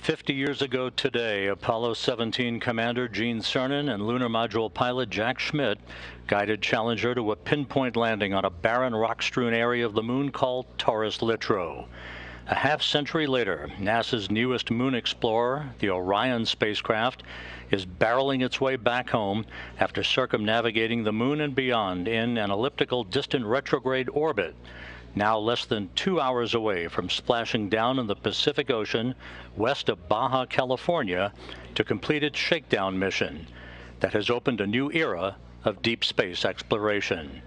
50 years ago today, Apollo 17 Commander Gene Cernan and lunar module pilot Jack Schmitt guided Challenger to a pinpoint landing on a barren rock-strewn area of the moon called Taurus Littrow. A half-century later, NASA's newest moon explorer, the Orion spacecraft, is barreling its way back home after circumnavigating the moon and beyond in an elliptical distant retrograde orbit, now less than 2 hours away from splashing down in the Pacific Ocean west of Baja California to complete its shakedown mission that has opened a new era of deep space exploration.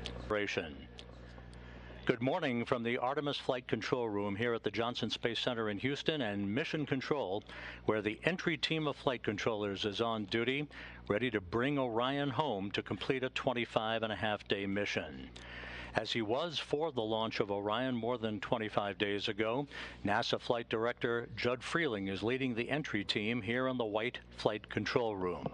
Good morning from the Artemis Flight Control Room here at the Johnson Space Center in Houston and Mission Control, where the entry team of flight controllers is on duty, ready to bring Orion home to complete a 25-and-a-half-day mission. As he was for the launch of Orion more than 25 days ago, NASA Flight Director Judd Freeling is leading the entry team here in the White Flight Control Room.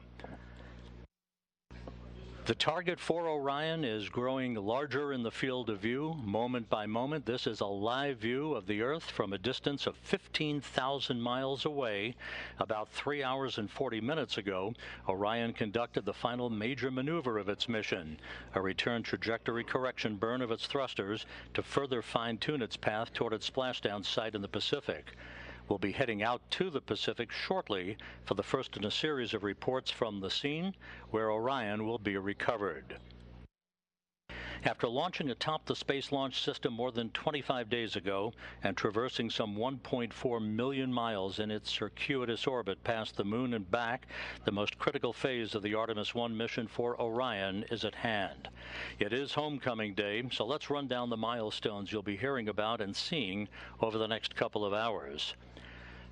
The target for Orion is growing larger in the field of view, moment by moment. This is a live view of the Earth from a distance of 15,000 miles away. About 3 hours and 40 minutes ago, Orion conducted the final major maneuver of its mission, a return trajectory correction burn of its thrusters to further fine-tune its path toward its splashdown site in the Pacific. We'll be heading out to the Pacific shortly for the first in a series of reports from the scene where Orion will be recovered. After launching atop the Space Launch System more than 25 days ago and traversing some 1.4 million miles in its circuitous orbit past the moon and back, the most critical phase of the Artemis I mission for Orion is at hand. It is homecoming day, so let's run down the milestones you'll be hearing about and seeing over the next couple of hours.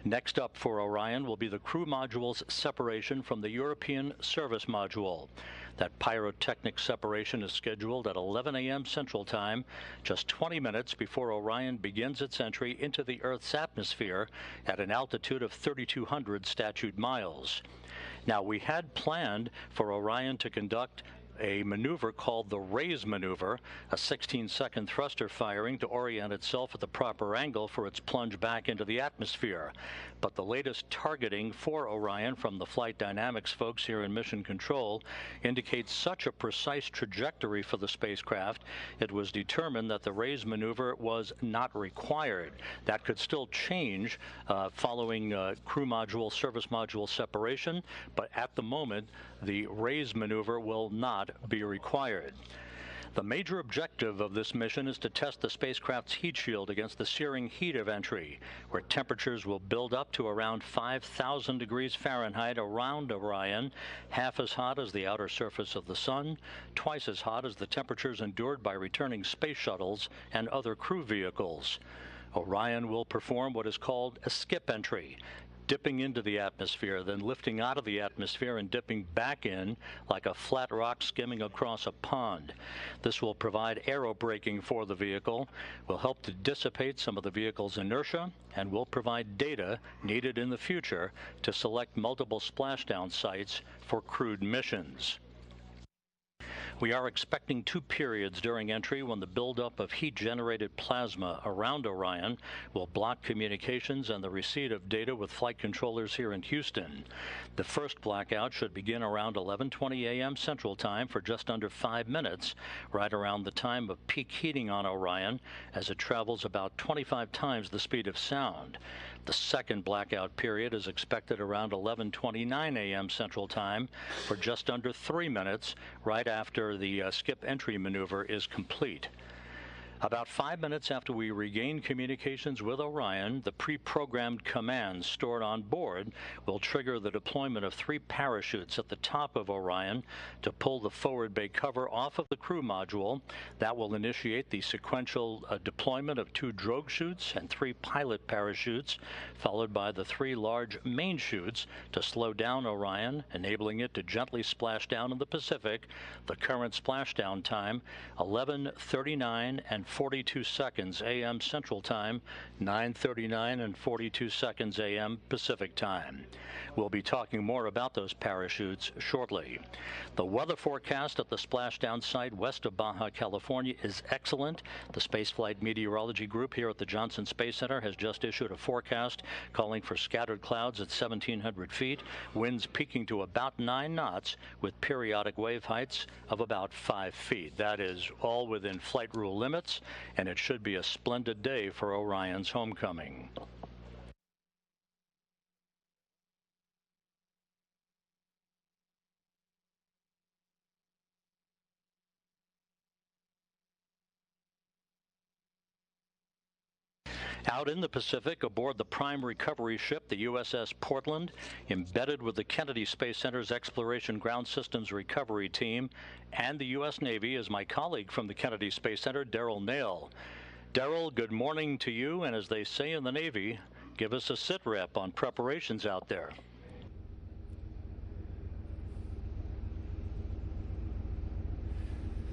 Next up for Orion will be the crew module's separation from the European service module. That pyrotechnic separation is scheduled at 11 a.m. Central Time, just 20 minutes before Orion begins its entry into the Earth's atmosphere at an altitude of 3,200 statute miles. Now, we had planned for Orion to conduct a maneuver called the raise maneuver, a 16-second thruster firing to orient itself at the proper angle for its plunge back into the atmosphere. But the latest targeting for Orion from the flight dynamics folks here in Mission Control indicates such a precise trajectory for the spacecraft, it was determined that the raise maneuver was not required. That could still change following crew module, service module separation, but at the moment, the raise maneuver will not be required. The major objective of this mission is to test the spacecraft's heat shield against the searing heat of entry, where temperatures will build up to around 5,000 degrees Fahrenheit around Orion, half as hot as the outer surface of the sun, twice as hot as the temperatures endured by returning space shuttles and other crew vehicles. Orion will perform what is called a skip entry, dipping into the atmosphere, then lifting out of the atmosphere and dipping back in like a flat rock skimming across a pond. This will provide aerobraking for the vehicle, will help to dissipate some of the vehicle's inertia, and will provide data needed in the future to select multiple splashdown sites for crewed missions. We are expecting 2 periods during entry when the buildup of heat-generated plasma around Orion will block communications and the receipt of data with flight controllers here in Houston. The first blackout should begin around 11:20 a.m. Central Time for just under 5 minutes, right around the time of peak heating on Orion, as it travels about 25 times the speed of sound. The second blackout period is expected around 11:29 a.m. Central Time for just under 3 minutes, right after the skip entry maneuver is complete. About 5 minutes after we regain communications with Orion, the pre-programmed commands stored on board will trigger the deployment of 3 parachutes at the top of Orion to pull the forward bay cover off of the crew module. That will initiate the sequential deployment of 2 drogue chutes and 3 pilot parachutes, followed by the 3 large main chutes to slow down Orion, enabling it to gently splash down in the Pacific. The current splashdown time, 11:39 and 42 seconds a.m. Central Time, 9:39 and 42 seconds a.m. Pacific Time. We'll be talking more about those parachutes shortly. The weather forecast at the splashdown site west of Baja California is excellent. The Spaceflight Meteorology Group here at the Johnson Space Center has just issued a forecast calling for scattered clouds at 1,700 feet, winds peaking to about 9 knots with periodic wave heights of about 5 feet. That is all within flight rule limits, and it should be a splendid day for Orion's homecoming. Out in the Pacific, aboard the prime recovery ship, the USS Portland, embedded with the Kennedy Space Center's Exploration Ground Systems Recovery Team and the U.S. Navy, is my colleague from the Kennedy Space Center, Daryl Nail. Daryl, good morning to you, and as they say in the Navy, give us a sit rep on preparations out there.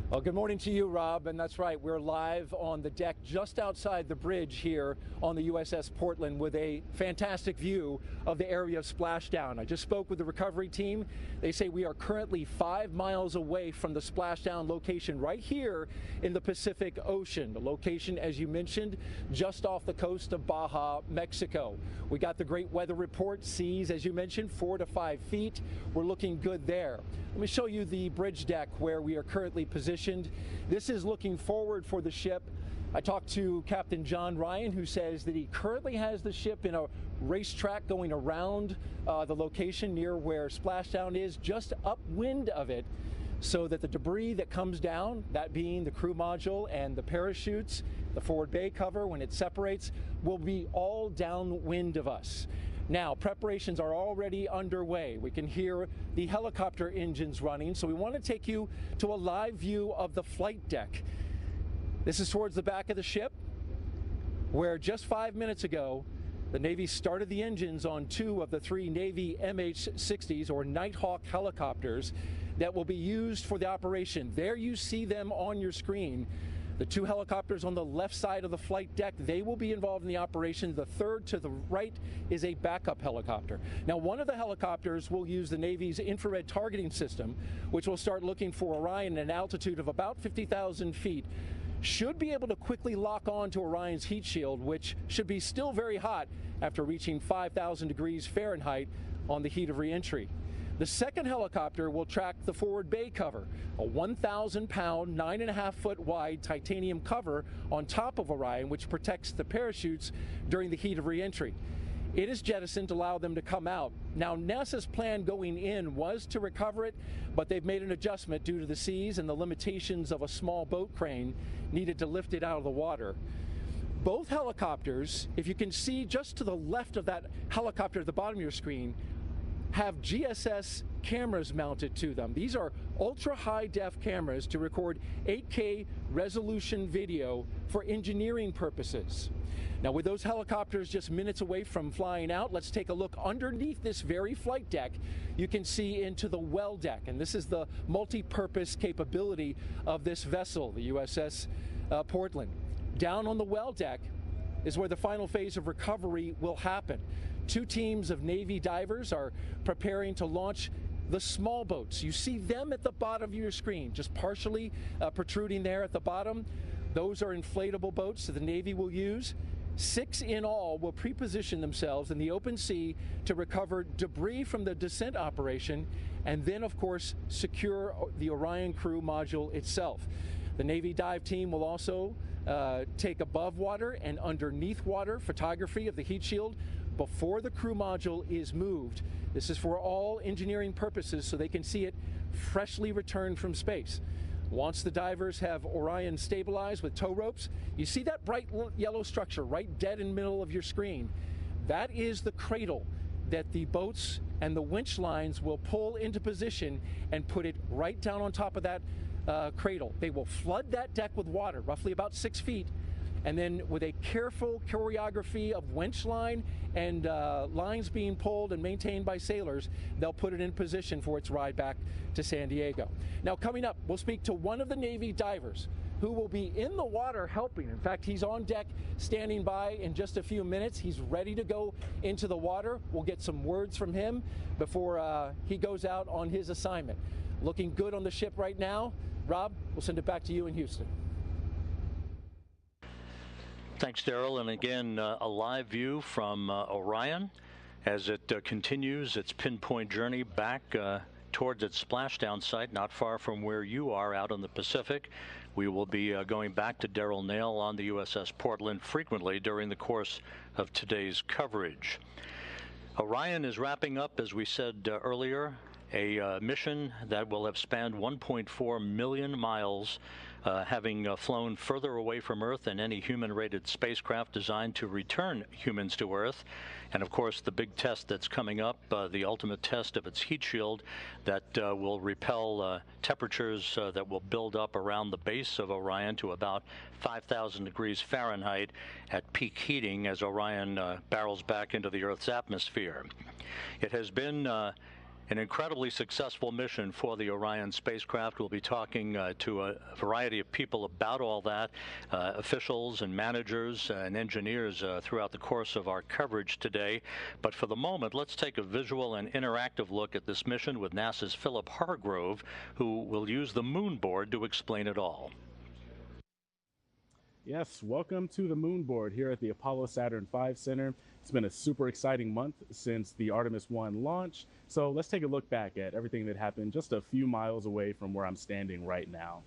Well, good morning to you, Rob, and that's right. We're live on the deck just outside the bridge here on the USS Portland with a fantastic view of the area of splashdown. I just spoke with the recovery team. They say we are currently 5 miles away from the splashdown location right here in the Pacific Ocean. The location, as you mentioned, just off the coast of Baja, Mexico. We got the great weather report, seas, as you mentioned, 4 to 5 feet. We're looking good there. Let me show you the bridge deck where we are currently positioned. This is looking forward for the ship. I talked to Captain John Ryan, who says that he currently has the ship in a racetrack going around the location near where splashdown is, just upwind of it, so that the debris that comes down, that being the crew module and the parachutes, the forward bay cover, when it separates, will be all downwind of us. Now, preparations are already underway. We can hear the helicopter engines running, so we want to take you to a live view of the flight deck. This is towards the back of the ship, where just 5 minutes ago, the Navy started the engines on 2 of the 3 Navy MH-60s, or Nighthawk helicopters, that will be used for the operation. There you see them on your screen. The 2 helicopters on the left side of the flight deck, they will be involved in the operation. The third to the right is a backup helicopter. Now, one of the helicopters will use the Navy's infrared targeting system, which will start looking for Orion at an altitude of about 50,000 feet. Should be able to quickly lock on to Orion's heat shield, which should be still very hot after reaching 5,000 degrees Fahrenheit on the heat of reentry. The second helicopter will track the forward bay cover, a 1,000-pound, 9.5-foot wide titanium cover on top of Orion, which protects the parachutes during the heat of reentry. It is jettisoned to allow them to come out. Now, NASA's plan going in was to recover it, but they've made an adjustment due to the seas and the limitations of a small boat crane needed to lift it out of the water. Both helicopters, if you can see just to the left of that helicopter at the bottom of your screen, have GSS cameras mounted to them. These are ultra high def cameras to record 8K resolution video for engineering purposes. Now, with those helicopters just minutes away from flying out, let's take a look underneath this very flight deck. You can see into the well deck, and this is the multi-purpose capability of this vessel, the USS Portland. Down on the well deck is where the final phase of recovery will happen. 2 teams of Navy divers are preparing to launch the small boats. You see them at the bottom of your screen, just partially protruding there at the bottom. Those are inflatable boats that the Navy will use. 6 in all will pre-position themselves in the open sea to recover debris from the descent operation, and then, of course, secure the Orion crew module itself. The Navy dive team will also take above water and underneath water photography of the heat shield before the crew module is moved. This is for all engineering purposes, so they can see it freshly returned from space. Once the divers have Orion stabilized with tow ropes, you see that bright yellow structure right dead in the middle of your screen. That is the cradle that the boats and the winch lines will pull into position and put it right down on top of that cradle. They will flood that deck with water, roughly about 6 feet, and then with a careful choreography of winch line and lines being pulled and maintained by sailors, they'll put it in position for its ride back to San Diego. Now, coming up, we'll speak to one of the Navy divers who will be in the water helping. In fact, he's on deck standing by in just a few minutes. He's ready to go into the water. We'll get some words from him before he goes out on his assignment. Looking good on the ship right now. Rob, we'll send it back to you in Houston. Thanks, Daryl. And again, a live view from Orion as it continues its pinpoint journey back towards its splashdown site, not far from where you are out in the Pacific. We will be going back to Daryl Nail on the USS Portland frequently during the course of today's coverage. Orion is wrapping up, as we said earlier, a mission that will have spanned 1.4 million miles, having flown further away from Earth than any human-rated spacecraft designed to return humans to Earth. And of course, the big test that's coming up, the ultimate test of its heat shield that will repel temperatures that will build up around the base of Orion to about 5,000 degrees Fahrenheit at peak heating as Orion barrels back into the Earth's atmosphere. It has been an incredibly successful mission for the Orion spacecraft. We'll be talking to a variety of people about all that, officials and managers and engineers throughout the course of our coverage today. But for the moment, let's take a visual and interactive look at this mission with NASA's Philip Hargrove, who will use the moon board to explain it all. Yes, welcome to the moon board here at the Apollo Saturn V Center. It's been a super exciting month since the Artemis I launch. So let's take a look back at everything that happened just a few miles away from where I'm standing right now.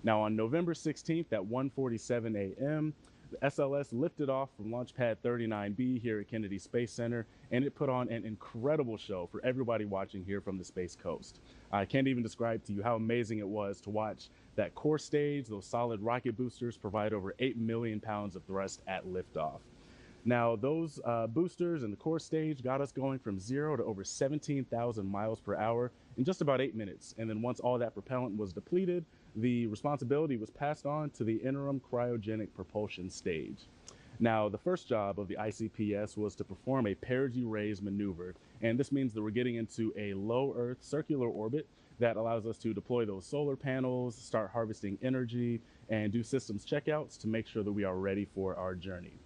Now on November 16th at 1:47 a.m., the SLS lifted off from Launch Pad 39B here at Kennedy Space Center, and it put on an incredible show for everybody watching here from the Space Coast. I can't even describe to you how amazing it was to watch that core stage. Those solid rocket boosters provide over 8 million pounds of thrust at liftoff. Now, those boosters and the core stage got us going from 0 to over 17,000 miles per hour in just about 8 minutes. And then once all that propellant was depleted, the responsibility was passed on to the interim cryogenic propulsion stage. Now, the first job of the ICPS was to perform a perigee raise maneuver. And this means that we're getting into a low Earth circular orbit that allows us to deploy those solar panels, start harvesting energy, and do systems checkouts to make sure that we are ready for our journey.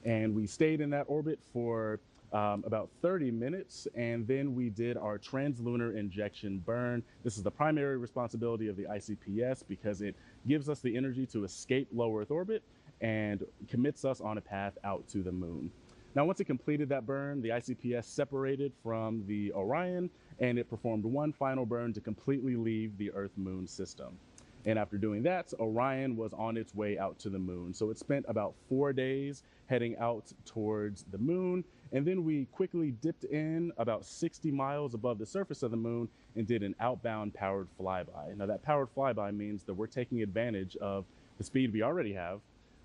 And we stayed in that orbit for about 30 minutes, and then we did our translunar injection burn. This is the primary responsibility of the ICPS because it gives us the energy to escape low Earth orbit and commits us on a path out to the moon. Now, once it completed that burn, the ICPS separated from the Orion, and it performed one final burn to completely leave the Earth-Moon system. And after doing that, Orion was on its way out to the moon. So it spent about 4 days heading out towards the moon. And then we quickly dipped in about 60 miles above the surface of the moon and did an outbound powered flyby. Now, that powered flyby means that we're taking advantage of the speed we already have,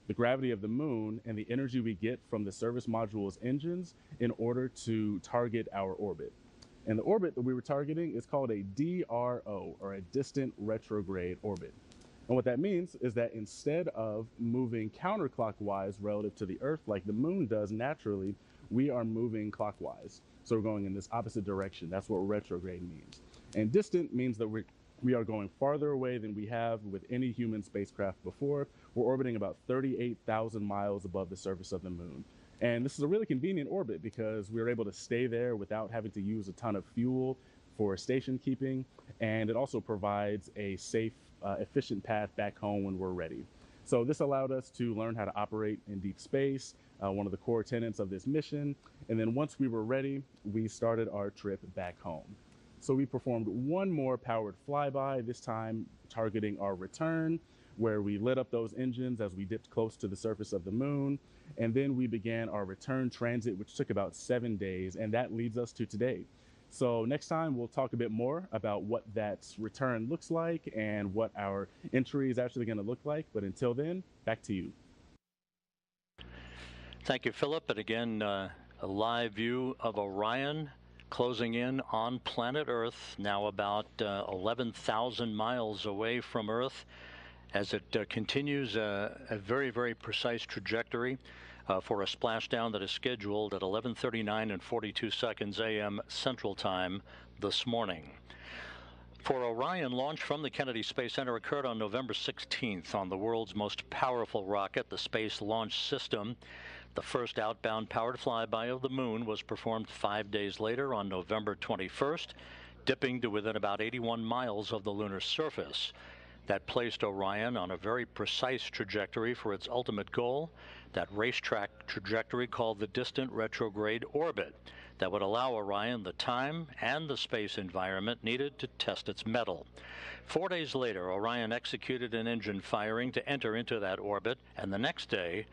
the gravity of the moon, and the energy we get from the service module's engines in order to target our orbit. And the orbit that we were targeting is called a DRO, or a distant retrograde orbit. And what that means is that instead of moving counterclockwise relative to the Earth like the moon does naturally, we are moving clockwise. So we're going in this opposite direction. That's what retrograde means. And distant means that we are going farther away than we have with any human spacecraft before. We're orbiting about 38,000 miles above the surface of the moon. And this is a really convenient orbit because we're able to stay there without having to use a ton of fuel for station keeping. And it also provides a safe, efficient path back home when we're ready. So this allowed us to learn how to operate in deep space, one of the core tenets of this mission. And then once we were ready, we started our trip back home. So we performed one more powered flyby, this time targeting our return, where we lit up those engines as we dipped close to the surface of the moon. And then we began our return transit, which took about 7 days, and that leads us to today. So next time we'll talk a bit more about what that return looks like and what our entry is actually going to look like. But until then, back to you. Thank you, Philip. And again, a live view of Orion closing in on planet Earth, now about 11,000 miles away from Earth, as it continues a very, very precise trajectory for a splashdown that is scheduled at 11:39 and 42 seconds a.m. Central Time this morning. For Orion, launch from the Kennedy Space Center occurred on November 16th on the world's most powerful rocket, the Space Launch System. The first outbound powered flyby of the moon was performed 5 days later on November 21st, dipping to within about 81 miles of the lunar surface. That placed Orion on a very precise trajectory for its ultimate goal, that racetrack trajectory called the distant retrograde orbit, that would allow Orion the time and the space environment needed to test its mettle. 4 days later, Orion executed an engine firing to enter into that orbit, and the next day,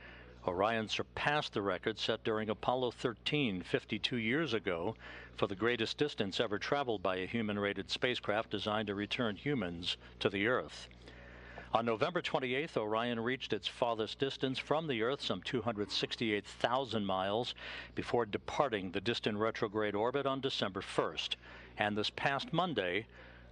Orion surpassed the record set during Apollo 13 52 years ago for the greatest distance ever traveled by a human-rated spacecraft designed to return humans to the Earth. On November 28th, Orion reached its farthest distance from the Earth, some 268,000 miles, before departing the distant retrograde orbit on December 1st. And this past Monday,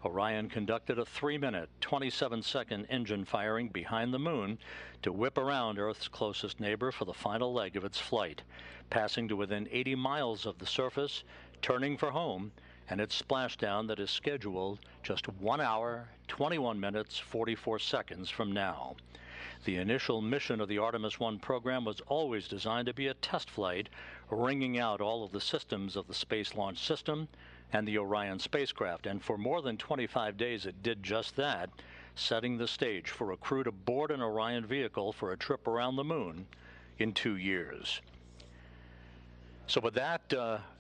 Orion conducted a 3-minute, 27-second engine firing behind the moon to whip around Earth's closest neighbor for the final leg of its flight, passing to within 80 miles of the surface, turning for home, and its splashdown that is scheduled just 1 hour, 21 minutes, 44 seconds from now. The initial mission of the Artemis I program was always designed to be a test flight, wringing out all of the systems of the Space Launch System and the Orion spacecraft, and for more than 25 days it did just that, setting the stage for a crew to board an Orion vehicle for a trip around the moon in 2 years. So with that,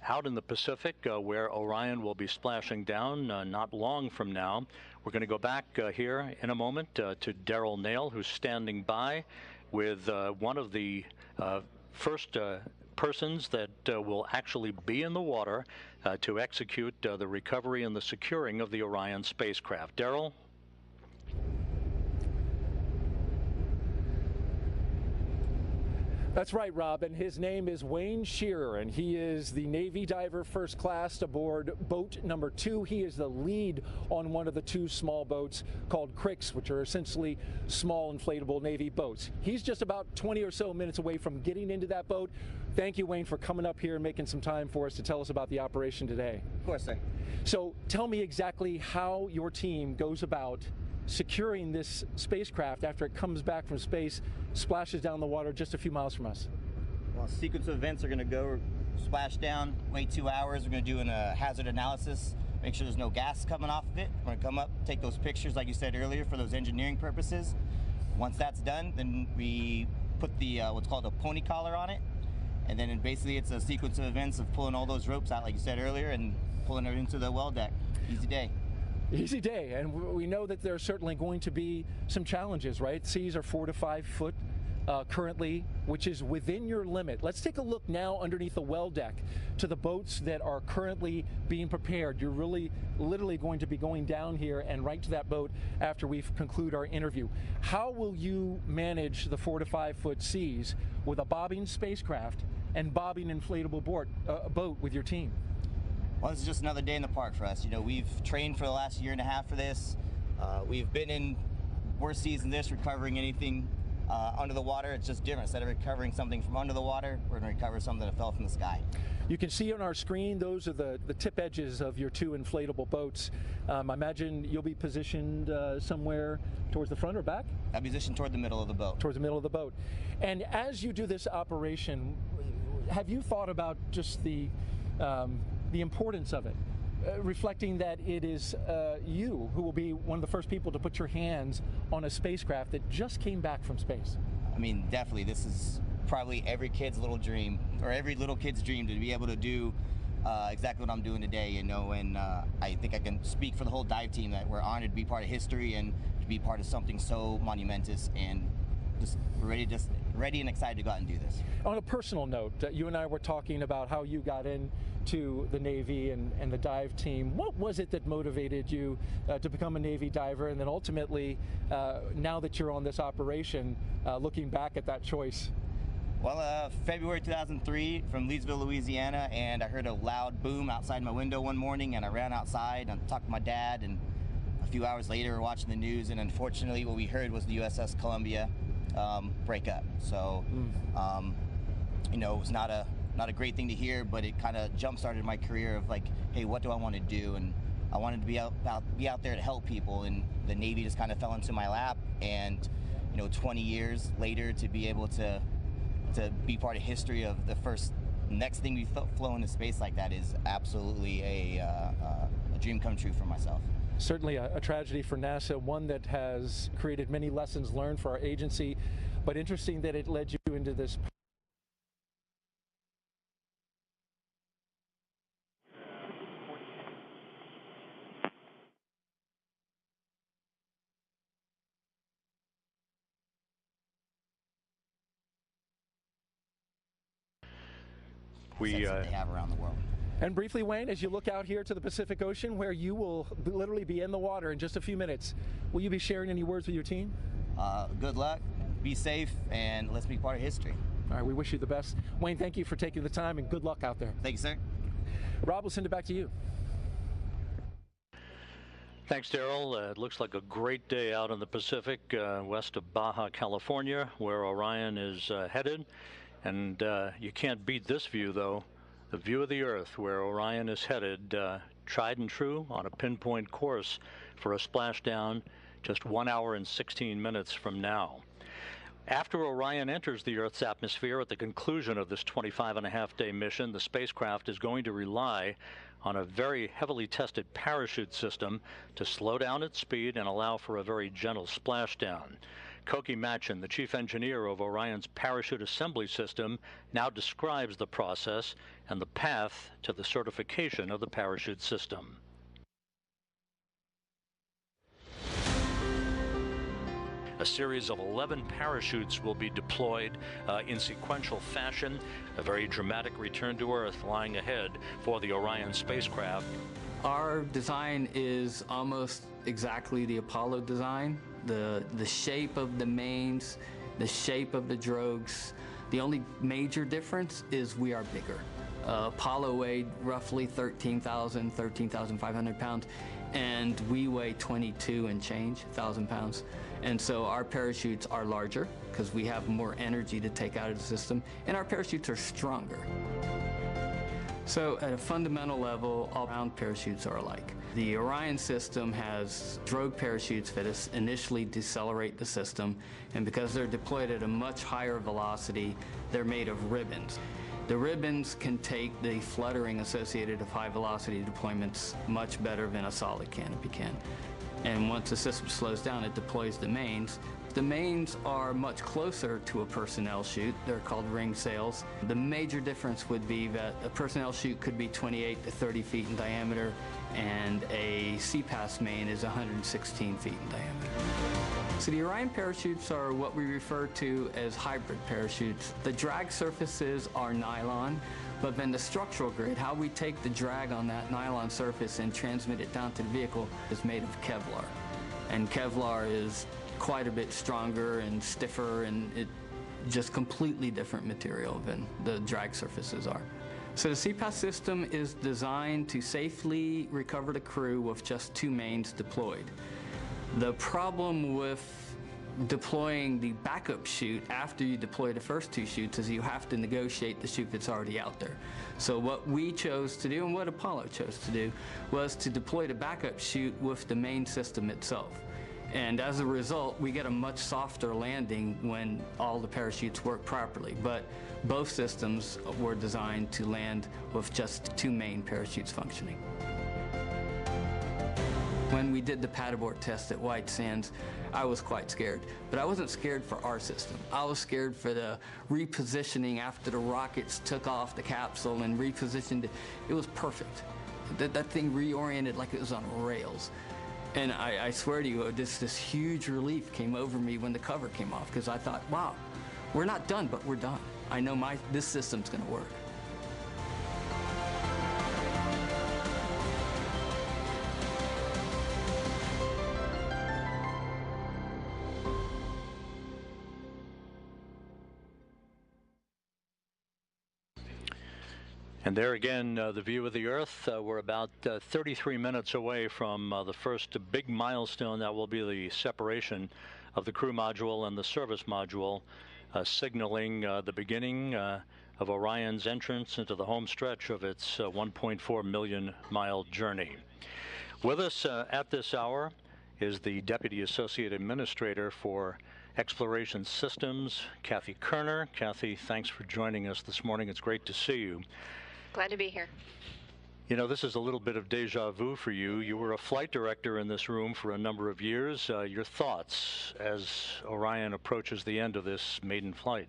out in the Pacific, where Orion will be splashing down not long from now, we're going to go back here in a moment to Daryl Nail, who's standing by with one of the first persons that will actually be in the water to execute the recovery and the securing of the Orion spacecraft. Daryl? That's right, Rob, and his name is Wayne Shearer, and he is the Navy diver first class aboard boat number 2. He is the lead on one of the 2 small boats called Cricks, which are essentially small inflatable Navy boats. He's just about 20 or so minutes away from getting into that boat. Thank you, Wayne, for coming up here and making some time for us to tell us about the operation today. Of course, sir. So tell me exactly how your team goes about securing this spacecraft after it comes back from space, splashes down the water just a few miles from us. Well, sequence of events are going to go splash down, wait 2 hours. We're going to do a hazard analysis, make sure there's no gas coming off of it. We're going to come up, take those pictures like you said earlier for those engineering purposes. Once that's done, then we put the what's called a pony collar on it, and then basically it's a sequence of events of pulling all those ropes out like you said earlier and pulling it into the well deck. Easy day. Easy day, and we know that there's certainly going to be some challenges, right? Seas are 4 to 5 foot currently, which is within your limit. Let's take a look now underneath the well deck to the boats that are currently being prepared. You're really literally going to be going down here and right to that boat after we conclude our interview. How will you manage the 4 to 5 foot seas with a bobbing spacecraft and bobbing inflatable boat with your team? Well, this is just another day in the park for us. You know, we've trained for the last year and a half for this. We've been in worse seas than this, recovering anything under the water. It's just different. Instead of recovering something from under the water, we're going to recover something that fell from the sky. You can see on our screen, those are the tip edges of your 2 inflatable boats. I imagine you'll be positioned somewhere towards the front or back? I'll be positioned toward the middle of the boat. Towards the middle of the boat. And as you do this operation, have you thought about just the importance of it, reflecting that it is you who will be one of the first people to put your hands on a spacecraft that just came back from space? I mean, definitely, this is probably every kid's little dream, or every little kid's dream, to be able to do exactly what I'm doing today, you know, and I think I can speak for the whole dive team that we're honored to be part of history and to be part of something so monumentous, and just ready and excited to go out and do this. On a personal note, you and I were talking about how you got into the Navy and the dive team. What was it that motivated you to become a Navy diver, and then ultimately, now that you're on this operation, looking back at that choice? Well, February 2003 from Leesville, Louisiana, and I heard a loud boom outside my window one morning, and I ran outside and talked to my dad, and a few hours later we're watching the news, and unfortunately what we heard was the USS Columbia break up. So, you know, it was not a great thing to hear, but it kind of jump-started my career of like, hey, what do I want to do? And I wanted to be out there to help people, and the Navy just kind of fell into my lap. And 20 years later, to be able to be part of history of the next thing we flown into space like that is absolutely a dream come true for myself. Certainly a tragedy for NASA, one that has created many lessons learned for our agency, but interesting that it led you into this. That they have around the world. And briefly, Wayne, as you look out here to the Pacific Ocean, where you will literally be in the water in just a few minutes, will you be sharing any words with your team? Good luck, be safe, and let's be part of history. All right, we wish you the best. Wayne, thank you for taking the time, and good luck out there. Thank you, sir. Rob, we'll send it back to you. Thanks, Daryl. It looks like a great day out in the Pacific, west of Baja, California, where Orion is headed. And you can't beat this view, though. The view of the Earth, where Orion is headed, tried and true on a pinpoint course for a splashdown just 1 hour and 16 minutes from now. After Orion enters the Earth's atmosphere at the conclusion of this 25-and-a-half-day mission, the spacecraft is going to rely on a very heavily tested parachute system to slow down its speed and allow for a very gentle splashdown. Koki Machin, the chief engineer of Orion's parachute assembly system, now describes the process and the path to the certification of the parachute system. A series of 11 parachutes will be deployed in sequential fashion. A very dramatic return to Earth lying ahead for the Orion spacecraft. Our design is almost exactly the Apollo design. The shape of the mains, the shape of the drogues. The only major difference is we are bigger. Apollo weighed roughly 13,500 pounds, and we weigh 22 and change thousand pounds. And so our parachutes are larger because we have more energy to take out of the system, and our parachutes are stronger. So at a fundamental level, all round parachutes are alike. The Orion system has drogue parachutes that initially decelerate the system, and because they're deployed at a much higher velocity, they're made of ribbons. The ribbons can take the fluttering associated with high velocity deployments much better than a solid canopy can. And once the system slows down, it deploys the mains. The mains are much closer to a personnel chute. They're called ring sails. The major difference would be that a personnel chute could be 28 to 30 feet in diameter, and a CPAS main is 116 feet in diameter. So the Orion parachutes are what we refer to as hybrid parachutes. The drag surfaces are nylon, but then the structural grid, how we take the drag on that nylon surface and transmit it down to the vehicle, is made of Kevlar. And Kevlar is quite a bit stronger and stiffer, and it just completely different material than the drag surfaces are. So the CPAS system is designed to safely recover the crew with just 2 mains deployed. The problem with deploying the backup chute after you deploy the first 2 chutes is you have to negotiate the chute that's already out there. So what we chose to do, and what Apollo chose to do, was to deploy the backup chute with the main system itself. And as a result, we get a much softer landing when all the parachutes work properly. But both systems were designed to land with just 2 main parachutes functioning. When we did the pad abort test at White Sands, I was quite scared. But I wasn't scared for our system. I was scared for the repositioning after the rockets took off the capsule and repositioned it. It was perfect. That thing reoriented like it was on rails. And I swear to you, this huge relief came over me when the cover came off, because I thought, wow, we're not done, but we're done. I know this system's going to work. And there again, the view of the Earth. We're about 33 minutes away from the first big milestone. That will be the separation of the crew module and the service module, signaling the beginning of Orion's entrance into the home stretch of its 1.4 million mile journey. With us at this hour is the Deputy Associate Administrator for Exploration Systems, Kathy Kerner. Kathy, thanks for joining us this morning. It's great to see you. Glad to be here. You know, this is a little bit of deja vu for you. You were a flight director in this room for a number of years. Your thoughts as Orion approaches the end of this maiden flight?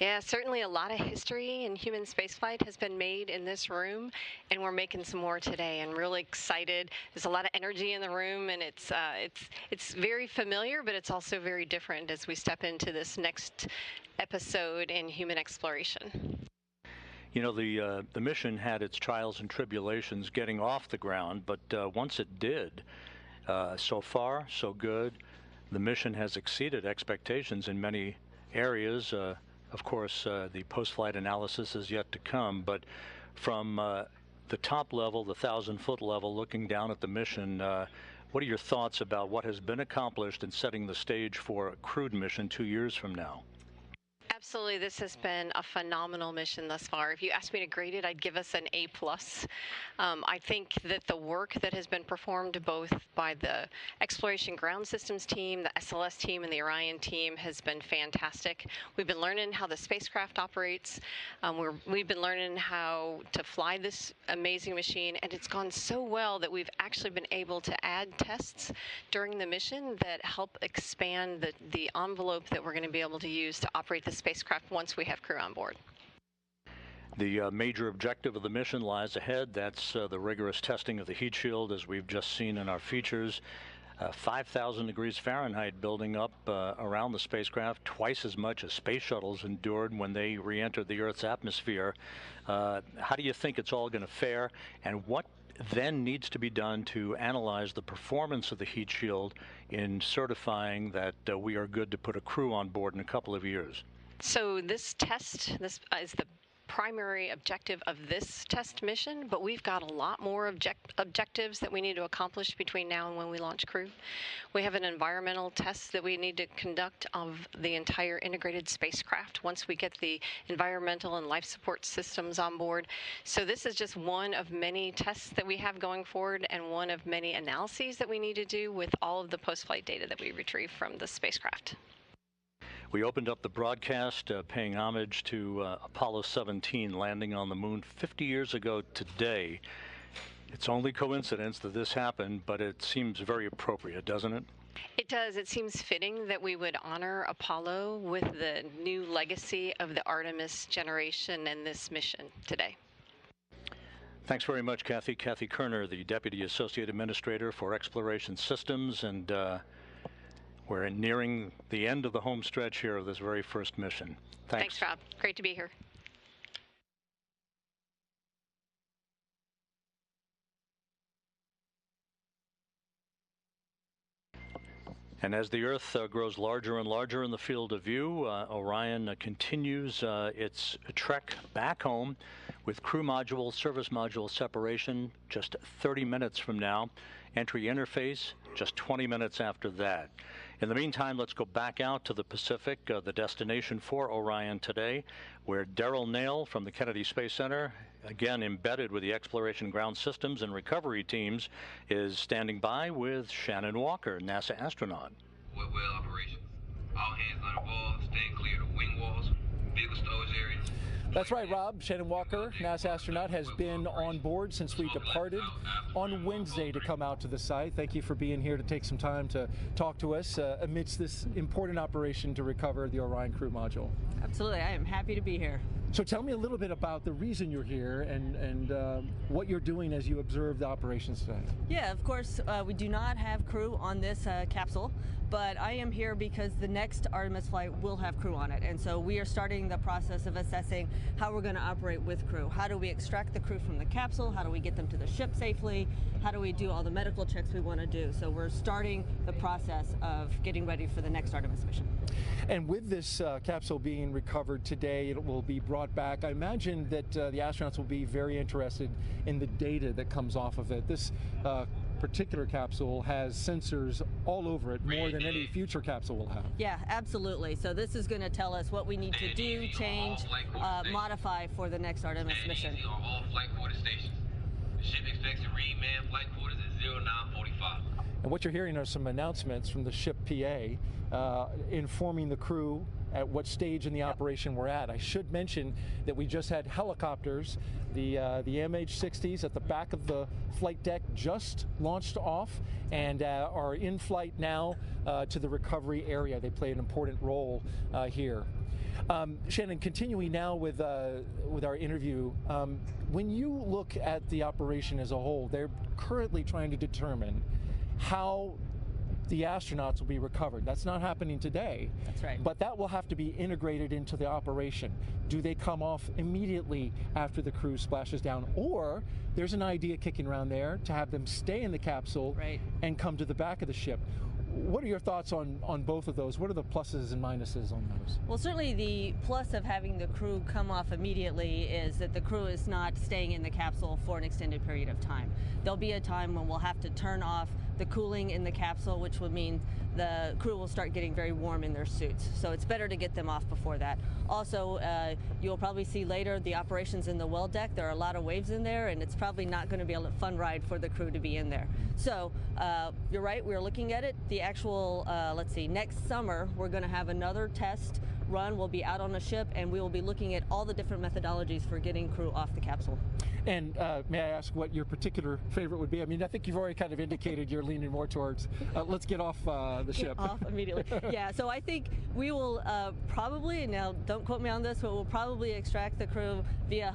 Yeah, certainly a lot of history in human spaceflight has been made in this room, and we're making some more today. And really excited. There's a lot of energy in the room, and it's very familiar, but it's also very different as we step into this next episode in human exploration. You know, the mission had its trials and tribulations getting off the ground, but once it did, so far, so good. The mission has exceeded expectations in many areas. Of course, the post-flight analysis is yet to come, but from the top level, the 1,000-foot level, looking down at the mission, what are your thoughts about what has been accomplished in setting the stage for a crewed mission 2 years from now? Absolutely, this has been a phenomenal mission thus far. If you asked me to grade it, I'd give us an A+. I think that the work that has been performed both by the Exploration Ground Systems team, the SLS team, and the Orion team has been fantastic. We've been learning how the spacecraft operates. We've been learning how to fly this amazing machine, and it's gone so well that we've actually been able to add tests during the mission that help expand the envelope that we're going to be able to use to operate the spacecraft once we have crew on board. The major objective of the mission lies ahead. That's the rigorous testing of the heat shield, as we've just seen in our features. 5,000 degrees Fahrenheit building up around the spacecraft, twice as much as space shuttles endured when they re-entered the Earth's atmosphere. How do you think it's all going to fare, and what then needs to be done to analyze the performance of the heat shield in certifying that we are good to put a crew on board in a couple of years? So this test, this is the primary objective of this test mission, but we've got a lot more objectives that we need to accomplish between now and when we launch crew. We have an environmental test that we need to conduct of the entire integrated spacecraft once we get the environmental and life support systems on board. So this is just one of many tests that we have going forward and one of many analyses that we need to do with all of the post-flight data that we retrieve from the spacecraft. We opened up the broadcast paying homage to Apollo 17 landing on the moon 50 years ago today. It's only coincidence that this happened, but it seems very appropriate, doesn't it? It does. It seems fitting that we would honor Apollo with the new legacy of the Artemis generation and this mission today. Thanks very much, Kathy. Kathy Kerner, the Deputy Associate Administrator for Exploration Systems, and we're nearing the end of the home stretch here of this very first mission. Thanks. Thanks, Rob. Great to be here. And as the Earth grows larger and larger in the field of view, Orion continues its trek back home with crew module, service module separation just 30 minutes from now. Entry interface just 20 minutes after that. In the meantime, let's go back out to the Pacific, the destination for Orion today, where Darrell Nail from the Kennedy Space Center, again embedded with the Exploration Ground Systems and Recovery teams, is standing by with Shannon Walker, NASA astronaut. Well operations. All hands on the ball, staying clear of wing walls, vehicle storage areas. That's right, Rob. Shannon Walker, NASA astronaut, has been on board since we departed on Wednesday to come out to the site. Thank you for being here to take some time to talk to us amidst this important operation to recover the Orion crew module. Absolutely. I am happy to be here. So tell me a little bit about the reason you're here and what you're doing as you observe the operations today. Yeah, of course, we do not have crew on this capsule, but I am here because the next Artemis flight will have crew on it. And so we are starting the process of assessing how we're going to operate with crew. How do we extract the crew from the capsule? How do we get them to the ship safely? How do we do all the medical checks we want to do? So we're starting the process of getting ready for the next Artemis mission. And with this capsule being recovered today, it will be brought back. I imagine that the astronauts will be very interested in the data that comes off of it. This particular capsule has sensors all over it, more than any future capsule will have. Yeah, absolutely. So this is going to tell us what we need to do, change, modify for the next Artemis mission. The ship expects to read man flight quarters at 0945. And what you're hearing are some announcements from the ship PA informing the crew at what stage in the operation we're at. I should mention that we just had helicopters, the MH-60s at the back of the flight deck just launched off and are in flight now to the recovery area. They play an important role here. Shannon, continuing now with our interview, when you look at the operation as a whole, they're currently trying to determine how the astronauts will be recovered. That's not happening today. That's right. But that will have to be integrated into the operation. Do they come off immediately after the crew splashes down? Or there's an idea kicking around there to have them stay in the capsule and come to the back of the ship. What are your thoughts on both of those? What are the pluses and minuses on those? Well, certainly the plus of having the crew come off immediately is that the crew is not staying in the capsule for an extended period of time. There'll be a time when we'll have to turn off the cooling in the capsule, which would mean the crew will start getting very warm in their suits. So it's better to get them off before that. Also, you'll probably see later the operations in the well deck. There are a lot of waves in there, and it's probably not going to be a fun ride for the crew to be in there. So you're right, we're looking at it. The actual, let's see, next summer, we're going to have another test run. We'll be out on a ship, and we will be looking at all the different methodologies for getting crew off the capsule. And may I ask what your particular favorite would be? I mean, I think you've already kind of indicated you're leaning more towards let's get off the ship. Get off immediately. Yeah, so I think we will probably, now don't quote me on this, but we'll probably extract the crew via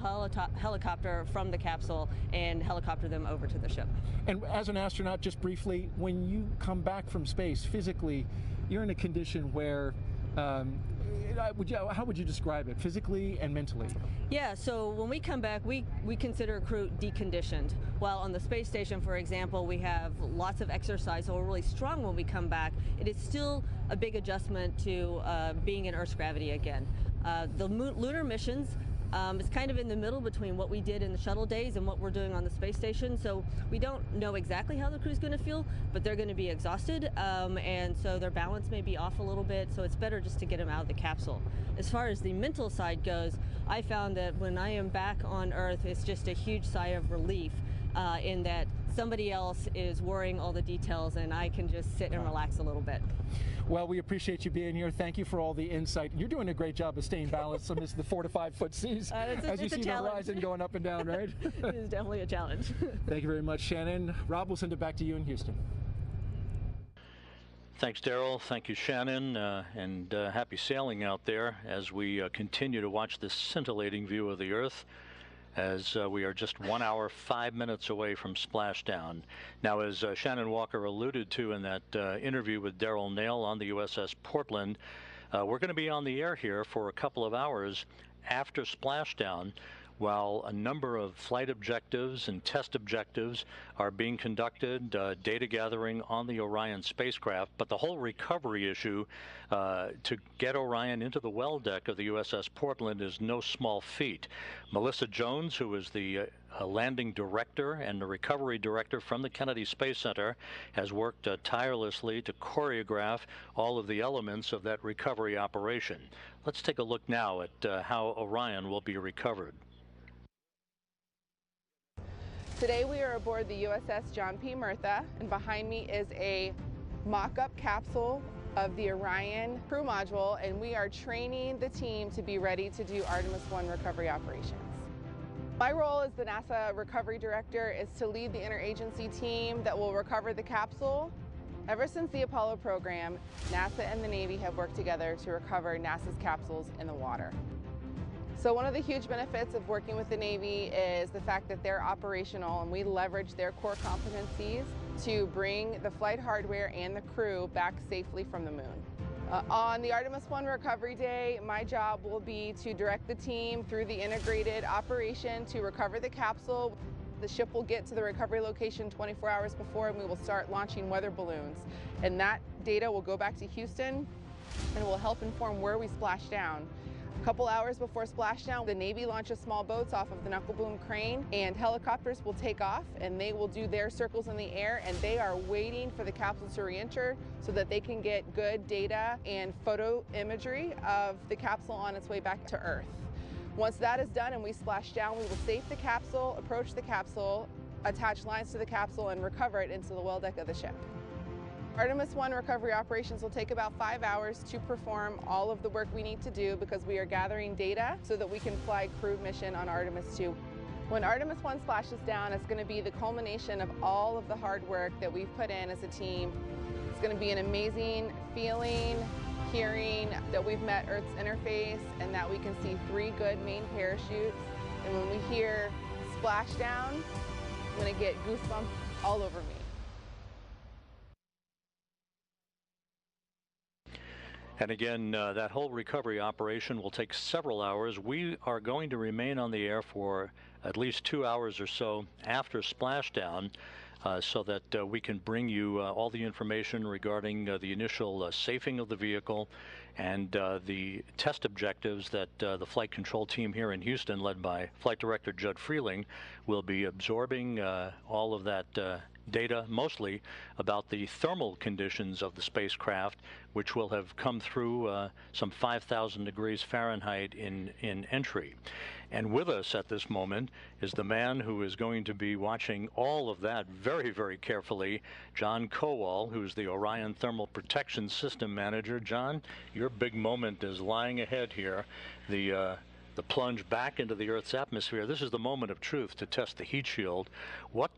helicopter from the capsule and helicopter them over to the ship. And as an astronaut, just briefly, when you come back from space, physically, you're in a condition where how would you describe it, physically and mentally? Yeah, so when we come back, we consider crew deconditioned. While on the space station, for example, we have lots of exercise, so we're really strong when we come back. It is still a big adjustment to being in Earth's gravity again. The lunar missions is kind of in the middle between what we did in the shuttle days and what we're doing on the space station. So we don't know exactly how the crew's going to feel, but they're going to be exhausted, and so their balance may be off a little bit, so it's better just to get them out of the capsule. As far as the mental side goes, I found that when I am back on Earth, it's just a huge sigh of relief in that somebody else is worrying all the details and I can just sit and relax a little bit. Well, we appreciate you being here. Thank you for all the insight. You're doing a great job of staying balanced amidst the 4 to 5 foot seas as you see the horizon going up and down, right? It is definitely a challenge. Thank you very much, Shannon. Rob, we'll send it back to you in Houston. Thanks, Daryl. Thank you, Shannon, and happy sailing out there as we continue to watch this scintillating view of the Earth as we are just 1 hour, 5 minutes away from splashdown. Now, as Shannon Walker alluded to in that interview with Daryl Nail on the USS Portland, we're going to be on the air here for a couple of hours after splashdown, while a number of flight objectives and test objectives are being conducted, data gathering on the Orion spacecraft. But the whole recovery issue to get Orion into the well deck of the USS Portland is no small feat. Melissa Jones, who is the landing director and the recovery director from the Kennedy Space Center, has worked tirelessly to choreograph all of the elements of that recovery operation. Let's take a look now at how Orion will be recovered. Today we are aboard the USS John P. Murtha, and behind me is a mock-up capsule of the Orion crew module, and we are training the team to be ready to do Artemis I recovery operations. My role as the NASA recovery director is to lead the interagency team that will recover the capsule. Ever since the Apollo program, NASA and the Navy have worked together to recover NASA's capsules in the water. So one of the huge benefits of working with the Navy is the fact that they're operational and we leverage their core competencies to bring the flight hardware and the crew back safely from the moon. On the Artemis I recovery day, my job will be to direct the team through the integrated operation to recover the capsule. The ship will get to the recovery location 24 hours before, and we will start launching weather balloons. And that data will go back to Houston and will help inform where we splash down. A couple hours before splashdown, the Navy launches small boats off of the knuckle boom crane, and helicopters will take off and they will do their circles in the air, and they are waiting for the capsule to re-enter so that they can get good data and photo imagery of the capsule on its way back to Earth. Once that is done and we splash down, we will safe the capsule, approach the capsule, attach lines to the capsule and recover it into the well deck of the ship. Artemis I recovery operations will take about 5 hours to perform all of the work we need to do because we are gathering data so that we can fly crewed mission on Artemis II. When Artemis I splashes down, it's going to be the culmination of all of the hard work that we've put in as a team. It's going to be an amazing feeling, hearing that we've met Earth's interface and that we can see 3 good main parachutes. And when we hear splashdown, I'm going to get goosebumps all over me. And again, that whole recovery operation will take several hours. We are going to remain on the air for at least 2 hours or so after splashdown, so that we can bring you all the information regarding the initial safing of the vehicle and the test objectives that the flight control team here in Houston, led by Flight Director Judd Freeling, will be absorbing all of that data, mostly about the thermal conditions of the spacecraft, which will have come through some 5,000 degrees Fahrenheit in entry. And with us at this moment is the man who is going to be watching all of that very, very carefully, John Kowal, who's the Orion Thermal Protection System Manager. John, your big moment is lying ahead here. The plunge back into the Earth's atmosphere. This is the moment of truth to test the heat shield. What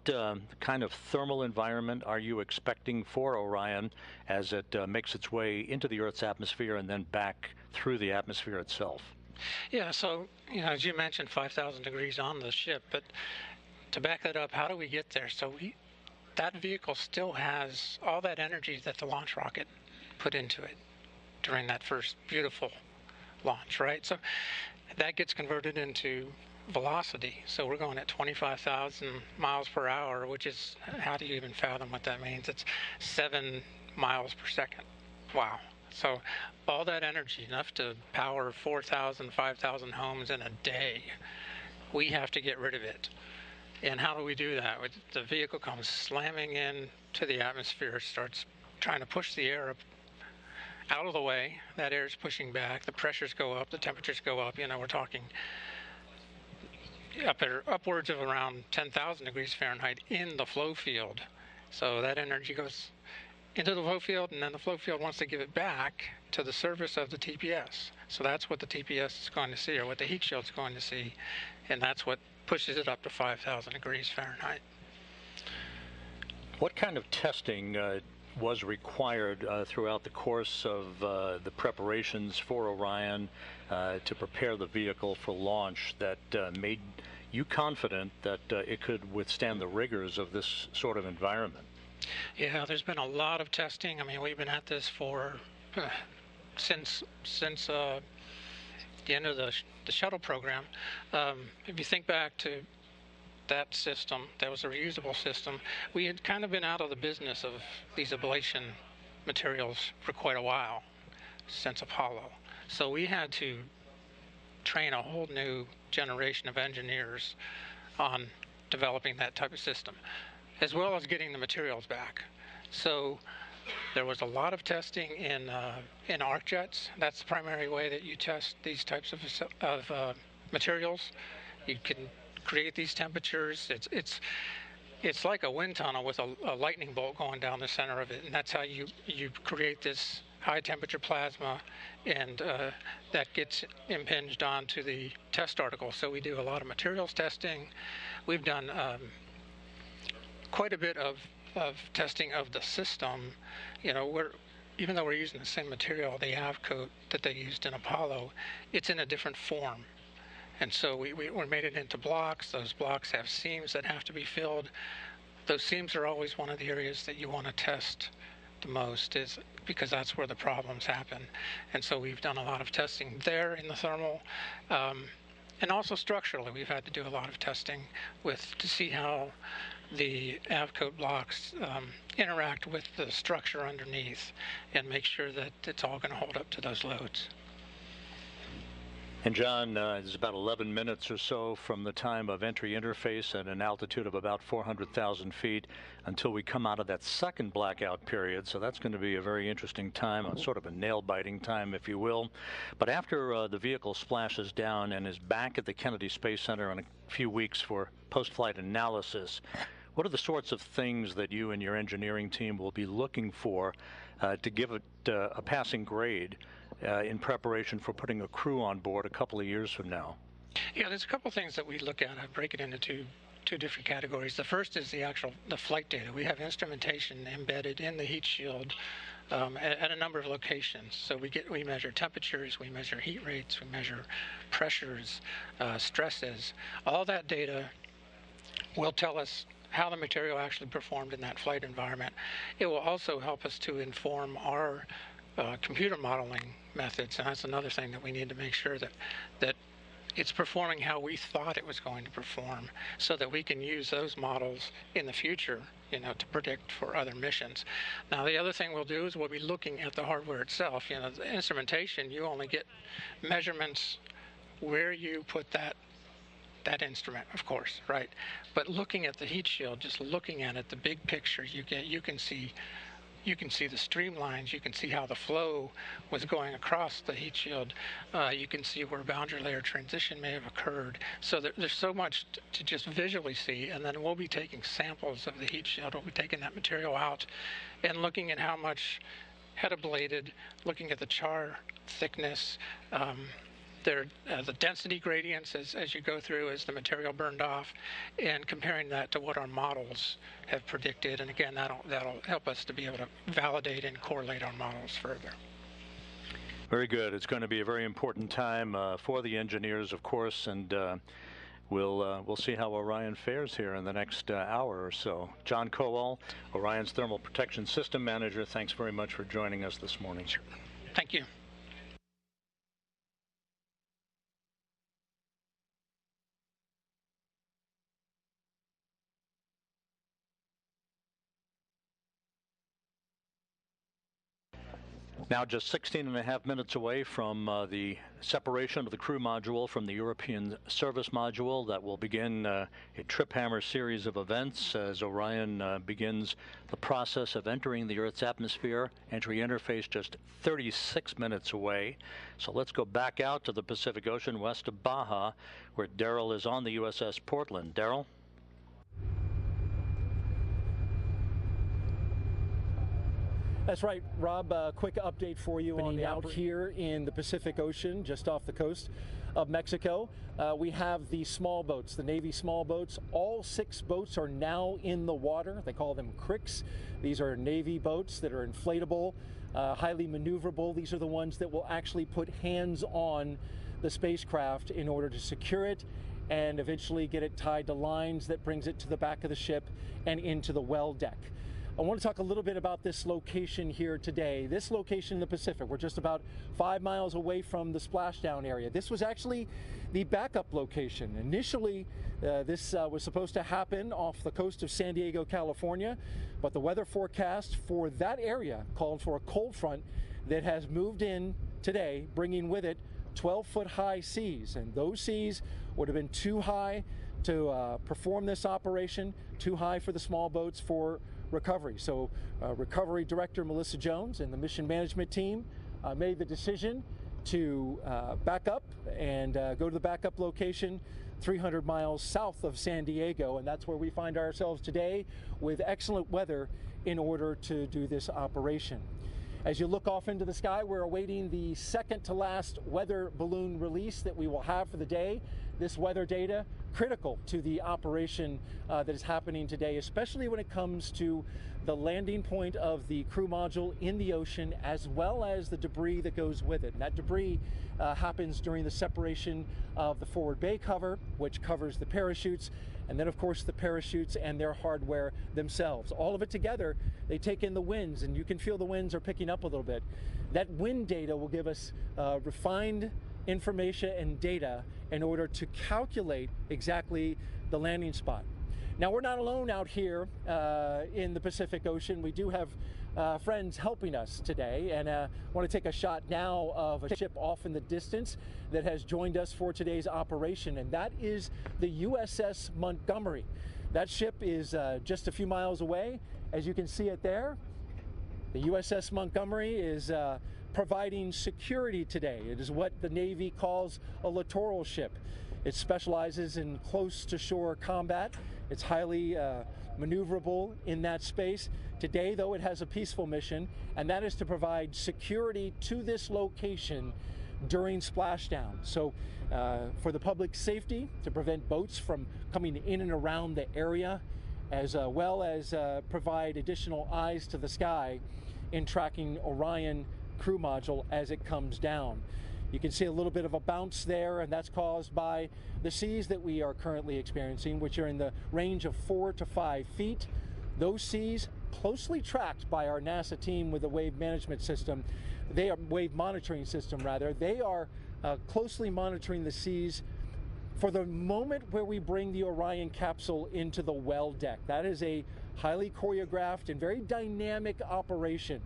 kind of thermal environment are you expecting for Orion as it makes its way into the Earth's atmosphere and then back through the atmosphere itself? Yeah, so, as you mentioned, 5,000 degrees on the ship, but to back that up, how do we get there? So that vehicle still has all that energy that the launch rocket put into it during that first beautiful launch, right? So that gets converted into velocity. So we're going at 25,000 miles per hour, which is, how do you even fathom what that means? It's 7 miles per second. Wow. So all that energy, enough to power 4,000, 5,000 homes in a day, we have to get rid of it. And how do we do that? The vehicle comes slamming into the atmosphere, starts trying to push the air up out of the way. That air is pushing back, the pressures go up, the temperatures go up. We're talking upwards of around 10,000 degrees Fahrenheit in the flow field. So that energy goes into the flow field, and then the flow field wants to give it back to the surface of the TPS. So that's what the TPS is going to see, or what the heat shield is going to see, and that's what pushes it up to 5,000 degrees Fahrenheit. What kind of testing was required throughout the course of the preparations for Orion to prepare the vehicle for launch that made you confident that it could withstand the rigors of this sort of environment? Yeah, there's been a lot of testing. I mean, we've been at this for since the end of the shuttle program. If you think back to that system, that was a reusable system, we had kind of been out of the business of these ablation materials for quite a while, since Apollo. So we had to train a whole new generation of engineers on developing that type of system, as well as getting the materials back. So there was a lot of testing in arc jets. That's the primary way that you test these types of materials. You can create these temperatures. It's like a wind tunnel with a lightning bolt going down the center of it, and that's how you create this high temperature plasma, and that gets impinged onto the test article. So we do a lot of materials testing. We've done quite a bit of testing of the system. Even though we're using the same material, the AVCoat that they used in Apollo, it's in a different form. And so we made it into blocks. Those blocks have seams that have to be filled. Those seams are always one of the areas that you want to test the most, is because that's where the problems happen. And so we've done a lot of testing there in the thermal. And also structurally, we've had to do a lot of testing to see how the AVCoat blocks interact with the structure underneath, and make sure that it's all going to hold up to those loads. And John, it's about 11 minutes or so from the time of entry interface at an altitude of about 400,000 feet until we come out of that second blackout period. So that's going to be a very interesting time, a sort of a nail-biting time, if you will. But after the vehicle splashes down and is back at the Kennedy Space Center in a few weeks for post-flight analysis, What are the sorts of things that you and your engineering team will be looking for to give it a passing grade in preparation for putting a crew on board a couple of years from now? Yeah, there's a couple things that we look at. I break it into two different categories. The first is the flight data. We have instrumentation embedded in the heat shield at a number of locations. So we measure temperatures, we measure heat rates, we measure pressures, stresses. All that data will tell us how the material actually performed in that flight environment. It will also help us to inform our computer modeling methods, and that's another thing that we need to make sure that it's performing how we thought it was going to perform, so that we can use those models in the future, to predict for other missions. Now, the other thing we'll do is we'll be looking at the hardware itself. The instrumentation, you only get measurements where you put that instrument, of course, right? But looking at the heat shield, just looking at it, the big picture, you can see the streamlines, you can see how the flow was going across the heat shield, you can see where boundary layer transition may have occurred. So there's so much to just visually see, and then we'll be taking samples of the heat shield, we'll be taking that material out and looking at how much had ablated, looking at the char thickness, the density gradients as you go through as the material burned off, and comparing that to what our models have predicted. And again, that'll help us to be able to validate and correlate our models further. Very good. It's going to be a very important time for the engineers, of course, and we'll see how Orion fares here in the next hour or so. John Kowal, Orion's Thermal Protection System Manager, thanks very much for joining us this morning. Sure. Thank you. Now just 16.5 minutes away from the separation of the crew module from the European service module that will begin a trip hammer series of events as Orion begins the process of entering the Earth's atmosphere. Entry interface just 36 minutes away. So let's go back out to the Pacific Ocean west of Baja, where Daryl is on the USS Portland. Daryl? That's right, Rob. Quick update for you on out here in the Pacific Ocean, just off the coast of Mexico. We have the small boats, the Navy small boats. All 6 boats are now in the water. They call them cricks. These are Navy boats that are inflatable, highly maneuverable. These are the ones that will actually put hands on the spacecraft in order to secure it and eventually get it tied to lines that brings it to the back of the ship and into the well deck. I want to talk a little bit about this location here today. This location in the Pacific, we're just about 5 miles away from the splashdown area. This was actually the backup location. Initially, this was supposed to happen off the coast of San Diego, California, but the weather forecast for that area called for a cold front that has moved in today, bringing with it 12-foot high seas, and those seas would have been too high to perform this operation, too high for the small boats for recovery. So Recovery Director Melissa Jones and the mission management team made the decision to back up and go to the backup location 300 miles south of San Diego, and that's where we find ourselves today with excellent weather in order to do this operation. As you look off into the sky, we're awaiting the second to last weather balloon release that we will have for the day. This weather data critical to the operation that is happening today, especially when it comes to the landing point of the crew module in the ocean, as well as the debris that goes with it. And that debris happens during the separation of the forward bay cover, which covers the parachutes, and then of course the parachutes and their hardware themselves. All of it together, they take in the winds, and you can feel the winds are picking up a little bit. That wind data will give us refined information and data in order to calculate exactly the landing spot. Now, we're not alone out here in the Pacific Ocean. We do have friends helping us today, and I want to take a shot now of a ship off in the distance that has joined us for today's operation, and that is the USS Montgomery. That ship is just a few miles away. As you can see it there, the USS Montgomery is providing security today. It is what the Navy calls a littoral ship. It specializes in close to shore combat, It's highly maneuverable in that space. Today, though, it has a peaceful mission, and that is to provide security to this location during splashdown. So for the public safety, to prevent boats from coming in and around the area, as well as provide additional eyes to the sky in tracking Orion crew module as it comes down. You can see a little bit of a bounce there, and that's caused by the seas that we are currently experiencing, which are in the range of 4 to 5 feet. Those seas, closely tracked by our NASA team with the wave management system, wave monitoring system rather, they are closely monitoring the seas for the moment where we bring the Orion capsule into the well deck. That is a highly choreographed and very dynamic operation.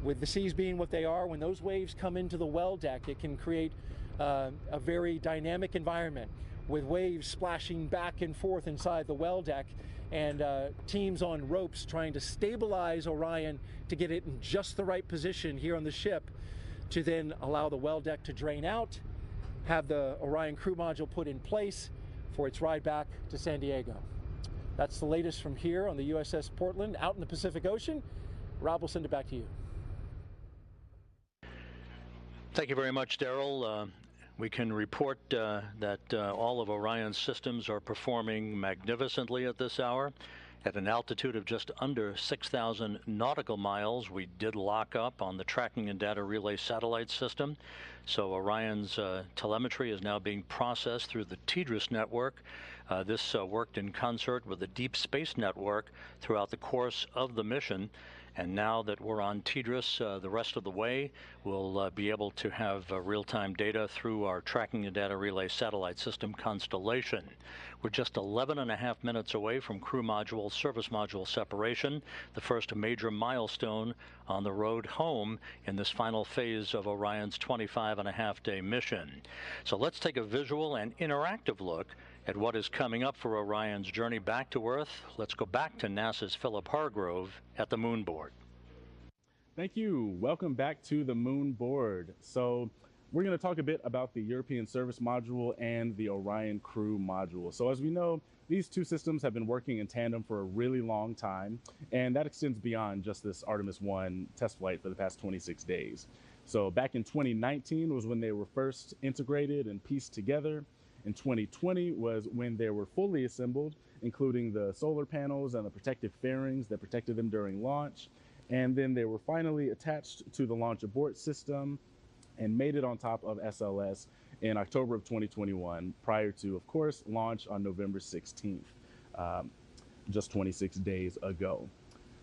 With the seas being what they are, when those waves come into the well deck, it can create a very dynamic environment with waves splashing back and forth inside the well deck, and teams on ropes trying to stabilize Orion to get it in just the right position here on the ship to then allow the well deck to drain out, have the Orion crew module put in place for its ride back to San Diego. That's the latest from here on the USS Portland out in the Pacific Ocean. Rob will send it back to you. Thank you very much, Daryl. We can report that all of Orion's systems are performing magnificently at this hour. At an altitude of just under 6,000 nautical miles, we did lock up on the tracking and data relay satellite system. So Orion's telemetry is now being processed through the TDRS network. This worked in concert with the Deep Space Network throughout the course of the mission. And now that we're on TDRS the rest of the way, we'll be able to have real-time data through our tracking and data relay satellite system constellation. We're just 11.5 minutes away from crew module, service module separation, the first major milestone on the road home in this final phase of Orion's 25.5-day mission. So let's take a visual and interactive look at what is coming up for Orion's journey back to Earth. Let's go back to NASA's Philip Hargrove at the moon board. Thank you. Welcome back to the moon board. So we're going to talk a bit about the European Service Module and the Orion Crew Module. So as we know, these two systems have been working in tandem for a really long time, and that extends beyond just this Artemis I test flight for the past 26 days. So back in 2019 was when they were first integrated and pieced together. In 2020 was when they were fully assembled, including the solar panels and the protective fairings that protected them during launch. And then they were finally attached to the launch abort system and made it on top of SLS in October of 2021, prior to, of course, launch on November 16th, just 26 days ago.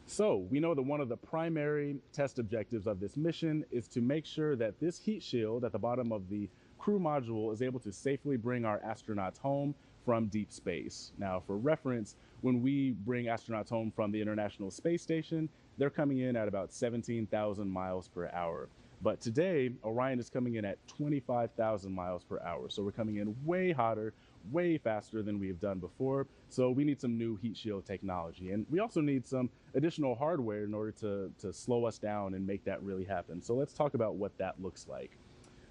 So we know that one of the primary test objectives of this mission is to make sure that this heat shield at the bottom of the crew module is able to safely bring our astronauts home from deep space. Now, for reference, when we bring astronauts home from the International Space Station, they're coming in at about 17,000 miles per hour. But today, Orion is coming in at 25,000 miles per hour. So we're coming in way hotter, way faster than we have done before. So we need some new heat shield technology. And we also need some additional hardware in order to slow us down and make that really happen. So let's talk about what that looks like.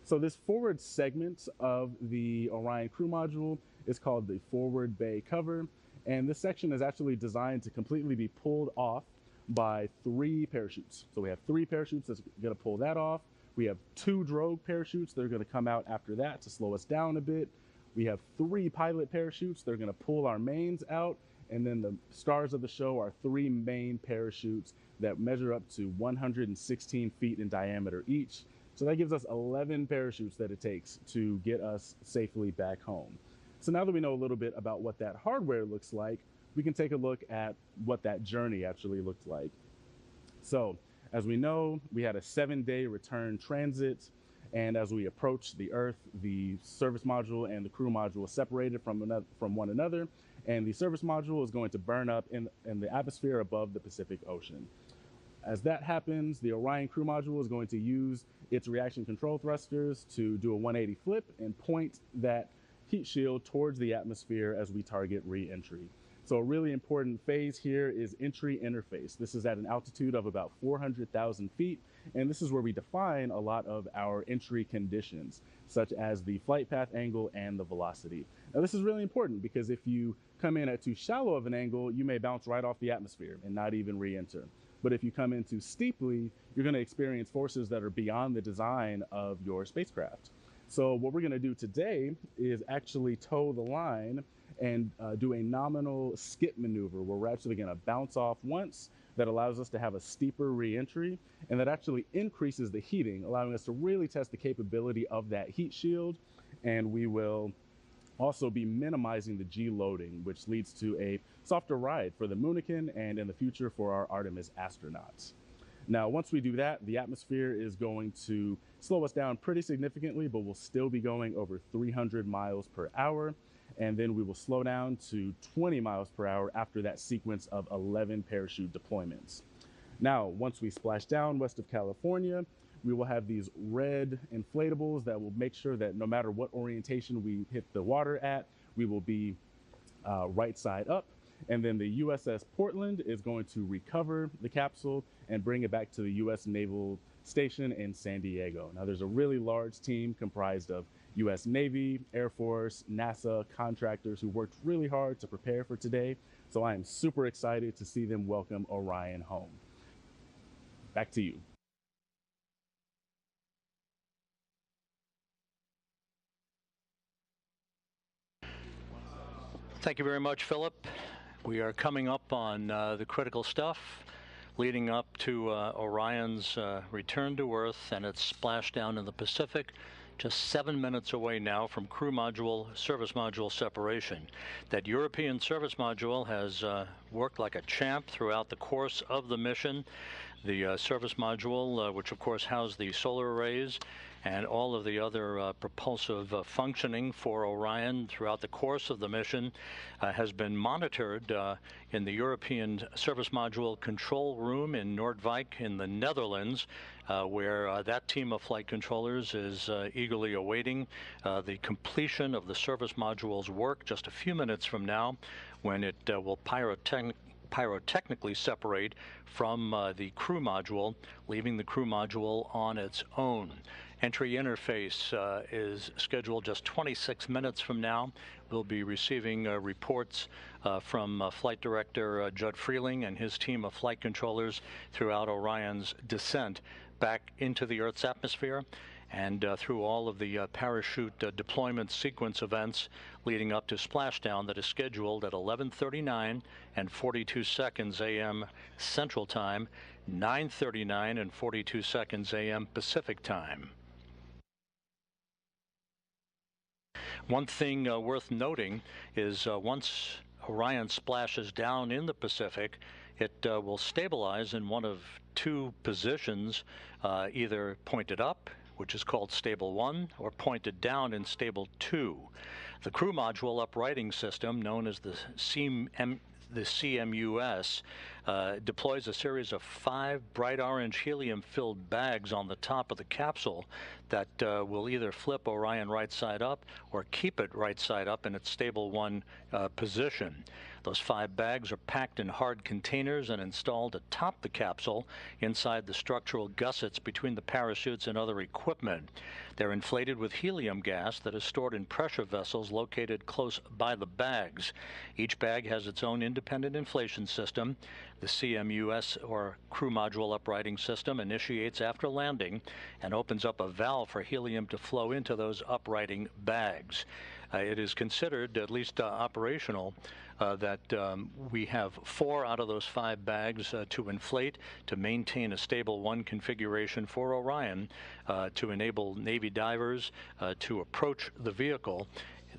So this forward segment of the Orion crew module is called the forward bay cover. And this section is actually designed to completely be pulled off by 3 parachutes. So we have 3 parachutes that's going to pull that off. We have 2 drogue parachutes that are going to come out after that to slow us down a bit. We have 3 pilot parachutes that are going to pull our mains out. And then the stars of the show are 3 main parachutes that measure up to 116 feet in diameter each. So that gives us 11 parachutes that it takes to get us safely back home. So now that we know a little bit about what that hardware looks like, we can take a look at what that journey actually looked like. So as we know, we had a 7-day return transit. And as we approached the Earth, the service module and the crew module separated from one another. And the service module is going to burn up in the atmosphere above the Pacific Ocean. As that happens, the Orion crew module is going to use its reaction control thrusters to do a 180 flip and point that heat shield towards the atmosphere as we target re-entry. So a really important phase here is entry interface. This is at an altitude of about 400,000 feet, and this is where we define a lot of our entry conditions, such as the flight path angle and the velocity. Now this is really important because if you come in at too shallow of an angle, you may bounce right off the atmosphere and not even re-enter. But if you come in too steeply, you're going to experience forces that are beyond the design of your spacecraft. So what we're going to do today is actually toe the line and do a nominal skip maneuver where we're actually going to bounce off once. That allows us to have a steeper re-entry, and that actually increases the heating, allowing us to really test the capability of that heat shield. And we will also be minimizing the G loading, which leads to a softer ride for the Moonican and in the future for our Artemis astronauts. Now, once we do that, the atmosphere is going to slow us down pretty significantly, but we'll still be going over 300 miles per hour. And then we will slow down to 20 miles per hour after that sequence of 11 parachute deployments. Now, once we splash down west of California, we will have these red inflatables that will make sure that no matter what orientation we hit the water at, we will be right side up. And then the USS Portland is going to recover the capsule and bring it back to the US Naval Station in San Diego. Now, there's a really large team comprised of US Navy, Air Force, NASA, contractors who worked really hard to prepare for today. So I am super excited to see them welcome Orion home. Back to you. Thank you very much, Philip. We are coming up on the critical stuff leading up to Orion's return to Earth and its splashdown in the Pacific, just 7 minutes away now from crew module, service module separation. That European service module has worked like a champ throughout the course of the mission. The service module, which of course housed the solar arrays and all of the other propulsive functioning for Orion throughout the course of the mission, has been monitored in the European Service Module Control Room in Noordwijk in the Netherlands, where that team of flight controllers is eagerly awaiting the completion of the service module's work just a few minutes from now, when it will pyrotechnically separate from the crew module, leaving the crew module on its own. Entry interface is scheduled just 26 minutes from now. We'll be receiving reports from Flight Director Judd Freeling and his team of flight controllers throughout Orion's descent back into the Earth's atmosphere and through all of the parachute deployment sequence events leading up to splashdown that is scheduled at 11:39 and 42 seconds a.m. Central Time, 9:39 and 42 seconds a.m. Pacific Time. One thing worth noting is once Orion splashes down in the Pacific, it will stabilize in one of two positions, either pointed up, which is called stable 1, or pointed down in stable 2. The crew module uprighting system, known as the CMUS, deploys a series of 5 bright orange helium-filled bags on the top of the capsule that will either flip Orion right side up or keep it right side up in its stable 1 position. Those 5 bags are packed in hard containers and installed atop the capsule inside the structural gussets between the parachutes and other equipment. They're inflated with helium gas that is stored in pressure vessels located close by the bags. Each bag has its own independent inflation system. The CMUS, or crew module uprighting system, initiates after landing and opens up a valve for helium to flow into those uprighting bags. It is considered, at least operational, that we have 4 out of those 5 bags to inflate to maintain a stable 1 configuration for Orion to enable Navy divers to approach the vehicle.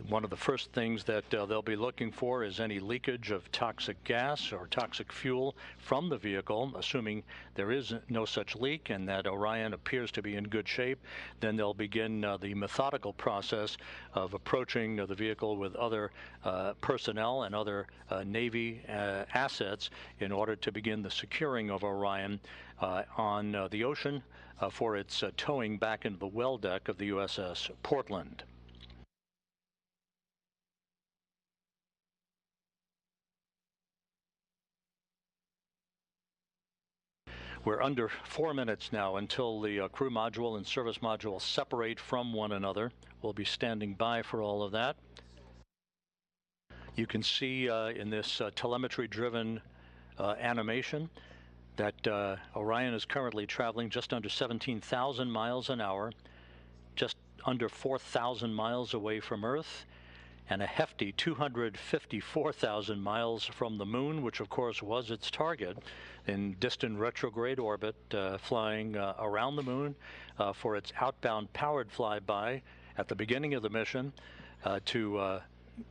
One of the first things that they'll be looking for is any leakage of toxic gas or toxic fuel from the vehicle. Assuming there is no such leak and that Orion appears to be in good shape, then they'll begin the methodical process of approaching the vehicle with other personnel and other Navy assets in order to begin the securing of Orion on the ocean for its towing back into the well deck of the USS Portland. We're under 4 minutes now until the crew module and service module separate from one another. We'll be standing by for all of that. You can see in this telemetry-driven animation that Orion is currently traveling just under 17,000 miles an hour, just under 4,000 miles away from Earth, and a hefty 254,000 miles from the Moon, which of course was its target, in distant retrograde orbit, flying around the Moon for its outbound powered flyby at the beginning of the mission to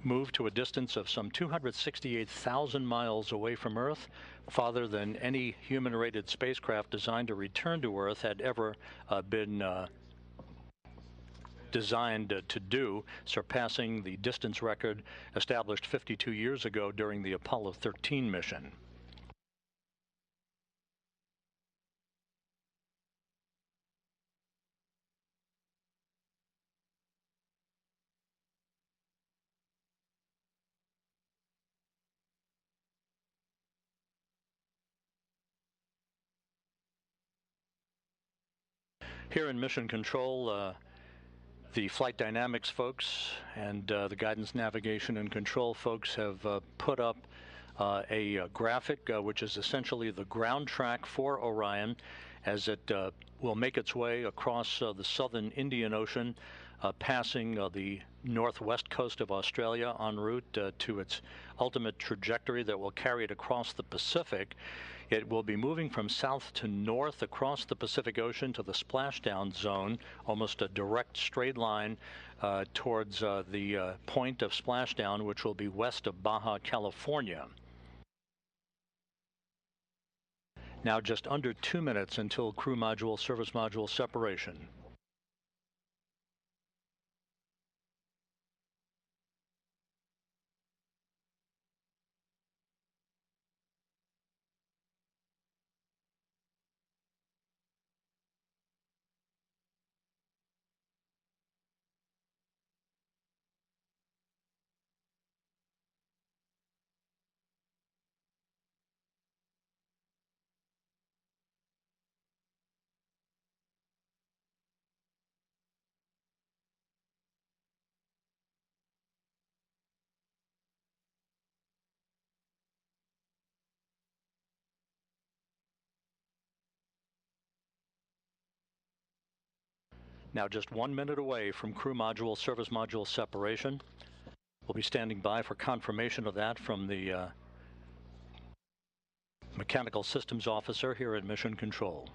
move to a distance of some 268,000 miles away from Earth, farther than any human-rated spacecraft designed to return to Earth had ever been designed to do, surpassing the distance record established 52 years ago during the Apollo 13 mission. Here in Mission Control, the flight dynamics folks and the guidance, navigation, and control folks have put up a graphic which is essentially the ground track for Orion as it will make its way across the southern Indian Ocean, passing the northwest coast of Australia en route to its ultimate trajectory that will carry it across the Pacific. It will be moving from south to north across the Pacific Ocean to the splashdown zone, almost a direct straight line towards the point of splashdown, which will be west of Baja California. Now just under 2 minutes until crew module, service module separation. Now just 1 minute away from crew module, service module separation. We'll be standing by for confirmation of that from the mechanical systems officer here at Mission Control.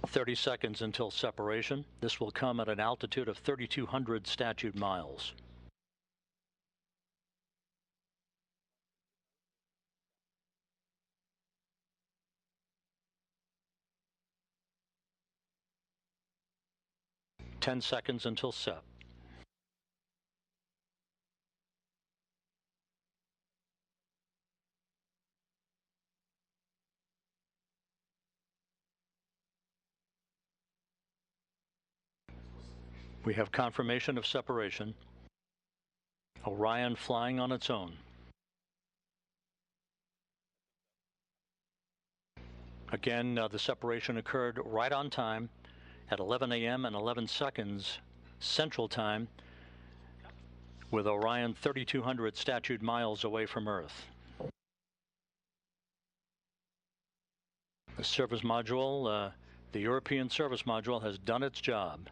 "30 seconds until separation. This will come at an altitude of 3,200 statute miles. "10 seconds until SEP. We have confirmation of separation. Orion flying on its own. Again, the separation occurred right on time at 11 a.m. and 11 seconds Central Time, with Orion 3,200 statute miles away from Earth. The service module, the European service module, has done its job.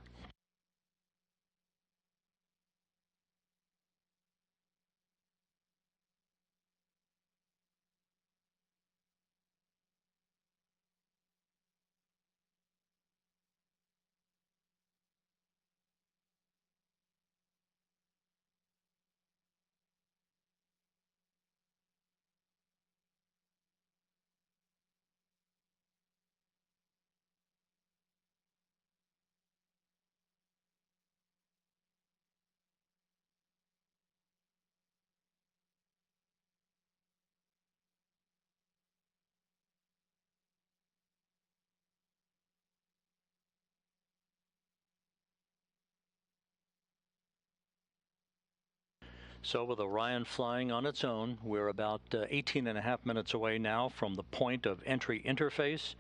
So with Orion flying on its own, we're about 18.5 minutes away now from the point of entry interface,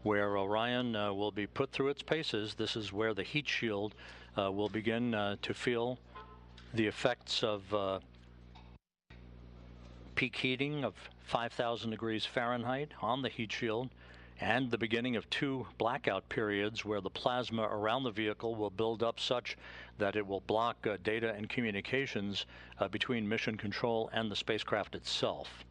where Orion will be put through its paces. This is where the heat shield will begin to feel the effects of peak heating of 5,000 degrees Fahrenheit on the heat shield, and the beginning of 2 blackout periods where the plasma around the vehicle will build up such that it will block data and communications between mission control and the spacecraft itself.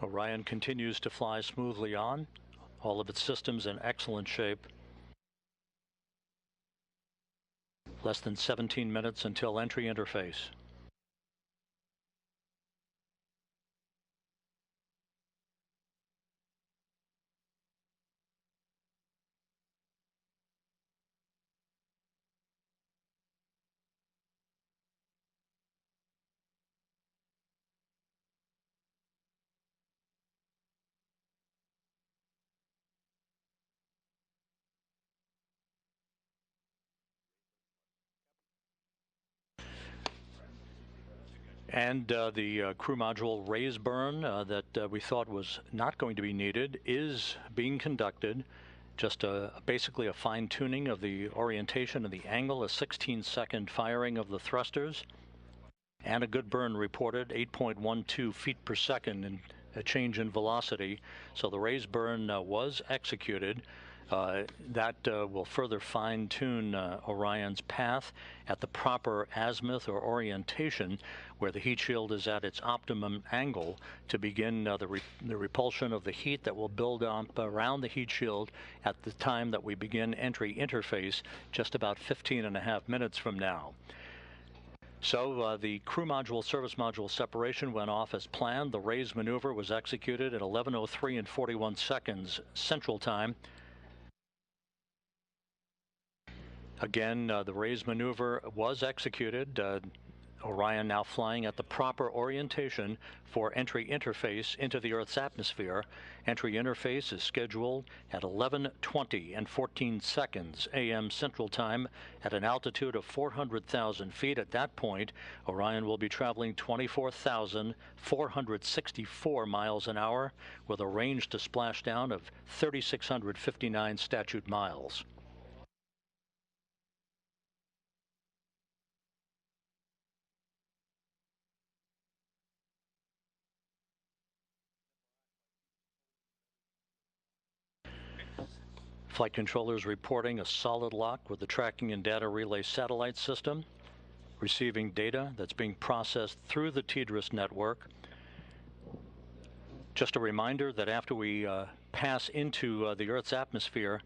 Orion continues to fly smoothly on, all of its systems in excellent shape. Less than 17 minutes until entry interface. And the crew module raise burn that we thought was not going to be needed is being conducted. Just basically a fine-tuning of the orientation and the angle, a 16-second firing of the thrusters, and a good burn reported, 8.12 feet per second, and a change in velocity. So the raise burn was executed. That will further fine-tune Orion's path at the proper azimuth or orientation, where the heat shield is at its optimum angle to begin the repulsion of the heat that will build up around the heat shield at the time that we begin entry interface, just about 15.5 minutes from now. So the crew module service module separation went off as planned. The raise maneuver was executed at 11:03 and 41 seconds Central Time. Again, the raise maneuver was executed. Orion now flying at the proper orientation for entry interface into the Earth's atmosphere. Entry interface is scheduled at 11:20 and 14 seconds a.m. Central Time at an altitude of 400,000 feet. At that point, Orion will be traveling 24,464 miles an hour with a range to splashdown of 3,659 statute miles. Flight controllers reporting a solid lock with the tracking and data relay satellite system, receiving data that's being processed through the TDRS network. Just a reminder that after we pass into the Earth's atmosphere,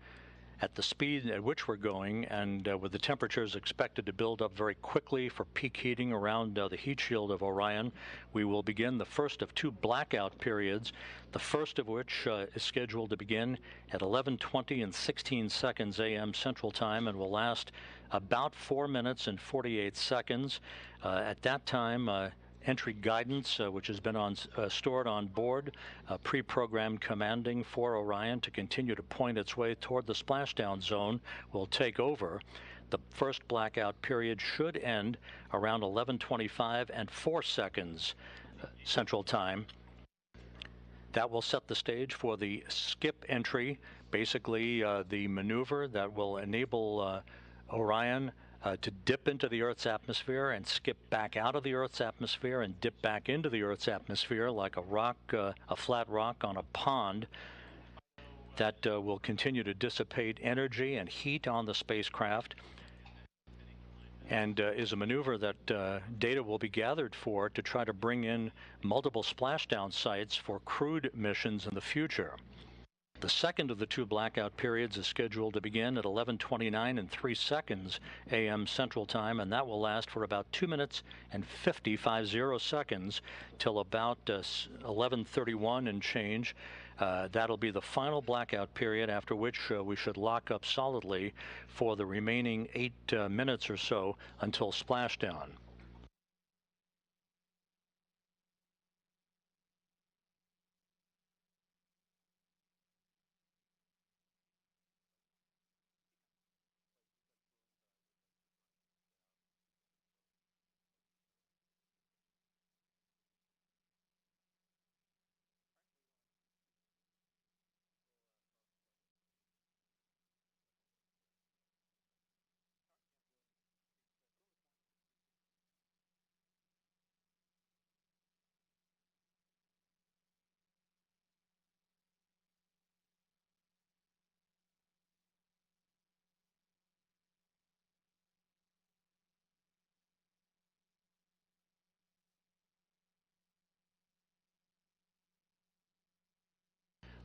at the speed at which we're going, and with the temperatures expected to build up very quickly for peak heating around the heat shield of Orion, we will begin the first of 2 blackout periods, the first of which is scheduled to begin at 11:20 and 16 seconds a.m. Central Time and will last about 4 minutes and 48 seconds. At that time, entry guidance, which has been stored on board, pre-programmed commanding for Orion to continue to point its way toward the splashdown zone, will take over. The first blackout period should end around 11:25 and 4 seconds Central Time. That will set the stage for the skip entry, basically the maneuver that will enable Orion to dip into the Earth's atmosphere and skip back out of the Earth's atmosphere and dip back into the Earth's atmosphere like a rock, a flat rock on a pond. That will continue to dissipate energy and heat on the spacecraft, and is a maneuver that data will be gathered for to try to bring in multiple splashdown sites for crewed missions in the future. The second of the two blackout periods is scheduled to begin at 11:29 and 3 seconds a.m. Central Time, and that will last for about 2 minutes and 50 seconds till about 11:31 and change. That'll be the final blackout period, after which we should lock up solidly for the remaining 8 minutes or so until splashdown.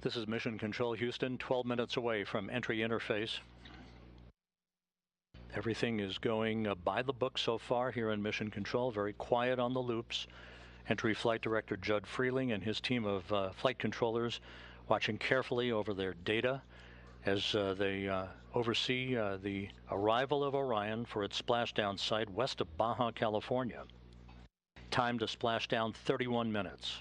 This is Mission Control Houston, 12 minutes away from entry interface. Everything is going by the book so far here in Mission Control, very quiet on the loops. Entry Flight Director Judd Freeling and his team of flight controllers watching carefully over their data as they oversee the arrival of Orion for its splashdown site west of Baja, California. Time to splashdown 31 minutes.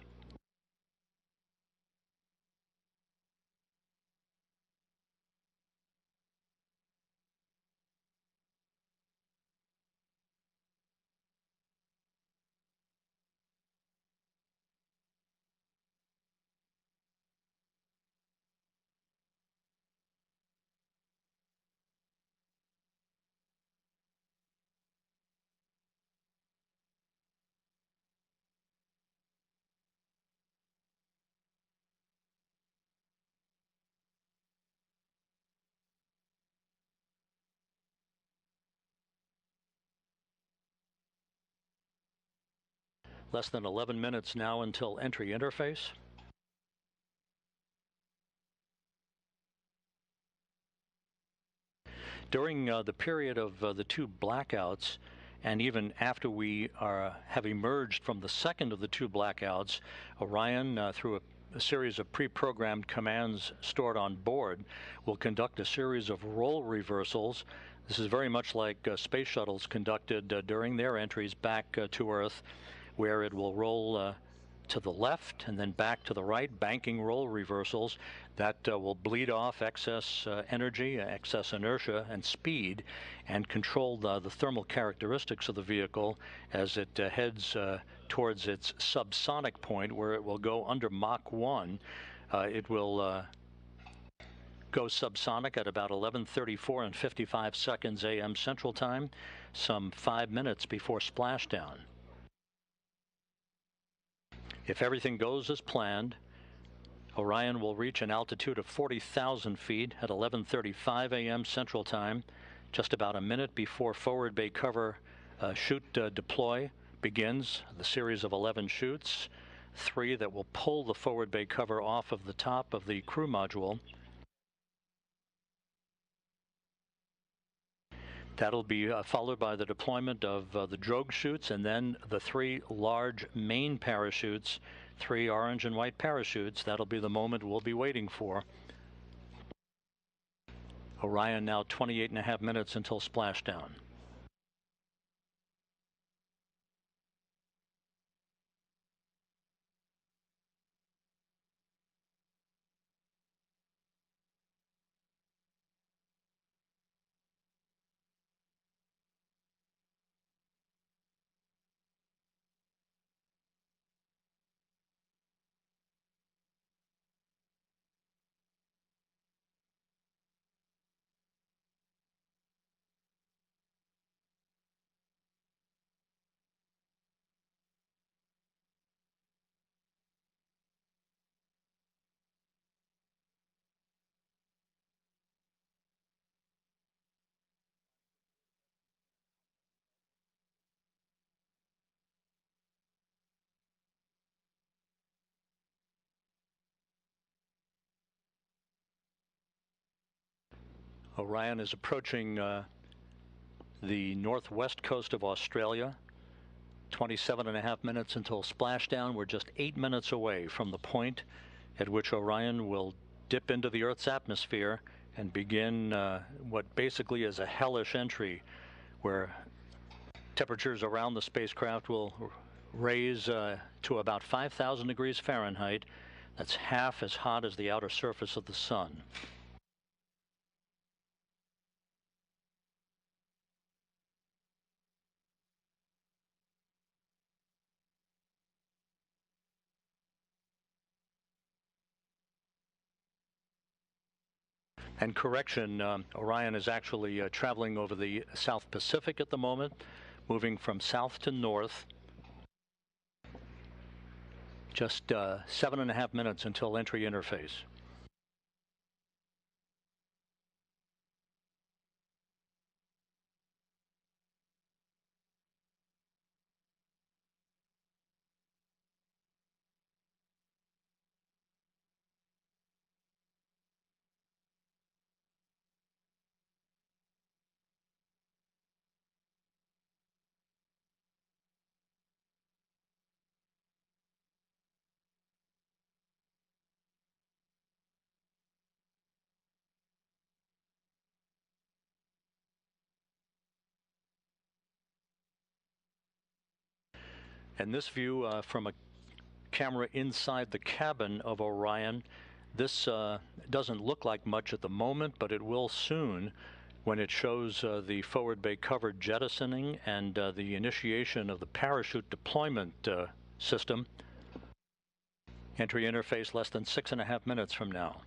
Less than 11 minutes now until entry interface. During the period of the two blackouts, and even after we have emerged from the second of the two blackouts, Orion, through a series of pre-programmed commands stored on board, will conduct a series of role reversals. This is very much like space shuttles conducted during their entries back to Earth, where it will roll to the left and then back to the right, banking roll reversals that will bleed off excess energy, excess inertia and speed, and control the thermal characteristics of the vehicle as it heads towards its subsonic point, where it will go under Mach 1. It will go subsonic at about 11:34 and 55 seconds a.m. Central Time, some 5 minutes before splashdown. If everything goes as planned, Orion will reach an altitude of 40,000 feet at 11:35 a.m. Central Time, just about a minute before forward bay cover chute deploy begins. The series of 11 chutes, 3 that will pull the forward bay cover off of the top of the crew module. That'll be followed by the deployment of the drogue chutes, and then the 3 large main parachutes, 3 orange and white parachutes. That'll be the moment we'll be waiting for. Orion now 28.5 minutes until splashdown. Orion is approaching the northwest coast of Australia. 27.5 minutes until splashdown. We're just 8 minutes away from the point at which Orion will dip into the Earth's atmosphere and begin what basically is a hellish entry, where temperatures around the spacecraft will raise to about 5,000 degrees Fahrenheit. That's half as hot as the outer surface of the sun. And correction, Orion is actually traveling over the South Pacific at the moment, moving from south to north. Just 7.5 minutes until entry interface. And this view from a camera inside the cabin of Orion, this doesn't look like much at the moment, but it will soon when it shows the forward bay cover jettisoning and the initiation of the parachute deployment system. Entry interface less than 6.5 minutes from now.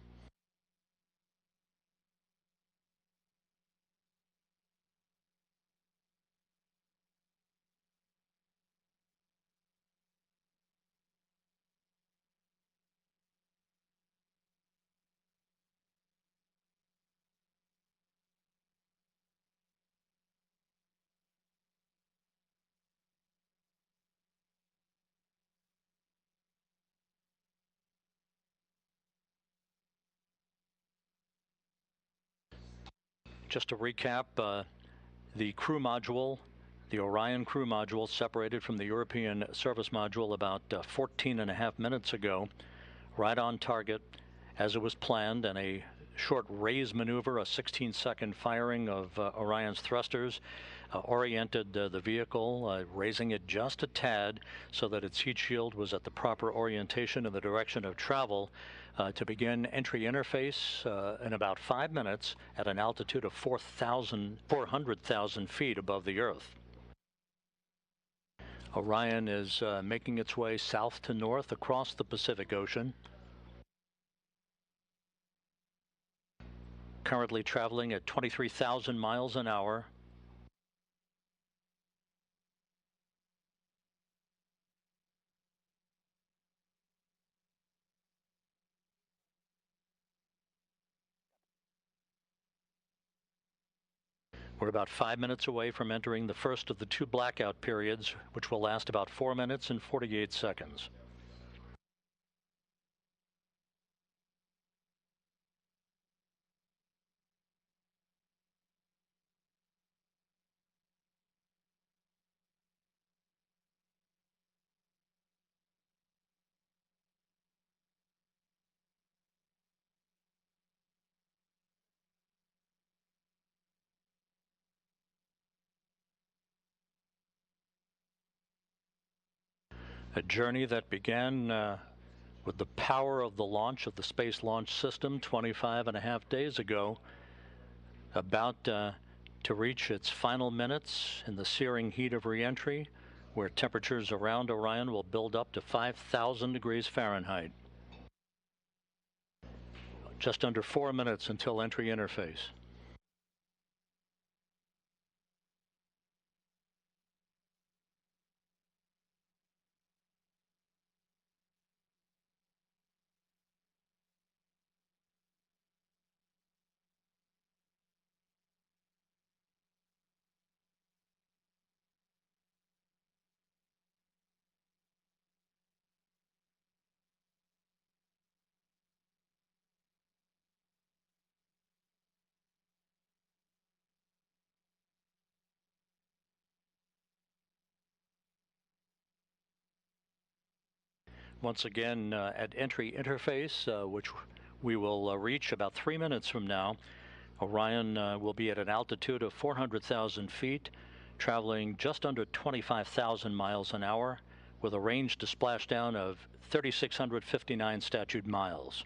Just to recap, the crew module, the Orion crew module, separated from the European service module about 14.5 minutes ago, right on target as it was planned, and a short raise maneuver, a 16-second firing of Orion's thrusters, oriented the vehicle, raising it just a tad so that its heat shield was at the proper orientation in the direction of travel, to begin entry interface in about 5 minutes at an altitude of 400,000 feet above the Earth. Orion is making its way south to north across the Pacific Ocean. Currently traveling at 23,000 miles an hour. We're about 5 minutes away from entering the first of the 2 blackout periods, which will last about 4 minutes and 48 seconds. A journey that began with the power of the launch of the Space Launch System 25.5 days ago, about to reach its final minutes in the searing heat of re-entry, where temperatures around Orion will build up to 5,000 degrees Fahrenheit. Just under 4 minutes until entry interface. once again at entry interface, which we will reach about 3 minutes from now. Orion will be at an altitude of 400,000 feet, traveling just under 25,000 miles an hour, with a range to splashdown of 3,659 statute miles.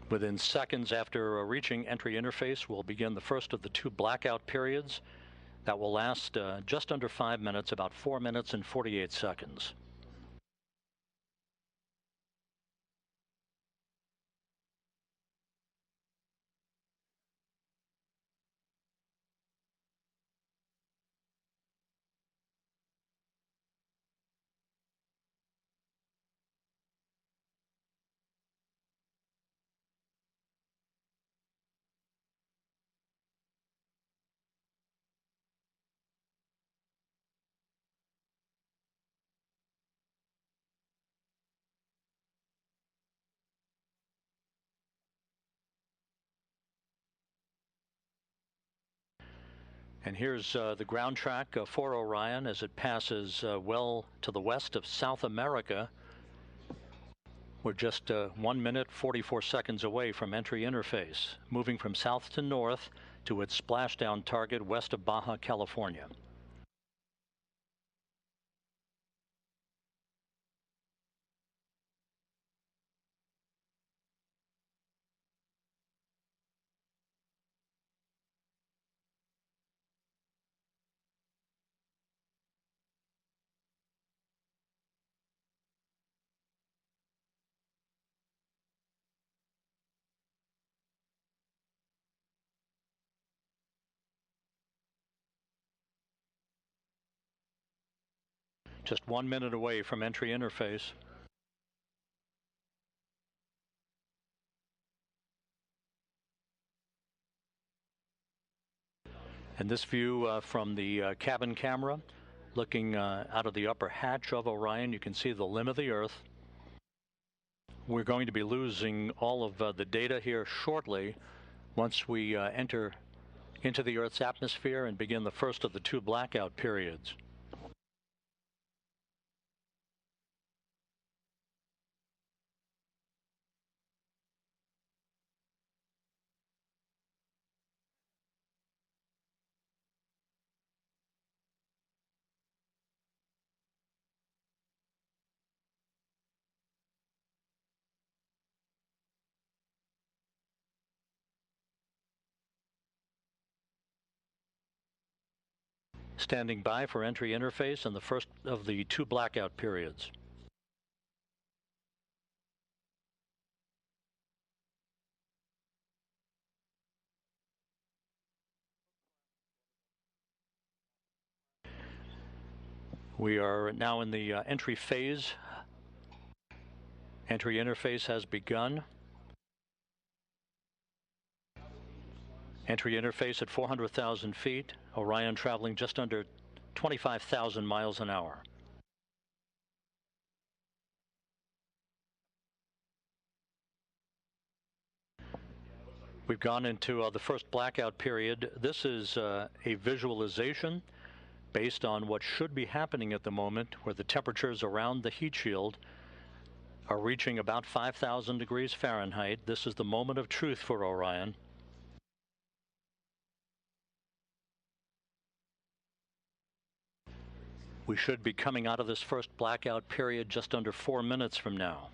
Within seconds after reaching entry interface, we'll begin the first of the 2 blackout periods that will last just under 5 minutes, about 4 minutes and 48 seconds. And here's the ground track for Orion as it passes well to the west of South America. We're just 1 minute 44 seconds away from entry interface, moving from south to north to its splashdown target west of Baja California. Just 1 minute away from entry interface. And this view from the cabin camera, looking out of the upper hatch of Orion, you can see the limb of the Earth. We're going to be losing all of the data here shortly once we enter into the Earth's atmosphere and begin the first of the 2 blackout periods. Standing by for entry interface and the first of the 2 blackout periods. We are now in the entry phase. Entry interface has begun. Entry interface at 400,000 feet. Orion traveling just under 25,000 miles an hour. We've gone into the first blackout period. This is a visualization based on what should be happening at the moment, where the temperatures around the heat shield are reaching about 5,000 degrees Fahrenheit. This is the moment of truth for Orion. We should be coming out of this first blackout period just under 4 minutes from now.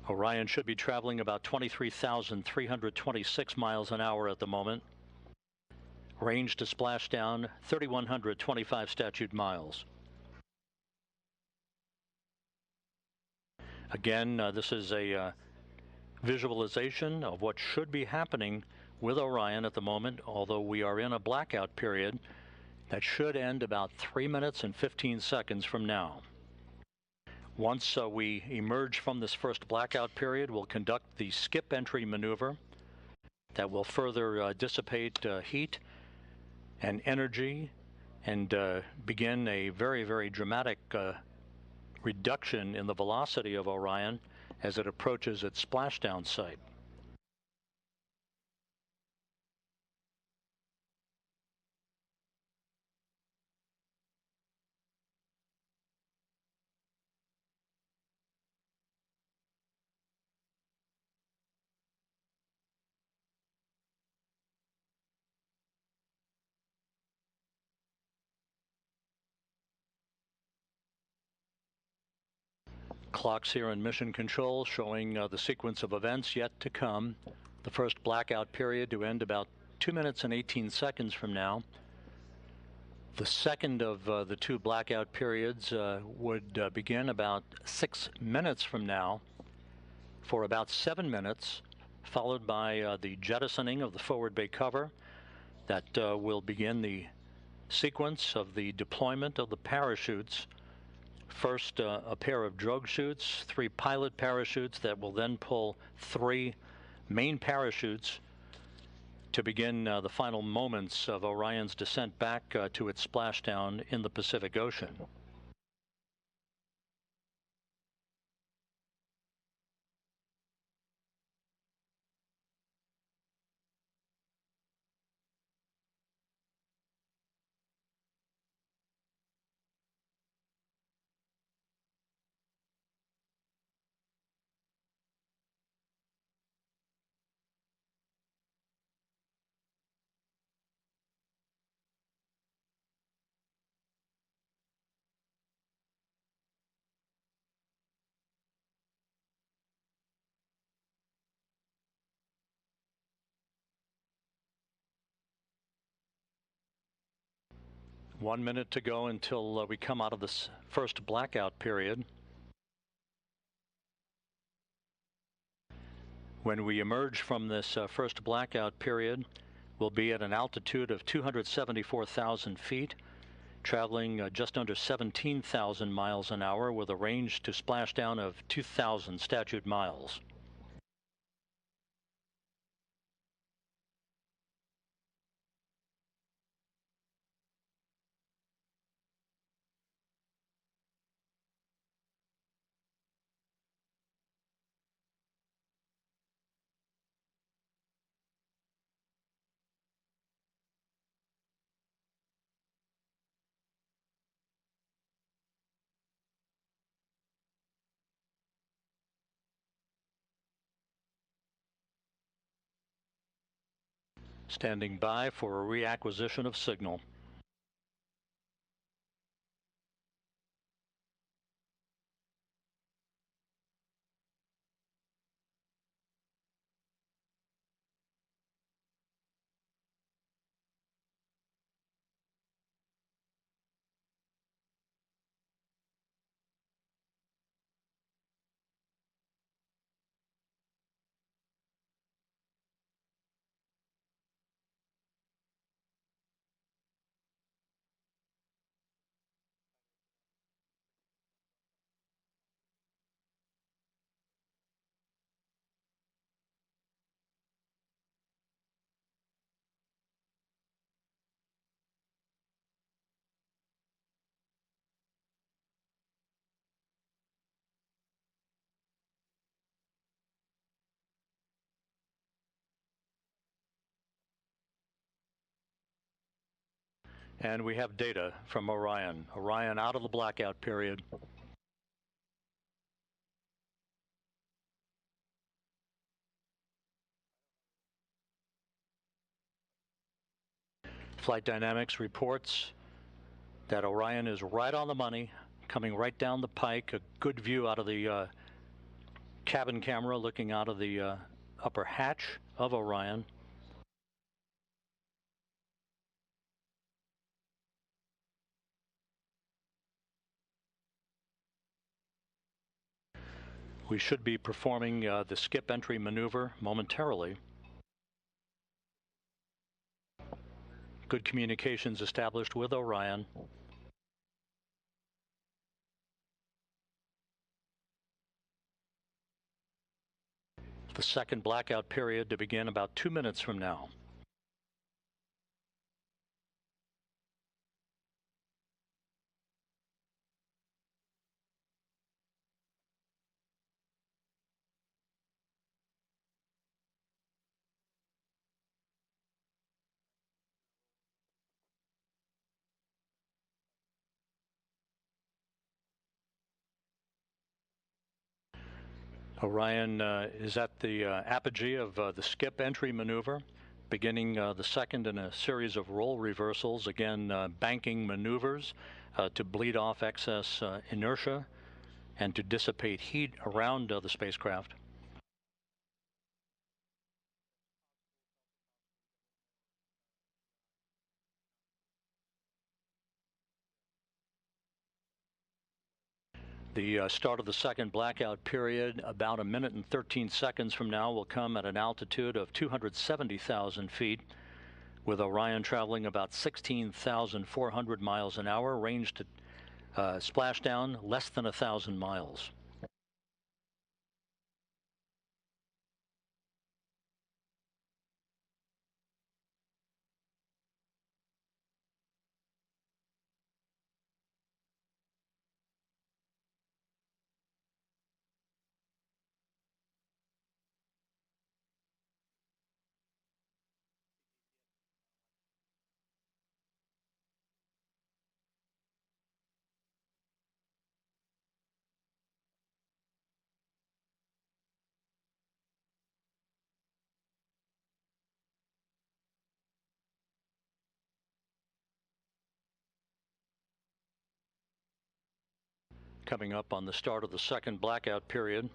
Orion should be traveling about 23,326 miles an hour at the moment. Range to splashdown 3,125 statute miles. Again, this is a visualization of what should be happening with Orion at the moment, although we are in a blackout period that should end about 3 minutes and 15 seconds from now. Once we emerge from this first blackout period, we'll conduct the skip entry maneuver that will further dissipate heat and energy and begin a very, very dramatic reduction in the velocity of Orion as it approaches its splashdown site. Clocks here in Mission Control showing the sequence of events yet to come. The first blackout period to end about 2 minutes and 18 seconds from now. The second of the two blackout periods would begin about 6 minutes from now for about 7 minutes, followed by the jettisoning of the forward bay cover. That will begin the sequence of the deployment of the parachutes. First, a pair of drogue chutes, 3 pilot parachutes that will then pull 3 main parachutes to begin the final moments of Orion's descent back to its splashdown in the Pacific Ocean. One minute to go until we come out of this first blackout period. When we emerge from this first blackout period, we'll be at an altitude of 274,000 feet, traveling just under 17,000 miles an hour with a range to splashdown of 2,000 statute miles. Standing by for a reacquisition of signal. And we have data from Orion. Orion out of the blackout period. Flight Dynamics reports that Orion is right on the money, coming right down the pike. A good view out of the cabin camera looking out of the upper hatch of Orion. We should be performing the skip entry maneuver momentarily. Good communications established with Orion. The second blackout period to begin about 2 minutes from now. Orion is at the apogee of the skip entry maneuver, beginning the second in a series of role reversals, again banking maneuvers to bleed off excess inertia and to dissipate heat around the spacecraft. The start of the second blackout period, about 1 minute and 13 seconds from now, will come at an altitude of 270,000 feet, with Orion traveling about 16,400 miles an hour, range to splashdown less than 1,000 miles. Coming up on the start of the second blackout period.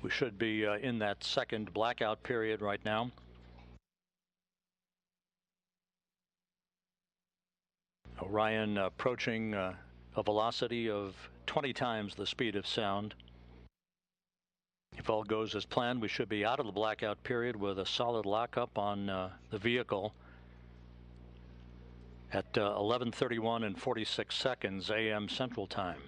We should be in that second blackout period right now. Orion approaching a velocity of 20 times the speed of sound. If all goes as planned, we should be out of the blackout period with a solid lockup on the vehicle at 11:31 and 46 seconds a.m. Central Time.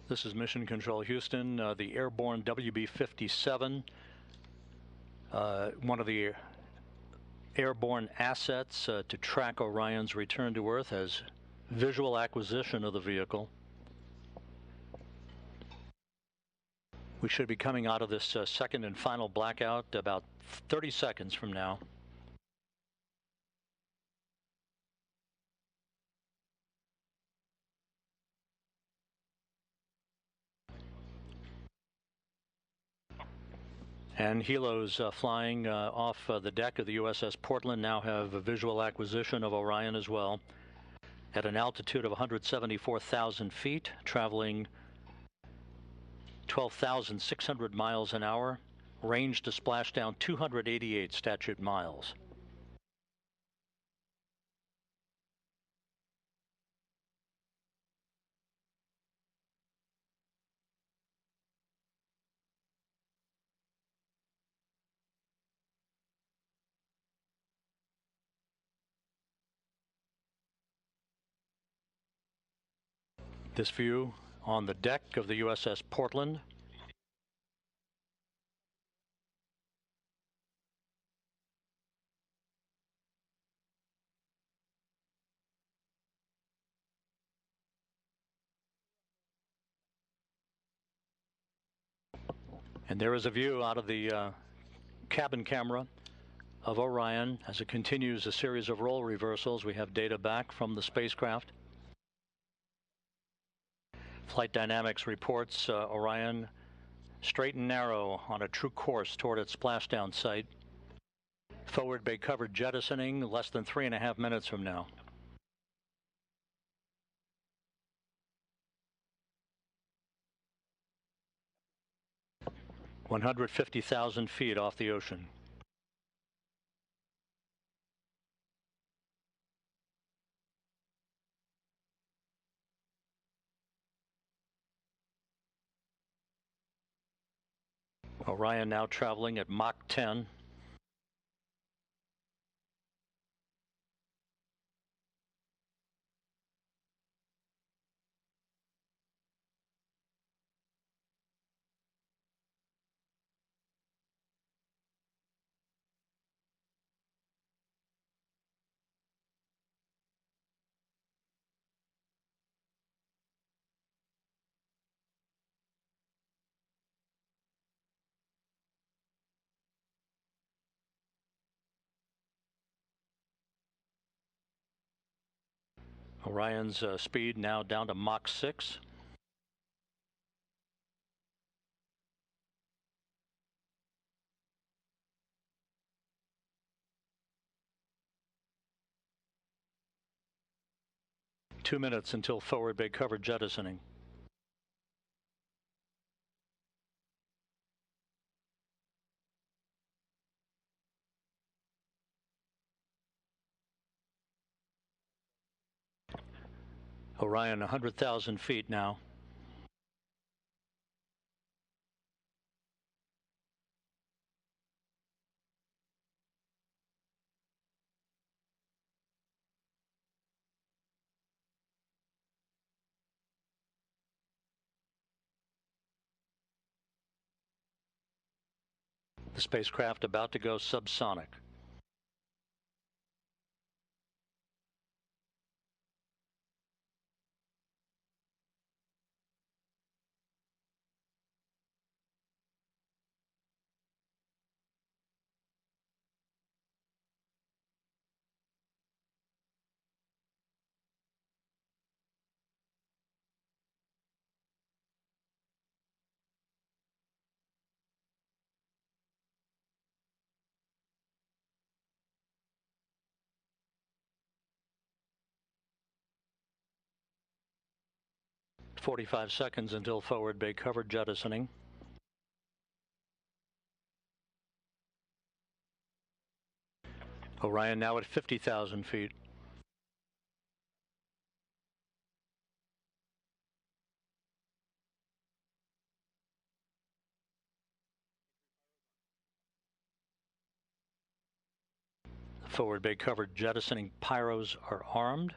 This is Mission Control Houston, the airborne WB-57, one of the airborne assets to track Orion's return to Earth, has visual acquisition of the vehicle. We should be coming out of this second and final blackout about 30 seconds from now. And helos flying off the deck of the USS Portland now have a visual acquisition of Orion as well, at an altitude of 174,000 feet, traveling 12,600 miles an hour, range to splashdown 288 statute miles. This view on the deck of the USS Portland. And there is a view out of the cabin camera of Orion as it continues a series of role reversals. We have data back from the spacecraft. Flight Dynamics reports Orion straight and narrow on a true course toward its splashdown site. Forward bay covered jettisoning less than 3.5 minutes from now. (150,000 feet off the ocean). Orion now traveling at Mach 10. Orion's speed now down to Mach 6. Two minutes until forward bay covered jettisoning. Orion 100,000 feet now. The spacecraft about to go subsonic. "45 seconds until forward bay covered jettisoning." Orion now at 50,000 feet. Forward bay covered jettisoning pyros are armed.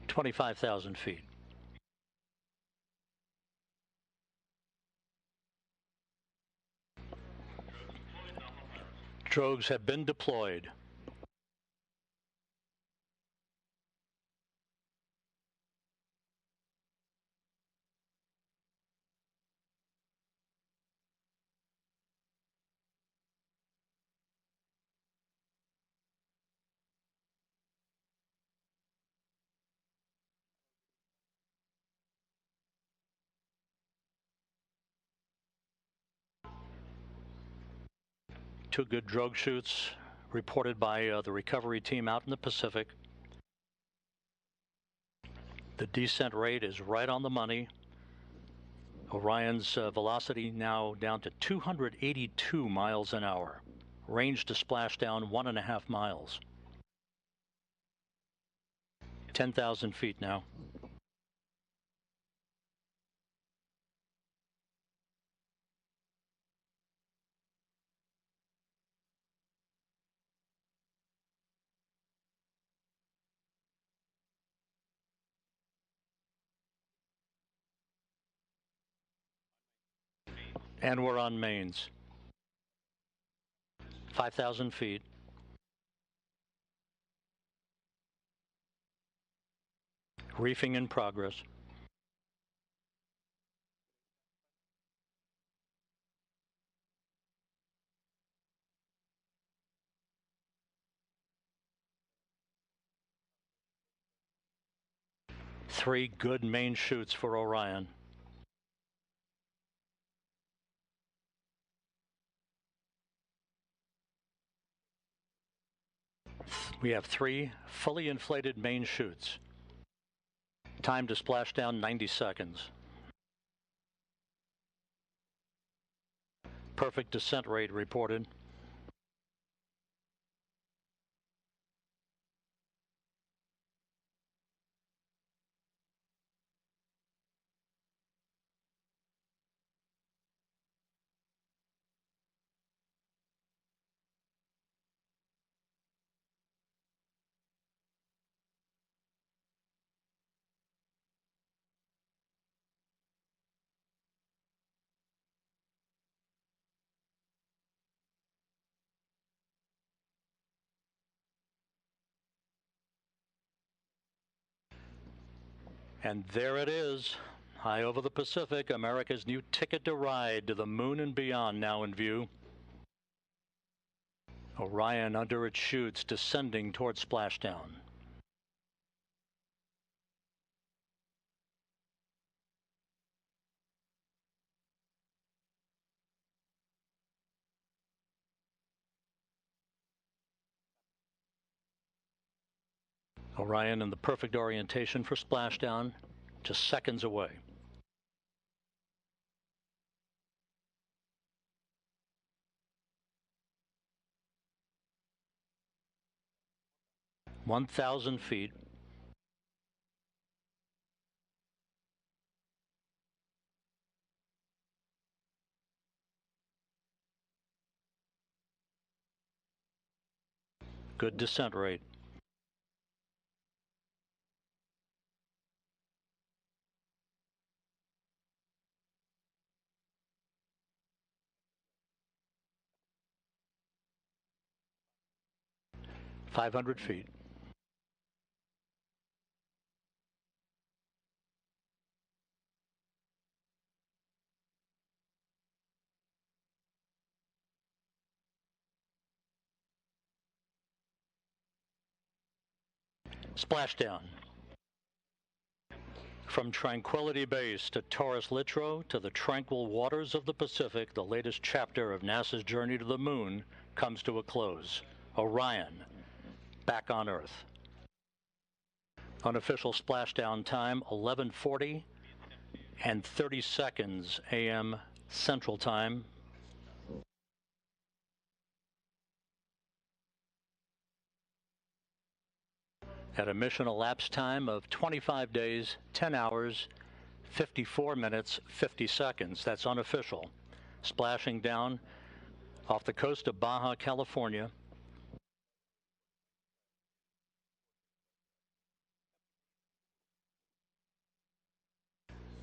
(25,000 feet). Drogues have been deployed. Two good drogue shoots reported by the recovery team out in the Pacific. The descent rate is right on the money. Orion's velocity now down to 282 miles an hour. Range to splashdown 1.5 miles. 10,000 feet now. And we're on mains. 5,000 feet. Reefing in progress. Three good main chutes for Orion. We have three fully inflated main chutes. Time to splash down 90 seconds. Perfect descent rate reported. And there it is, high over the Pacific, America's new ticket to ride to the moon and beyond now in view. Orion under its chutes descending toward splashdown. Orion in the perfect orientation for splashdown, just seconds away. (1,000 feet). Good descent rate. (500 feet). Splashdown. From Tranquility Base to Taurus Littrow to the tranquil waters of the Pacific, the latest chapter of NASA's journey to the moon comes to a close. Orion, back on Earth. Unofficial splashdown time, 11:40 and 30 seconds a.m. Central Time. At a mission elapsed time of 25 days, 10 hours, 54 minutes, 50 seconds. That's unofficial. Splashing down off the coast of Baja, California.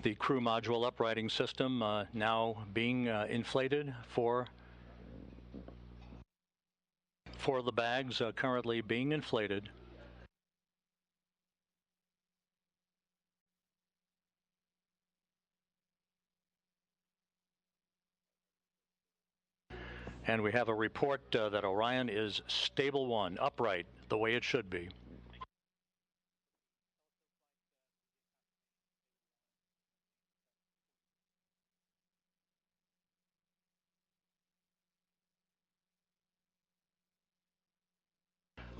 The crew module uprighting system now being inflated for the bags currently being inflated. And we have a report that Orion is stable one, upright, the way it should be.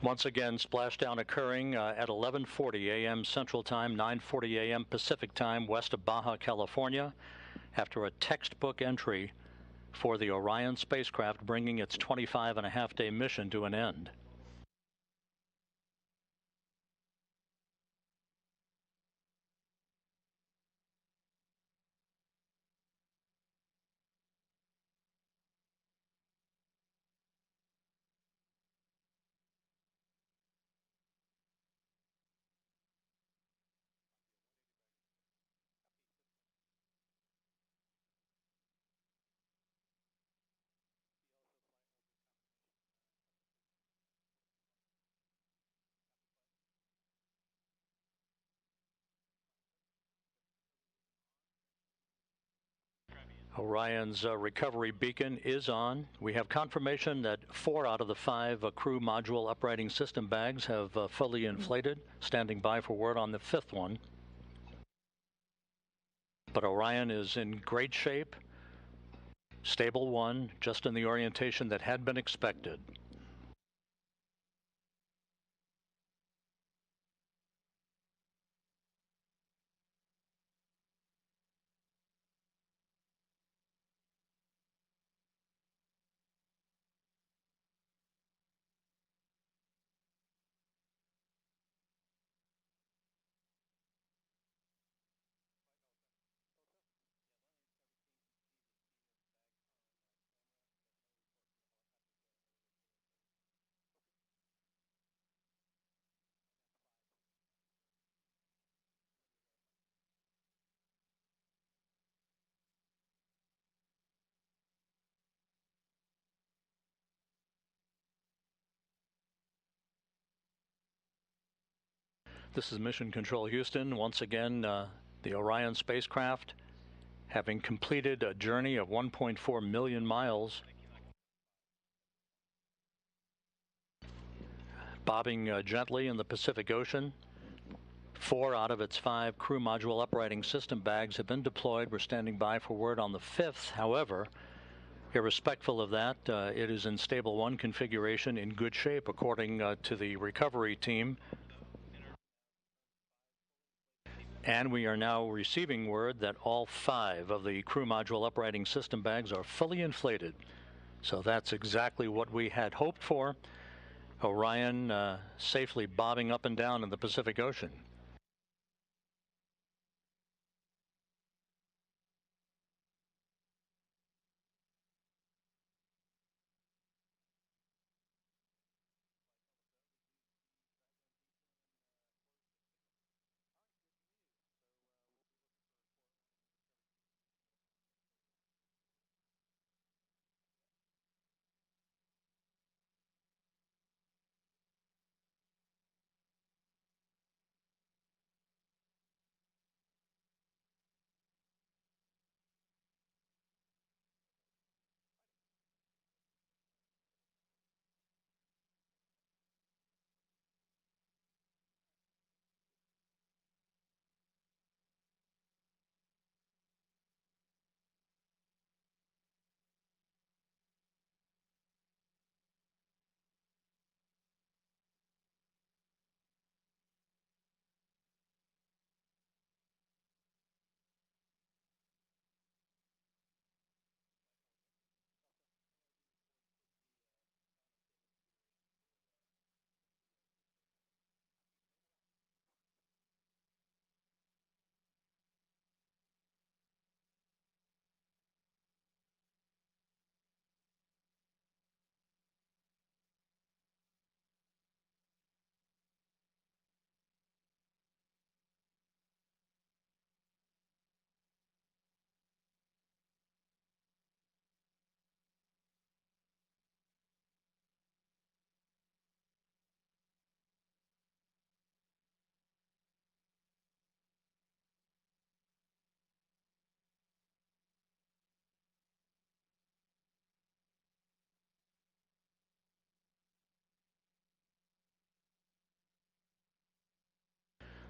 Once again, splashdown occurring at 11:40 a.m. Central Time, 9:40 a.m. Pacific Time, west of Baja, California, after a textbook entry for the Orion spacecraft, bringing its 25-and-a-half-day mission to an end. Orion's recovery beacon is on. We have confirmation that 4 out of the 5 crew module uprighting system bags have fully inflated, standing by for word on the 5th one. But Orion is in great shape. Stable 1, just in the orientation that had been expected. This is Mission Control Houston. Once again, the Orion spacecraft, having completed a journey of 1.4 million miles, bobbing gently in the Pacific Ocean. 4 out of its 5 crew module uprighting system bags have been deployed. We're standing by for word on the 5th. However, irrespective of that, it is in stable 1 configuration, in good shape, according to the recovery team. And we are now receiving word that all 5 of the crew module uprighting system bags are fully inflated. So that's exactly what we had hoped for. Orion safely bobbing up and down in the Pacific Ocean.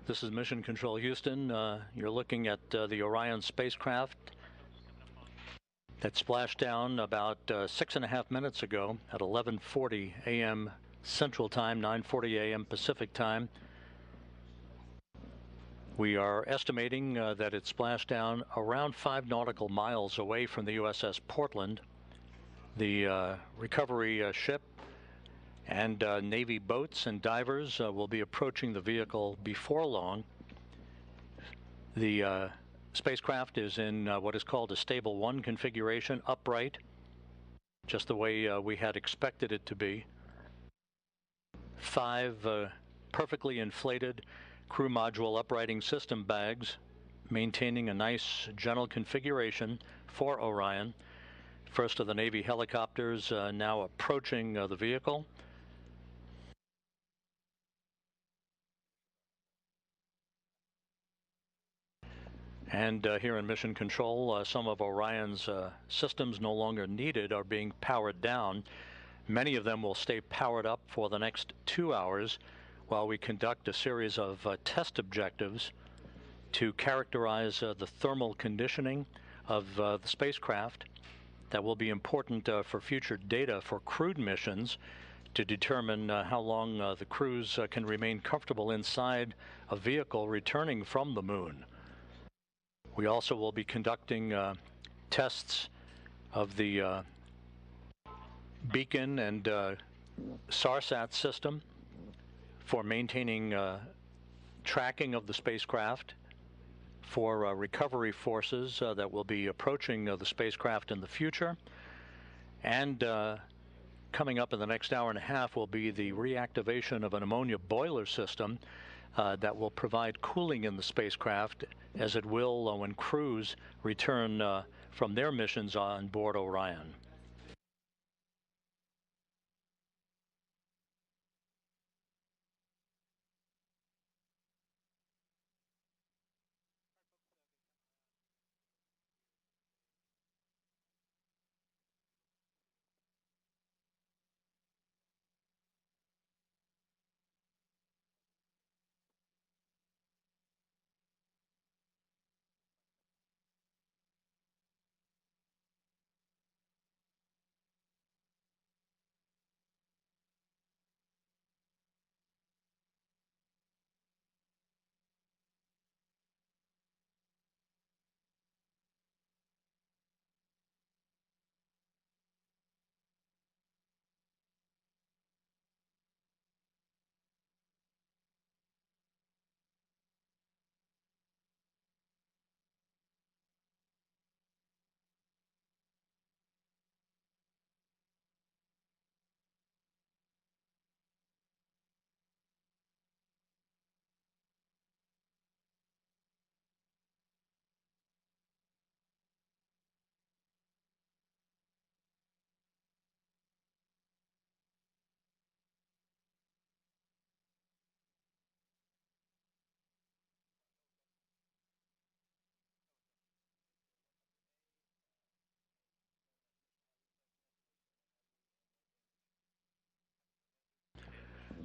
This is Mission Control Houston. You're looking at the Orion spacecraft that splashed down about 6.5 minutes ago at 11:40 a.m. Central Time, 9:40 a.m. Pacific Time. We are estimating that it splashed down around 5 nautical miles away from the USS Portland. The recovery ship and Navy boats and divers will be approaching the vehicle before long. The spacecraft is in what is called a stable 1 configuration, upright, just the way we had expected it to be. 5 perfectly inflated crew module uprighting system bags, maintaining a nice gentle configuration for Orion. First of the Navy helicopters now approaching the vehicle. And here in Mission Control, some of Orion's systems no longer needed are being powered down. Many of them will stay powered up for the next 2 hours while we conduct a series of test objectives to characterize the thermal conditioning of the spacecraft that will be important for future data for crewed missions to determine how long the crews can remain comfortable inside a vehicle returning from the moon. We also will be conducting tests of the beacon and SARSAT system for maintaining tracking of the spacecraft, for recovery forces that will be approaching the spacecraft in the future. And coming up in the next hour and a half will be the reactivation of an ammonia boiler system that will provide cooling in the spacecraft, as it will when crews return from their missions on board Orion.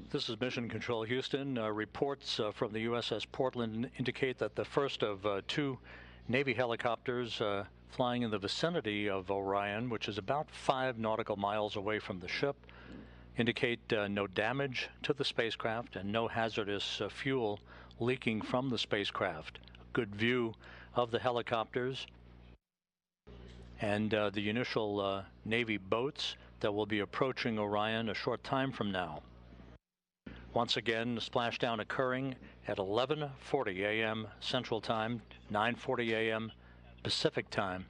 This is Mission Control Houston. Reports from the USS Portland indicate that the first of 2 Navy helicopters flying in the vicinity of Orion, which is about 5 nautical miles away from the ship, indicate no damage to the spacecraft and no hazardous fuel leaking from the spacecraft. A good view of the helicopters and the initial Navy boats that will be approaching Orion a short time from now. Once again, the splashdown occurring at 11:40 a.m. Central Time, 9:40 a.m. Pacific Time.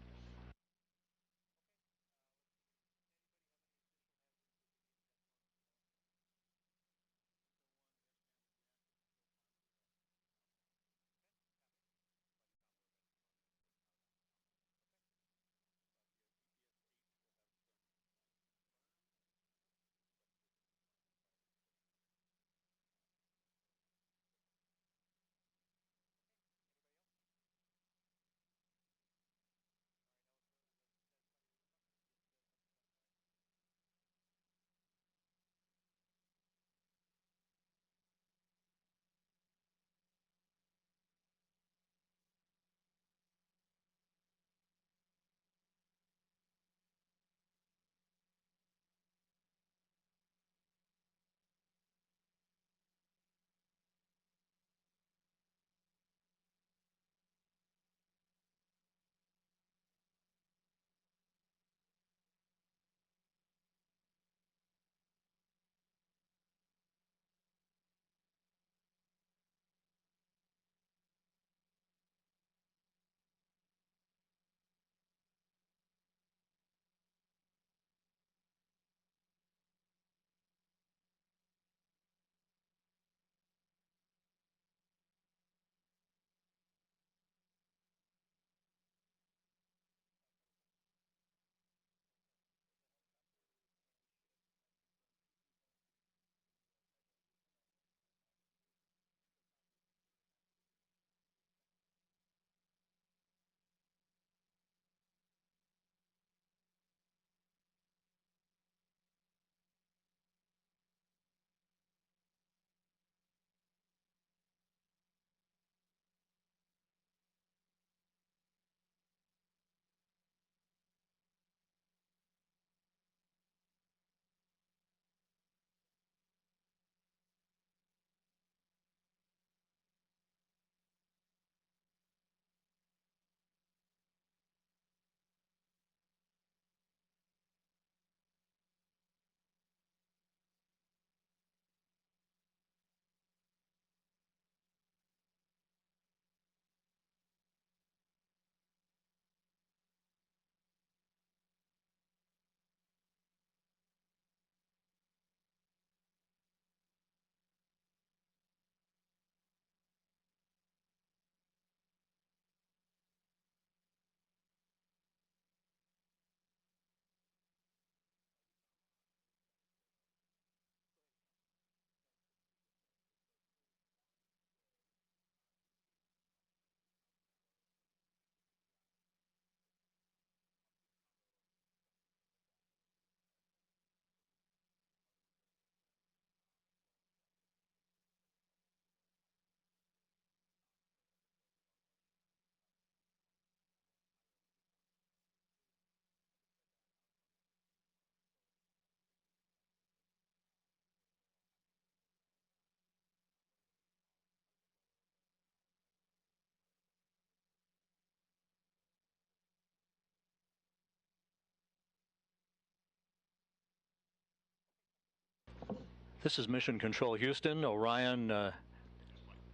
This is Mission Control Houston. Orion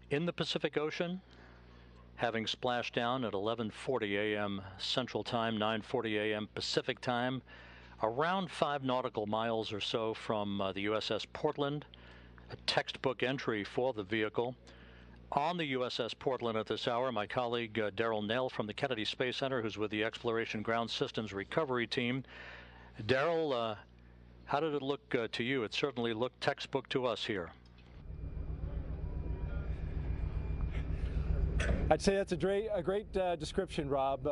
in the Pacific Ocean, having splashed down at 11:40 a.m. Central Time, 9:40 a.m. Pacific Time, around 5 nautical miles or so from the USS Portland. A textbook entry for the vehicle. On the USS Portland at this hour, my colleague Daryl Nell from the Kennedy Space Center, who's with the Exploration Ground Systems Recovery Team. Daryl, how did it look to you? It certainly looked textbook to us here. I'd say that's a great description, Rob.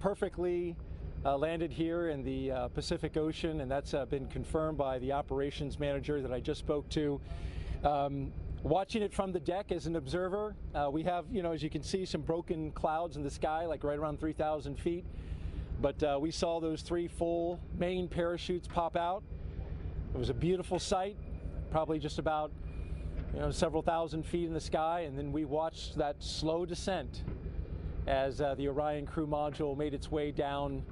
Perfectly landed here in the Pacific Ocean, and that's been confirmed by the operations manager that I just spoke to. Watching it from the deck as an observer, we have, as you can see, some broken clouds in the sky, like right around 3,000 feet. But we saw those 3 full main parachutes pop out. It was a beautiful sight, probably just about several thousand feet in the sky, and then we watched that slow descent as the Orion crew module made its way down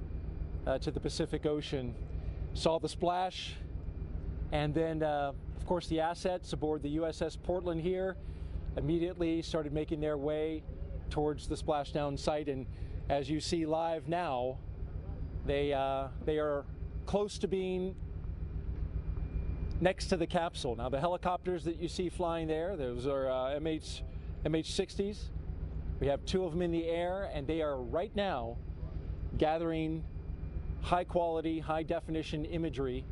to the Pacific Ocean. Saw the splash, and then of course the assets aboard the USS Portland here immediately started making their way towards the splashdown site, and as you see live now, they are close to being next to the capsule. Now the helicopters that you see flying there, those are MH-60s. We have 2 of them in the air, and they are right now gathering high quality, high definition imagery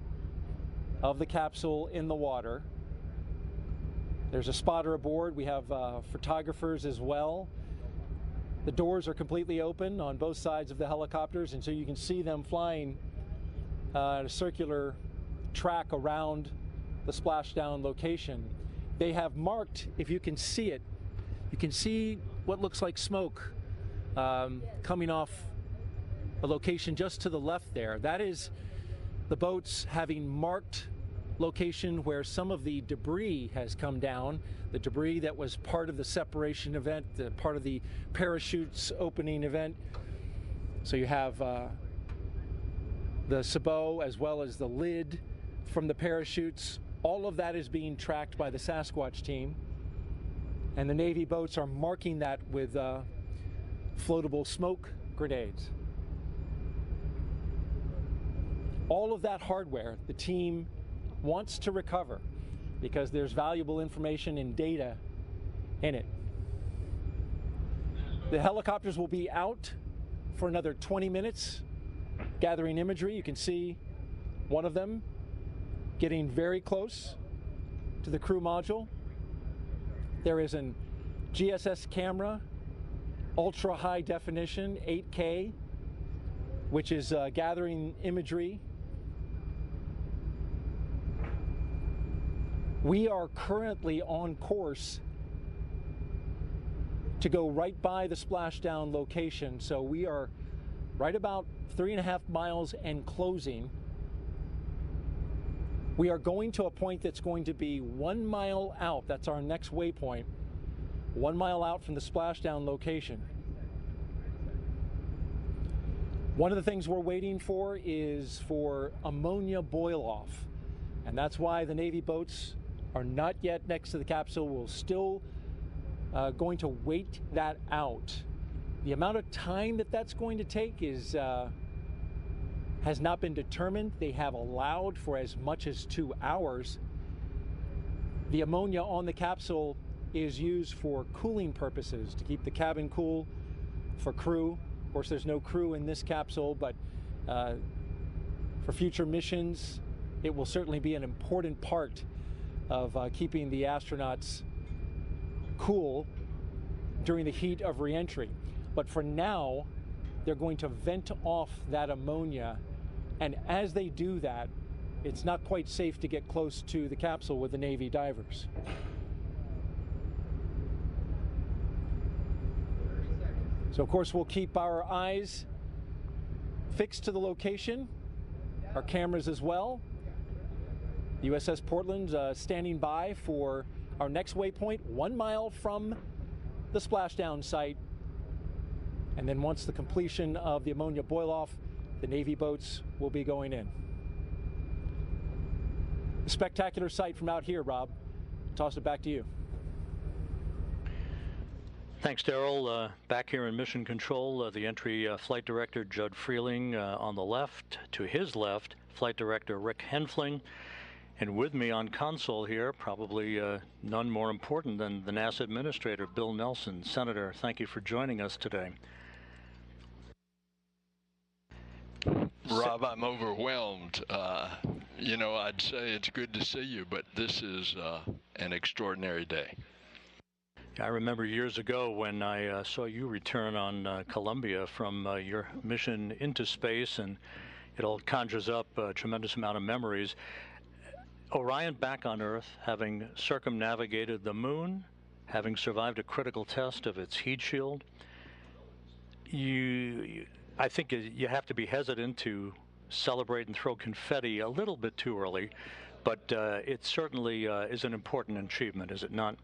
of the capsule in the water. There's a spotter aboard. We have photographers as well. The doors are completely open on both sides of the helicopters, and so you can see them flying at a circular track around the splashdown location. They have marked, if you can see it, you can see what looks like smoke coming off a location just to the left there. That is the boats having marked location where some of the debris has come down, the debris that was part of the separation event, part of the parachutes opening event. So you have the sabot as well as the lid from the parachutes. All of that is being tracked by the Sasquatch team, and the Navy boats are marking that with floatable smoke grenades. All of that hardware the team wants to recover because there's valuable information and data in it. The helicopters will be out for another 20 minutes gathering imagery. You can see one of them getting very close to the crew module. There is an GSS camera, ultra high definition, 8K, which is gathering imagery. We are currently on course to go right by the splashdown location, so we are right about 3.5 miles and closing. We are going to a point that's going to be 1 mile out. That's our next waypoint, 1 mile out from the splashdown location. One of the things we're waiting for is for ammonia boil off, and that's why the Navy boats are not yet next to the capsule. We're still going to wait that out. The amount of time that that's going to take is has not been determined. They have allowed for as much as 2 hours. The ammonia on the capsule is used for cooling purposes, to keep the cabin cool for crew. Of course, there's no crew in this capsule, but for future missions, it will certainly be an important part of keeping the astronauts cool during the heat of re-entry. But for now, they're going to vent off that ammonia, and as they do that, it's not quite safe to get close to the capsule with the Navy divers. So of course we'll keep our eyes fixed to the location, our cameras as well. The USS Portland's standing by for our next waypoint, 1 mile from the splashdown site. And then once the completion of the ammonia boil off, the Navy boats will be going in. spectacular sight from out here, Rob. Toss it back to you. Thanks, Daryl. Back here in Mission Control, the entry flight director, Judd Freeling, on the left. To his left, flight director Rick Henfling. And with me on console here, probably none more important than the NASA administrator, Bill Nelson. Senator, thank you for joining us today. Rob, I'm overwhelmed. You know, I'd say it's good to see you, but this is an extraordinary day. I remember years ago when I saw you return on Columbia from your mission into space, and it all conjures up a tremendous amount of memories. Orion back on Earth, having circumnavigated the moon, having survived a critical test of its heat shield. I think you have to be hesitant to celebrate and throw confetti a little bit too early, but it certainly is an important achievement, is it not?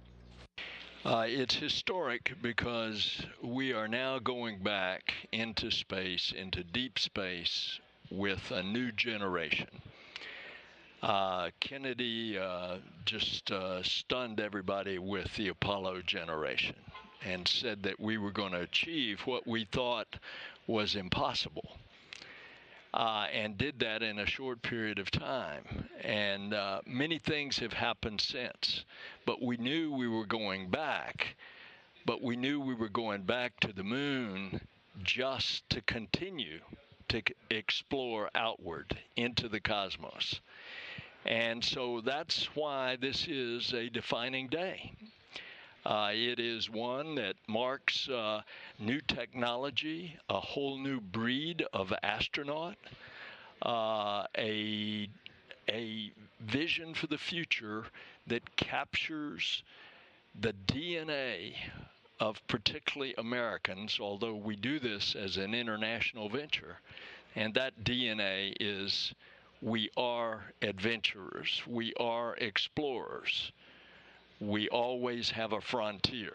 It's historic because we are now going back into space, into deep space, with a new generation. Kennedy just stunned everybody with the Apollo generation and said that we were going to achieve what we thought was impossible, and did that in a short period of time. And many things have happened since, but we knew we were going back, but we knew we were going back to the moon just to continue to explore outward into the cosmos. And so that's why this is a defining day. It is one that marks new technology, a whole new breed of astronaut, a vision for the future that captures the DNA of particularly Americans, although we do this as an international venture. And that DNA is we are adventurers, we are explorers. We always have a frontier,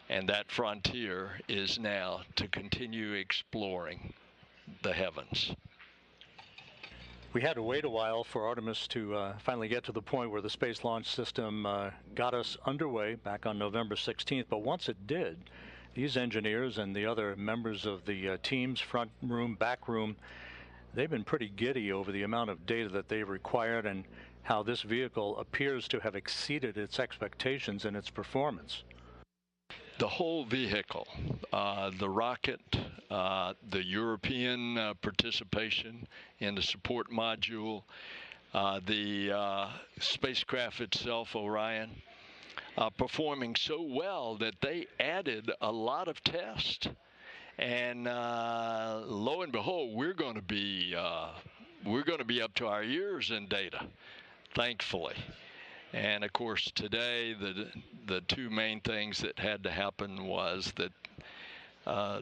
and that frontier is now to continue exploring the heavens. We had to wait a while for Artemis to finally get to the point where the Space Launch System got us underway back on November 16th. But once it did, these engineers and the other members of the team's front room, back room, they've been pretty giddy over the amount of data that they've required and how this vehicle appears to have exceeded its expectations in its performance. The whole vehicle, the rocket, the European participation in the support module, the spacecraft itself, Orion, performing so well that they added a lot of tests. And lo and behold, we're going to be up to our ears in data, thankfully. And of course, today the two main things that had to happen was that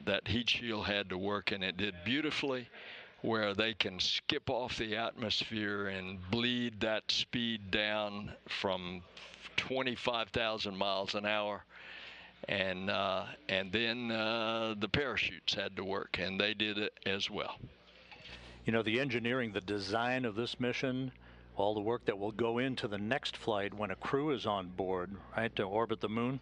that heat shield had to work, and it did beautifully, where they can skip off the atmosphere and bleed that speed down from 25,000 miles an hour. And then the parachutes had to work, and they did it as well. You know, the engineering, the design of this mission, all the work that will go into the next flight when a crew is on board, right, to orbit the moon.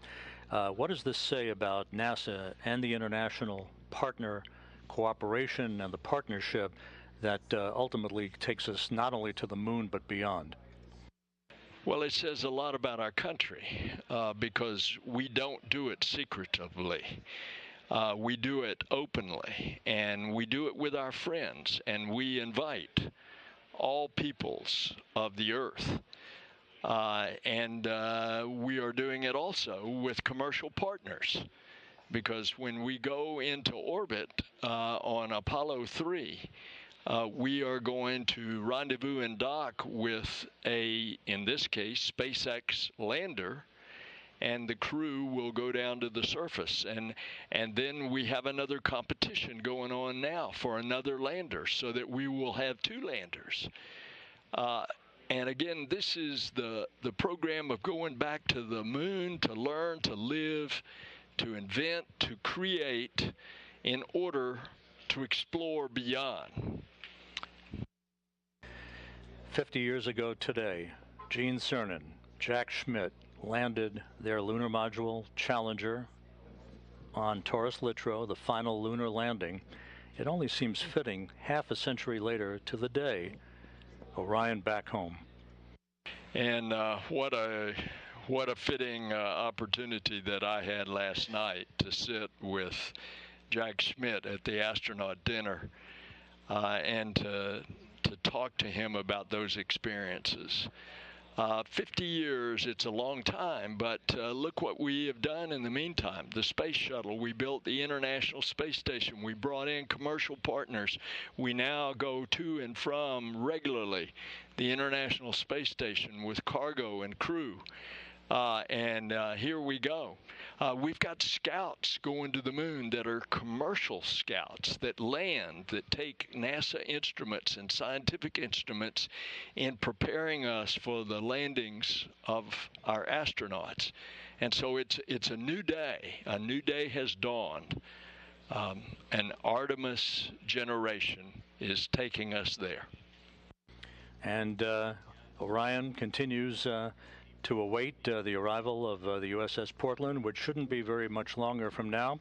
What does this say about NASA and the international partner cooperation and the partnership that ultimately takes us not only to the moon but beyond? Well, it says a lot about our country because we don't do it secretively. We do it openly, and we do it with our friends, and we invite all peoples of the earth. And we are doing it also with commercial partners, because when we go into orbit on Apollo 3, we are going to rendezvous and dock with in this case, SpaceX lander, and the crew will go down to the surface. And then we have another competition going on now for another lander, so that we will have two landers. And again, this is the program of going back to the moon to learn, to live, to invent, to create in order to explore beyond. 50 years ago today, Gene Cernan, Jack Schmitt landed their lunar module Challenger on Taurus Littrow, the final lunar landing. It only seems fitting half a century later to the day, Orion back home. And what a fitting opportunity that I had last night to sit with Jack Schmitt at the astronaut dinner and to talk to him about those experiences. 50 years, it's a long time, but look what we have done in the meantime. The space shuttle, we built the International Space Station, we brought in commercial partners. We now go to and from regularly the International Space Station with cargo and crew. Here we go. We've got scouts going to the moon that are commercial scouts that land, that take NASA instruments and scientific instruments in preparing us for the landings of our astronauts. And so it's a new day. A new day has dawned. An Artemis generation is taking us there. And Orion continues to await the arrival of the USS Portland, which shouldn't be very much longer from now,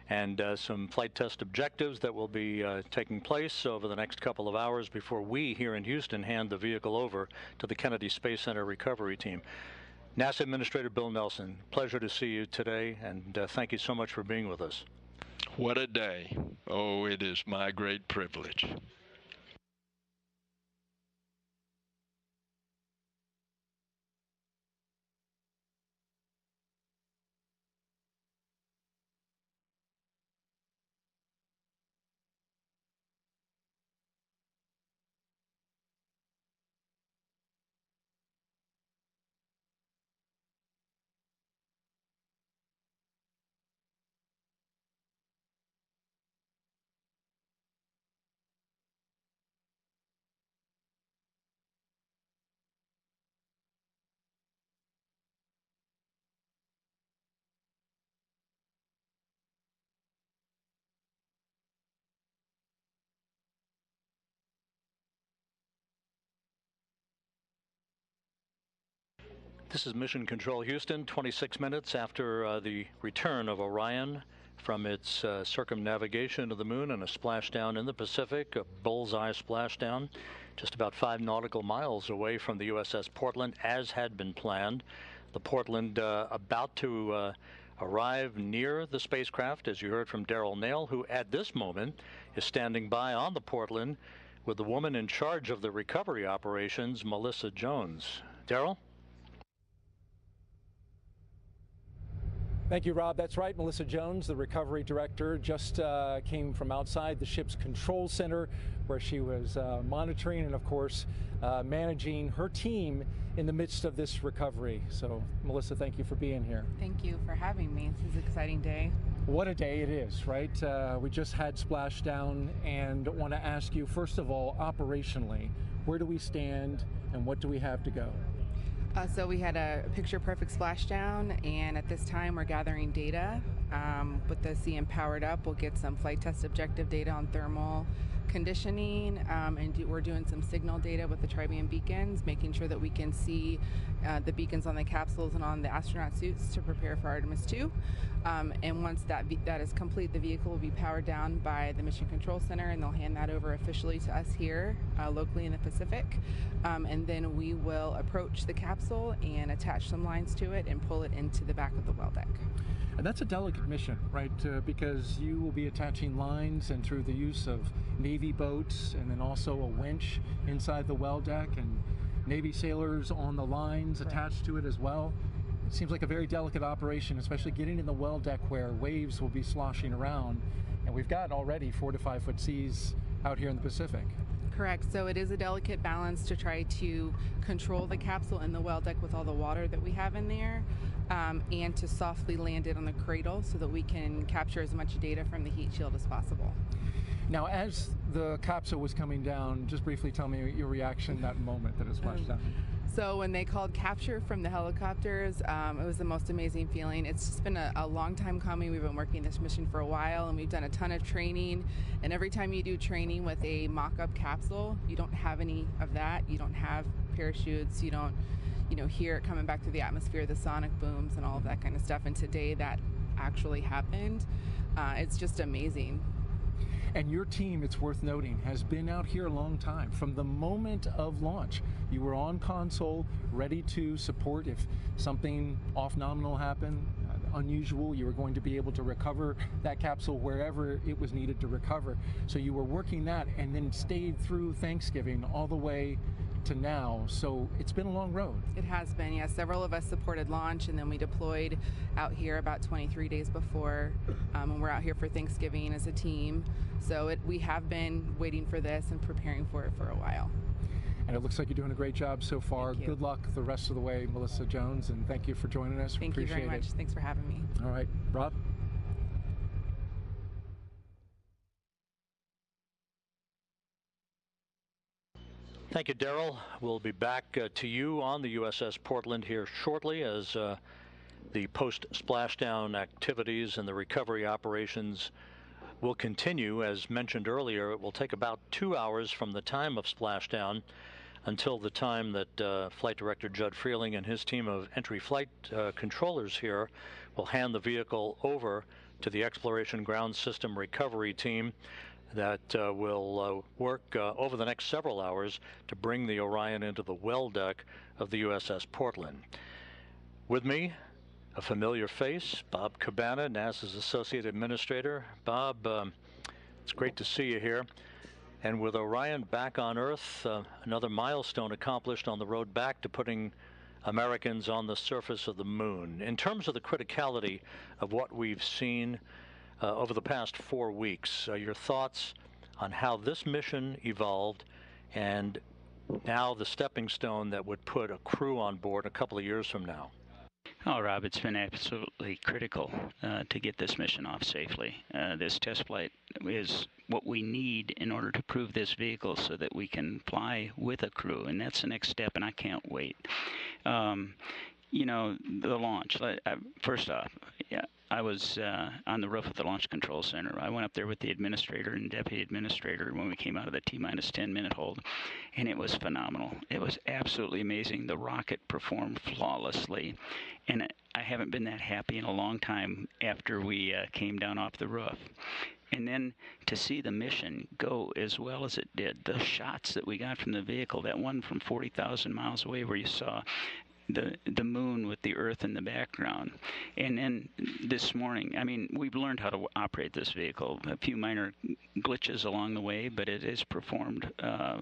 and some flight test objectives that will be taking place over the next couple of hours before we here in Houston hand the vehicle over to the Kennedy Space Center recovery team. NASA Administrator Bill Nelson, pleasure to see you today, and thank you so much for being with us. What a day. Oh, it is my great privilege. This is Mission Control Houston, 26 minutes after the return of Orion from its circumnavigation of the moon and a splashdown in the Pacific, a bullseye splashdown, just about 5 nautical miles away from the USS Portland, as had been planned. The Portland about to arrive near the spacecraft, as you heard from Daryl Nail, who at this moment is standing by on the Portland with the woman in charge of the recovery operations, Melissa Jones. Daryl? Thank you, Rob. That's right. Melissa Jones, the recovery director, just came from outside the ship's control center where she was monitoring and, of course, managing her team in the midst of this recovery. So, Melissa, thank you for being here. Thank you for having me. This is an exciting day. What a day it is, right? We just had splashdown, and want to ask you, first of all, operationally, where do we stand and what do we have to go? So we had a picture-perfect splashdown, and at this time we're gathering data. With the CM powered up, we'll get some flight test objective data on thermal conditioning, and we're doing some signal data with the tri-band beacons, making sure that we can see the beacons on the capsules and on the astronaut suits to prepare for Artemis II. And once that is complete, the vehicle will be powered down by the Mission Control Center, and they'll hand that over officially to us here locally in the Pacific. And then we will approach the capsule and attach some lines to it and pull it into the back of the well deck. And that's a delicate mission, right? Because you will be attaching lines, and through the use of Navy boats and then also a winch inside the well deck, and Navy sailors on the lines attached to it as well. It seems like a very delicate operation, especially getting in the well deck where waves will be sloshing around. And we've got already 4 to 5 foot seas out here in the Pacific. Correct. So it is a delicate balance to try to control the capsule in the well deck with all the water that we have in there, and to softly land it on the cradle so that we can capture as much data from the heat shield as possible. Now, as the capsule was coming down, just briefly tell me your reaction that moment that it splashed down. So when they called capture from the helicopters, it was the most amazing feeling. It's just been a long time coming. We've been working this mission for a while, and we've done a ton of training. And every time you do training with a mock-up capsule, you don't have any of that. You don't have parachutes. You don't, hear it coming back to the atmosphere, the sonic booms and all of that kind of stuff. And today that actually happened. It's just amazing. And your team, it's worth noting, has been out here a long time. From the moment of launch, you were on console, ready to support if something off-nominal happened, unusual. You were going to be able to recover that capsule wherever it was needed to recover. So you were working that and then stayed through Thanksgiving all the way to now. So it's been a long road. It has been, yes. Several of us supported launch, and then we deployed out here about 23 days before, and we're out here for Thanksgiving as a team. So we have been waiting for this and preparing for it for a while. And it looks like you're doing a great job so far. Good luck the rest of the way, Melissa Jones, and thank you for joining us. Thank you very much. Thanks for having me. All right, Rob? Thank you, Daryl. We'll be back to you on the USS Portland here shortly as the post-splashdown activities and the recovery operations will continue. As mentioned earlier, it will take about 2 hours from the time of splashdown until the time that Flight Director Judd Freeling and his team of entry flight controllers here will hand the vehicle over to the Exploration Ground System Recovery Team that will work over the next several hours to bring the Orion into the well deck of the USS Portland. With me, a familiar face, Bob Cabana, NASA's Associate Administrator. Bob, it's great to see you here. And with Orion back on Earth, another milestone accomplished on the road back to putting Americans on the surface of the moon. In terms of the criticality of what we've seen over the past 4 weeks, your thoughts on how this mission evolved and now the stepping stone that would put a crew on board a couple of years from now? Oh, Rob, it's been absolutely critical to get this mission off safely. This test flight is what we need in order to prove this vehicle so that we can fly with a crew, and that's the next step, and I can't wait. The launch, first off, I was on the roof of the Launch Control Center. I went up there with the administrator and deputy administrator when we came out of the T-minus 10-minute hold, and it was phenomenal. It was absolutely amazing. The rocket performed flawlessly, and I haven't been that happy in a long time after we came down off the roof. And then to see the mission go as well as it did, the shots that we got from the vehicle, that one from 40,000 miles away where you saw the moon with the Earth in the background. And then this morning, I mean, we've learned how to operate this vehicle. A few minor glitches along the way, but it is performed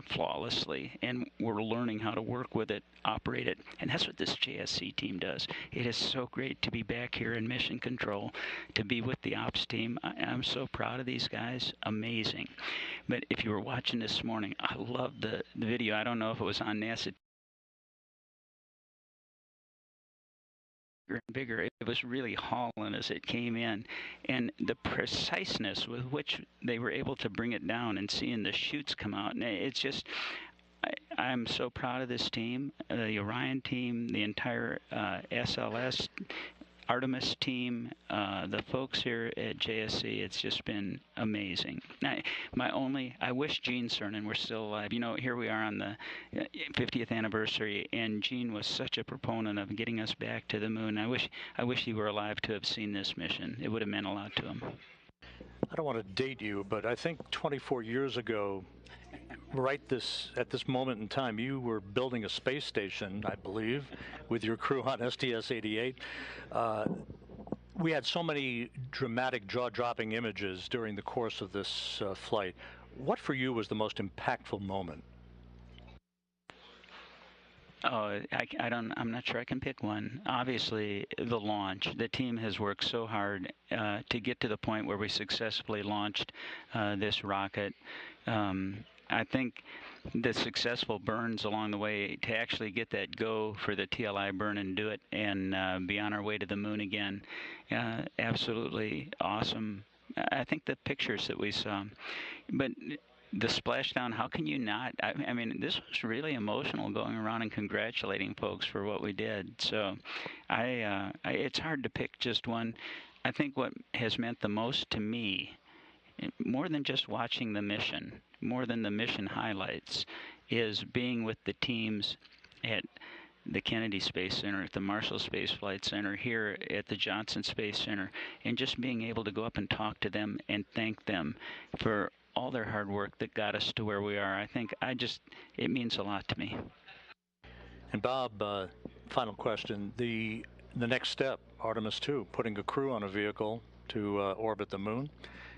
flawlessly. And we're learning how to work with it, operate it. And that's what this JSC team does. It is so great to be back here in mission control, to be with the ops team. I'm so proud of these guys. Amazing. But if you were watching this morning, I loved the video. I don't know if it was on NASA and bigger. It was really hauling as it came in, and the preciseness with which they were able to bring it down and seeing the chutes come out, and it's just, I'm so proud of this team, the Orion team, the entire SLS Artemis team, the folks here at JSC. It's just been amazing. I wish Gene Cernan were still alive. Here we are on the 50th anniversary, and Gene was such a proponent of getting us back to the moon. I wish he were alive to have seen this mission. It would have meant a lot to him. I don't want to date you, but I think 24 years ago, at this moment in time, you were building a space station, I believe, with your crew on STS-88. We had so many dramatic, jaw-dropping images during the course of this flight. What for you was the most impactful moment? Oh, I'm not sure I can pick one. Obviously, the launch. The team has worked so hard to get to the point where we successfully launched this rocket. I think the successful burns along the way to actually get that go for the TLI burn and do it and be on our way to the moon again. Absolutely awesome. I think the pictures that we saw, but the splashdown, how can you not? I mean, this was really emotional, going around and congratulating folks for what we did. So it's hard to pick just one. I think what has meant the most to me, more than just watching the mission, more than the mission highlights, is being with the teams at the Kennedy Space Center, at the Marshall Space Flight Center, here at the Johnson Space Center, and just being able to go up and talk to them and thank them for all their hard work that got us to where we are. I think it means a lot to me. And Bob, final question. The next step, Artemis II, putting a crew on a vehicle to orbit the moon.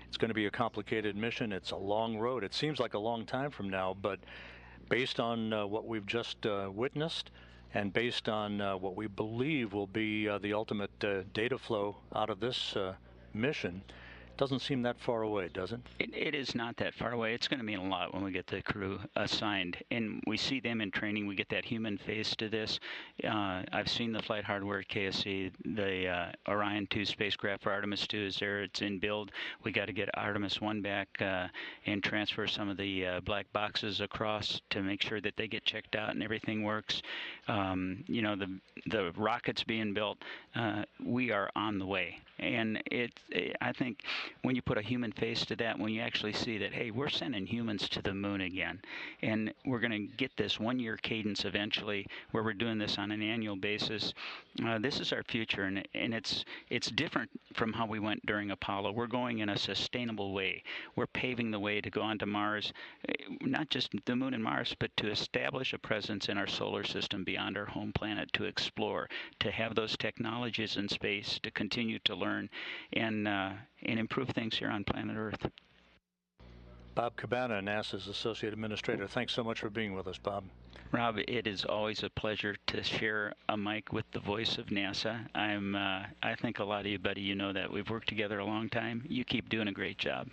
It's going to be a complicated mission. It's a long road. It seems like a long time from now, but based on what we've just witnessed, and based on what we believe will be the ultimate data flow out of this mission, doesn't seem that far away, does it? It is not that far away. It's going to mean a lot when we get the crew assigned, and we see them in training. We get that human face to this. I've seen the flight hardware at KSC. The Orion 2 spacecraft for Artemis 2 is there. It's in build. We got to get Artemis 1 back and transfer some of the black boxes across to make sure that they get checked out and everything works. You know, the rockets being built. We are on the way, and I think when you put a human face to that, when you actually see that, hey, we're sending humans to the moon again, and we're going to get this one-year cadence eventually where we're doing this on an annual basis. This is our future, and it's different from how we went during Apollo. We're going in a sustainable way. We're paving the way to go onto Mars, not just the moon and Mars, but to establish a presence in our solar system beyond our home planet, to explore, to have those technologies in space, to continue to learn and improve things here on planet Earth. Bob Cabana, NASA's Associate Administrator. Thanks so much for being with us, Bob. Rob, it is always a pleasure to share a mic with the voice of NASA. I think a lot of you, buddy, you know that. We've worked together a long time. You keep doing a great job.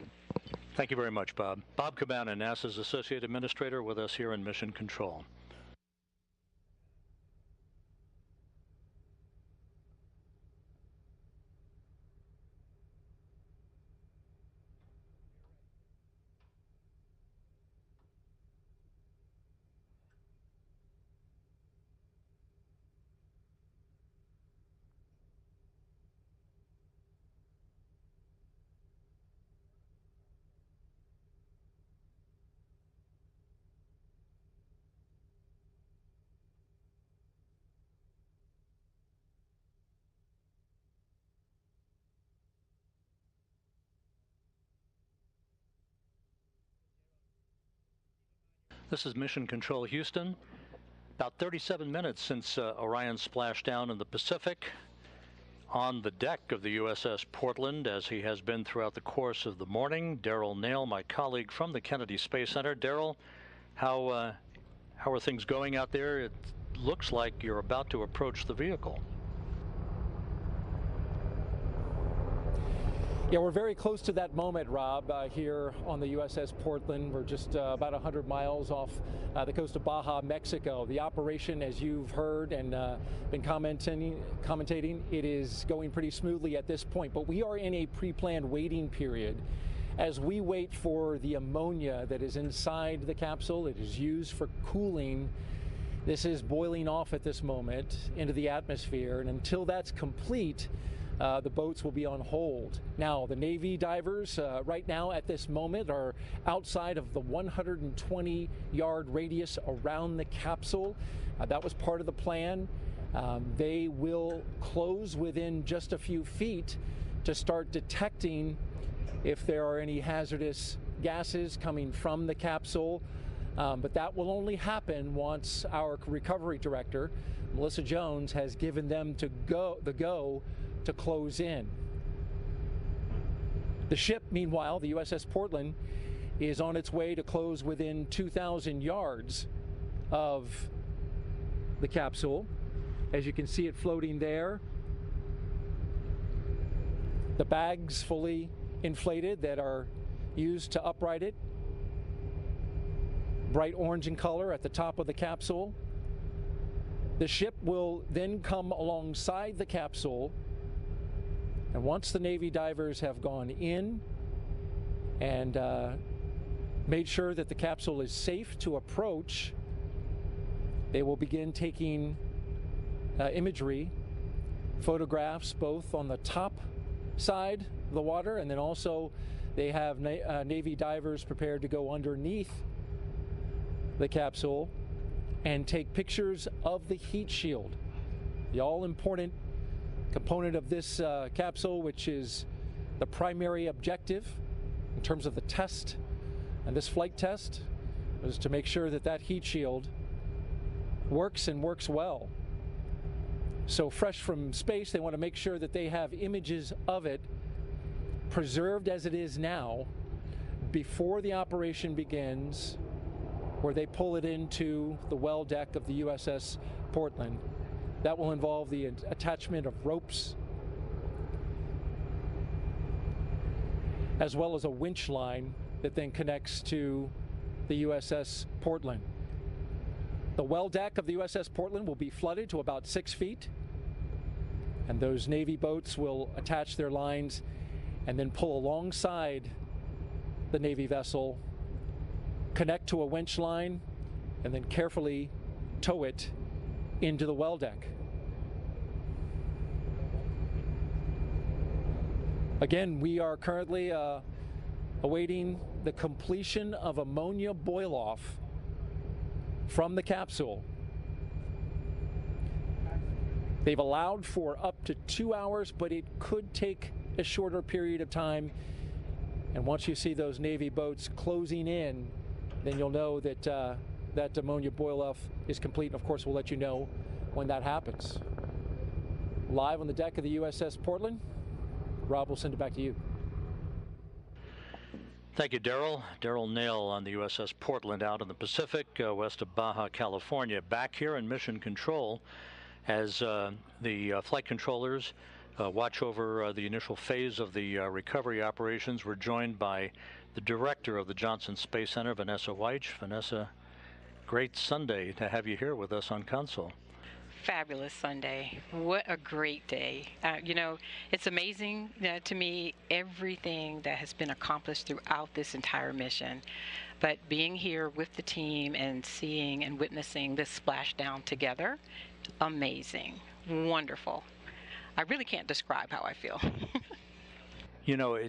Thank you very much, Bob. Bob Cabana, NASA's Associate Administrator, with us here in Mission Control. This is Mission Control Houston. About 37 minutes since Orion splashed down in the Pacific on the deck of the USS Portland, as he has been throughout the course of the morning. Daryl Nail, my colleague from the Kennedy Space Center. Daryl, how are things going out there? It looks like you're about to approach the vehicle. Yeah, we're very close to that moment, Rob, here on the USS Portland. We're just about 100 miles off the coast of Baja, Mexico. The operation, as you've heard and been commentating, it is going pretty smoothly at this point. But we are in a pre-planned waiting period as we wait for the ammonia that is inside the capsule. It is used for cooling. This is boiling off at this moment into the atmosphere, and until that's complete, the boats will be on hold. Now, the Navy divers right now at this moment are outside of the 120-yard radius around the capsule. That was part of the plan. They will close within just a few feet to start detecting if there are any hazardous gases coming from the capsule. But that will only happen once our recovery director, Melissa Jones, has given them the go to close in. The ship, meanwhile, the USS Portland, is on its way to close within 2,000 yards of the capsule. As you can see it floating there. The bags fully inflated that are used to upright it. Bright orange in color at the top of the capsule. The ship will then come alongside the capsule, and once the Navy divers have gone in and made sure that the capsule is safe to approach. They will begin taking imagery, photographs, both on the top side of the water, and then also they have Navy divers prepared to go underneath the capsule and take pictures of the heat shield, the all-important component of this capsule, which is the primary objective in terms of the test. And this flight test is to make sure that that heat shield works and works well. So fresh from space, they want to make sure that they have images of it preserved as it is now before the operation begins, where they pull it into the well deck of the USS Portland. That will involve the attachment of ropes, as well as a winch line that then connects to the USS Portland. The well deck of the USS Portland will be flooded to about 6 feet, and those Navy boats will attach their lines and then pull alongside the Navy vessel, connect to a winch line, and then carefully tow it into the well deck. Again, we are currently awaiting the completion of ammonia boil-off from the capsule. They've allowed for up to 2 hours, but it could take a shorter period of time. And once you see those Navy boats closing in, then you'll know that that ammonia boil-off is complete. And of course, we'll let you know when that happens. Live on the deck of the USS Portland, Rob, will send it back to you. Thank you, Daryl. Daryl Nail on the USS Portland out in the Pacific, west of Baja, California. Back here in Mission Control as the flight controllers watch over the initial phase of the recovery operations. We're joined by the director of the Johnson Space Center, Vanessa Weich. Vanessa, great Sunday to have you here with us on console. Fabulous Sunday. What a great day. You know, it's amazing to me everything that has been accomplished throughout this entire mission. But being here with the team and seeing and witnessing this splashdown together, amazing, wonderful. I really can't describe how I feel. You know,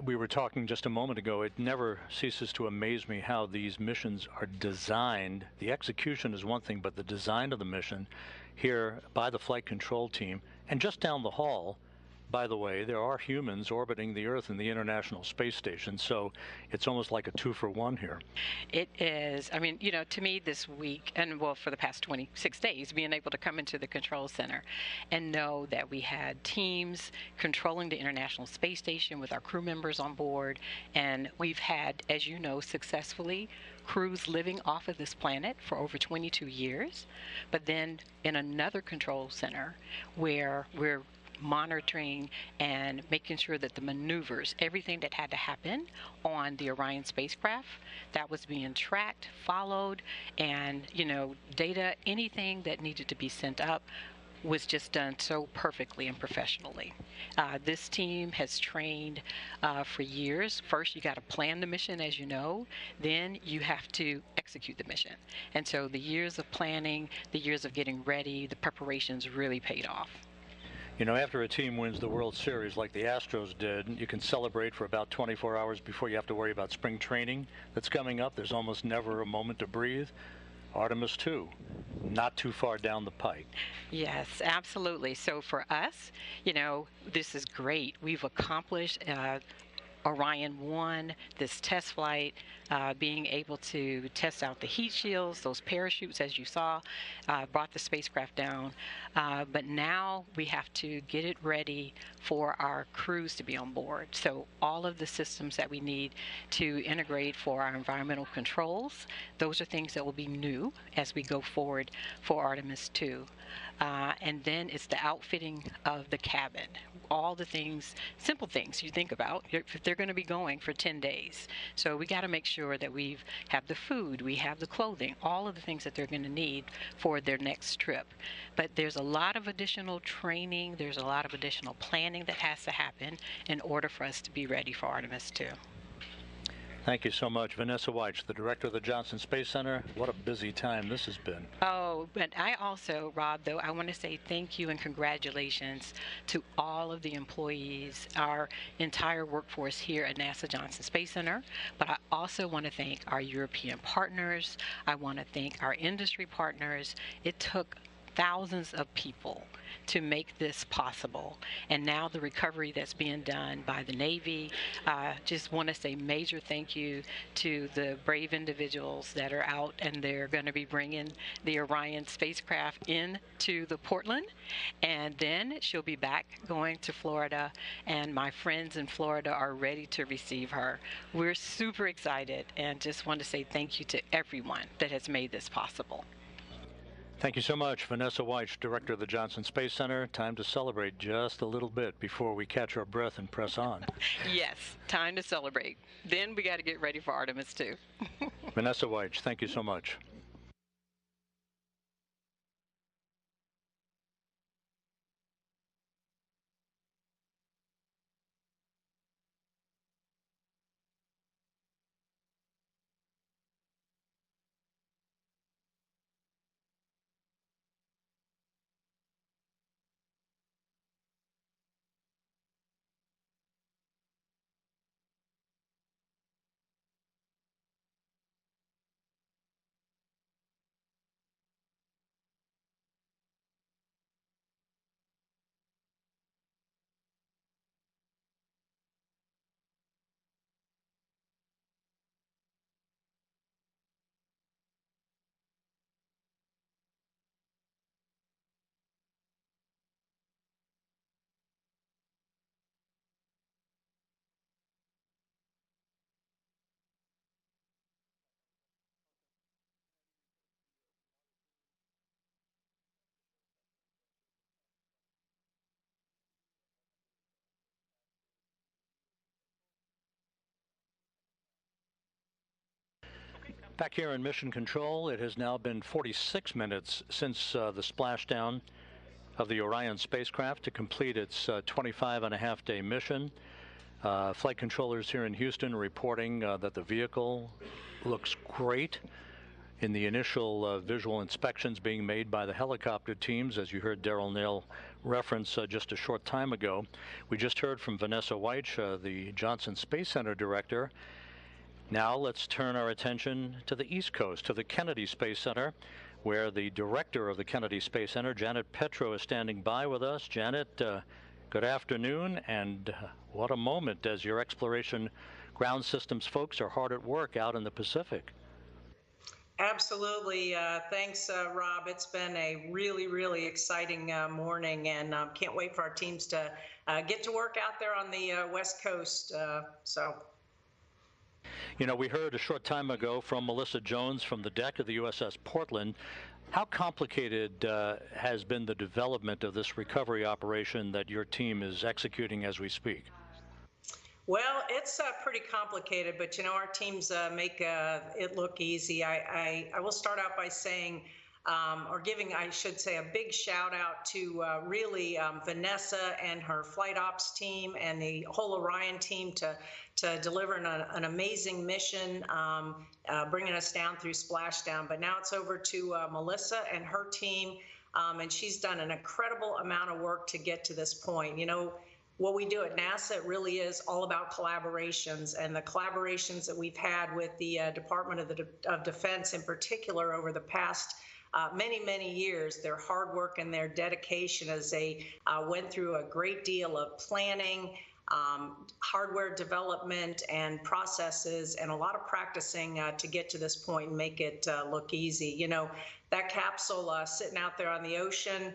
we were talking just a moment ago, it never ceases to amaze me how these missions are designed. The execution is one thing, but the design of the mission here by the flight control team, and just down the hall, by the way, there are humans orbiting the Earth in the International Space Station, so it's almost like a 2-for-1 here. It is. I mean, you know, to me this week, and well, for the past 26 days, being able to come into the control center and know that we had teams controlling the International Space Station with our crew members on board, and we've had, as you know, successfully crews living off of this planet for over 22 years, but then in another control center where we're monitoring and making sure that the maneuvers, everything that had to happen on the Orion spacecraft, that was being tracked, followed, and, you know, data, anything that needed to be sent up was just done so perfectly and professionally. This team has trained for years. First, you got to plan the mission, as you know. Then you have to execute the mission. And so the years of planning, the years of getting ready, the preparations really paid off. You know, after a team wins the World Series like the Astros did, you can celebrate for about 24 hours before you have to worry about spring training that's coming up. There's almost never a moment to breathe. Artemis II, not too far down the pike. Yes, absolutely. So for us, you know, this is great. We've accomplished Orion 1, this test flight, being able to test out the heat shields, those parachutes, as you saw, brought the spacecraft down. But now we have to get it ready for our crews to be on board. So all of the systems that we need to integrate for our environmental controls, those are things that will be new as we go forward for Artemis II. And then it's the outfitting of the cabin. All the things, simple things you think about, if they're going to be going for 10 days. So we got to make sure that we have the food, we have the clothing, all of the things that they're going to need for their next trip. But there's a lot of additional training, there's a lot of additional planning that has to happen in order for us to be ready for Artemis II. Thank you so much. Vanessa Weich, the director of the Johnson Space Center. What a busy time this has been. Oh, but I also, Rob, though, I want to say thank you and congratulations to all of the employees, our entire workforce here at NASA Johnson Space Center. But I also want to thank our European partners. I want to thank our industry partners. It took thousands of people to make this possible. And now the recovery that's being done by the Navy, just want to say major thank you to the brave individuals that are out, and they're going to be bringing the Orion spacecraft into the Portland, and then she'll be back going to Florida, and my friends in Florida are ready to receive her. We're super excited and just want to say thank you to everyone that has made this possible. Thank you so much, Vanessa Weich, director of the Johnson Space Center. Time to celebrate just a little bit before we catch our breath and press on. Yes, time to celebrate. Then we got to get ready for Artemis II. Vanessa Weich, thank you so much. Back here in Mission Control, it has now been 46 minutes since the splashdown of the Orion spacecraft to complete its 25-and-a-half-day mission. Flight controllers here in Houston reporting that the vehicle looks great. In the initial visual inspections being made by the helicopter teams, as you heard Daryl Nail reference just a short time ago. We just heard from Vanessa Weich, the Johnson Space Center director. Now let's turn our attention to the East Coast, to the Kennedy Space Center, where the director of the Kennedy Space Center, Janet Petro, is standing by with us. Janet, good afternoon, and what a moment as your exploration ground systems folks are hard at work out in the Pacific. Absolutely. Thanks, Rob. It's been a really, really exciting morning, and can't wait for our teams to get to work out there on the West Coast. You know, we heard a short time ago from Melissa Jones from the deck of the USS Portland. How complicated has been the development of this recovery operation that your team is executing as we speak? Well, it's pretty complicated, but you know, our teams make it look easy. I will start out by saying, or giving, I should say, a big shout out to really Vanessa and her flight ops team and the whole Orion team to deliver an amazing mission, bringing us down through splashdown. But now it's over to Melissa and her team, and she's done an incredible amount of work to get to this point. You know, what we do at NASA, it really is all about collaborations, and the collaborations that we've had with the Department of Defense in particular over the past many years, their hard work and their dedication as they went through a great deal of planning, hardware development and processes, and a lot of practicing to get to this point and make it look easy. You know, that capsule sitting out there on the ocean,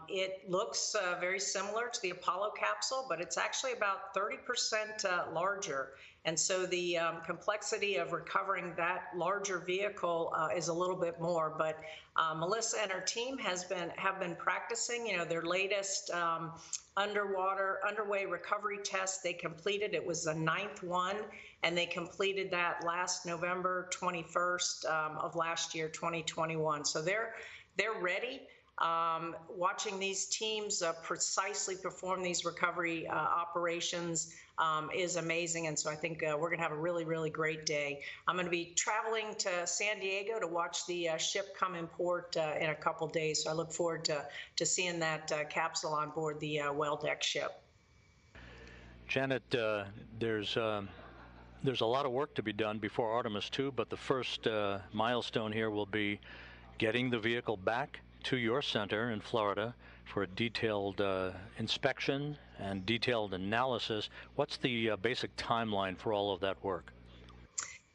it looks very similar to the Apollo capsule, but it's actually about 30% larger. And so the complexity of recovering that larger vehicle is a little bit more. But Melissa and her team have been practicing. You know, their latest underway recovery test they completed. It was the 9th one, and they completed that last November 21st of last year, 2021. So they're ready. watching these teams precisely perform these recovery operations is amazing. And so I think we're going to have a really, really great day. I'm going to be traveling to San Diego to watch the ship come in port in a couple days. So I look forward to seeing that capsule on board the well-deck ship. Janet, there's a lot of work to be done before Artemis II, but the first milestone here will be getting the vehicle back to your center in Florida for a detailed inspection and detailed analysis. What's the basic timeline for all of that work?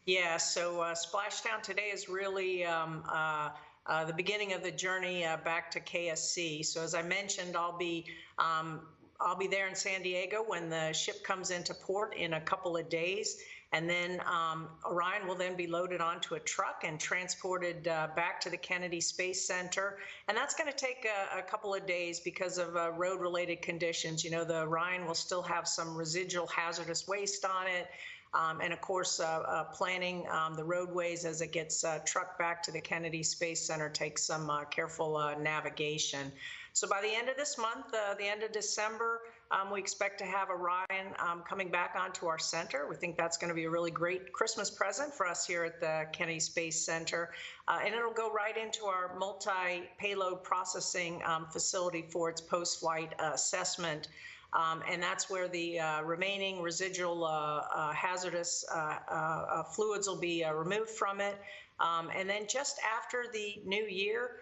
Yeah, so Splashdown today is really the beginning of the journey back to KSC. So as I mentioned, I'll be there in San Diego when the ship comes into port in a couple of days. And then Orion will then be loaded onto a truck and transported back to the Kennedy Space Center. And that's going to take a couple of days because of road-related conditions. You know, the Orion will still have some residual hazardous waste on it. And of course, planning the roadways as it gets trucked back to the Kennedy Space Center takes some careful navigation. So by the end of this month, the end of December, we expect to have Orion coming back onto our center. We think that's going to be a really great Christmas present for us here at the Kennedy Space Center. And it'll go right into our multi-payload processing facility for its post-flight assessment. And that's where the remaining residual hazardous fluids will be removed from it. And then just after the new year,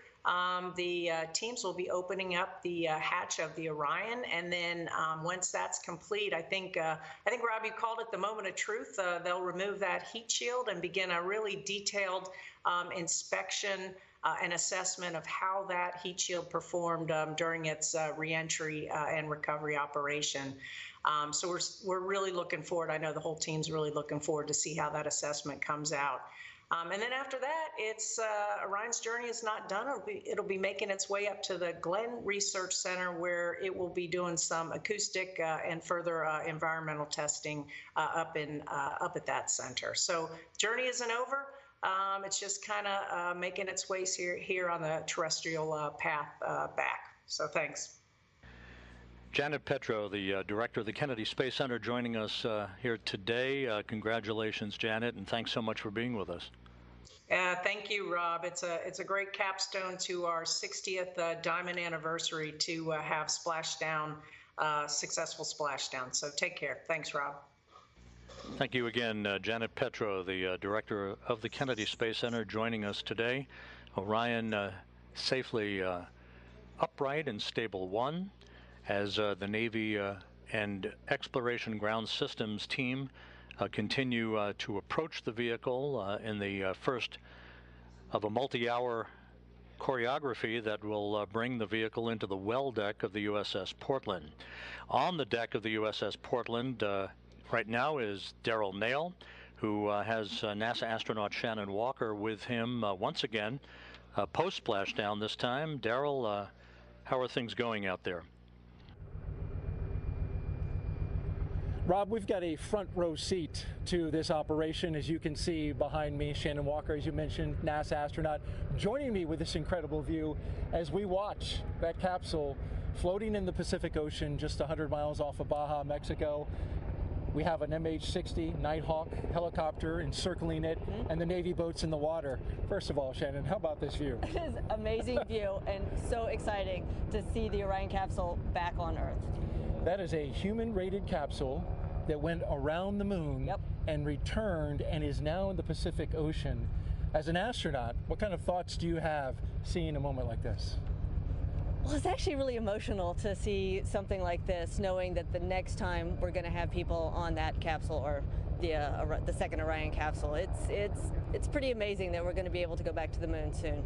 the teams will be opening up the hatch of the Orion, and then once that's complete, I think Rob, you called it the moment of truth. They'll remove that heat shield and begin a really detailed inspection and assessment of how that heat shield performed during its reentry and recovery operation. So we're really looking forward. I know the whole team's really looking forward to see how that assessment comes out. And then after that, it's Orion's journey is not done. It'll be making its way up to the Glenn Research Center, where it will be doing some acoustic and further environmental testing up at that center. So journey isn't over. It's just kind of making its way here on the terrestrial path back. So thanks. Janet Petro, the director of the Kennedy Space Center, joining us here today. Congratulations, Janet, and thanks so much for being with us. Thank you, Rob. It's a great capstone to our 60th diamond anniversary to have Splashdown, successful Splashdown. So take care. Thanks, Rob. Thank you again, Janet Petro, the director of the Kennedy Space Center, joining us today. Orion safely upright in stable 1 as the Navy and Exploration Ground Systems team continue to approach the vehicle in the first of a multi-hour choreography that will bring the vehicle into the well deck of the USS Portland. On the deck of the USS Portland right now is Darrell Nail, who has NASA astronaut Shannon Walker with him once again, post-splashdown this time. Darrell, how are things going out there? Rob, we've got a front row seat to this operation. As you can see behind me, Shannon Walker, as you mentioned, NASA astronaut, joining me with this incredible view as we watch that capsule floating in the Pacific Ocean just 100 miles off of Baja, Mexico. We have an MH-60 Nighthawk helicopter encircling it and the Navy boats in the water. First of all, Shannon, how about this view? It is amazing view and so exciting to see the Orion capsule back on Earth. That is a human-rated capsule that went around the moon and returned and is now in the Pacific Ocean. As an astronaut, what kind of thoughts do you have seeing a moment like this? Well, it's actually really emotional to see something like this, knowing that the next time we're going to have people on that capsule or the second Orion capsule. It's pretty amazing that we're going to be able to go back to the moon soon.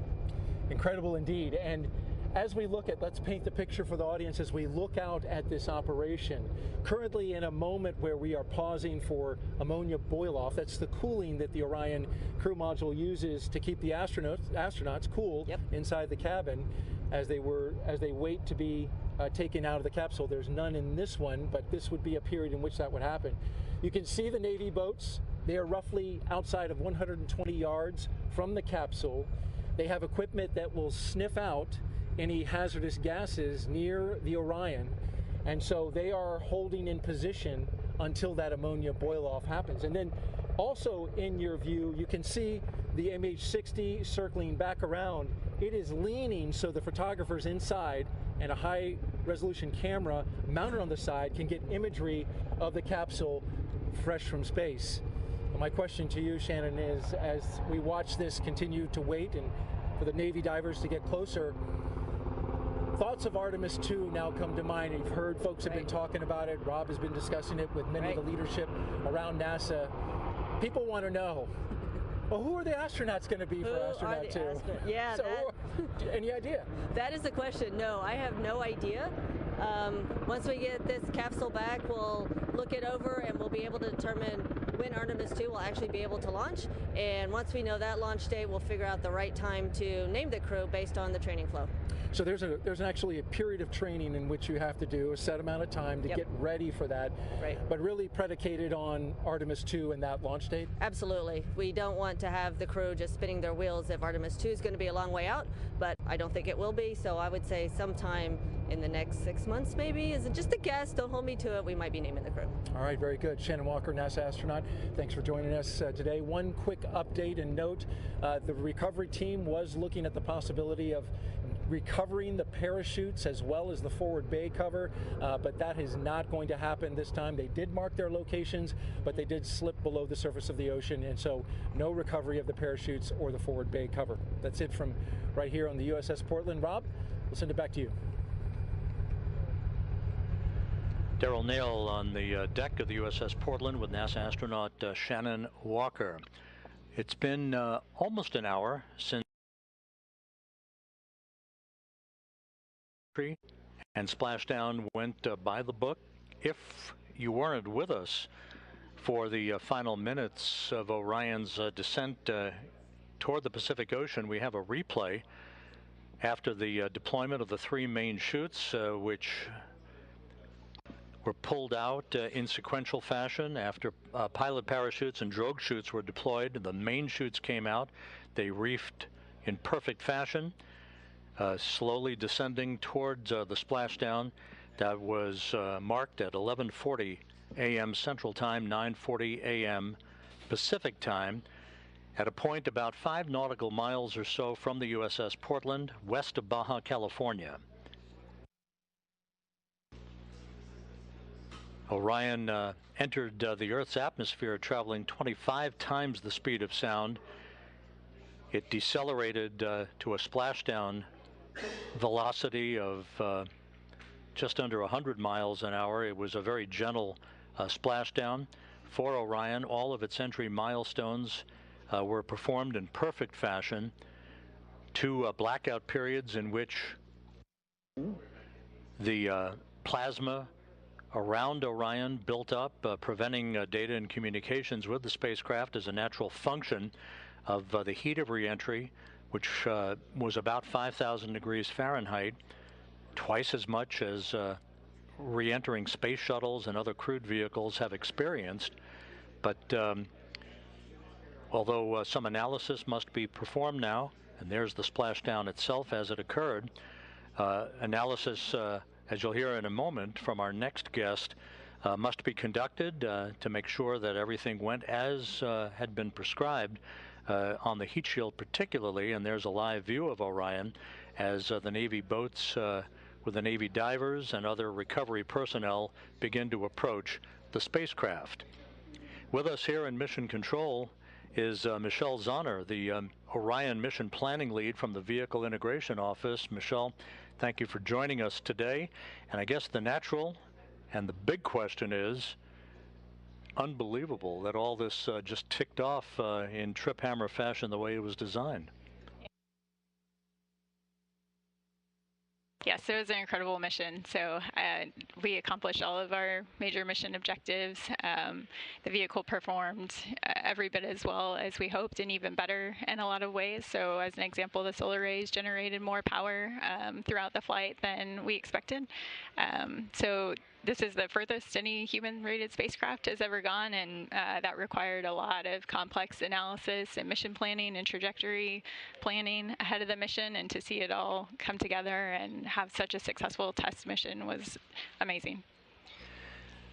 Incredible indeed. And as we look at, let's paint the picture for the audience as we look out at this operation. Currently in a moment where we are pausing for ammonia boil-off. That's the cooling that the Orion crew module uses to keep the astronauts cool inside the cabin as they wait to be taken out of the capsule. There's none in this one, but this would be a period in which that would happen. You can see the Navy boats. They are roughly outside of 120 yards from the capsule. They have equipment that will sniff out any hazardous gases near the Orion. And so they are holding in position until that ammonia boil-off happens. And then also in your view, you can see the MH60 circling back around. It is leaning so the photographers inside and a high-resolution camera mounted on the side can get imagery of the capsule fresh from space. My question to you, Shannon, is as we watch this continue to wait and for the Navy divers to get closer, thoughts of Artemis II now come to mind. You've heard folks have been talking about it. Rob has been discussing it with many of the leadership around NASA. People want to know, well, who are the astronauts going to be for Astronaut 2? Yeah. So, any idea? That is the question. No, I have no idea. Once we get this capsule back, we'll look it over and we'll be able to determine when Artemis II will actually be able to launch. And once we know that launch date, we'll figure out the right time to name the crew based on the training flow. So there's actually a period of training in which you have to do a set amount of time to get ready for that, but really predicated on Artemis II and that launch date? Absolutely. We don't want to have the crew just spinning their wheels if Artemis II is going to be a long way out, but I don't think it will be, so I would say sometime in the next 6 months maybe. Is it just a guess? Don't hold me to it. We might be naming the crew. All right, very good. Shannon Walker, NASA astronaut, thanks for joining us today. One quick update and note, the recovery team was looking at the possibility of recovering the parachutes as well as the forward bay cover, but that is not going to happen this time. They did mark their locations, but they did slip below the surface of the ocean, and so no recovery of the parachutes or the forward bay cover. That's it from right here on the USS Portland. Rob, we'll send it back to you. Daryl Nail on the deck of the USS Portland with NASA astronaut Shannon Walker. It's been almost an hour since and splashdown went by the book. If you weren't with us for the final minutes of Orion's descent toward the Pacific Ocean, we have a replay after the deployment of the three main chutes, which were pulled out in sequential fashion after pilot parachutes and drogue chutes were deployed. The main chutes came out. They reefed in perfect fashion, slowly descending towards the splashdown that was marked at 11:40 a.m. Central Time, 9:40 a.m. Pacific Time, at a point about 5 nautical miles or so from the USS Portland, west of Baja California. Orion entered the Earth's atmosphere traveling 25 times the speed of sound. It decelerated to a splashdown velocity of just under 100 miles an hour. It was a very gentle splashdown. For Orion, all of its entry milestones were performed in perfect fashion. 2 blackout periods in which the plasma around Orion built up, preventing data and communications with the spacecraft as a natural function of the heat of reentry, which was about 5,000 degrees Fahrenheit, twice as much as re-entering space shuttles and other crewed vehicles have experienced. But although some analysis must be performed now, and there's the splashdown itself as it occurred, analysis, as you'll hear in a moment from our next guest, must be conducted to make sure that everything went as had been prescribed on the heat shield particularly. And there's a live view of Orion as the Navy boats with the Navy divers and other recovery personnel begin to approach the spacecraft. With us here in Mission Control is Michelle Zahner, the Orion Mission Planning Lead from the Vehicle Integration Office. Michelle, thank you for joining us today. And I guess the natural and the big question is, unbelievable that all this just ticked off in trip hammer fashion the way it was designed. Yes, it was an incredible mission. So we accomplished all of our major mission objectives. The vehicle performed every bit as well as we hoped, and even better in a lot of ways. So as an example, the solar rays generated more power throughout the flight than we expected. So this is the furthest any human-rated spacecraft has ever gone, and that required a lot of complex analysis and mission planning and trajectory planning ahead of the mission, and to see it all come together and have such a successful test mission was amazing.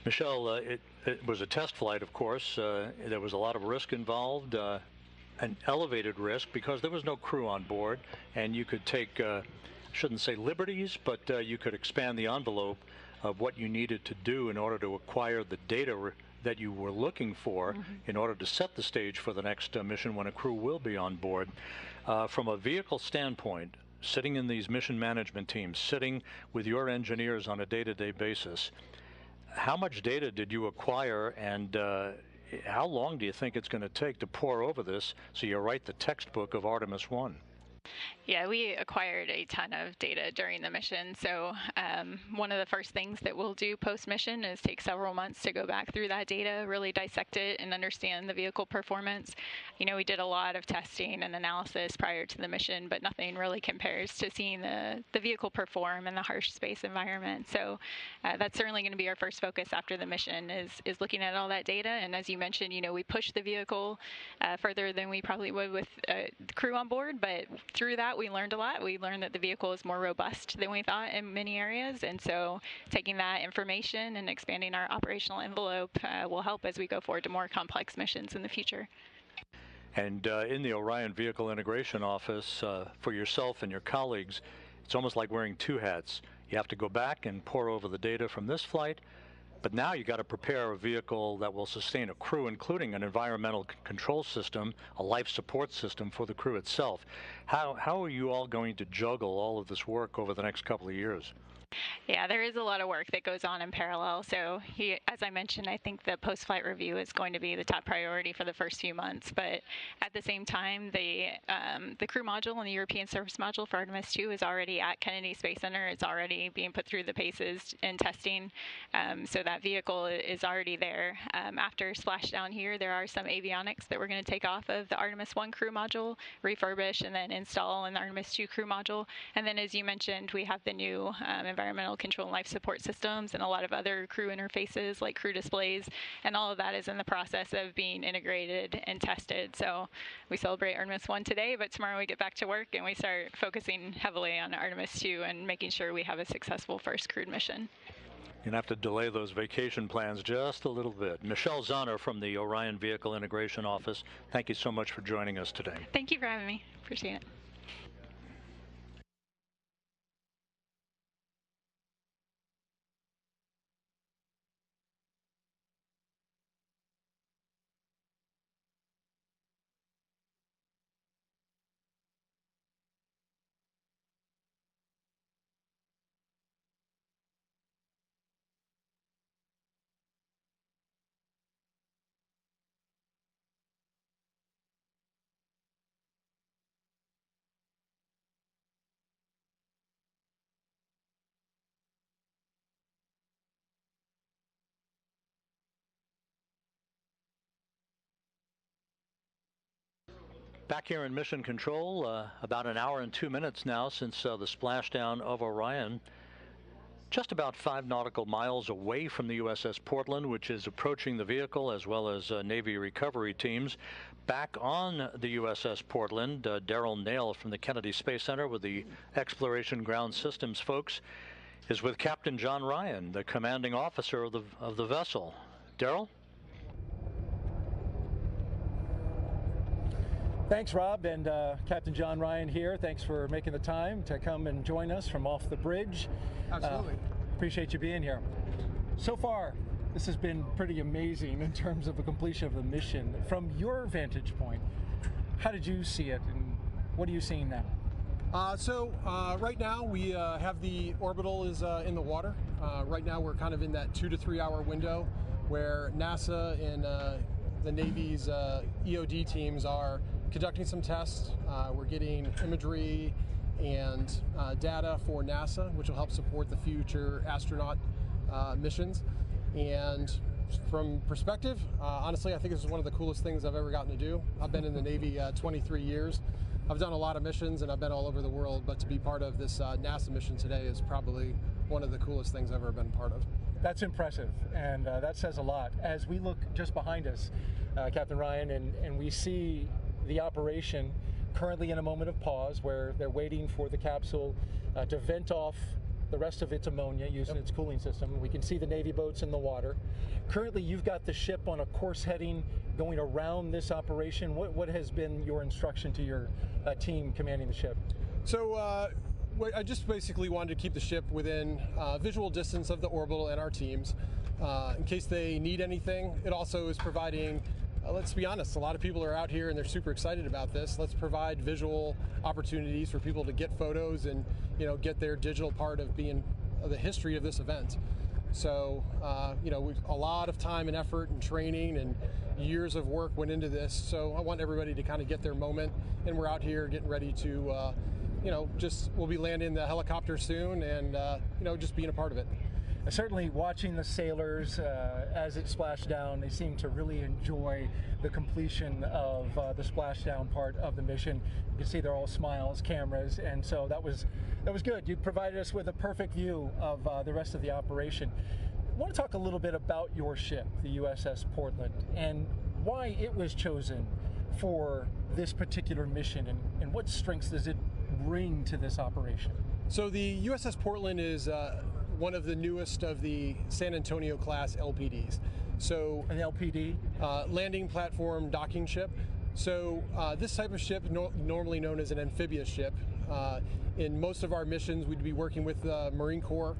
Michelle, it was a test flight, of course. There was a lot of risk involved, an elevated risk because there was no crew on board, and you could take, I shouldn't say liberties, but you could expand the envelope of what you needed to do in order to acquire the data that you were looking for in order to set the stage for the next mission when a crew will be on board. From a vehicle standpoint, sitting in these mission management teams, sitting with your engineers on a day-to-day basis, how much data did you acquire, and how long do you think it's going to take to pore over this so you write the textbook of Artemis I? Yeah, we acquired a ton of data during the mission. So one of the first things that we'll do post-mission is take several months to go back through that data, really dissect it and understand the vehicle performance. You know, we did a lot of testing and analysis prior to the mission, but nothing really compares to seeing the vehicle perform in the harsh space environment. So that's certainly going to be our first focus after the mission is looking at all that data. And as you mentioned, you know, we pushed the vehicle further than we probably would with the crew on board, but through that, we learned a lot. We learned that the vehicle is more robust than we thought in many areas, and so taking that information and expanding our operational envelope will help as we go forward to more complex missions in the future. And in the Orion Vehicle Integration Office, for yourself and your colleagues, it's almost like wearing two hats. You have to go back and pore over the data from this flight, but now you got to prepare a vehicle that will sustain a crew, including an environmental control system, a life support system for the crew itself. How are you all going to juggle all of this work over the next couple of years? Yeah, there is a lot of work that goes on in parallel. So as I mentioned, I think the post-flight review is going to be the top priority for the first few months. But at the same time, the crew module and the European Service Module for Artemis II is already at Kennedy Space Center. It's already being put through the paces and testing. So that vehicle is already there. After splashdown here, there are some avionics that we're going to take off of the Artemis I crew module, refurbish, and then install in the Artemis II crew module. And then, as you mentioned, we have the new environmental control and life support systems and a lot of other crew interfaces like crew displays, and all of that is in the process of being integrated and tested. So we celebrate Artemis I today, but tomorrow we get back to work and we start focusing heavily on Artemis II and making sure we have a successful first crewed mission. You're going to have to delay those vacation plans just a little bit. Michelle Zahner from the Orion Vehicle Integration Office, thank you so much for joining us today. Thank you for having me. Appreciate it. Back here in Mission Control, about an hour and 2 minutes now since the splashdown of Orion. Just about 5 nautical miles away from the USS Portland, which is approaching the vehicle, as well as Navy recovery teams. Back on the USS Portland, Daryl Nail from the Kennedy Space Center with the Exploration Ground Systems folks is with Captain John Ryan, the commanding officer of the vessel. Daryl? Thanks, Rob, and Captain John Ryan here. Thanks for making the time to come and join us from off the bridge. Absolutely. Appreciate you being here. So far, this has been pretty amazing in terms of the completion of the mission. From your vantage point, how did you see it, and what are you seeing now? Right now we have the orbital is in the water. Right now we're kind of in that 2 to 3 hour window where NASA and the Navy's EOD teams are conducting some tests. We're getting imagery and data for NASA, which will help support the future astronaut missions. And from perspective, honestly, I think this is one of the coolest things I've ever gotten to do. I've been in the Navy 23 years. I've done a lot of missions and I've been all over the world, but to be part of this NASA mission today is probably one of the coolest things I've ever been part of. That's impressive, and that says a lot. As we look just behind us, Captain Ryan, and we see the operation currently in a moment of pause where they're waiting for the capsule to vent off the rest of its ammonia using its cooling system. We can see the Navy boats in the water. Currently, you've got the ship on a course heading going around this operation. What has been your instruction to your team commanding the ship? So I just basically wanted to keep the ship within visual distance of the orbital and our teams in case they need anything. It also is providing, let's be honest, a lot of people are out here and they're super excited about this. Let's provide visual opportunities for people to get photos and get their digital part of being the history of this event. So a lot of time and effort and training and years of work went into this. So I want everybody to kind of get their moment, and we're out here getting ready to we'll be landing the helicopter soon, and just being a part of it. Certainly watching the sailors as it splashed down, they seem to really enjoy the completion of the splashdown part of the mission. You can see they're all smiles, cameras, and so that was good. You provided us with a perfect view of the rest of the operation. I want to talk a little bit about your ship, the USS Portland, and why it was chosen for this particular mission, and what strengths does it bring to this operation? So the USS Portland is one of the newest of the San Antonio class LPDs. So an LPD? Landing platform docking ship. So this type of ship, normally known as an amphibious ship, in most of our missions we'd be working with the Marine Corps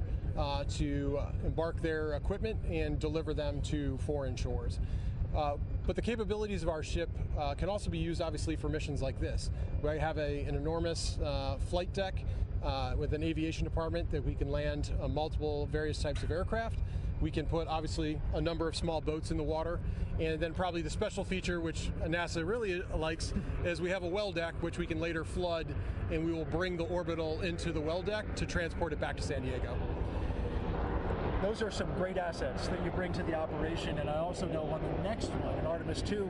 to embark their equipment and deliver them to foreign shores. But the capabilities of our ship can also be used, obviously, for missions like this. We have an enormous flight deck with an aviation department that we can land multiple various types of aircraft. We can put, obviously, a number of small boats in the water. And then probably the special feature, which NASA really likes, is we have a well deck, which we can later flood, and we will bring the orbital into the well deck to transport it back to San Diego. Those are some great assets that you bring to the operation, and I also know on the next one, in Artemis II,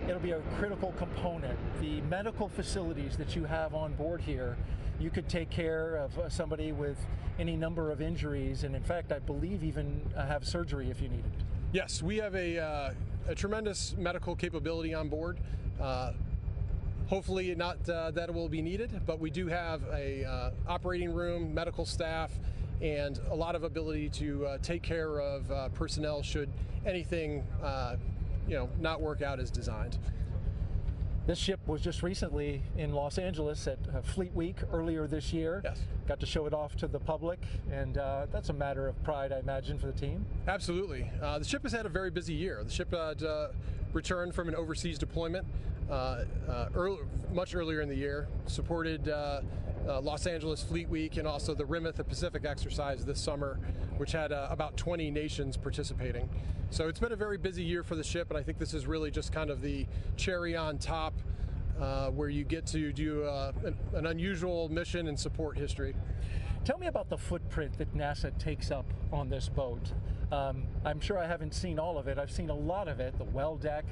it'll be a critical component. The medical facilities that you have on board here, you could take care of somebody with any number of injuries, and in fact, I believe even have surgery if you need it. Yes, we have a tremendous medical capability on board. Hopefully not that it will be needed, but we do have a operating room, medical staff, and a lot of ability to take care of personnel should anything not work out as designed. This ship was just recently in Los Angeles at Fleet Week earlier this year. Yes. Got to show it off to the public, and that's a matter of pride, I imagine, for the team. Absolutely. The ship has had a very busy year. The ship returned from an overseas deployment much earlier in the year, supported Los Angeles Fleet Week and also the Rim of the Pacific exercise this summer, which had about 20 nations participating. So it's been a very busy year for the ship, and I think this is really just kind of the cherry on top where you get to do an unusual mission and support history. Tell me about the footprint that NASA takes up on this boat. I'm sure I haven't seen all of it. I've seen a lot of it, the well deck,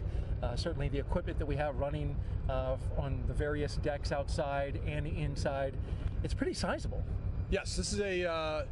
certainly the equipment that we have running on the various decks outside and inside. It's pretty sizable. Yes, this is a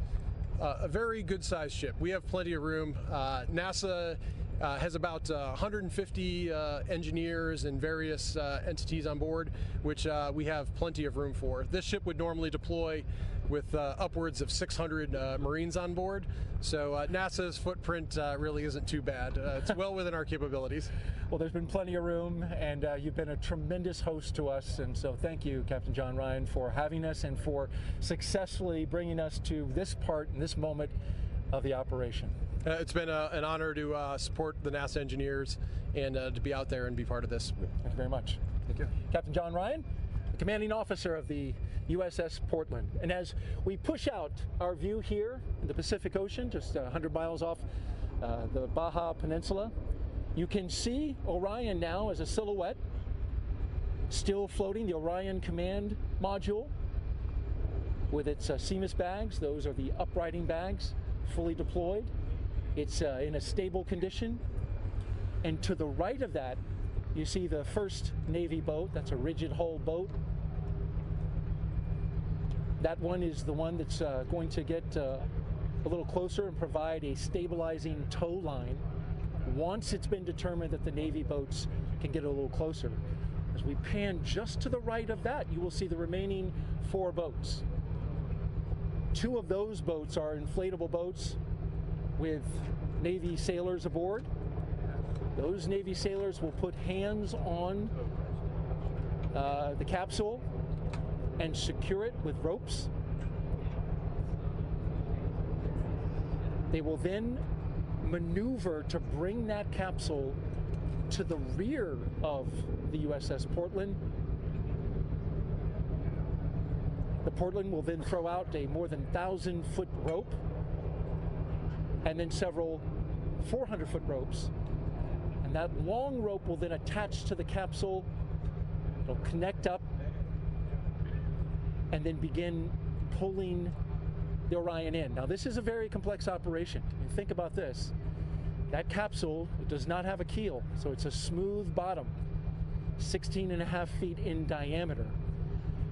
very good sized ship. We have plenty of room. NASA has about 150 engineers and various entities on board, which we have plenty of room for. This ship would normally deploy with upwards of 600 Marines on board. So NASA's footprint really isn't too bad. It's well within our capabilities. Well, there's been plenty of room, and you've been a tremendous host to us. And so thank you, Captain John Ryan, for having us and for successfully bringing us to this part and this moment of the operation. It's been an honor to support the NASA engineers and to be out there and be part of this. Thank you very much. Thank you. Captain John Ryan, the commanding officer of the USS Portland. And as we push out our view here in the Pacific Ocean, just 100 miles off the Baja Peninsula, you can see Orion now as a silhouette, still floating, the Orion command module with its CMIS bags. Those are the uprighting bags, fully deployed. It's in a stable condition. And to the right of that, you see the first Navy boat. That's a rigid hull boat. That one is the one that's going to get a little closer and provide a stabilizing tow line once it's been determined that the Navy boats can get a little closer. As we pan just to the right of that, you will see the remaining 4 boats. 2 of those boats are inflatable boats with Navy sailors aboard. Those Navy sailors will put hands on the capsule and secure it with ropes. They will then maneuver to bring that capsule to the rear of the USS Portland. The Portland will then throw out a more than 1,000-foot rope and then several 400-foot ropes. And that long rope will then attach to the capsule. It'll connect up and then begin pulling the Orion in. Now, this is a very complex operation. And think about this. That capsule does not have a keel, so it's a smooth bottom, 16.5 feet in diameter.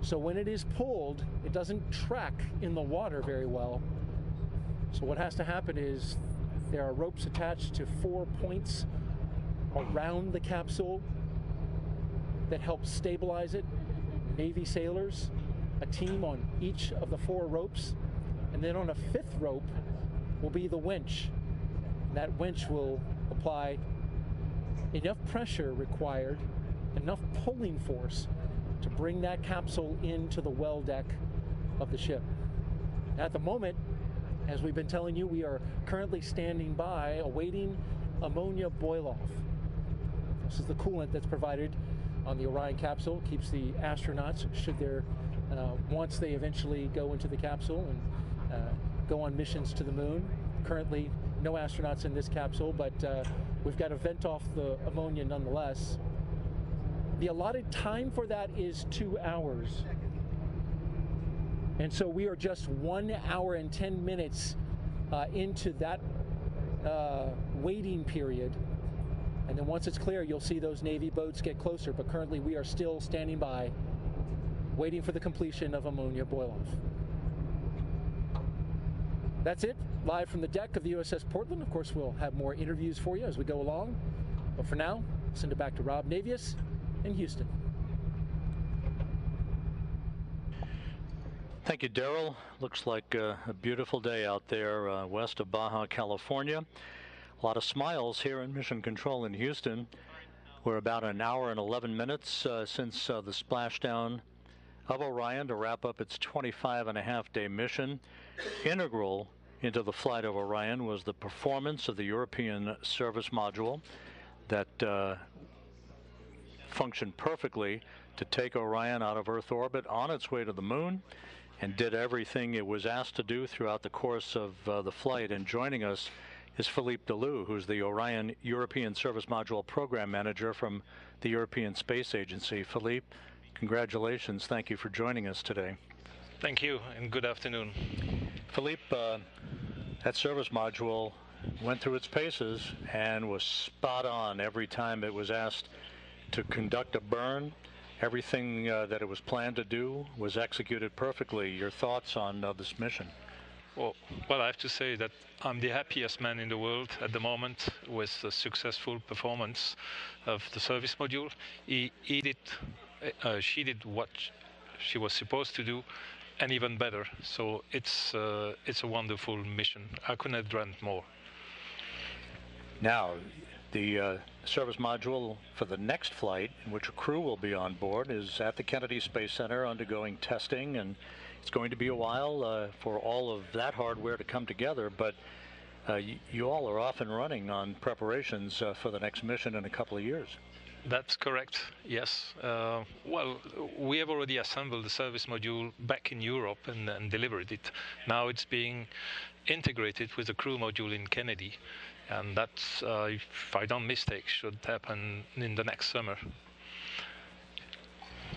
So when it is pulled, it doesn't track in the water very well. So what has to happen is there are ropes attached to 4 points around the capsule that help stabilize it. Navy sailors, a team on each of the 4 ropes, and then on a 5th rope will be the winch. And that winch will apply enough pressure required, enough pulling force to bring that capsule into the well deck of the ship. At the moment, as we've been telling you, we are currently standing by awaiting ammonia boil-off. This is the coolant that's provided on the Orion capsule, keeps the astronauts, should there, once they eventually go into the capsule and go on missions to the moon. Currently, no astronauts in this capsule, but we've got to vent off the ammonia nonetheless. The allotted time for that is 2 hours. And so we are just 1 hour and 10 minutes into that waiting period. And then once it's clear, you'll see those Navy boats get closer. But currently, we are still standing by, waiting for the completion of ammonia boil-off. That's it, live from the deck of the USS Portland. Of course, we'll have more interviews for you as we go along. But for now, send it back to Rob Navius in Houston. Thank you, Daryl. Looks like a beautiful day out there west of Baja, California. A lot of smiles here in Mission Control in Houston. We're about an hour and 11 minutes since the splashdown of Orion to wrap up its 25.5-day mission. Integral into the flight of Orion was the performance of the European service module that functioned perfectly to take Orion out of Earth orbit on its way to the moon, and did everything it was asked to do throughout the course of the flight. And joining us is Philippe Delou, who's the Orion European Service Module Program Manager from the European Space Agency. Philippe, congratulations. Thank you for joining us today. Thank you, and good afternoon. Philippe, that service module went through its paces and was spot on every time it was asked to conduct a burn. Everything that it was planned to do was executed perfectly. Your thoughts on this mission? Well, I have to say that I'm the happiest man in the world at the moment with the successful performance of the service module. She did what she was supposed to do, and even better. So it's a wonderful mission. I couldn't have dreamt more. Now, the service module for the next flight, in which a crew will be on board, is at the Kennedy Space Center undergoing testing, and it's going to be a while for all of that hardware to come together, but you all are off and running on preparations for the next mission in a couple of years. That's correct, yes. Well, we have already assembled the service module back in Europe and delivered it. Now it's being integrated with the crew module in Kennedy, and that's, if I don't mistake, should happen in the next summer.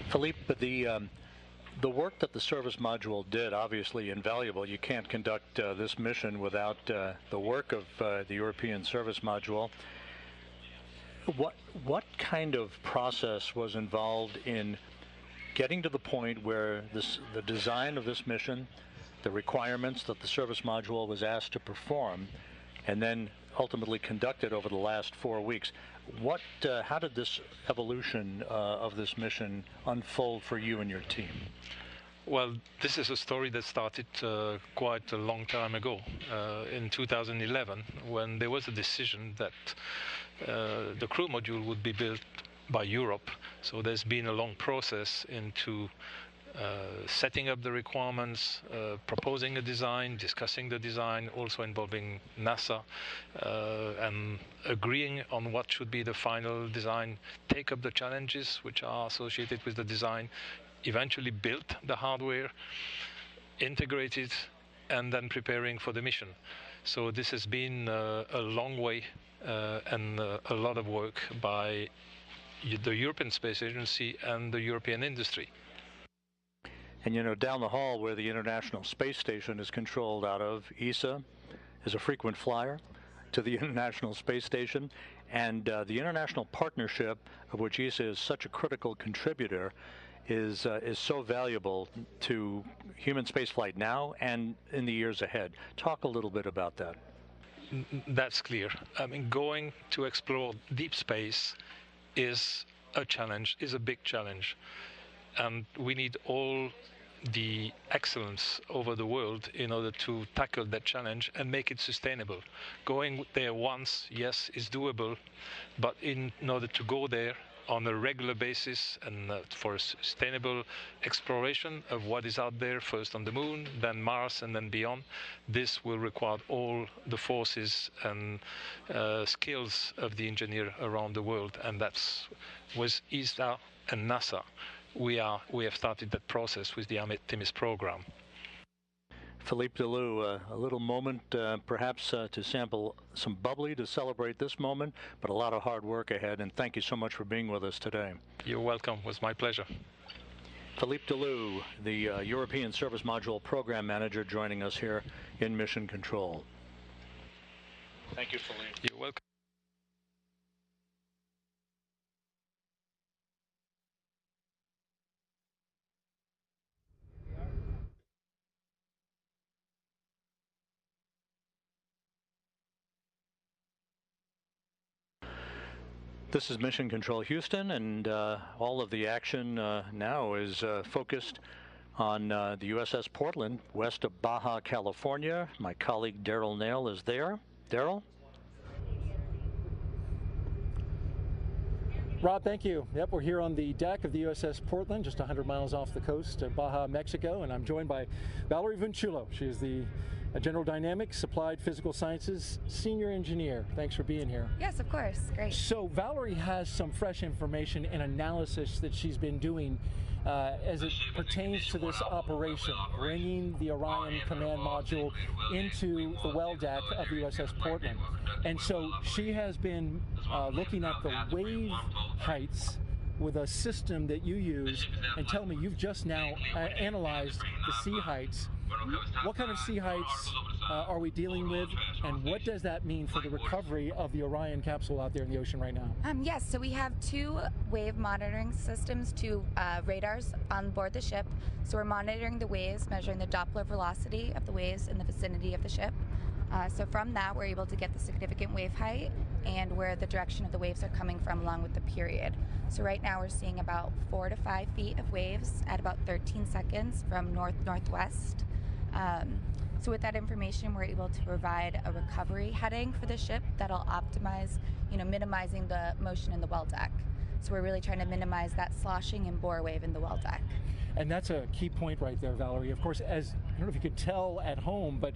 Philippe, the work that the service module did, obviously invaluable. You can't conduct this mission without the work of the European service module. What kind of process was involved in getting to the point where the design of this mission the requirements that the service module was asked to perform, and then ultimately conducted over the last 4 weeks. How did this evolution of this mission unfold for you and your team? Well, this is a story that started quite a long time ago, in 2011, when there was a decision that the crew module would be built by Europe. So there's been a long process into setting up the requirements, proposing a design, discussing the design, also involving NASA, and agreeing on what should be the final design, take up the challenges which are associated with the design, eventually build the hardware, integrate it, and then preparing for the mission. So this has been a long way and a lot of work by the European Space Agency and the European industry. And you know, down the hall where the International Space Station is controlled out of, ESA is a frequent flyer to the International Space Station, and the international partnership, of which ESA is such a critical contributor, is so valuable to human spaceflight now and in the years ahead. Talk a little bit about that. That's clear. I mean, going to explore deep space is a challenge, is a big challenge. And we need all the excellence over the world in order to tackle that challenge and make it sustainable. Going there once, yes, is doable, but in order to go there on a regular basis and for a sustainable exploration of what is out there, first on the Moon, then Mars, and then beyond, this will require all the forces and skills of the engineer around the world, and that's with ESA and NASA. We have started that process with the Artemis program. Philippe Delou, a little moment perhaps to sample some bubbly to celebrate this moment, but a lot of hard work ahead, and thank you so much for being with us today. You're welcome. It was my pleasure. Philippe Delou, the European Service Module Program Manager, joining us here in Mission Control. Thank you, Philippe. You're welcome. This is Mission Control Houston, and all of the action now is focused on the USS Portland, west of Baja, California. My colleague Daryl Nail is there. Daryl? Rob, thank you. Yep, we're here on the deck of the USS Portland, just 100 miles off the coast of Baja, Mexico, and I'm joined by Valerie Vinchulo. She is the General Dynamics Applied Physical Sciences Senior Engineer. Thanks for being here. Yes, of course. Great. So Valerie has some fresh information and analysis that she's been doing as it pertains to this operation, bringing the Orion command module into the well deck of the USS Portland. And so she has been looking at the wave heights with a system that you use, and tell me, you've just now analyzed the sea heights. What kind of sea heights are we dealing with, and what does that mean for the recovery of the Orion capsule out there in the ocean right now? Yes, so we have 2 wave monitoring systems, 2 radars on board the ship. So we're monitoring the waves, measuring the Doppler velocity of the waves in the vicinity of the ship. So from that, we're able to get the significant wave height and where the direction of the waves are coming from along with the period. So right now we're seeing about 4 to 5 feet of waves at about 13 seconds from north-northwest. So with that information, we're able to provide a recovery heading for the ship that'll optimize, minimizing the motion in the well deck. So we're really trying to minimize that sloshing and bore wave in the well deck. And that's a key point right there, Valerie. Of course, as I don't know if you could tell at home, but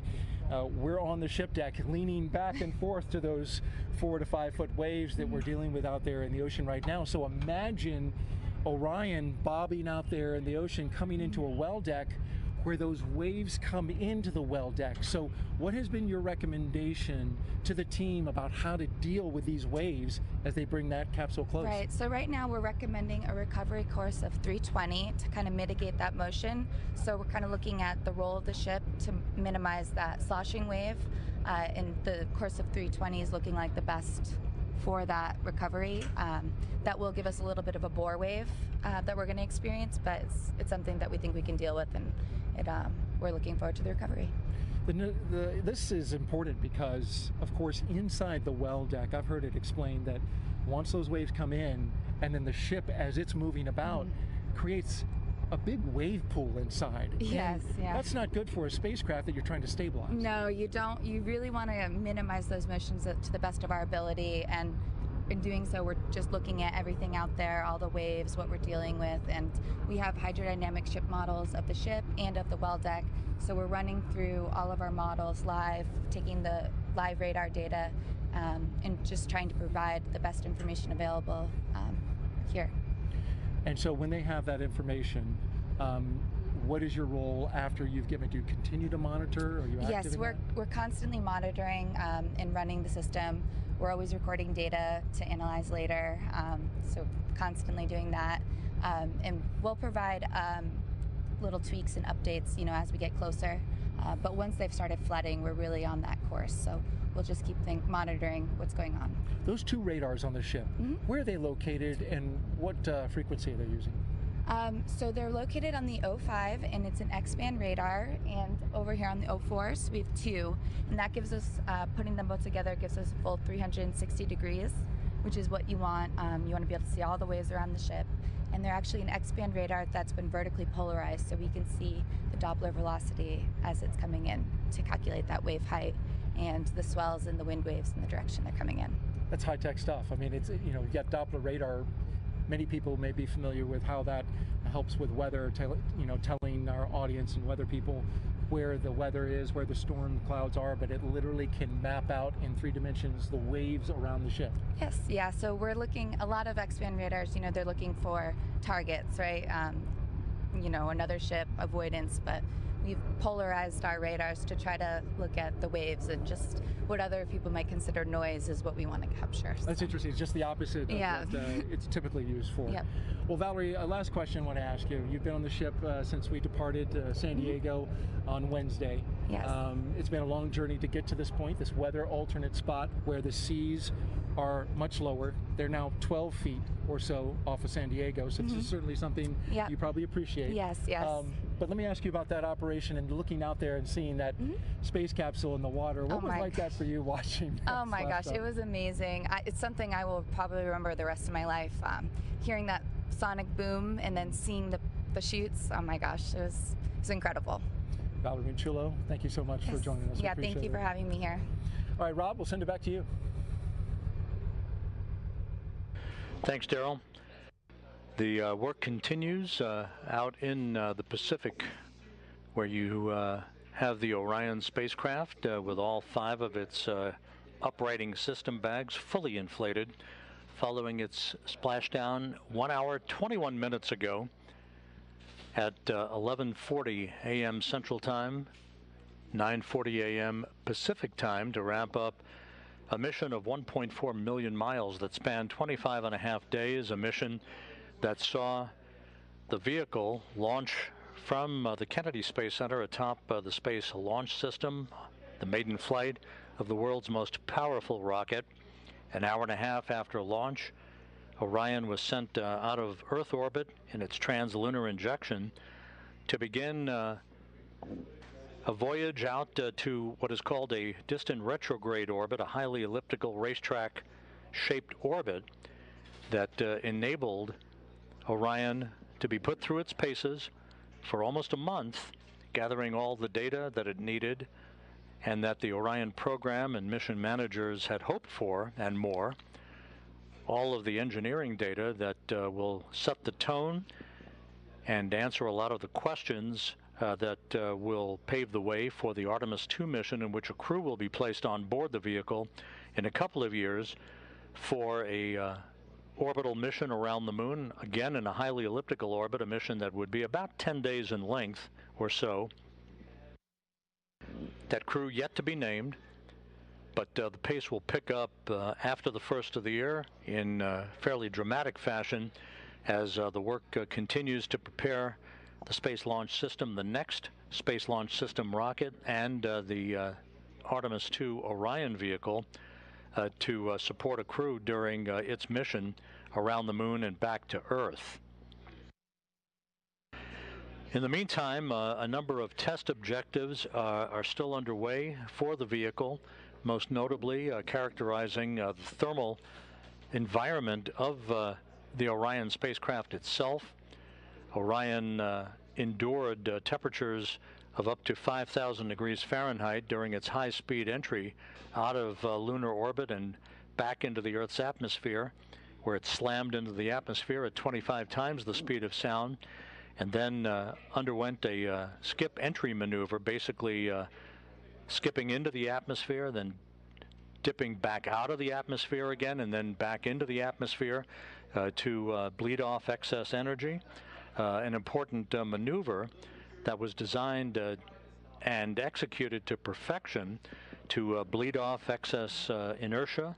we're on the ship deck leaning back and forth to those 4 to 5 foot waves that we're dealing with out there in the ocean right now. So imagine Orion bobbing out there in the ocean, coming into a well deck where those waves come into the well deck. So what has been your recommendation to the team about how to deal with these waves as they bring that capsule close? Right, so right now we're recommending a recovery course of 320 to kind of mitigate that motion. So we're kind of looking at the roll of the ship to minimize that sloshing wave, and the course of 320 is looking like the best for that recovery. That will give us a little bit of a bore wave that we're going to experience, but it's something that we think we can deal with, and it we're looking forward to the recovery. This is important because, of course, inside the well deck, I've heard it explained that once those waves come in, and then the ship, as it's moving about, creates a big wave pool inside. Yes, yeah. That's not good for a spacecraft that you're trying to stabilize. No, you don't. You really want to minimize those motions to the best of our ability, and in doing so, we're just looking at everything out there, all the waves, what we're dealing with, and we have hydrodynamic ship models of the ship and of the well deck, so we're running through all of our models live, taking the live radar data, and just trying to provide the best information available here. And so when they have that information, what is your role after you've given? Do you continue to monitor? Are you active? Yes, we're constantly monitoring and running the system. We're always recording data to analyze later, so constantly doing that. And we'll provide little tweaks and updates, as we get closer. But once they've started flooding, we're really on that course. So we'll just keep monitoring what's going on. Those two radars on the ship, where are they located and what frequency are they using? So they're located on the 05, and it's an X-band radar, and over here on the 04, so we have two, and that gives us, putting them both together, gives us a full 360 degrees, which is what you want. You want to be able to see all the waves around the ship, and they're actually an X-band radar that's been vertically polarized, so we can see the Doppler velocity as it's coming in to calculate that wave height and the swells and the wind waves in the direction they're coming in. That's high-tech stuff. I mean, it's, you've got Doppler radar. Many people may be familiar with how that helps with weather, telling our audience and weather people where the weather is, where the storm clouds are, but it literally can map out in 3 dimensions the waves around the ship. Yes, yeah, so we're looking, a lot of X-band radars, they're looking for targets, right? Another ship, avoidance, but we've polarized our radars to try to look at the waves, and just what other people might consider noise is what we want to capture. So. That's interesting. It's just the opposite of what it's typically used for. Yep. Well, Valerie, last question I want to ask you. You've been on the ship since we departed San Diego on Wednesday. Yes. It's been a long journey to get to this point, this weather alternate spot where the seas are much lower. They're now 12 feet or so off of San Diego, so this is certainly something you probably appreciate. Yes, yes. But let me ask you about that operation and looking out there and seeing that space capsule in the water. What was like that for you watching? Oh my gosh, it was amazing. It's something I will probably remember the rest of my life. Hearing that sonic boom and then seeing the chutes, oh my gosh, it was incredible. Valerie Chulo, thank you so much for joining us. Yeah, thank you for having me here. All right, Rob, we'll send it back to you. Thanks, Daryl. The work continues out in the Pacific, where you have the Orion spacecraft with all 5 of its uprighting system bags fully inflated, following its splashdown 1 hour 21 minutes ago at 11:40 a.m. Central Time, 9:40 a.m. Pacific Time, to wrap up a mission of 1.4 million miles that spanned 25 and a half days, a mission that saw the vehicle launch from the Kennedy Space Center atop the Space Launch System, the maiden flight of the world's most powerful rocket. An hour and a half after launch, Orion was sent out of Earth orbit in its trans-lunar injection to begin a voyage out to what is called a distant retrograde orbit, a highly elliptical racetrack-shaped orbit that enabled Orion to be put through its paces for almost a month, gathering all the data that it needed and that the Orion program and mission managers had hoped for, and more. All of the engineering data that will set the tone and answer a lot of the questions that will pave the way for the Artemis II mission, in which a crew will be placed on board the vehicle in a couple of years for a orbital mission around the moon, again in a highly elliptical orbit, a mission that would be about 10 days in length or so. That crew yet to be named, but the pace will pick up after the first of the year in fairly dramatic fashion as the work continues to prepare the Space Launch System, the next Space Launch System rocket, and the Artemis II Orion vehicle to support a crew during its mission around the moon and back to Earth. In the meantime, a number of test objectives are still underway for the vehicle, most notably characterizing the thermal environment of the Orion spacecraft itself. Orion endured temperatures of up to 5,000 degrees Fahrenheit during its high-speed entry out of lunar orbit and back into the Earth's atmosphere, where it slammed into the atmosphere at 25 times the speed of sound, and then underwent a skip entry maneuver, basically skipping into the atmosphere, then dipping back out of the atmosphere again, and then back into the atmosphere to bleed off excess energy. An important maneuver that was designed and executed to perfection to bleed off excess inertia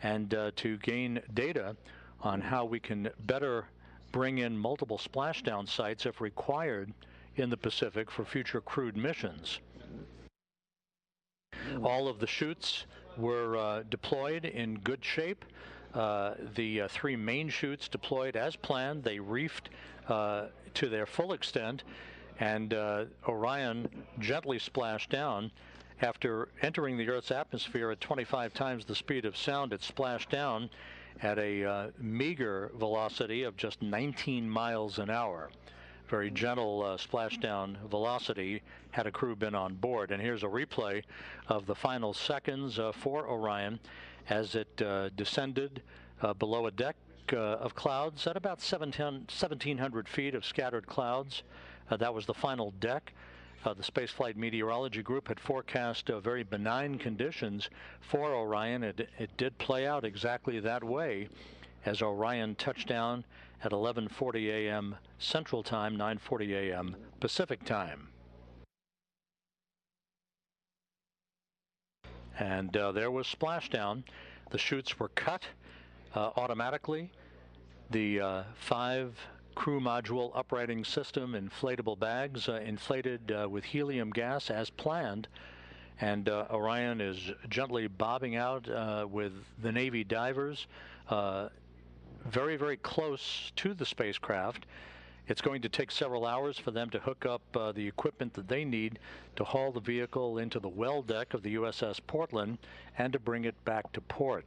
and to gain data on how we can better bring in multiple splashdown sites if required in the Pacific for future crewed missions. All of the chutes were deployed in good shape. The three main chutes deployed as planned. They reefed to their full extent, and Orion gently splashed down. After entering the Earth's atmosphere at 25 times the speed of sound, it splashed down at a meager velocity of just 19 miles an hour. Very gentle splashdown velocity had a crew been on board. And here's a replay of the final seconds for Orion as it descended below a deck of clouds at about 1,700 feet of scattered clouds. That was the final deck. The Spaceflight Meteorology Group had forecast very benign conditions for Orion. It did play out exactly that way as Orion touched down at 11:40 a.m. Central Time, 9:40 a.m. Pacific Time. And there was splashdown. The chutes were cut automatically. The 5 crew module uprighting system inflatable bags inflated with helium gas as planned, and Orion is gently bobbing out with the Navy divers very, very close to the spacecraft. It's going to take several hours for them to hook up the equipment that they need to haul the vehicle into the well deck of the USS Portland and to bring it back to port.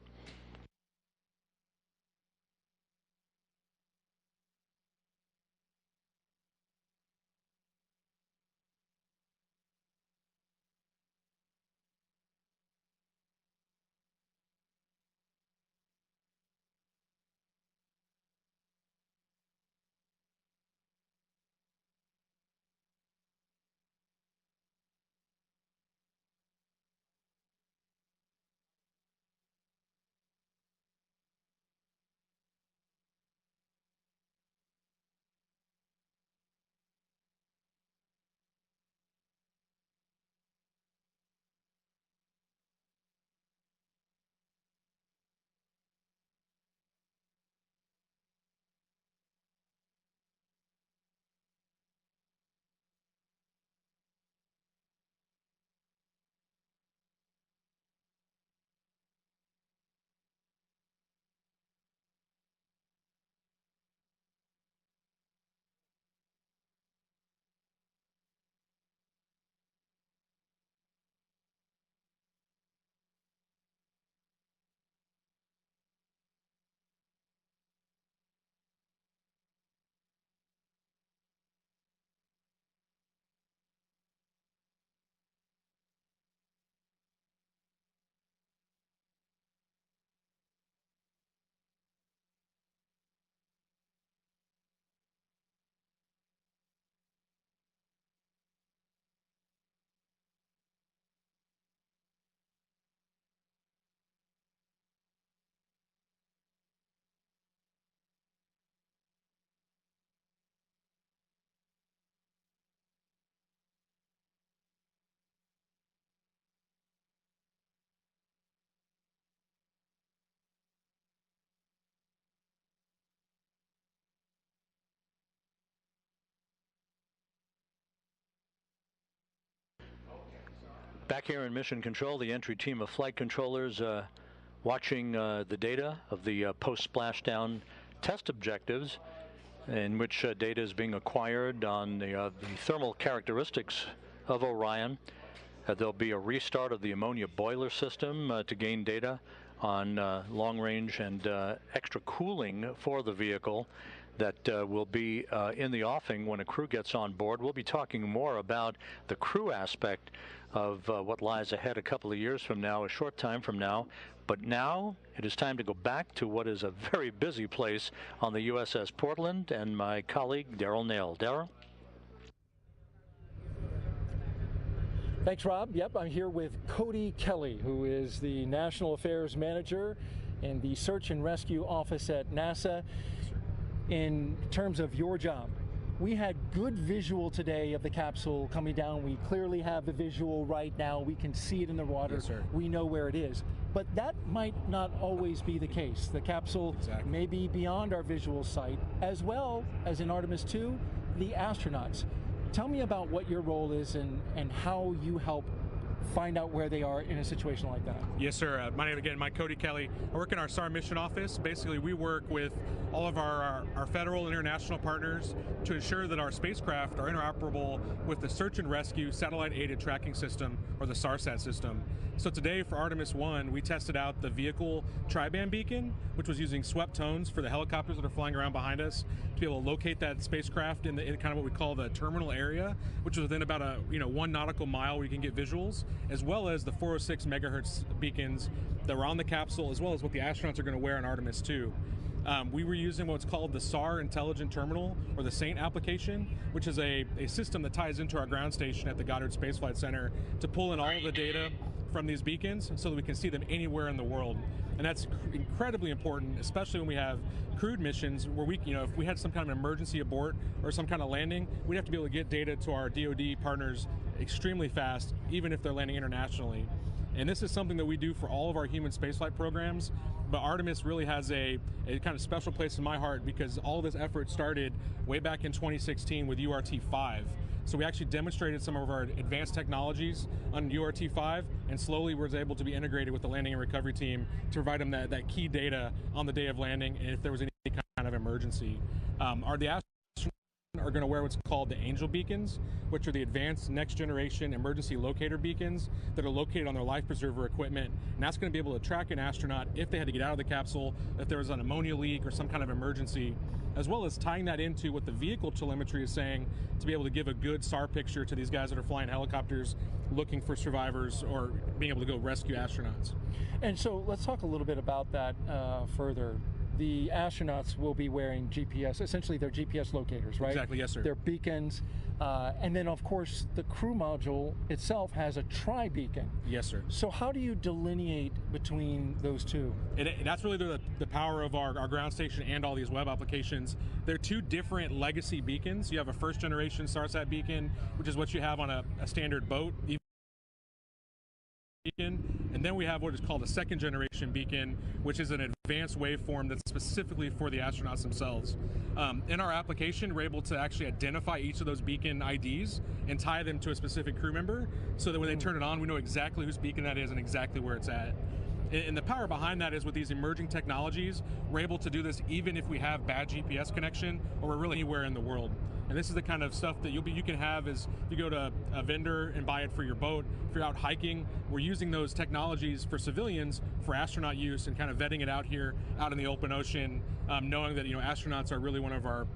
Back here in Mission Control, the entry team of flight controllers watching the data of the post-splashdown test objectives. in which data is being acquired on the thermal characteristics of Orion. There'll be a restart of the ammonia boiler system to gain data on long range and extra cooling for the vehicle that will be in the offing when a crew gets on board. We'll be talking more about the crew aspect of what lies ahead a couple of years from now, a short time from now. But now it is time to go back to what is a very busy place on the USS Portland, and my colleague Daryl Nail. Daryl? Thanks, Rob. Yep, I'm here with Cody Kelly, who is the National Affairs Manager in the Search and Rescue Office at NASA. In terms of your job, we had good visual today of the capsule coming down. We clearly have the visual right now. We can see it in the water. Yes, sir. We know where it is. But that might not always be the case. The capsule may be beyond our visual sight, as well as in Artemis II, the astronauts. Tell me about what your role is and how you help find out where they are in a situation like that. Yes, sir. My name again, Mike Cody Kelly. I work in our SAR mission office. Basically, we work with all of our federal and international partners to ensure that our spacecraft are interoperable with the Search and Rescue Satellite-Aided Tracking System, or the SARSAT system. So today for Artemis I, we tested out the vehicle tri-band beacon, which was using swept tones for the helicopters that are flying around behind us to be able to locate that spacecraft in kind of what we call the terminal area, which is within about 1 nautical mile where you can get visuals, as well as the 406 megahertz beacons that were on the capsule, as well as what the astronauts are going to wear on Artemis II. We were using what's called the SAR Intelligent Terminal, or the SAINT application, which is a system that ties into our ground station at the Goddard Space Flight Center to pull in all of the data from these beacons so that we can see them anywhere in the world. And that's incredibly important, especially when we have crewed missions where we, if we had some kind of emergency abort or some kind of landing, we'd have to be able to get data to our DoD partners extremely fast, even if they're landing internationally. And this is something that we do for all of our human spaceflight programs, but Artemis really has a kind of special place in my heart because all this effort started way back in 2016 with URT-5. So we actually demonstrated some of our advanced technologies on URT-5, and slowly was able to be integrated with the landing and recovery team to provide them that key data on the day of landing and if there was any kind of emergency. The astronauts are going to wear what's called the Angel beacons, which are the advanced next generation emergency locator beacons that are located on their life preserver equipment, and that's going to be able to track an astronaut if they had to get out of the capsule, if there was an ammonia leak or some kind of emergency, as well as tying that into what the vehicle telemetry is saying to be able to give a good SAR picture to these guys that are flying helicopters looking for survivors or being able to go rescue astronauts. And so let's talk a little bit about that further. The astronauts will be wearing GPS, essentially they're GPS locators, right? Exactly, yes, sir. They're beacons. And then, of course, the crew module itself has a tri-beacon. Yes, sir. So how do you delineate between those two? And that's really the power of our ground station and all these web applications. They're two different legacy beacons. You have a first-generation SARSAT beacon, which is what you have on a standard boat. Beacon, and then we have what is called a second generation beacon, which is an advanced waveform that's specifically for the astronauts themselves. In our application, we're able to actually identify each of those beacon IDs and tie them to a specific crew member so that when they turn it on, we know exactly whose beacon that is and exactly where it's at. And the power behind that is with these emerging technologies, we're able to do this even if we have bad GPS connection or we're really anywhere in the world. And this is the kind of stuff that you can have as you go to a vendor and buy it for your boat. If you're out hiking, we're using those technologies for civilians for astronaut use and kind of vetting it out here out in the open ocean, knowing that astronauts are really one of our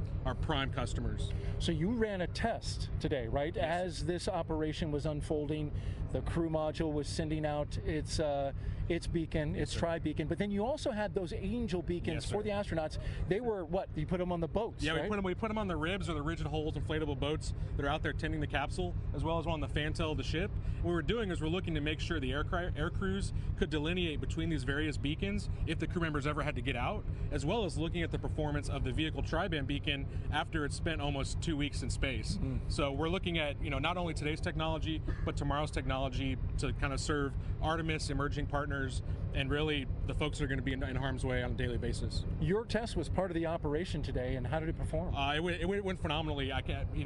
prime customers. So you ran a test today, right? Yes. As this operation was unfolding, the crew module was sending out its beacon, its tri-beacon, but then you also had those Angel beacons for the astronauts. They were what? You put them on the boats, yeah, right? we put them on the ribs or the rigid hulls inflatable boats that are out there tending the capsule, as well as on the fantail of the ship. What we're doing is we're looking to make sure the air crews could delineate between these various beacons if the crew members ever had to get out, as well as looking at the performance of the vehicle tri-band beacon after it's spent almost 2 weeks in space. Mm-hmm. So we're looking at not only today's technology, but tomorrow's technology to kind of serve Artemis emerging partners and really the folks that are going to be in harm's way on a daily basis. Your test was part of the operation today, and how did it perform? It went phenomenal. phenomenally.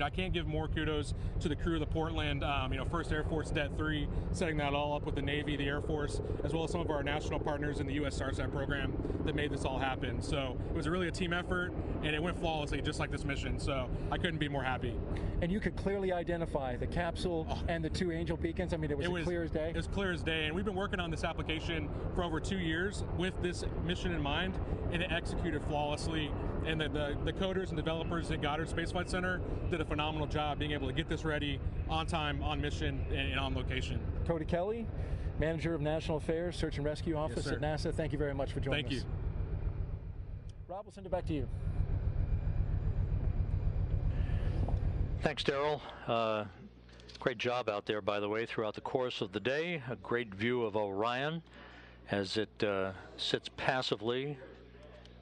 I can't give more kudos to the crew of the Portland, 1st Air Force Det 3, setting that all up with the Navy, the Air Force, as well as some of our national partners in the U.S. SARSAT program that made this all happen. So it was really a team effort, and it went flawlessly, just like this mission. So I couldn't be more happy. And you could clearly identify the capsule and the 2 Angel beacons. I mean, it was clear as day. It was clear as day, and we've been working on this application for over 2 years with this mission in mind, and it executed flawlessly. And the coders and developers at Goddard Space Flight Center did a phenomenal job being able to get this ready on time, on mission, and on location. Cody Kelly, Manager of National Affairs, Search and Rescue Office at NASA. Thank you very much for joining us. Thank you. Rob, we'll send it back to you. Thanks, Daryl. Great job out there, by the way, throughout the course of the day. A great view of Orion as it sits passively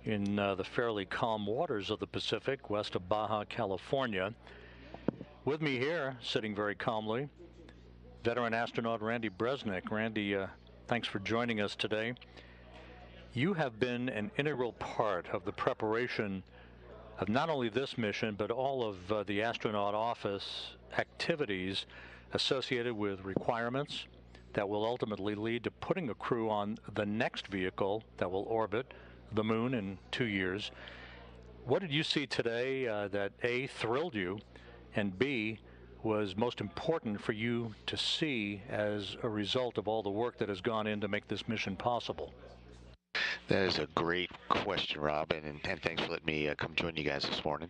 in the fairly calm waters of the Pacific west of Baja California. With me here, sitting very calmly, veteran astronaut Randy Bresnik. Randy, thanks for joining us today. You have been an integral part of the preparation of not only this mission, but all of the astronaut office activities associated with requirements that will ultimately lead to putting a crew on the next vehicle that will orbit the moon in 2 years. What did you see today that A, thrilled you, and B, was most important for you to see as a result of all the work that has gone in to make this mission possible? That is a great question, Rob, and thanks for letting me come join you guys this morning.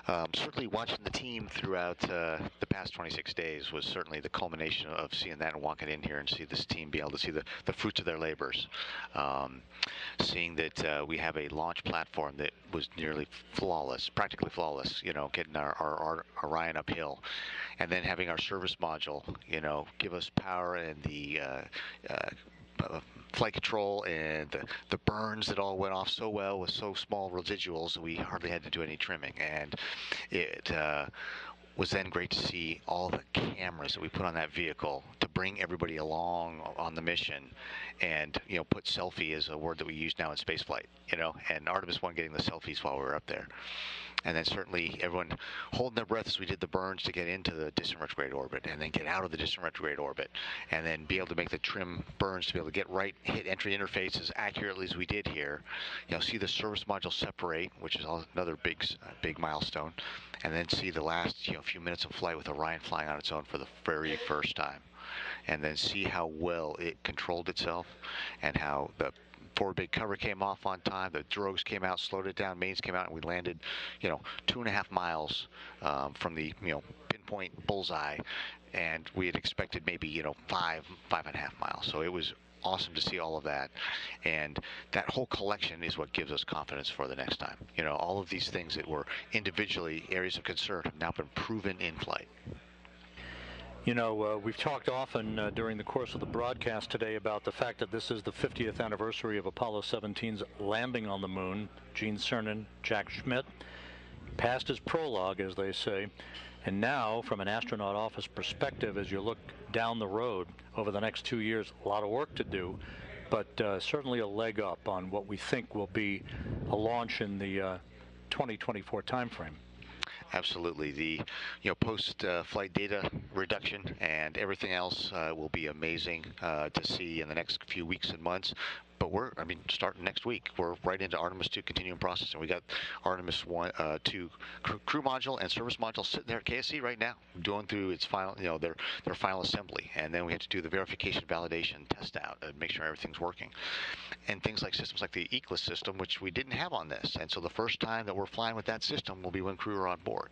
Certainly watching the team throughout the past 26 days was certainly the culmination of seeing that and walking in here and see this team be able to see the fruits of their labors. Seeing that we have a launch platform that was nearly flawless, practically flawless, getting our Orion uphill, and then having our service module, give us power and the flight control and the burns that all went off so well with so small residuals, we hardly had to do any trimming. And it was then great to see all the cameras that we put on that vehicle to bring everybody along on the mission, and put selfie as a word that we use now in spaceflight, and Artemis I getting the selfies while we were up there. And then certainly everyone holding their breath as we did the burns to get into the distant retrograde orbit, and then get out of the distant retrograde orbit, and then be able to make the trim burns to be able to get right, hit entry interface as accurately as we did here. See the service module separate, which is another big milestone, and then see the last few minutes of flight with Orion flying on its own for the very first time, and then see how well it controlled itself, and how the forward big cover came off on time, the drogues came out, slowed it down, mains came out, and we landed 2.5 miles from the pinpoint bullseye, and we had expected maybe 5.5 miles. So it was awesome to see all of that, and that whole collection is what gives us confidence for the next time. All of these things that were individually areas of concern have now been proven in flight. We've talked often during the course of the broadcast today about the fact that this is the 50th anniversary of Apollo 17's landing on the moon. Gene Cernan, Jack Schmitt, past his prologue, as they say. And now, from an astronaut office perspective, as you look down the road over the next 2 years, a lot of work to do, but certainly a leg up on what we think will be a launch in the 2024 timeframe. Absolutely. The post-flight data reduction and everything else will be amazing to see in the next few weeks and months. But starting next week, we're right into Artemis II continuum processing. We got Artemis 2 crew module and service module sitting there at KSC right now, going through its final, their final assembly. And then we had to do the verification, validation, test out, and make sure everything's working. And things like systems like the ECLIS system, which we didn't have on this. And so the first time that we're flying with that system will be when crew are on board.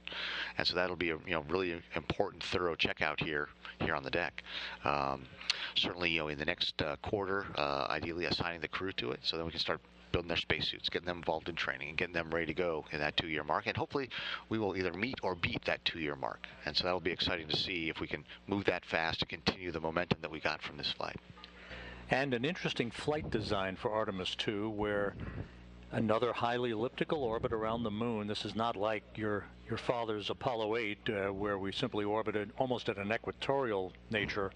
And so that'll be a really important, thorough checkout here on the deck. Certainly, in the next quarter, ideally assigning the crew to it, so then we can start building their spacesuits, getting them involved in training, and getting them ready to go in that 2-year mark. And hopefully we will either meet or beat that 2-year mark. And so that'll be exciting to see if we can move that fast to continue the momentum that we got from this flight. And an interesting flight design for Artemis II, where another highly elliptical orbit around the moon. This is not like your father's Apollo 8, where we simply orbited almost at an equatorial nature,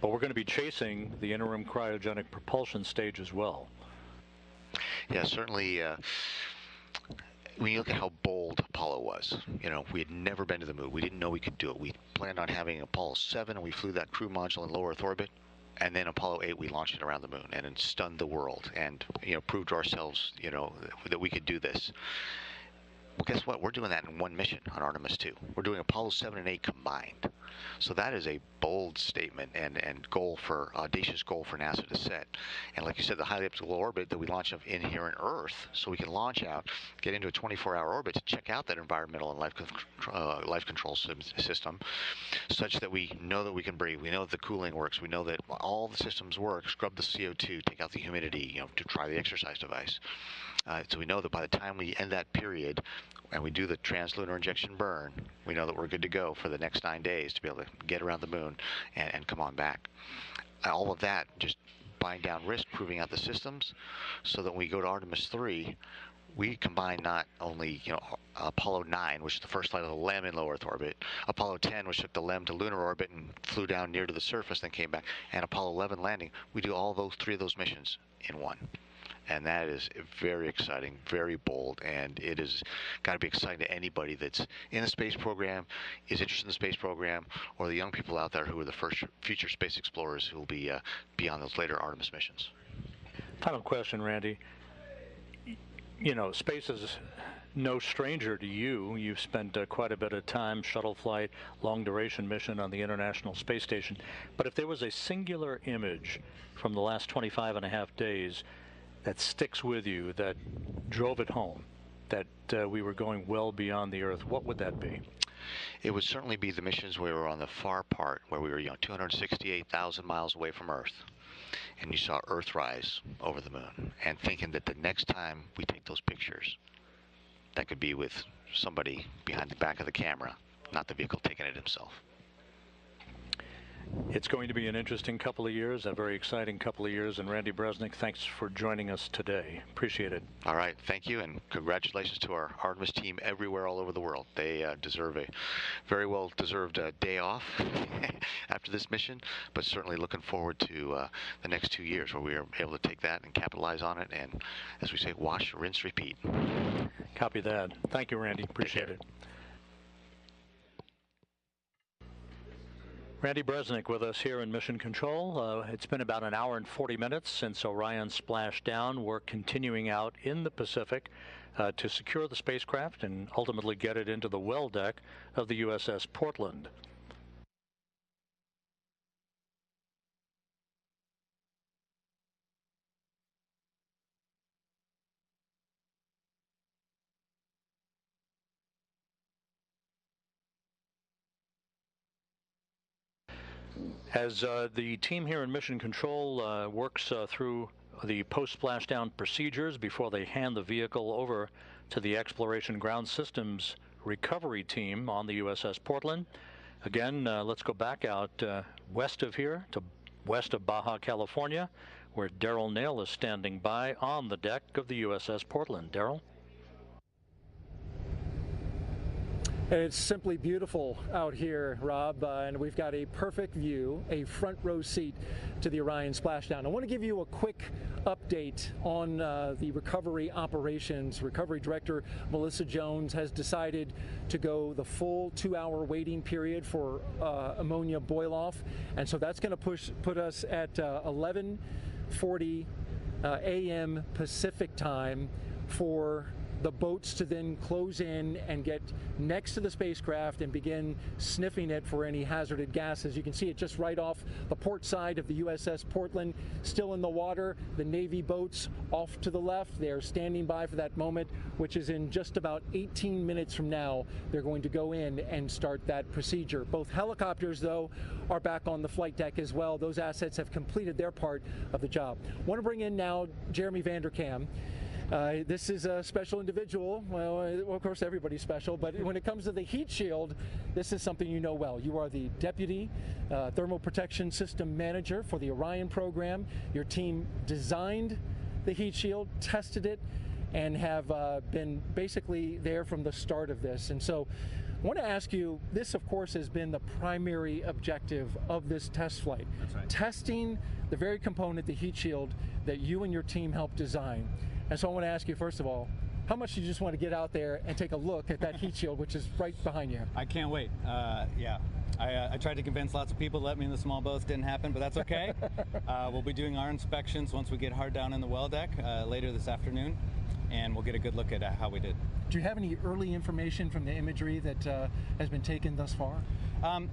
but we're going to be chasing the interim cryogenic propulsion stage as well. Yeah, certainly. when you look at how bold Apollo was, you know, we had never been to the moon. We didn't know we could do it. We planned on having Apollo 7, and we flew that crew module in low Earth orbit. And then Apollo 8, we launched it around the moon and it stunned the world and, you know, proved to ourselves, you know, that we could do this. Well, guess what? We're doing that in one mission on Artemis II. We're doing Apollo 7 and 8 combined. So that is a bold statement and goal for audacious goal for NASA to set. And like you said, the highly elliptical orbit that we launch in here in Earth, so we can launch out, get into a 24-hour orbit to check out that environmental and life control system, such that we know that we can breathe. We know that the cooling works. We know that all the systems work. Scrub the CO2, take out the humidity, you know, to try the exercise device. So we know that by the time we end that period and we do the translunar injection burn, we know that we're good to go for the next 9 days to be able to get around the moon and come on back. All of that just buying down risk, proving out the systems, so that when we go to Artemis 3, we combine not only, you know, Apollo 9, which is the first flight of the LEM in low Earth orbit, Apollo 10, which took the LEM to lunar orbit and flew down near to the surface, then came back, and Apollo 11 landing. We do all those 3 of those missions in one. And that is very exciting, very bold, and it is got to be exciting to anybody that's in the space program, is interested in the space program, or the young people out there who are the first future space explorers who will be on those later Artemis missions. Final question, Randy. You know, space is no stranger to you. You've spent quite a bit of time, shuttle flight, long-duration mission on the International Space Station. But if there was a singular image from the last 25 and a half days that sticks with you, that drove it home, that we were going well beyond the Earth, what would that be? It would certainly be the missions where we were on the far part, where we were, you know, 268,000 miles away from Earth, and you saw Earthrise over the moon, and thinking that the next time we take those pictures, that could be with somebody behind the back of the camera, not the vehicle taking it himself. It's going to be an interesting couple of years, a very exciting couple of years, and Randy Bresnik, thanks for joining us today. Appreciate it. All right, thank you, and congratulations to our Artemis team everywhere all over the world. They deserve a very well-deserved day off after this mission, but certainly looking forward to the next 2 years where we are able to take that and capitalize on it, and as we say, wash, rinse, repeat. Copy that. Thank you, Randy. Appreciate it. Randy Bresnik with us here in Mission Control. It's been about an hour and 40 minutes since Orion splashed down. We're continuing out in the Pacific to secure the spacecraft and ultimately get it into the well deck of the USS Portland. As the team here in Mission Control works through the post-splashdown procedures before they hand the vehicle over to the Exploration Ground Systems recovery team on the USS Portland. Again, let's go back out west of here to west of Baja, California, where Daryl Nail is standing by on the deck of the USS Portland. Daryl? It's simply beautiful out here, Rob, and we've got a perfect view, a front row seat to the Orion splashdown. I want to give you a quick update on the recovery operations. Recovery Director Melissa Jones has decided to go the full 2-hour waiting period for ammonia boil-off, and so that's going to put us at 11:40 a.m. Pacific time for the boats to then close in and get next to the spacecraft and begin sniffing it for any hazardous gases. You can see it just right off the port side of the USS Portland, still in the water. The Navy boats off to the left, they are standing by for that moment, which is in just about 18 minutes from now. They're going to go in and start that procedure. Both helicopters, though, are back on the flight deck as well. Those assets have completed their part of the job. I want to bring in now Jeremy Vanderkam. This is a special individual. Well, of course, everybody's special, but when it comes to the heat shield, this is something you know well. You are the Deputy Thermal Protection System Manager for the Orion program. Your team designed the heat shield, tested it, and have been basically there from the start of this. And so I want to ask you, this, of course, has been the primary objective of this test flight. That's right. Testing the very component, the heat shield, that you and your team helped design. And so I want to ask you, first of all, how much do you just want to get out there and take a look at that heat shield, which is right behind you? I can't wait. Yeah. I tried to convince lots of people to let me in the small boats. Didn't happen, but that's okay. We'll be doing our inspections once we get hard down in the well deck later this afternoon, and we'll get a good look at how we did. Do you have any early information from the imagery that has been taken thus far?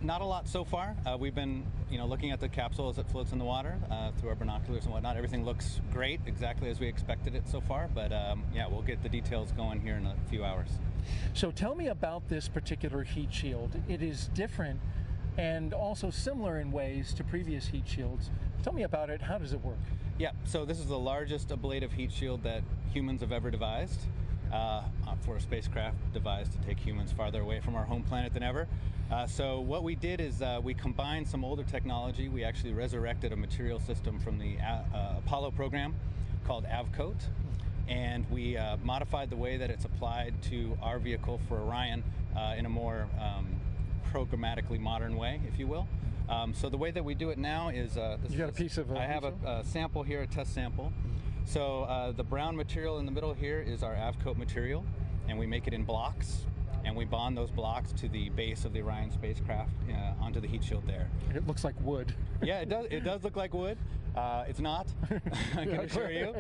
Not a lot so far. We've been, looking at the capsule as it floats in the water through our binoculars and whatnot. Everything looks great, exactly as we expected it so far. But yeah, we'll get the details going here in a few hours. So tell me about this particular heat shield. It is different and also similar in ways to previous heat shields. Tell me about it. How does it work? Yeah, so this is the largest ablative heat shield that humans have ever devised. For a spacecraft devised to take humans farther away from our home planet than ever. So what we did is we combined some older technology. We actually resurrected a material system from the Apollo program called AvCoat, and we modified the way that it's applied to our vehicle for Orion in a more programmatically modern way, if you will. So the way that we do it now is you got a piece of I have a sample here, a test sample. So the brown material in the middle here is our AvCoat material, and we make it in blocks, and we bond those blocks to the base of the Orion spacecraft onto the heat shield there. And it looks like wood. Yeah, it does. It does look like wood. It's not. I can assure you.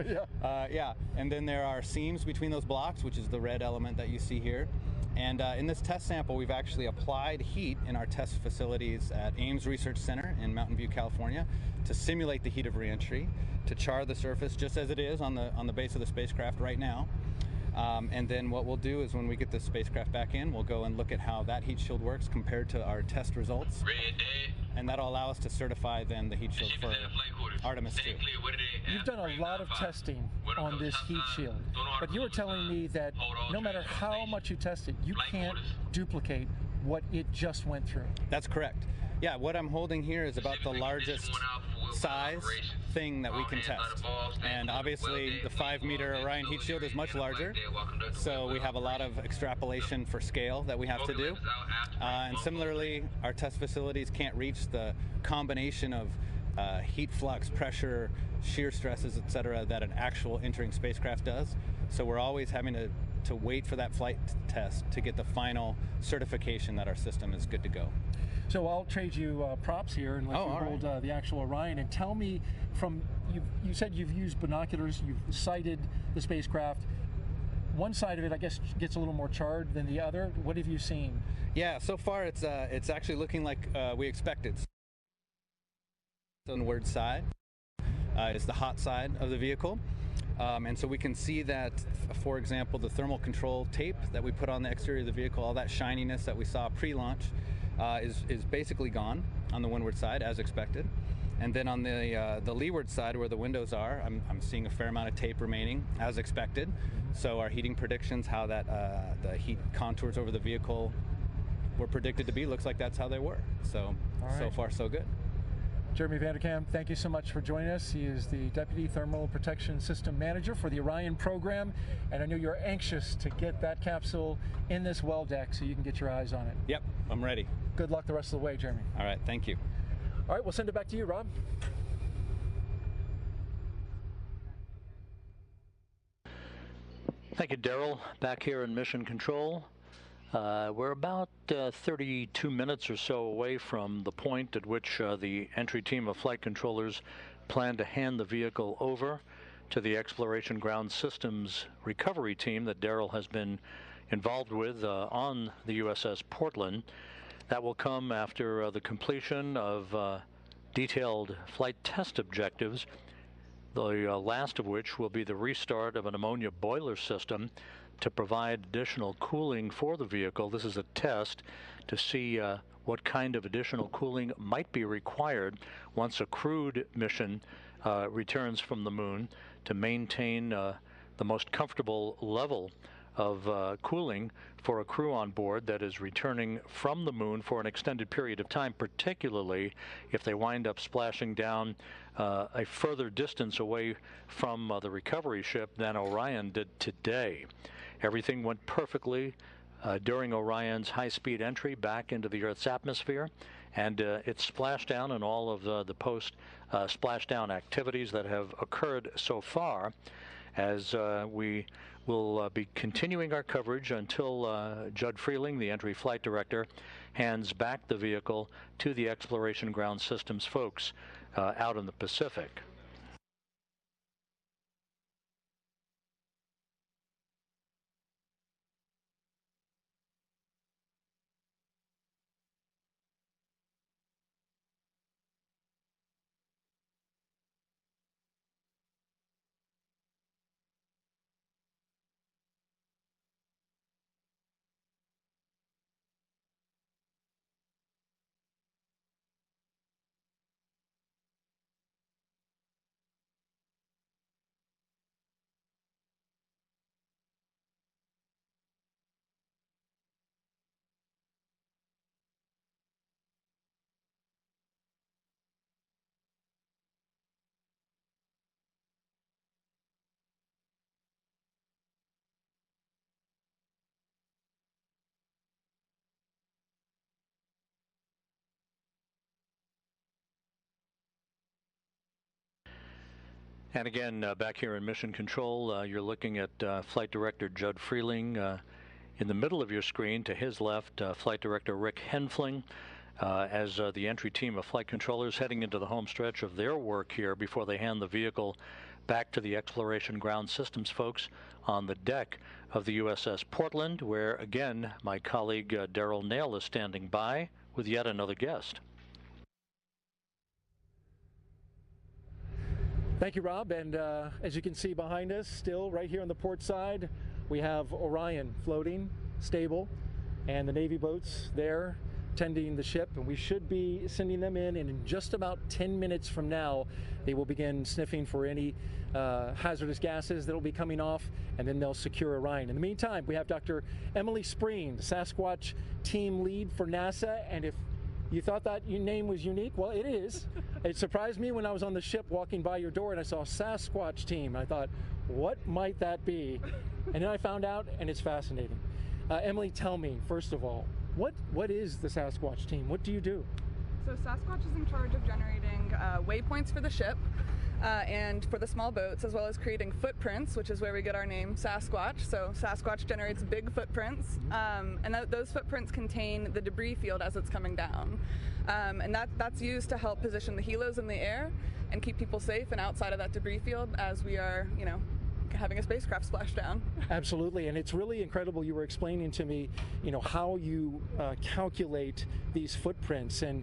Yeah. And then there are seams between those blocks, which is the red element that you see here. And in this test sample, we've actually applied heat in our test facilities at Ames Research Center in Mountain View, California, to simulate the heat of reentry, to char the surface just as it is on the base of the spacecraft right now. And then what we'll do is when we get the spacecraft back in, we'll go and look at how that heat shield works compared to our test results. And that'll allow us to certify then the heat shield for Artemis II. You've done a lot of testing on this heat shield, but you were telling me that no matter how much you test it, you can't duplicate what it just went through. That's correct. Yeah, what I'm holding here is about the largest size thing that we can test. And obviously the 5-meter Orion heat shield is much larger, so we have a lot of extrapolation for scale that we have to do. And similarly, our test facilities can't reach the combination of heat flux, pressure, shear stresses, etc., that an actual entering spacecraft does. So we're always having to wait for that flight test to get the final certification that our system is good to go. So I'll trade you props here and let you hold the actual Orion, and tell me you said you've used binoculars, you've sighted the spacecraft. One side of it, I guess, gets a little more charred than the other. What have you seen? Yeah, so far it's actually looking like we expected. Onward side is the hot side of the vehicle. And so we can see that, for example, the thermal control tape that we put on the exterior of the vehicle, all that shininess that we saw pre-launch, is basically gone on the windward side, as expected. And then on the leeward side, where the windows are, I'm seeing a fair amount of tape remaining, as expected. So our heating predictions, how that the heat contours over the vehicle were predicted to be, looks like that's how they were. So, so far, so good. Jeremy Vanderkam, thank you so much for joining us. He is the Deputy Thermal Protection System Manager for the Orion program, and I know you're anxious to get that capsule in this well deck so you can get your eyes on it. Yep, I'm ready. Good luck the rest of the way, Jeremy. All right, thank you. All right, we'll send it back to you, Rob. Thank you, Daryl. Back here in Mission Control. We're about 32 minutes or so away from the point at which the entry team of flight controllers plan to hand the vehicle over to the Exploration Ground Systems recovery team that Daryl has been involved with on the USS Portland. That will come after the completion of detailed flight test objectives, the last of which will be the restart of an ammonia boiler system to provide additional cooling for the vehicle. This is a test to see what kind of additional cooling might be required once a crewed mission returns from the moon to maintain the most comfortable level of cooling for a crew on board that is returning from the moon for an extended period of time, particularly if they wind up splashing down a further distance away from the recovery ship than Orion did today. Everything went perfectly during Orion's high-speed entry back into the Earth's atmosphere, and its splashdown and all of the post-splashdown activities that have occurred so far as we We'll be continuing our coverage until Judd Freeling, the entry flight director, hands back the vehicle to the Exploration Ground Systems folks out in the Pacific. And again, back here in Mission Control, you're looking at Flight Director Judd Freeling. In the middle of your screen, to his left, Flight Director Rick Henfling, as the entry team of flight controllers heading into the home stretch of their work here before they hand the vehicle back to the Exploration Ground Systems folks on the deck of the USS Portland, where, again, my colleague Daryl Nail is standing by with yet another guest. Thank you, Rob. And as you can see behind us, still right here on the port side, we have Orion floating, stable, and the Navy boats there tending the ship. And we should be sending them in, and in just about 10 minutes from now, they will begin sniffing for any hazardous gases that will be coming off, and then they'll secure Orion. In the meantime, we have Dr. Emily Spreen, the Sasquatch team lead for NASA. And if you thought that your name was unique, well, it is. It surprised me when I was on the ship walking by your door and I saw Sasquatch team. I thought, what might that be? And then I found out, and it's fascinating. Emily, tell me, first of all, what is the Sasquatch team? What do you do? So Sasquatch is in charge of generating waypoints for the ship and for the small boats, as well as creating footprints, which is where we get our name Sasquatch. So Sasquatch generates big footprints, and those footprints contain the debris field as it's coming down. And that's used to help position the helos in the air and keep people safe and outside of that debris field as we are, having a spacecraft splash down. Absolutely, and it's really incredible. You were explaining to me, how you calculate these footprints. And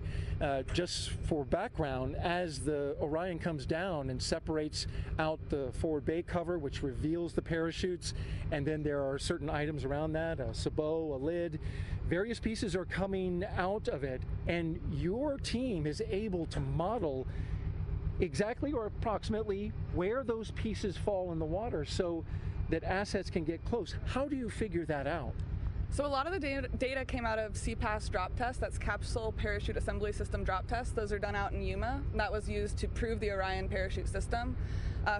just for background, as the Orion comes down and separates out the forward bay cover, which reveals the parachutes, and then there are certain items around that, a sabot, a lid, various pieces are coming out of it, and your team is able to model exactly or approximately where those pieces fall in the water so that assets can get close. How do you figure that out? So a lot of the data came out of CPAS drop test. That's Capsule Parachute Assembly System drop test. Those are done out in Yuma. That was used to prove the Orion parachute system.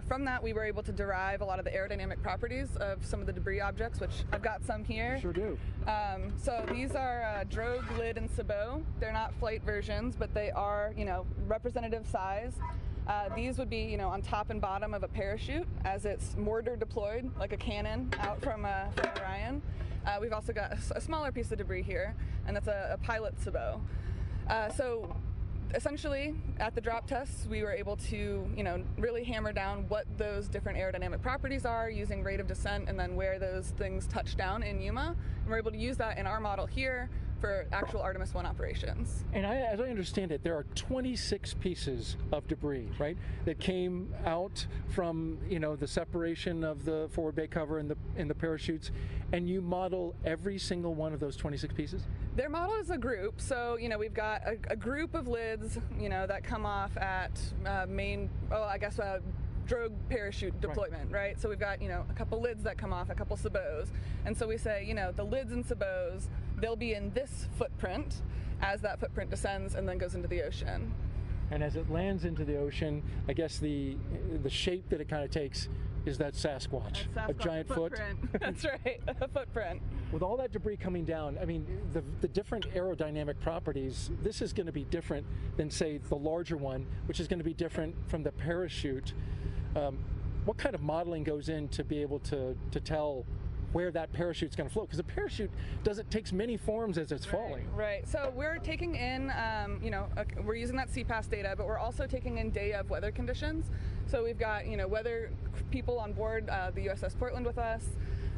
From that, we were able to derive a lot of the aerodynamic properties of some of the debris objects, which I've got some here. Sure do. So these are drogue, lid, and sabot. They're not flight versions, but they are, representative size. These would be, on top and bottom of a parachute as it's mortar deployed, like a cannon out from Orion. We've also got a smaller piece of debris here, and that's a pilot sabot. So essentially, at the drop tests, we were able to, really hammer down what those different aerodynamic properties are using rate of descent and then where those things touch down in Yuma. And we're able to use that in our model here for actual Artemis I operations. And as I understand it, there are 26 pieces of debris, right, that came out from, the separation of the forward bay cover and the parachutes, and you model every single one of those 26 pieces? Their model is a group, so, we've got a group of lids, that come off at drogue parachute deployment, right? So we've got, a couple lids that come off, a couple sabots. And so we say, the lids and sabots, they'll be in this footprint as that footprint descends and then goes into the ocean. And as it lands into the ocean, I guess the shape that it kind of takes is that Sasquatch, a giant footprint. That's right, a footprint. With all that debris coming down, I mean, the different aerodynamic properties, this is going to be different than, say, the larger one, which is going to be different from the parachute. what kind of modeling goes in to be able to tell where that parachute's going to float? Because a parachute takes many forms as it's falling. Right. So we're taking in, we're using that CPAS data, but we're also taking in day of weather conditions. So we've got, weather people on board the USS Portland with us,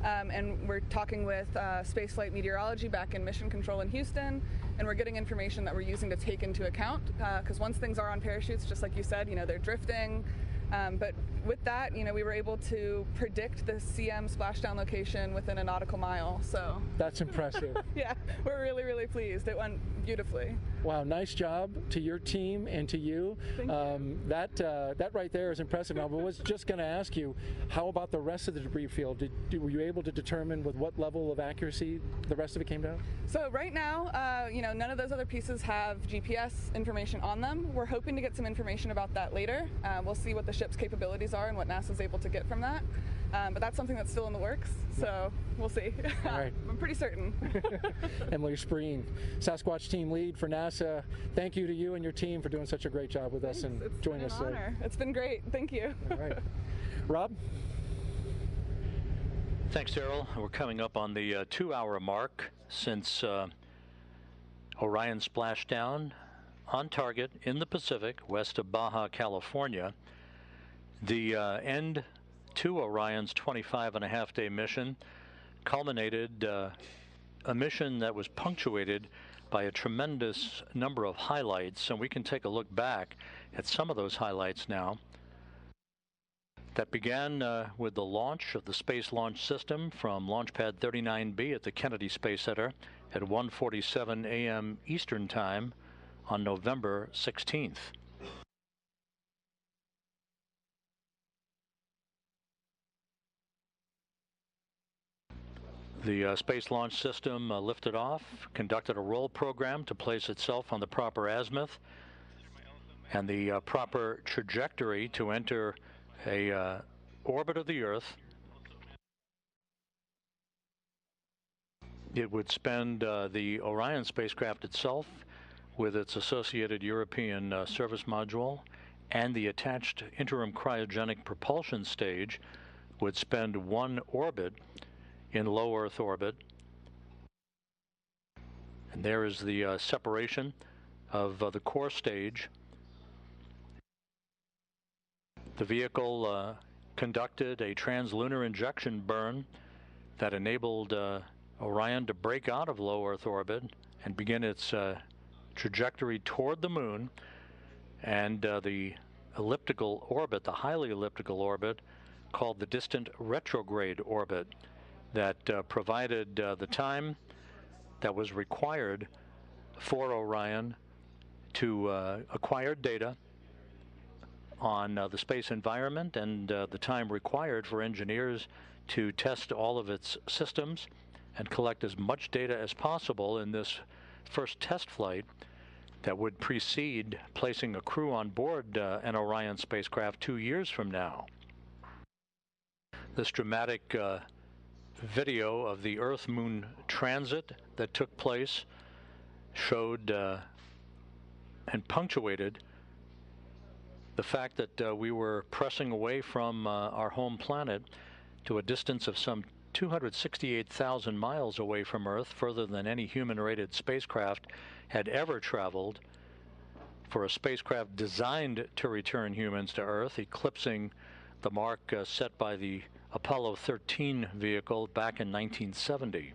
and we're talking with spaceflight meteorology back in Mission Control in Houston, and we're getting information that we're using to take into account. Because once things are on parachutes, just like you said, they're drifting. But with that, we were able to predict the CM splashdown location within a nautical mile. So that's impressive. Yeah, we're really, really pleased. It went beautifully. Wow, nice job to your team and to you. Thank you. That right there is impressive. Now, I was just going to ask you, how about the rest of the debris field? Were you able to determine with what level of accuracy the rest of it came down? So right now, none of those other pieces have GPS information on them. We're hoping to get some information about that later. We'll see what the ship's capabilities are and what NASA's able to get from that. But that's something that's still in the works, so we'll see. All right. I'm pretty certain. Emily Spreen, Sasquatch team lead for NASA. Thank you to you and your team for doing such a great job with us and joining us. It's been an honor. It's been great. Thank you. All right. Rob? Thanks, Daryl. We're coming up on the 2-hour mark since Orion splashdown on target in the Pacific, west of Baja, California. The end to Orion's 25-and-a-half-day mission culminated a mission that was punctuated by a tremendous number of highlights, and we can take a look back at some of those highlights now. That began with the launch of the Space Launch System from Launch Pad 39B at the Kennedy Space Center at 1:47 a.m. Eastern Time on November 16th. The Space Launch System lifted off, conducted a roll program to place itself on the proper azimuth and the proper trajectory to enter a orbit of the Earth. It would spend the Orion spacecraft itself with its associated European service module and the attached interim cryogenic propulsion stage would spend one orbit in low Earth orbit. And there is the separation of the core stage. The vehicle conducted a translunar injection burn that enabled Orion to break out of low Earth orbit and begin its trajectory toward the moon, and the elliptical orbit, the highly elliptical orbit called the distant retrograde orbit, that provided the time that was required for Orion to acquire data on the space environment and the time required for engineers to test all of its systems and collect as much data as possible in this first test flight that would precede placing a crew on board an Orion spacecraft 2 years from now. This dramatic video of the Earth-Moon transit that took place showed and punctuated the fact that we were pressing away from our home planet to a distance of some 268,000 miles away from Earth, further than any human-rated spacecraft had ever traveled, for a spacecraft designed to return humans to Earth, eclipsing the mark set by the Apollo 13 vehicle back in 1970.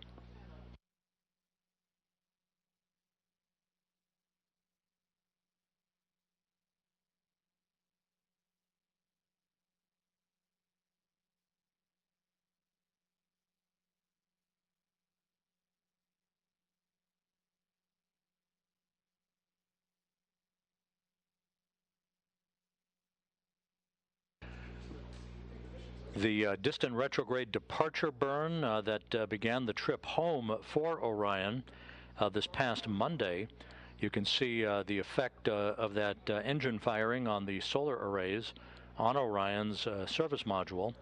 The distant retrograde departure burn that began the trip home for Orion this past Monday. You can see the effect of that engine firing on the solar arrays on Orion's service module.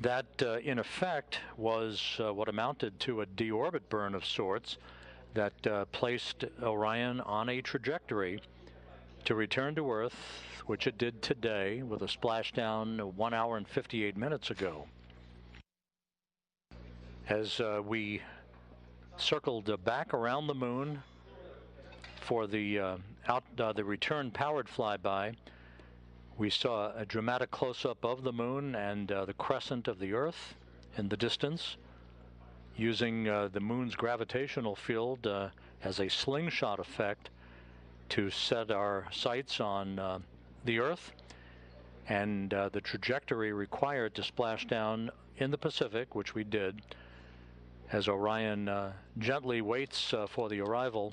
That, in effect, was what amounted to a deorbit burn of sorts that placed Orion on a trajectory to return to Earth, which it did today with a splashdown 1 hour and 58 minutes ago. As we circled back around the moon for the return powered flyby, we saw a dramatic close-up of the moon and the crescent of the Earth in the distance, using the moon's gravitational field as a slingshot effect to set our sights on the Earth and the trajectory required to splash down in the Pacific, which we did, as Orion gently waits for the arrival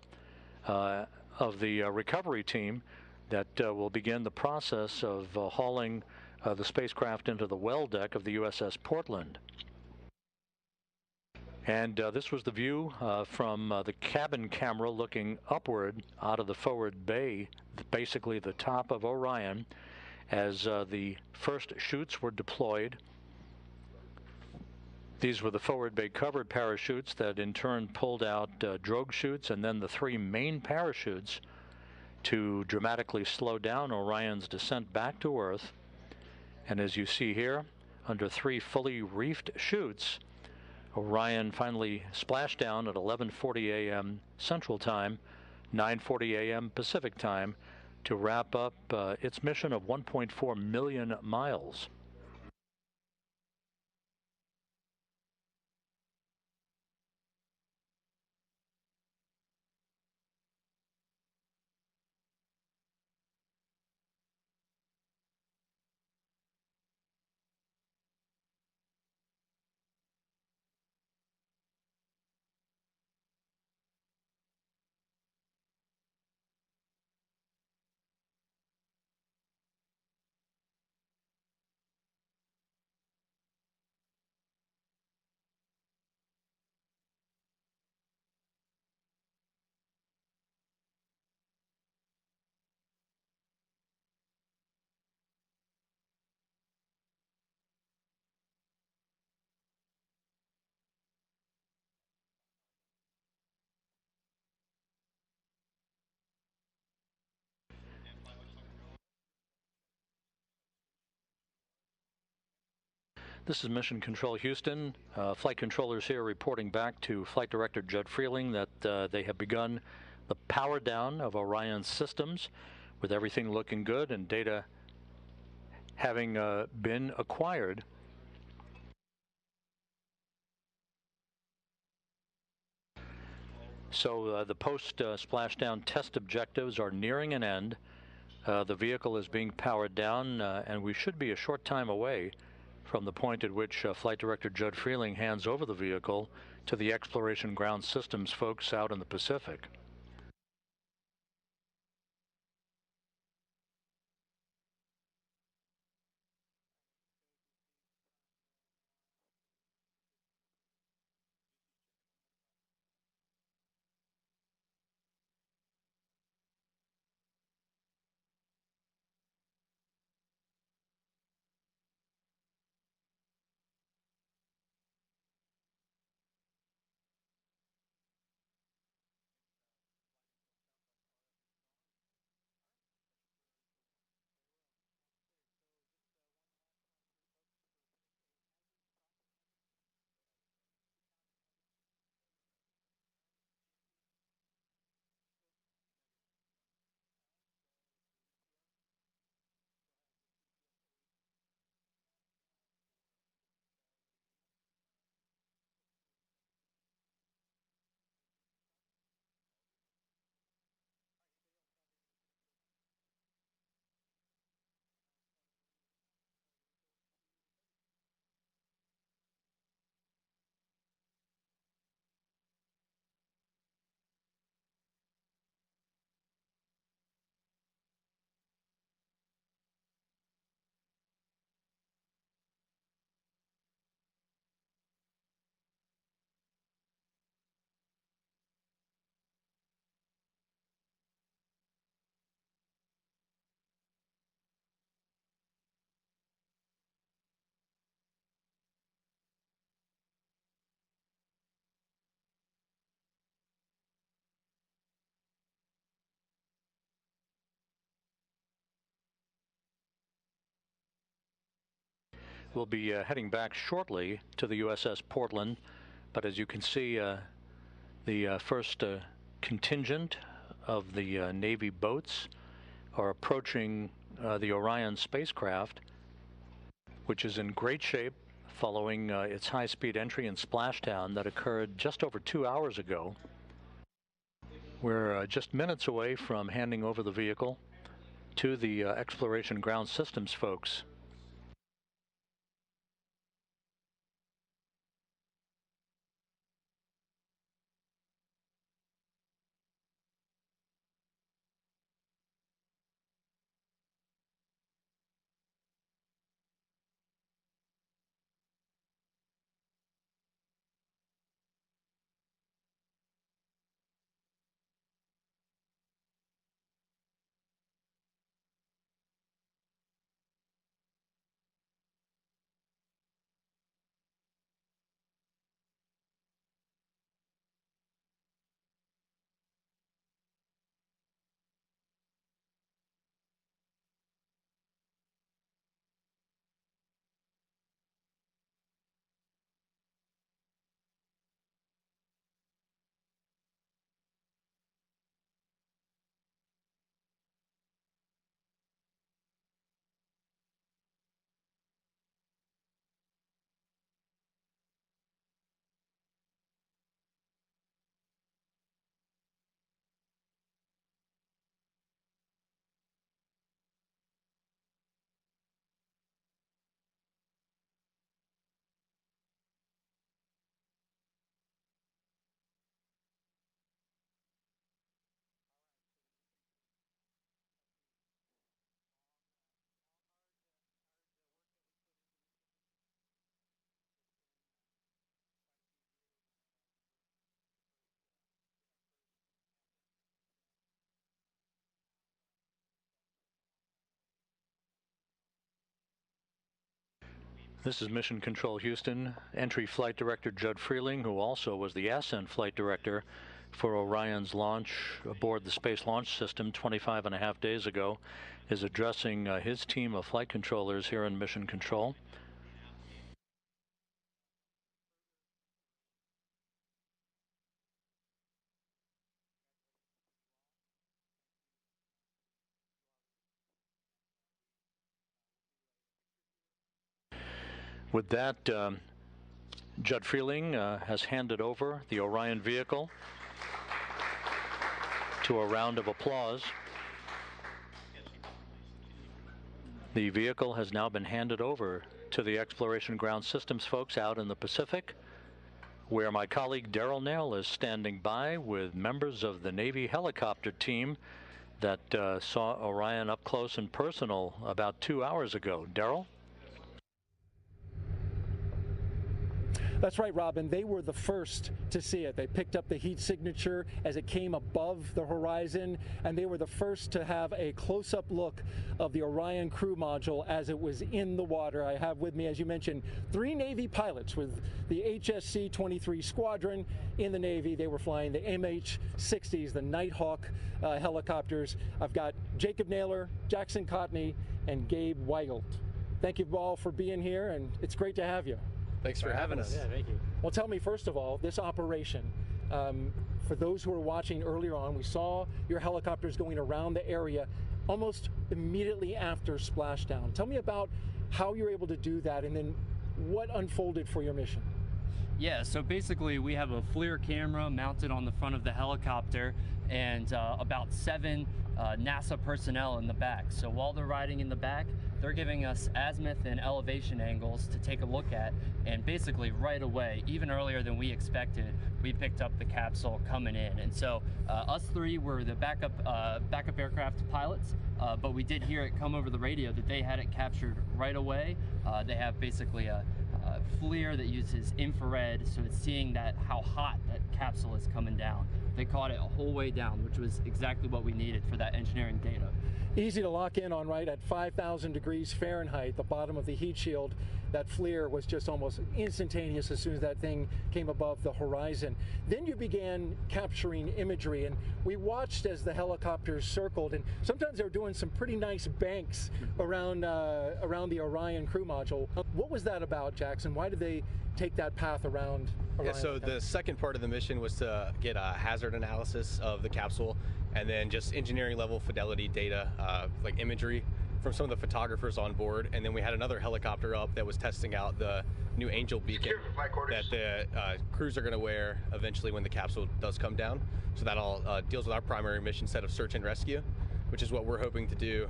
of the recovery team that will begin the process of hauling the spacecraft into the well deck of the USS Portland. And this was the view from the cabin camera looking upward out of the forward bay, basically the top of Orion, as the first chutes were deployed. These were the forward bay covered parachutes that in turn pulled out drogue chutes and then the 3 main parachutes to dramatically slow down Orion's descent back to Earth. And as you see here, under 3 fully reefed chutes, Orion finally splashed down at 11:40 a.m. Central Time, 9:40 a.m. Pacific Time, to wrap up its mission of 1.4 million miles. This is Mission Control Houston. Flight controllers here reporting back to Flight Director Judd Freeling that they have begun the power down of Orion's systems, with everything looking good and data having been acquired. So the post-splashdown test objectives are nearing an end. The vehicle is being powered down, and we should be a short time away from the point at which Flight Director Judd Freeling hands over the vehicle to the Exploration Ground Systems folks out in the Pacific. We'll be heading back shortly to the USS Portland, but as you can see, the first contingent of the Navy boats are approaching the Orion spacecraft, which is in great shape following its high-speed entry and splashdown that occurred just over 2 hours ago. We're just minutes away from handing over the vehicle to the Exploration Ground Systems folks. This is Mission Control Houston. Entry Flight Director Judd Freeling, who also was the Ascent Flight Director for Orion's launch aboard the Space Launch System 25.5 days ago, is addressing his team of flight controllers here in Mission Control. With that, Judd Freeling has handed over the Orion vehicle to a round of applause. The vehicle has now been handed over to the Exploration Ground Systems folks out in the Pacific, where my colleague Daryl Nail is standing by with members of the Navy helicopter team that saw Orion up close and personal about 2 hours ago. Daryl? That's right, Robin. They were the first to see it. They picked up the heat signature as it came above the horizon, and they were the first to have a close-up look of the Orion crew module as it was in the water. I have with me, as you mentioned, 3 Navy pilots with the HSC-23 squadron in the Navy. They were flying the MH-60s, the Nighthawk helicopters. I've got Jacob Naylor, Jackson Cotney, and Gabe Weigelt. Thank you all for being here, and it's great to have you. Thanks for having us. Yeah, thank you. Well, tell me, first of all, this operation, for those who were watching earlier on, we saw your helicopters going around the area almost immediately after splashdown. Tell me about how you're able to do that, and then what unfolded for your mission. Yeah, so basically we have a FLIR camera mounted on the front of the helicopter and about 7 NASA personnel in the back. So while they're riding in the back, they're giving us azimuth and elevation angles to take a look at, and basically right away, even earlier than we expected, we picked up the capsule coming in. And so us 3 were the backup aircraft pilots, but we did hear it come over the radio that they had it captured right away. They have basically a FLIR that uses infrared, so it's seeing how hot that capsule is coming down. They caught it a whole way down, which was exactly what we needed for that engineering data. easy to lock in on, right? At 5,000 degrees Fahrenheit, the bottom of the heat shield, that FLIR was just almost instantaneous as soon as that thing came above the horizon. Then you began capturing imagery, and we watched as the helicopters circled, and sometimes they were doing some pretty nice banks around the Orion crew module. What was that about, Jackson? Why did they take that path around Orion? Yeah, so the second part of the mission was to get a hazard analysis of the capsule, and then just engineering level fidelity data, like imagery from some of the photographers on board. And then we had another helicopter up that was testing out the new Angel beacon that the crews are going to wear eventually when the capsule does come down. So that all deals with our primary mission set of search and rescue, which is what we're hoping to do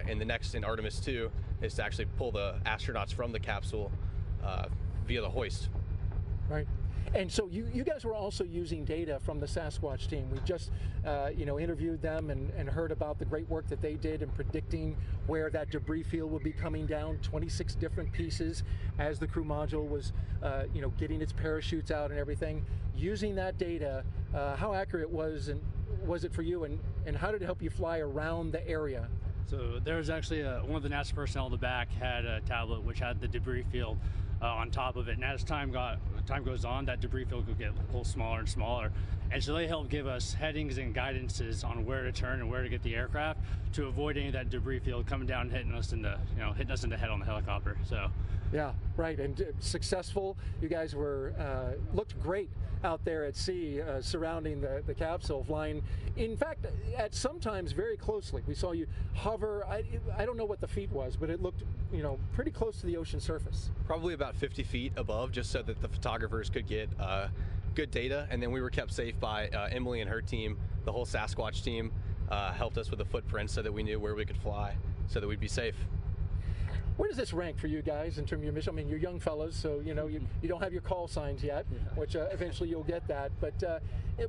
in Artemis II, is to actually pull the astronauts from the capsule via the hoist. Right. And so you guys were also using data from the Sasquatch team. We just interviewed them and heard about the great work that they did in predicting where that debris field would be coming down, 26 different pieces as the crew module was getting its parachutes out and everything. Using that data, how accurate was it for you, and how did it help you fly around the area? So there was actually one of the NASA personnel in the back had a tablet which had the debris field on top of it, and as time goes on, that debris field could get a little smaller and smaller, and so they helped give us headings and guidances on where to turn and where to get the aircraft to avoid any of that debris field coming down and hitting us in the head on the helicopter. So yeah, right. And successful. You guys were looked great out there at sea, surrounding the capsule, flying, in fact, at sometimes very closely. We saw you hover. I don't know what the feet was, but it looked pretty close to the ocean surface. Probably about 50 feet above, just so that the photographers could get good data. And then we were kept safe by Emily and her team. The whole Sasquatch team helped us with the footprints so that we knew where we could fly, so that we'd be safe. Where does this rank for you guys in terms of your mission? I mean, you're young fellows, so you don't have your call signs yet, which eventually you'll get that. But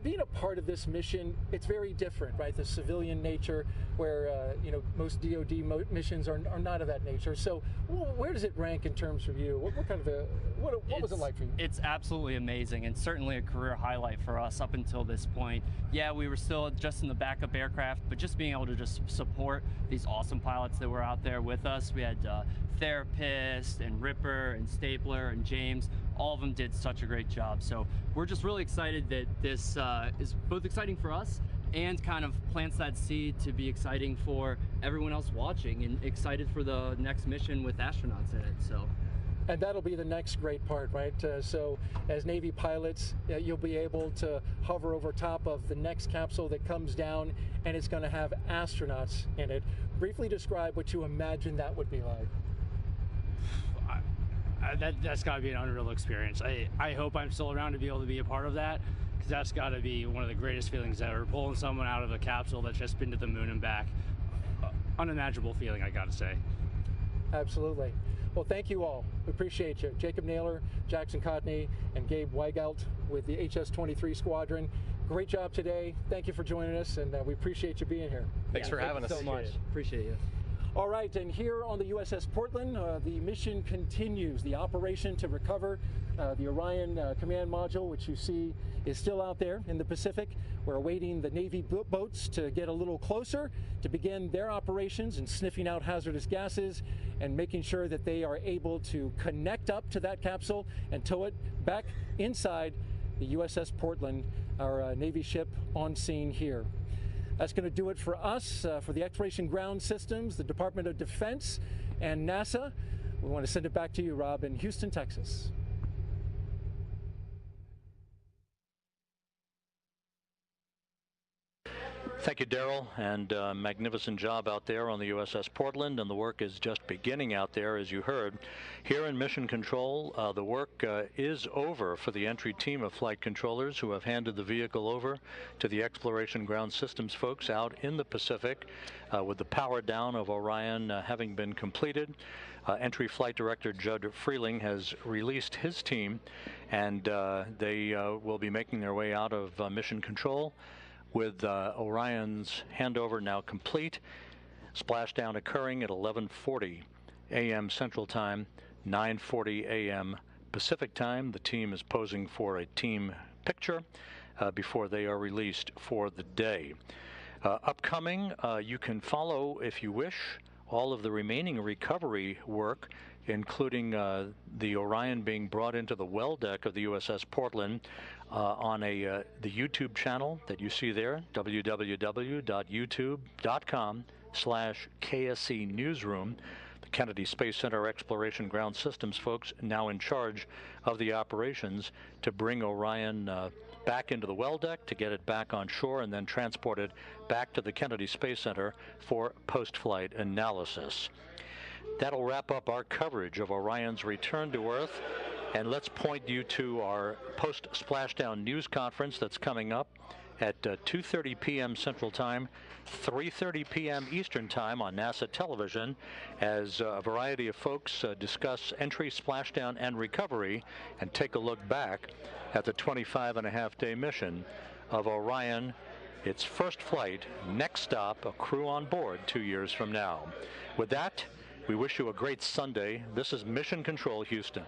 being a part of this mission, it's very different, right? The civilian nature, where most DoD missions are not of that nature. So where does it rank in terms of you? What kind of what was it like for you? It's absolutely amazing, and certainly a career highlight for us up until this point. Yeah, we were still just in the backup aircraft, but just being able to just support these awesome pilots that were out there with us. We had Therapist and Ripper and Stapler and James. All of them did such a great job. So we're just really excited that this is both exciting for us and kind of plants that seed to be exciting for everyone else watching, and excited for the next mission with astronauts in it. So. And that'll be the next great part, right? So as Navy pilots, you'll be able to hover over top of the next capsule that comes down, and it's going to have astronauts in it. Briefly describe what you imagine that would be like. That's got to be an unreal experience. I hope I'm still around to be able to be a part of that, because that's got to be one of the greatest feelings ever. Pulling someone out of a capsule that's just been to the moon and back. Unimaginable feeling, I got to say. Absolutely. Well, thank you all. We appreciate you. Jacob Naylor, Jackson Cotney, and Gabe Weigelt with the HS-23 Squadron. Great job today. Thank you for joining us, and we appreciate you being here. Thanks for having us. Thank you so much. Appreciate you. All right, and here on the USS Portland, the mission continues. The operation to recover the Orion command module, which you see is still out there in the Pacific. We're awaiting the Navy boats to get a little closer to begin their operations and sniffing out hazardous gases and making sure that they are able to connect up to that capsule and tow it back inside the USS Portland, our Navy ship on scene here. That's going to do it for us, for the Exploration Ground Systems, the Department of Defense, and NASA. We want to send it back to you, Rob, in Houston, Texas. Thank you, Daryl, and magnificent job out there on the USS Portland, and the work is just beginning out there, as you heard. Here in Mission Control, the work is over for the entry team of flight controllers who have handed the vehicle over to the Exploration Ground Systems folks out in the Pacific, with the power down of Orion having been completed. Entry Flight Director Judd Freeling has released his team, and they will be making their way out of Mission Control, with Orion's handover now complete. Splashdown occurring at 11:40 a.m. Central Time, 9:40 a.m. Pacific Time. The team is posing for a team picture before they are released for the day. Upcoming, you can follow, if you wish, all of the remaining recovery work, including the Orion being brought into the well deck of the USS Portland on the YouTube channel that you see there, www.youtube.com/KSC Newsroom. The Kennedy Space Center Exploration Ground Systems folks now in charge of the operations to bring Orion back into the well deck, to get it back on shore, and then transport it back to the Kennedy Space Center for post-flight analysis. That'll wrap up our coverage of Orion's return to Earth. And let's point you to our post-splashdown news conference that's coming up at 2:30 p.m. Central Time, 3:30 p.m. Eastern Time on NASA television, as a variety of folks discuss entry, splashdown, and recovery, and take a look back at the 25-and-a-half-day mission of Orion, its first flight, next stop, a crew on board 2 years from now. With that, we wish you a great Sunday. This is Mission Control Houston.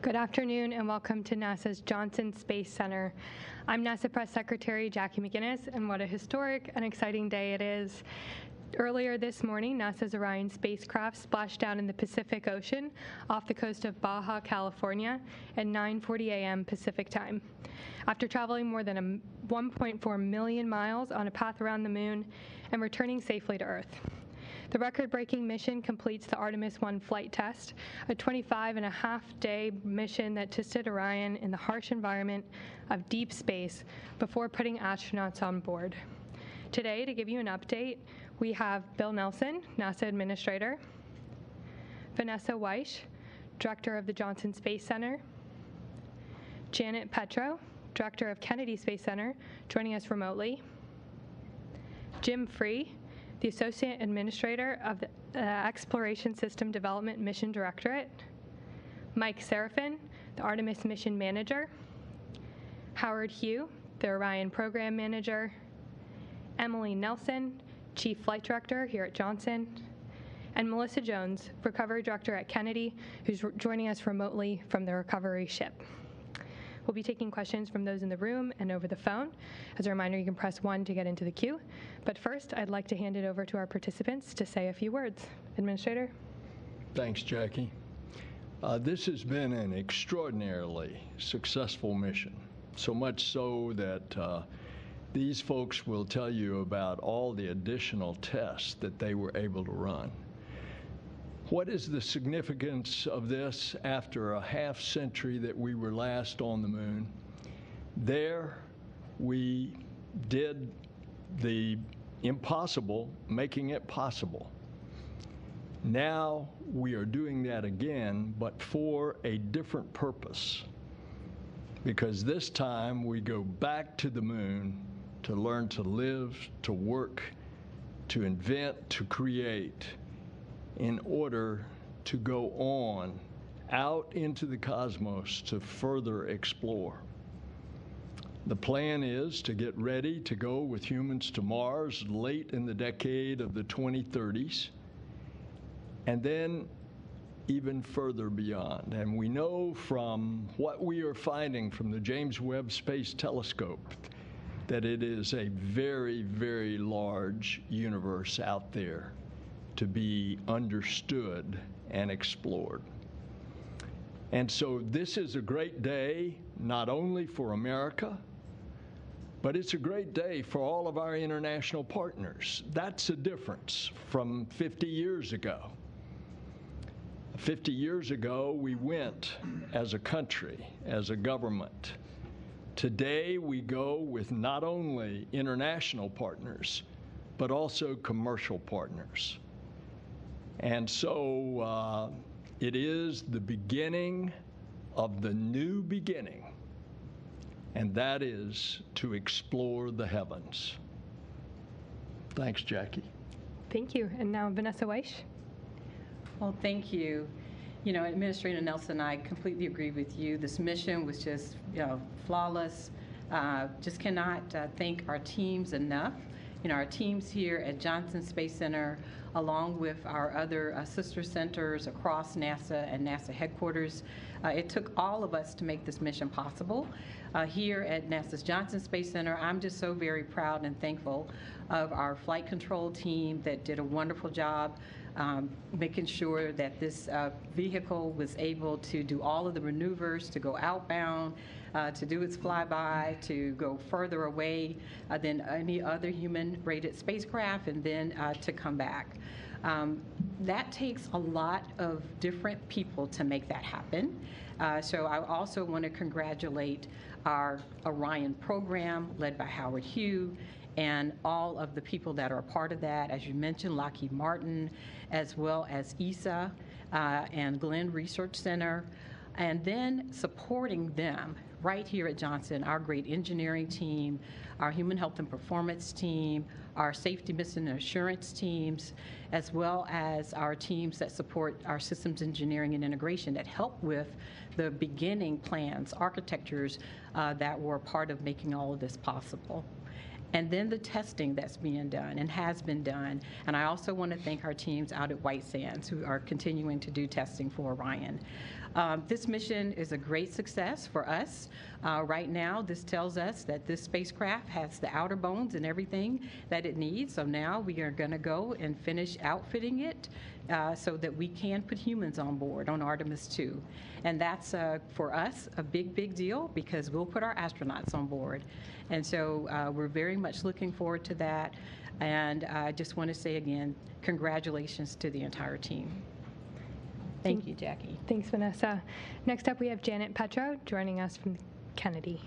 Good afternoon and welcome to NASA's Johnson Space Center. I'm NASA Press Secretary Jackie McGinnis, and what a historic and exciting day it is. Earlier this morning, NASA's Orion spacecraft splashed down in the Pacific Ocean off the coast of Baja, California at 9:40 a.m. Pacific time. After traveling more than 1.4 million miles on a path around the moon and returning safely to Earth. The record-breaking mission completes the Artemis I flight test, a 25.5-day mission that tested Orion in the harsh environment of deep space before putting astronauts on board. Today, to give you an update, we have Bill Nelson, NASA Administrator, Vanessa Weish, Director of the Johnson Space Center, Janet Petro, Director of Kennedy Space Center, joining us remotely, Jim Free, the Associate Administrator of the Exploration System Development Mission Directorate, Mike Serafin, the Artemis Mission Manager, Howard Hugh, the Orion Program Manager, Emily Nelson, Chief Flight Director here at Johnson, and Melissa Jones, Recovery Director at Kennedy, who's joining us remotely from the recovery ship. We'll be taking questions from those in the room and over the phone. As a reminder, you can press 1 to get into the queue. But first, I'd like to hand it over to our participants to say a few words. Administrator? Thanks, Jackie. This has been an extraordinarily successful mission, so much so that these folks will tell you about all the additional tests that they were able to run. What is the significance of this after a half century that we were last on the moon? There, we did the impossible, making it possible. Now, we are doing that again, but for a different purpose. Because this time, we go back to the moon to learn to live, to work, to invent, to create, in order to go on out into the cosmos to further explore. The plan is to get ready to go with humans to Mars late in the decade of the 2030s, and then even further beyond. And we know from what we are finding from the James Webb Space Telescope that it is a very, very large universe out there to be understood and explored. And so this is a great day, not only for America, but it's a great day for all of our international partners. That's a difference from 50 years ago. 50 years ago, we went as a country, as a government. Today, we go with not only international partners, but also commercial partners. And so it is the beginning of the new beginning, and that is to explore the heavens. Thanks, Jackie. Thank you. And now Vanessa Weish. Well, thank you. You know, Administrator Nelson, I completely agree with you. This mission was just, flawless. Just cannot thank our teams enough. You know, our teams here at Johnson Space Center, along with our other sister centers across NASA and NASA headquarters. It took all of us to make this mission possible. Here at NASA's Johnson Space Center, I'm just so very proud and thankful of our flight control team that did a wonderful job making sure that this vehicle was able to do all of the maneuvers, to go outbound, to do its flyby, to go further away than any other human-rated spacecraft, and then to come back. That takes a lot of different people to make that happen. So I also want to congratulate our Orion program led by Howard Hugh and all of the people that are a part of that, as you mentioned, Lockheed Martin, as well as ESA and Glenn Research Center, and then supporting them right here at Johnson, our great engineering team, our human health and performance team, our safety mission and assurance teams, as well as our teams that support our systems engineering and integration that help with the beginning plans, architectures that were part of making all of this possible. And then the testing that's being done and has been done. And I also want to thank our teams out at White Sands who are continuing to do testing for Orion. This mission is a great success for us. Right now, this tells us that this spacecraft has the outer bones and everything that it needs. So now we are going to go and finish outfitting it so that we can put humans on board on Artemis II. And that's, for us, a big, big deal because we'll put our astronauts on board. And so we're very much looking forward to that. And I just want to say again, congratulations to the entire team. Thank you, Jackie. Thanks, Vanessa. Next up, we have Janet Petro joining us from Kennedy.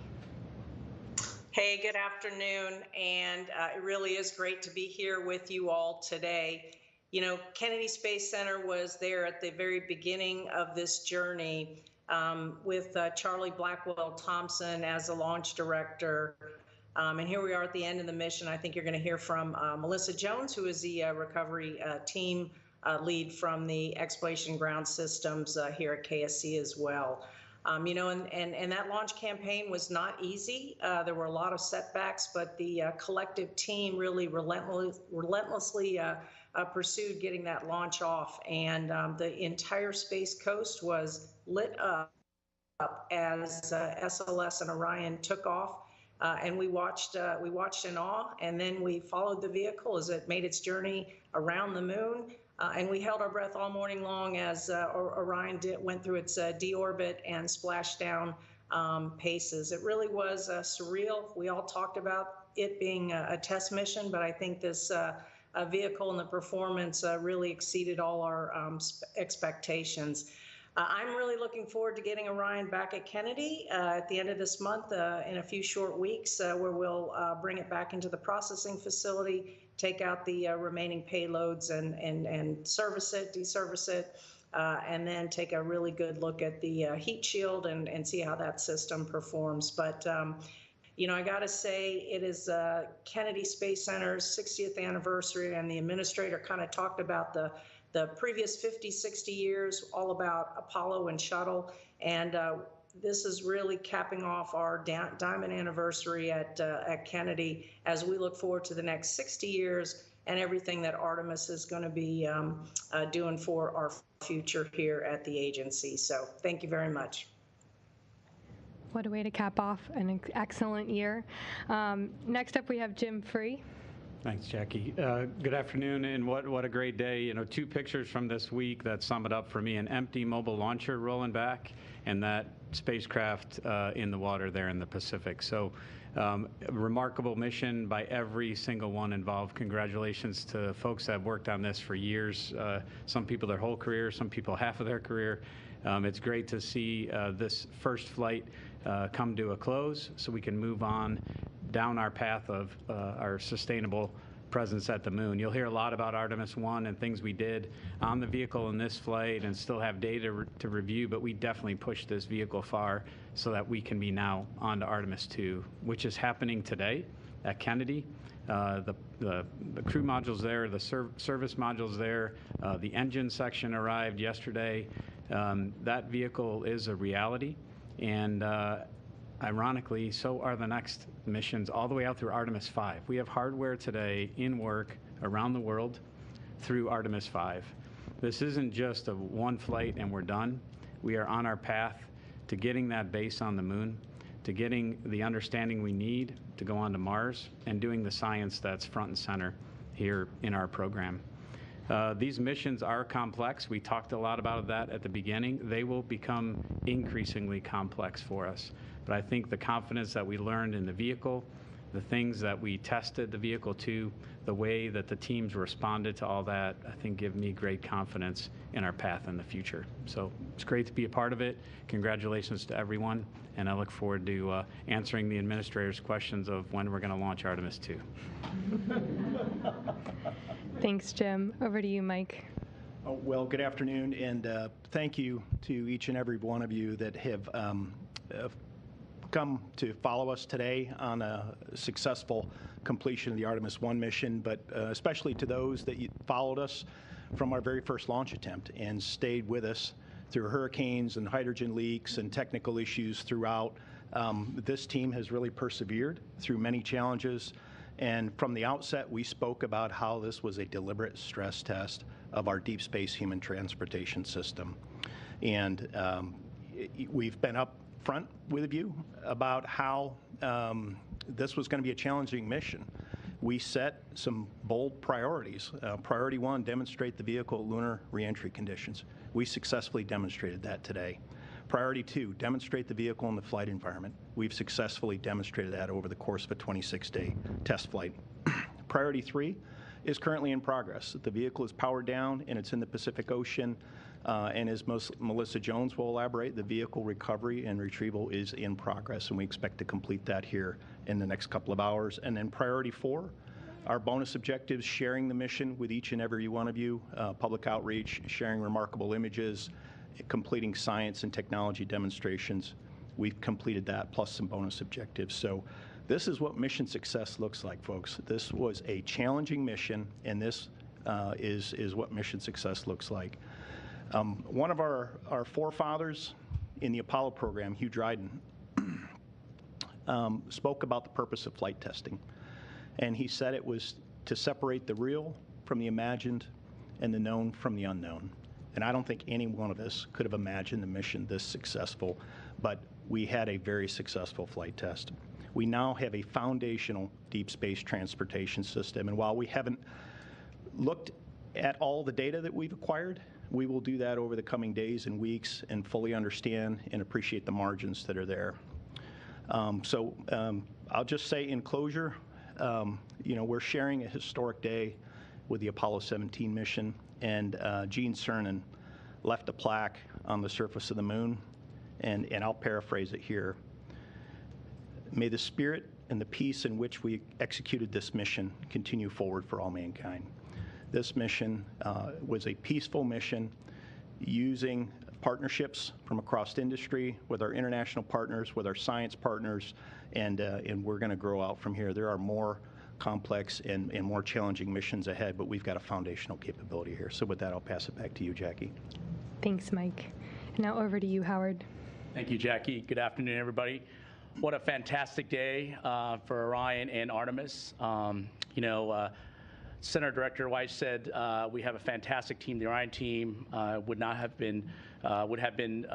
Hey, good afternoon, and it really is great to be here with you all today. You know, Kennedy Space Center was there at the very beginning of this journey with Charlie Blackwell Thompson as a launch director. And here we are at the end of the mission. I think you're going to hear from Melissa Jones, who is the recovery team lead from the Exploration Ground Systems here at KSC as well. You know, and that launch campaign was not easy. There were a lot of setbacks, but the collective team really relentlessly pursued getting that launch off. And the entire Space Coast was lit up as SLS and Orion took off. And we watched in awe, and then we followed the vehicle as it made its journey around the moon. And we held our breath all morning long as Orion went through its deorbit and splashdown paces. It really was surreal. We all talked about it being a test mission, but I think this vehicle and the performance really exceeded all our expectations. I'm really looking forward to getting Orion back at Kennedy at the end of this month in a few short weeks, where we'll bring it back into the processing facility, take out the remaining payloads and service it, deservice it, and then take a really good look at the heat shield and see how that system performs. But you know, I got to say, it is Kennedy Space Center's 60th anniversary, and the administrator kind of talked about the previous 50, 60 years, all about Apollo and shuttle. And this is really capping off our diamond anniversary at Kennedy as we look forward to the next 60 years and everything that Artemis is going to be doing for our future here at the agency. So thank you very much. What a way to cap off an excellent year. Next up, we have Jim Free. Thanks, Jackie. Good afternoon, and what a great day. You know, two pictures from this week that sum it up for me: an empty mobile launcher rolling back, and that spacecraft in the water there in the Pacific. So, a remarkable mission by every single one involved. Congratulations to folks that have worked on this for years. Some people their whole career, some people half of their career. It's great to see this first flight come to a close so we can move on down our path of our sustainable presence at the moon. You'll hear a lot about Artemis I and things we did on the vehicle in this flight and still have data to review, but we definitely pushed this vehicle far so that we can be now on to Artemis II, which is happening today at Kennedy. The crew modules there, the service modules there, the engine section arrived yesterday. That vehicle is a reality, and ironically, so are the next missions all the way out through Artemis V. We have hardware today in work around the world through Artemis V. This isn't just a one flight and we're done. We are on our path to getting that base on the moon, to getting the understanding we need to go on to Mars, and doing the science that's front and center here in our program. These missions are complex. We talked a lot about that at the beginning. They will become increasingly complex for us. But I think the confidence that we learned in the vehicle, the things that we tested the vehicle to, the way that the teams responded to all that, I think give me great confidence in our path in the future. So it's great to be a part of it. Congratulations to everyone, and I look forward to answering the administrator's questions of when we're going to launch Artemis II. Thanks, Jim. Over to you, Mike. Well, good afternoon, and thank you to each and every one of you that have come to follow us today on a successful completion of the Artemis I mission, but especially to those that followed us from our very first launch attempt and stayed with us through hurricanes and hydrogen leaks and technical issues throughout. This team has really persevered through many challenges, and from the outset we spoke about how this was a deliberate stress test of our deep space human transportation system. And we've been up front with you about how this was going to be a challenging mission. We set some bold priorities. Priority 1, demonstrate the vehicle at lunar reentry conditions. We successfully demonstrated that today. Priority 2, demonstrate the vehicle in the flight environment. We've successfully demonstrated that over the course of a 26-day test flight. Priority 3 is currently in progress. The vehicle is powered down and it's in the Pacific Ocean. And as Melissa Jones will elaborate, the vehicle recovery and retrieval is in progress, and we expect to complete that here in the next couple of hours. And then priority 4, our bonus objectives, sharing the mission with each and every one of you, public outreach, sharing remarkable images, completing science and technology demonstrations. We've completed that, plus some bonus objectives. So this is what mission success looks like, folks. This was a challenging mission, and this is what mission success looks like. One of our forefathers in the Apollo program, Hugh Dryden, spoke about the purpose of flight testing. And he said it was to separate the real from the imagined and the known from the unknown. And I don't think any one of us could have imagined the mission this successful, but we had a very successful flight test. We now have a foundational deep space transportation system. And while we haven't looked at all the data that we've acquired, we will do that over the coming days and weeks and fully understand and appreciate the margins that are there. I'll just say in closure, we're sharing a historic day with the Apollo 17 mission, and Gene Cernan left a plaque on the surface of the moon, and I'll paraphrase it here. May the spirit and the peace in which we executed this mission continue forward for all mankind. This mission was a peaceful mission using partnerships from across industry with our international partners, with our science partners, and we're going to grow out from here. There are more complex and more challenging missions ahead, but we've got a foundational capability here. So with that, I'll pass it back to you, Jackie. Thanks, Mike. Now over to you, Howard. Thank you, Jackie. Good afternoon, everybody. What a fantastic day for Orion and Artemis. Senator Director Weiss said we have a fantastic team. The Orion team would have been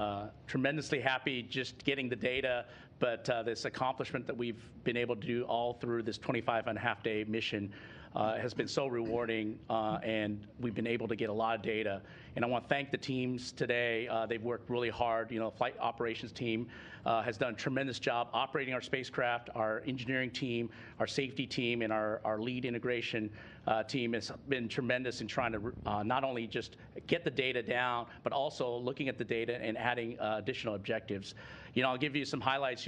tremendously happy just getting the data, but this accomplishment that we've been able to do all through this 25.5-day mission has been so rewarding, and we've been able to get a lot of data. And I want to thank the teams today. They've worked really hard. The flight operations team has done a tremendous job operating our spacecraft. Our engineering team, our safety team, and our lead integration team has been tremendous in trying to not only just get the data down, but also looking at the data and adding additional objectives. I'll give you some highlights.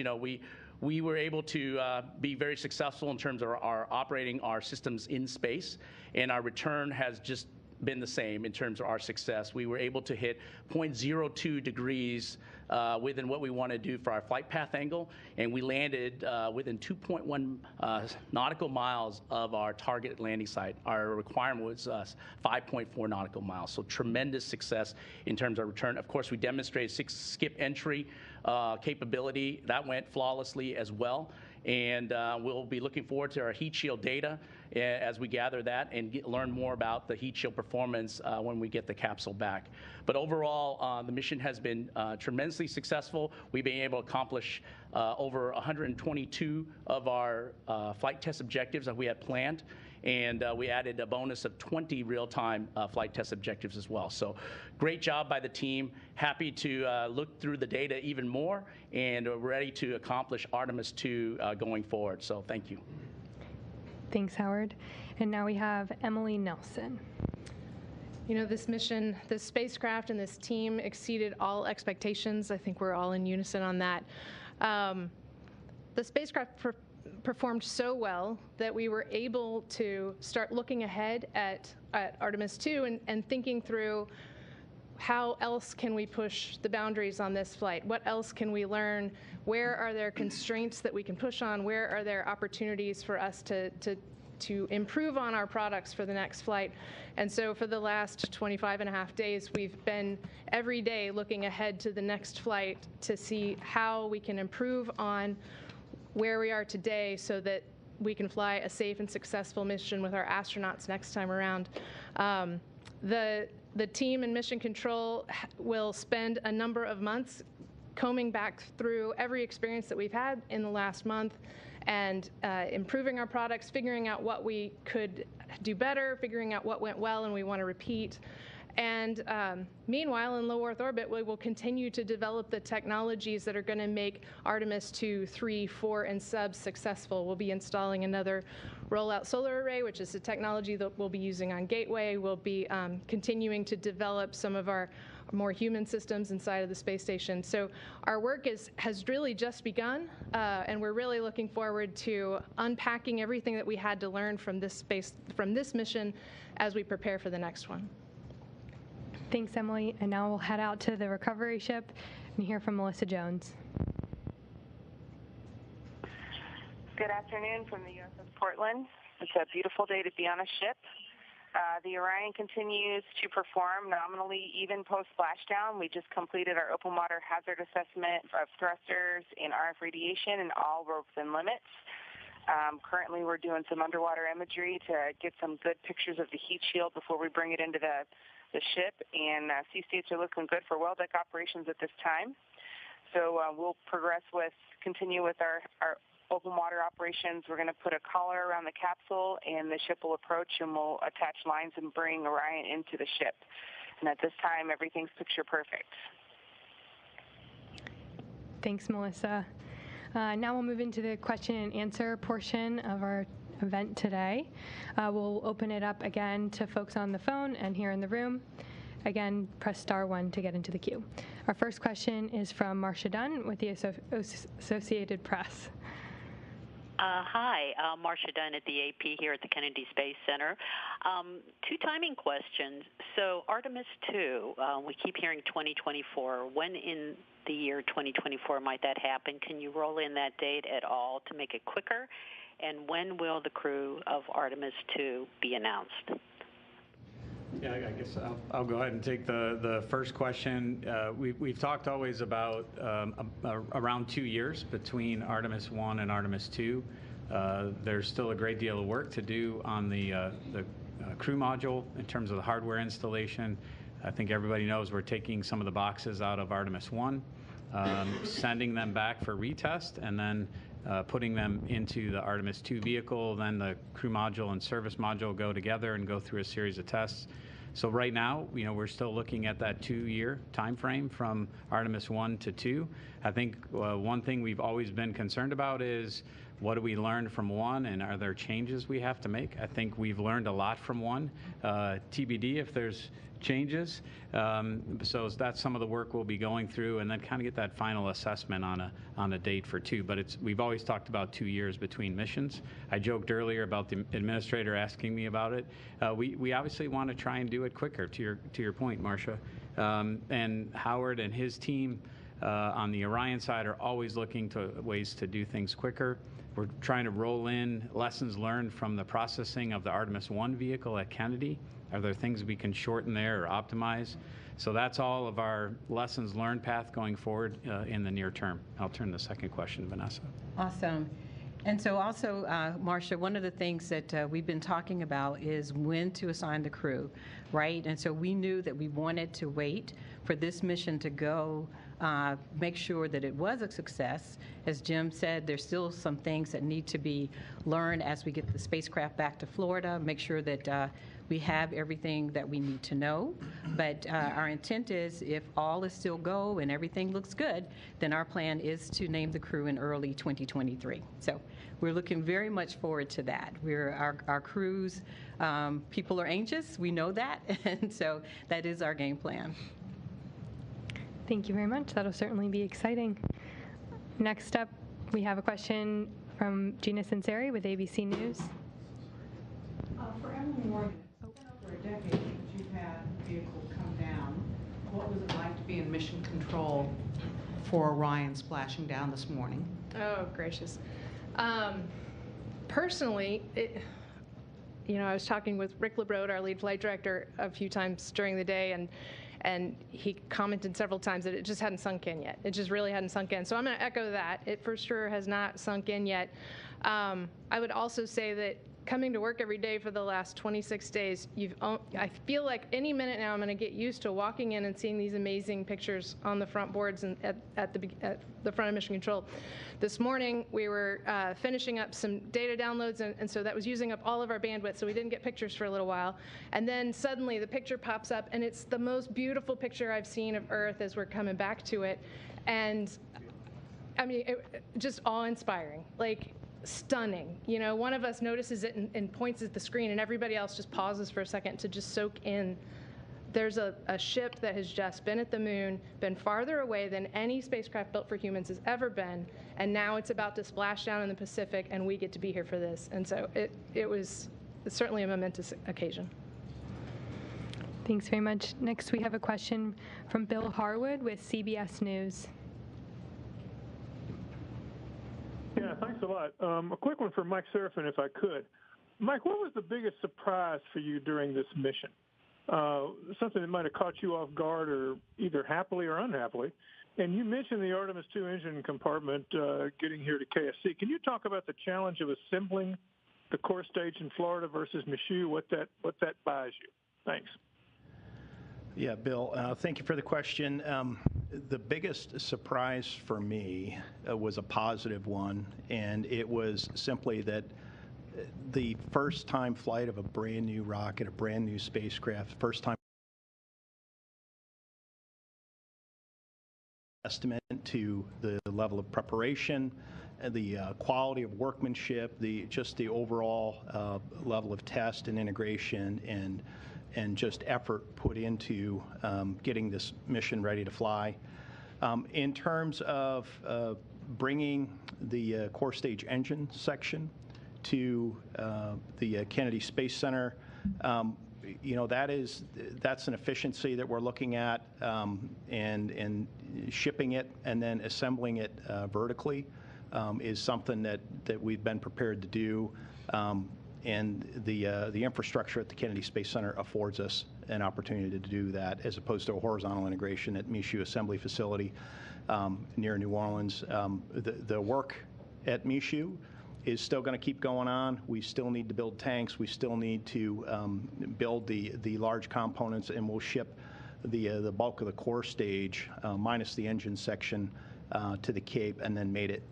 We were able to be very successful in terms of our operating our systems in space, and our return has just been the same in terms of our success. We were able to hit 0.02 degrees within what we want to do for our flight path angle, and we landed within 2.1 nautical miles of our target landing site. Our requirement was 5.4 nautical miles, so tremendous success in terms of return. Of course, we demonstrated 6 skip entry capability. That went flawlessly as well. And we'll be looking forward to our heat shield data as we gather that and learn more about the heat shield performance when we get the capsule back. But overall, the mission has been tremendously successful. We've been able to accomplish over 122 of our flight test objectives that we had planned. And we added a bonus of 20 real-time flight test objectives as well. So great job by the team. Happy to look through the data even more, and ready to accomplish Artemis II going forward. So thank you. Thanks, Howard. And now we have Emily Nelson. This mission, this spacecraft and this team exceeded all expectations. I think we're all in unison on that. The spacecraft performed so well that we were able to start looking ahead at Artemis II and thinking through how else can we push the boundaries on this flight? What else can we learn? Where are there constraints that we can push on? Where are there opportunities for us to improve on our products for the next flight? And so for the last 25.5 days, we've been every day looking ahead to the next flight to see how we can improve on where we are today so that we can fly a safe and successful mission with our astronauts next time around. the team in Mission Control will spend a number of months combing back through every experience that we've had in the last month and improving our products, figuring out what we could do better, figuring out what went well and we want to repeat. And meanwhile, in low Earth orbit, we will continue to develop the technologies that are going to make Artemis 2, 3, 4, and subs successful. We'll be installing another rollout solar array, which is the technology that we'll be using on Gateway. We'll be continuing to develop some of our more human systems inside of the space station. So our work has really just begun, and we're really looking forward to unpacking everything that we had to learn from this mission as we prepare for the next one. Thanks, Emily. And now we'll head out to the recovery ship and hear from Melissa Jones. Good afternoon from the USS Portland. It's a beautiful day to be on a ship. The Orion continues to perform nominally even post-splashdown. We just completed our open water hazard assessment of thrusters and RF radiation, and all were within limits. Currently, we're doing some underwater imagery to get some good pictures of the heat shield before we bring it into the ship, and sea states are looking good for well deck operations at this time. So we'll continue with our open water operations. We're going to put a collar around the capsule, and the ship will approach, and we'll attach lines and bring Orion into the ship. And at this time, everything's picture perfect. Thanks, Melissa. Now we'll move into the question and answer portion of our event today. We'll open it up again to folks on the phone and here in the room. Again, press *1 to get into the queue. Our first question is from Marcia Dunn with the Associated Press. Hi, Marcia Dunn at the AP here at the Kennedy Space Center. Two timing questions. So Artemis II, we keep hearing 2024. When in the year 2024 might that happen? Can you roll in that date at all to make it quicker? And when will the crew of Artemis II be announced? Yeah, I guess I'll go ahead and take the first question. We've talked always about around 2 years between Artemis I and Artemis II. There's still a great deal of work to do on the crew module in terms of the hardware installation. I think everybody knows we're taking some of the boxes out of Artemis I, sending them back for retest, and then putting them into the Artemis II vehicle. Then the crew module and service module go together and go through a series of tests. So right now, we're still looking at that 2-year time frame from Artemis I to II. I think one thing we've always been concerned about is what do we learn from one, and are there changes we have to make? I think we've learned a lot from one. TBD if there's changes. So that's some of the work we'll be going through, and then kind of get that final assessment on a date for II. But we've always talked about 2 years between missions. I joked earlier about the administrator asking me about it. We obviously want to try and do it quicker. To your point, Marcia, and Howard and his team on the Orion side are always looking to ways to do things quicker. We're trying to roll in lessons learned from the processing of the Artemis I vehicle at Kennedy. Are there things we can shorten there or optimize? So that's all of our lessons learned path going forward in the near term. I'll turn the second question to Vanessa. Awesome. And so also, Marcia, one of the things that we've been talking about is when to assign the crew, right? And so we knew that we wanted to wait for this mission to go, make sure that it was a success. As Jim said, there's still some things that need to be learned as we get the spacecraft back to Florida, make sure that we have everything that we need to know. But our intent is, if all is still go and everything looks good, then our plan is to name the crew in early 2023. So we're looking very much forward to that. Our crews, people are anxious, we know that, and so that is our game plan. Thank you very much. That'll certainly be exciting. Next up, we have a question from Gina Sinceri with ABC News. For Emily Morgan, it's been over a decade since you've had a vehicle come down. What was it like to be in mission control for Orion splashing down this morning? Oh, gracious. Personally, I was talking with Rick LeBrode, our lead flight director, a few times during the day, and he commented several times that it just hadn't sunk in yet. It just really hadn't sunk in. So I'm going to echo that. It for sure has not sunk in yet. I would also say that coming to work every day for the last 26 days, I feel like any minute now I'm going to get used to walking in and seeing these amazing pictures on the front boards and at the front of Mission Control. This morning, we were finishing up some data downloads, and so that was using up all of our bandwidth, so we didn't get pictures for a little while. And then suddenly the picture pops up, and it's the most beautiful picture I've seen of Earth as we're coming back to it. And I mean, just awe-inspiring, like stunning. You know, one of us notices it and points at the screen, and everybody else just pauses for a second to just soak in. There's a ship that has just been at the moon, been farther away than any spacecraft built for humans has ever been, and now it's about to splash down in the Pacific, and we get to be here for this. And so it's certainly a momentous occasion. Thanks very much. Next, we have a question from Bill Harwood with CBS News. Yeah, thanks a lot. A quick one for Mike Serafin, if I could. Mike, what was the biggest surprise for you during this mission? Something that might have caught you off guard, or either happily or unhappily. And you mentioned the Artemis II engine compartment getting here to KSC. Can you talk about the challenge of assembling the core stage in Florida versus Michoud? What that buys you? Thanks. Yeah, Bill, thank you for the question. The biggest surprise for me was a positive one, and it was simply that the first time flight of a brand new rocket, a brand new spacecraft, first time testament to the level of preparation, the quality of workmanship, just the overall level of test and integration and just effort put into getting this mission ready to fly. In terms of bringing the core stage engine section to the Kennedy Space Center, you know, that's an efficiency that we're looking at, and shipping it and then assembling it vertically is something that we've been prepared to do. And the infrastructure at the Kennedy Space Center affords us an opportunity to do that, as opposed to a horizontal integration at Michoud Assembly Facility near New Orleans. The work at Michoud is still going to keep going on. We still need to build tanks. We still need to build the large components, and we'll ship the bulk of the core stage, minus the engine section, to the Cape, and then made it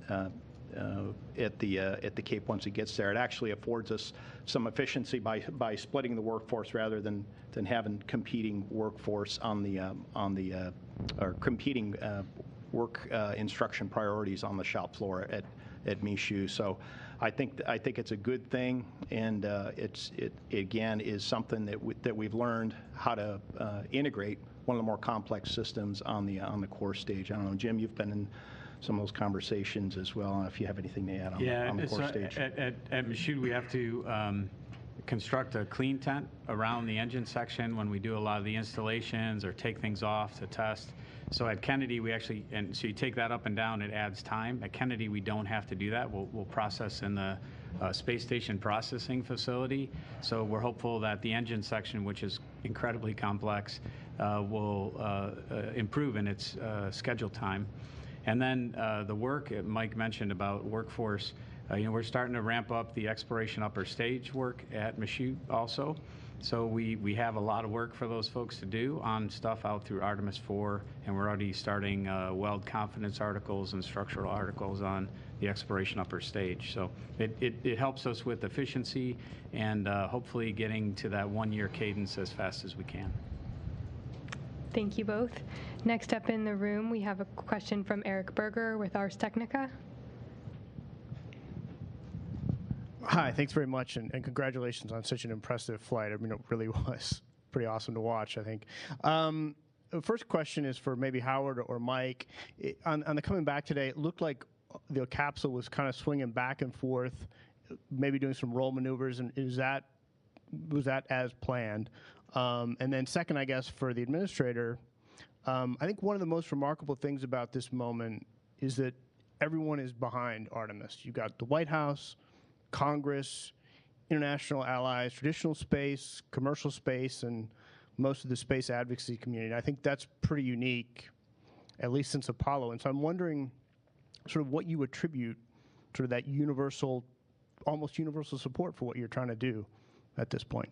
at the Cape once it gets there. It actually affords us some efficiency by splitting the workforce rather than having competing workforce or competing work instruction priorities on the shop floor at Michoud. So I think it's a good thing, and it again is something that we've learned how to integrate one of the more complex systems on the core stage. I don't know, Jim, you've been in some of those conversations as well, and if you have anything to add on the core stage. At Michoud, we have to construct a clean tent around the engine section when we do a lot of the installations or take things off to test. So at Kennedy, so you take that up and down, it adds time. At Kennedy, we don't have to do that. We'll process in the space station processing facility. So we're hopeful that the engine section, which is incredibly complex, will improve in its schedule time. And then the work Mike mentioned about workforce, we're starting to ramp up the exploration upper stage work at Michoud also. So we have a lot of work for those folks to do on stuff out through Artemis IV, and we're already starting weld confidence articles and structural articles on the exploration upper stage. So it helps us with efficiency and hopefully getting to that one-year cadence as fast as we can. Thank you both. Next up in the room, we have a question from Eric Berger with Ars Technica. Hi, thanks very much, and congratulations on such an impressive flight. I mean, it really was pretty awesome to watch, I think. The first question is for maybe Howard or Mike. On the coming back today, it looked like the capsule was kind of swinging back and forth, maybe doing some roll maneuvers, and was that as planned? And then second, I guess, for the administrator, I think one of the most remarkable things about this moment is that everyone is behind Artemis. You've got the White House, Congress, international allies, traditional space, commercial space, and most of the space advocacy community. I think that's pretty unique, at least since Apollo. And so I'm wondering sort of what you attribute sort of that universal almost universal support for what you're trying to do at this point.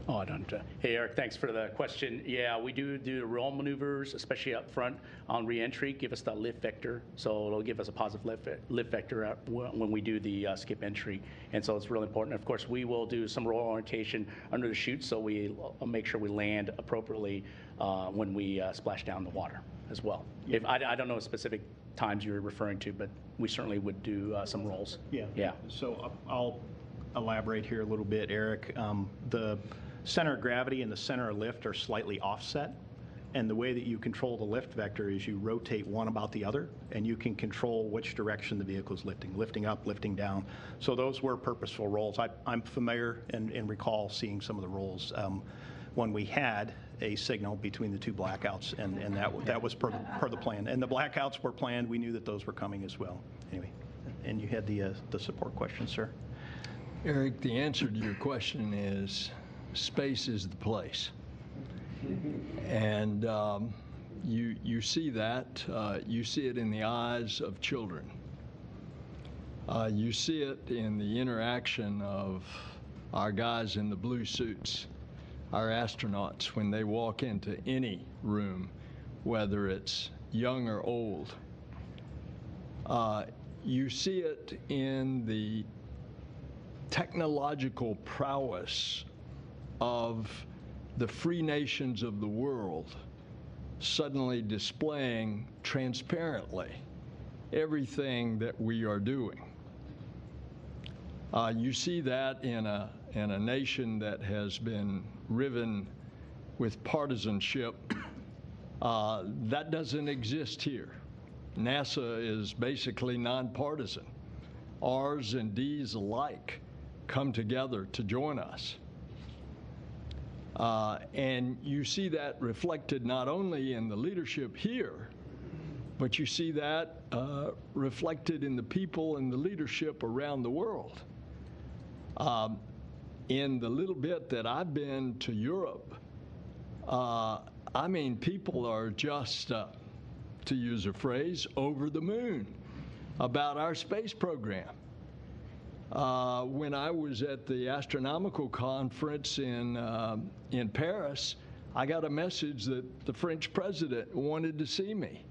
Oh, I don't. Hey, Eric, thanks for the question. Yeah, we do roll maneuvers, especially up front on reentry, give us that lift vector. So it'll give us a positive lift vector when we do the skip entry. And so it's really important. Of course, we will do some roll orientation under the chute, so we make sure we land appropriately when we splash down the water as well. If I don't know specific times you're referring to, but we certainly would do some rolls. Yeah. So I'll elaborate here a little bit, Eric. The center of gravity and the center of lift are slightly offset, and the way that you control the lift vector is you rotate one about the other, and you can control which direction the vehicle is lifting up, lifting down. So those were purposeful rolls. I'm familiar and recall seeing some of the rolls when we had a signal between the two blackouts, and that was per the plan. And the blackouts were planned. We knew that those were coming as well. Anyway, and you had the support question, sir. Eric, the answer to your question is space is the place. And you see that. You see it in the eyes of children. You see it in the interaction of our guys in the blue suits, our astronauts, when they walk into any room, whether it's young or old. You see it in the technological prowess of the free nations of the world suddenly displaying transparently everything that we are doing. You see that in a nation that has been riven with partisanship. That doesn't exist here. NASA is basically nonpartisan. R's and D's alike come together to join us. And you see that reflected not only in the leadership here, but you see that reflected in the people and the leadership around the world. In the little bit that I've been to Europe, I mean, people are just, to use a phrase, over the moon about our space program. When I was at the astronomical conference in Paris, I got a message that the French president wanted to see me.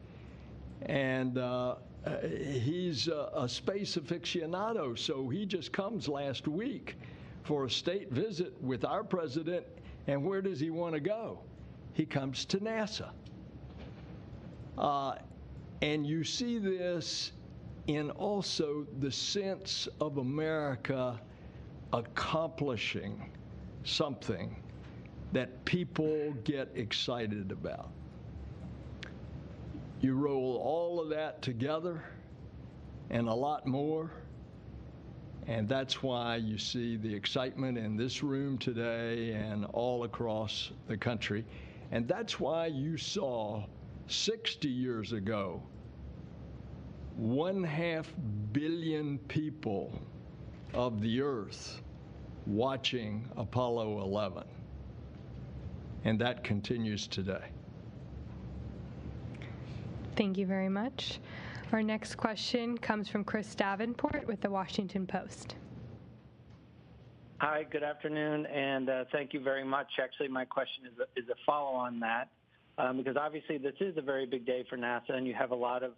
And he's a space aficionado, so he just comes last week for a state visit with our president. And where does he want to go? He comes to NASA. And you see this in also the sense of America accomplishing something that people get excited about. You roll all of that together and a lot more, and that's why you see the excitement in this room today and all across the country. And that's why you saw 60 years ago 1.5 billion people of the Earth watching Apollo 11. And that continues today. Thank you very much. Our next question comes from Chris Davenport with the Washington Post. Hi, good afternoon, and thank you very much. Actually, my question is a follow on that, because obviously this is a very big day for NASA, and you have a lot of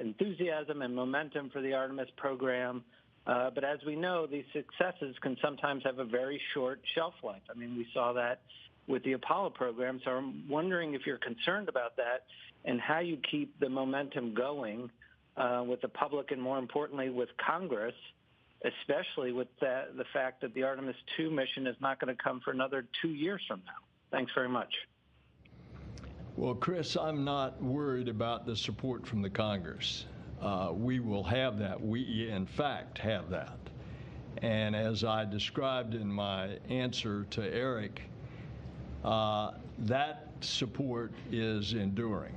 enthusiasm and momentum for the Artemis program. But as we know, these successes can sometimes have a very short shelf life. I mean, we saw that with the Apollo program, so I'm wondering if you're concerned about that and how you keep the momentum going with the public and, more importantly, with Congress, especially with the fact that the Artemis II mission is not going to come for another 2 years from now. Thanks very much. Well, Chris, I'm not worried about the support from the Congress. We will have that. We, in fact, have that. And as I described in my answer to Eric, that support is enduring.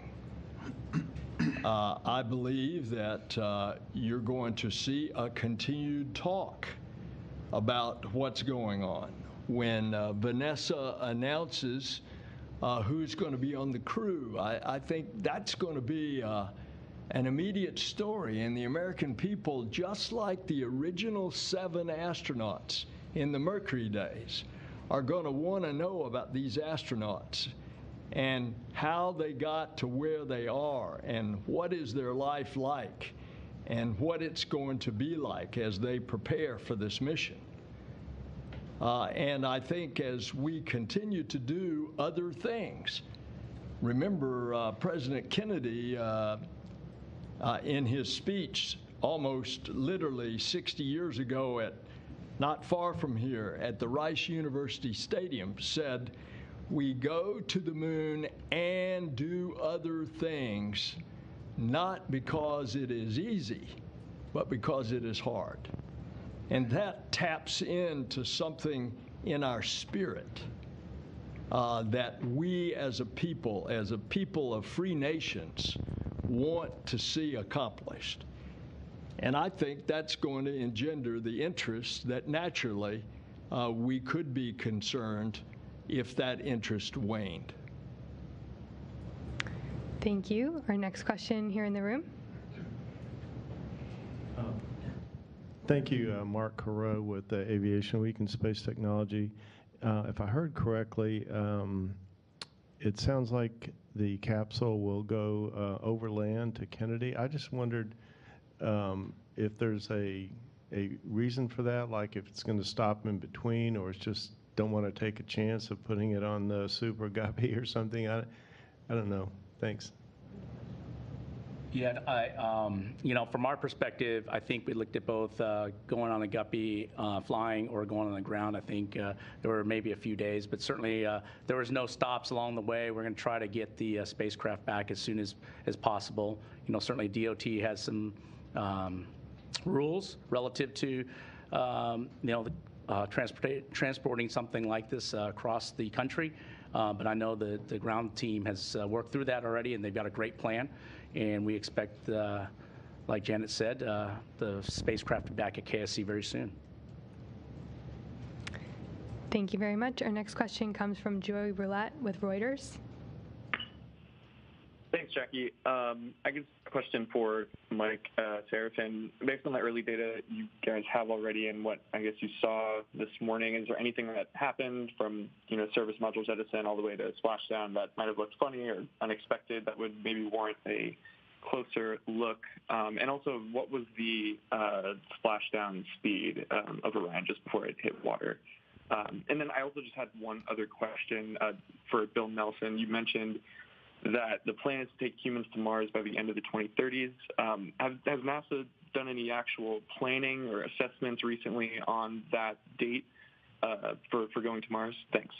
I believe that you're going to see a continued talk about what's going on. When Vanessa announces who's going to be on the crew, I think that's going to be an immediate story, and the American people, just like the original 7 astronauts in the Mercury days, are going to want to know about these astronauts and how they got to where they are and what is their life like and what it's going to be like as they prepare for this mission. And I think as we continue to do other things, remember President Kennedy in his speech almost literally 60 years ago not far from here at the Rice University Stadium said, "We go to the moon and do other things, not because it is easy, but because it is hard." And that taps into something in our spirit that we as a people of free nations, want to see accomplished. And I think that's going to engender the interest that naturally we could be concerned if that interest waned. Thank you. Our next question here in the room. Thank you, Mark Carreau with Aviation Week and Space Technology. If I heard correctly, it sounds like the capsule will go overland to Kennedy. I just wondered if there's a reason for that, like if it's going to stop in between, or it's just don't want to take a chance of putting it on the Super Guppy or something. I don't know. Thanks. Yeah, from our perspective, I think we looked at both going on a Guppy, flying, or going on the ground. I think there were maybe a few days, but certainly there was no stops along the way. We're going to try to get the spacecraft back as soon as possible. Certainly DOT has some rules relative to, transporting something like this across the country. But I know the ground team has worked through that already, and they've got a great plan. And we expect, like Janet said, the spacecraft to be back at KSC very soon. Thank you very much. Our next question comes from Joey Roulette with Reuters. Thanks, Jackie. I guess a question for Mike Serafin. Based on the early data you guys have already and what I guess you saw this morning, is there anything that happened from service module jettison all the way to splashdown that might have looked funny or unexpected that would maybe warrant a closer look? And also, what was the splashdown speed of Orion just before it hit water? And then I also just had one other question for Bill Nelson. You mentioned that the plan is to take humans to Mars by the end of the 2030s. Has NASA done any actual planning or assessments recently on that date for going to Mars? Thanks.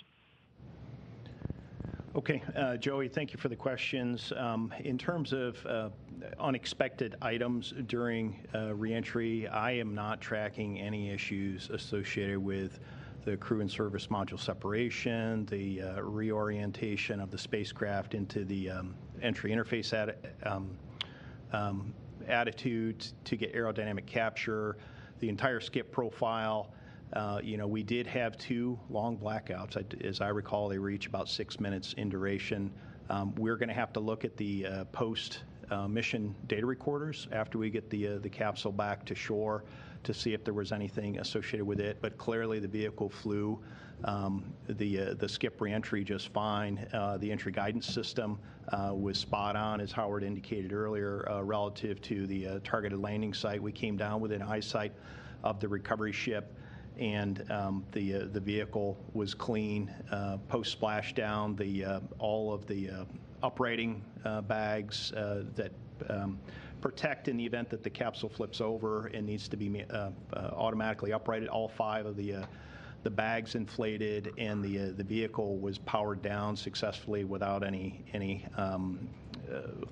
Okay, Joey, thank you for the questions. In terms of unexpected items during reentry, I am not tracking any issues associated with the crew and service module separation, the reorientation of the spacecraft into the entry interface attitude to get aerodynamic capture, the entire skip profile. We did have 2 long blackouts. As I recall, they were each about 6 minutes in duration. We're going to have to look at the post-mission data recorders after we get the capsule back to shore to see if there was anything associated with it. But clearly the vehicle flew the skip reentry just fine. The entry guidance system was spot on, as Howard indicated earlier, relative to the targeted landing site. We came down within eyesight of the recovery ship, and the vehicle was clean. Post splashdown, all of the uprighting bags that protect in the event that the capsule flips over and needs to be automatically uprighted. All 5 of the bags inflated, and the vehicle was powered down successfully without any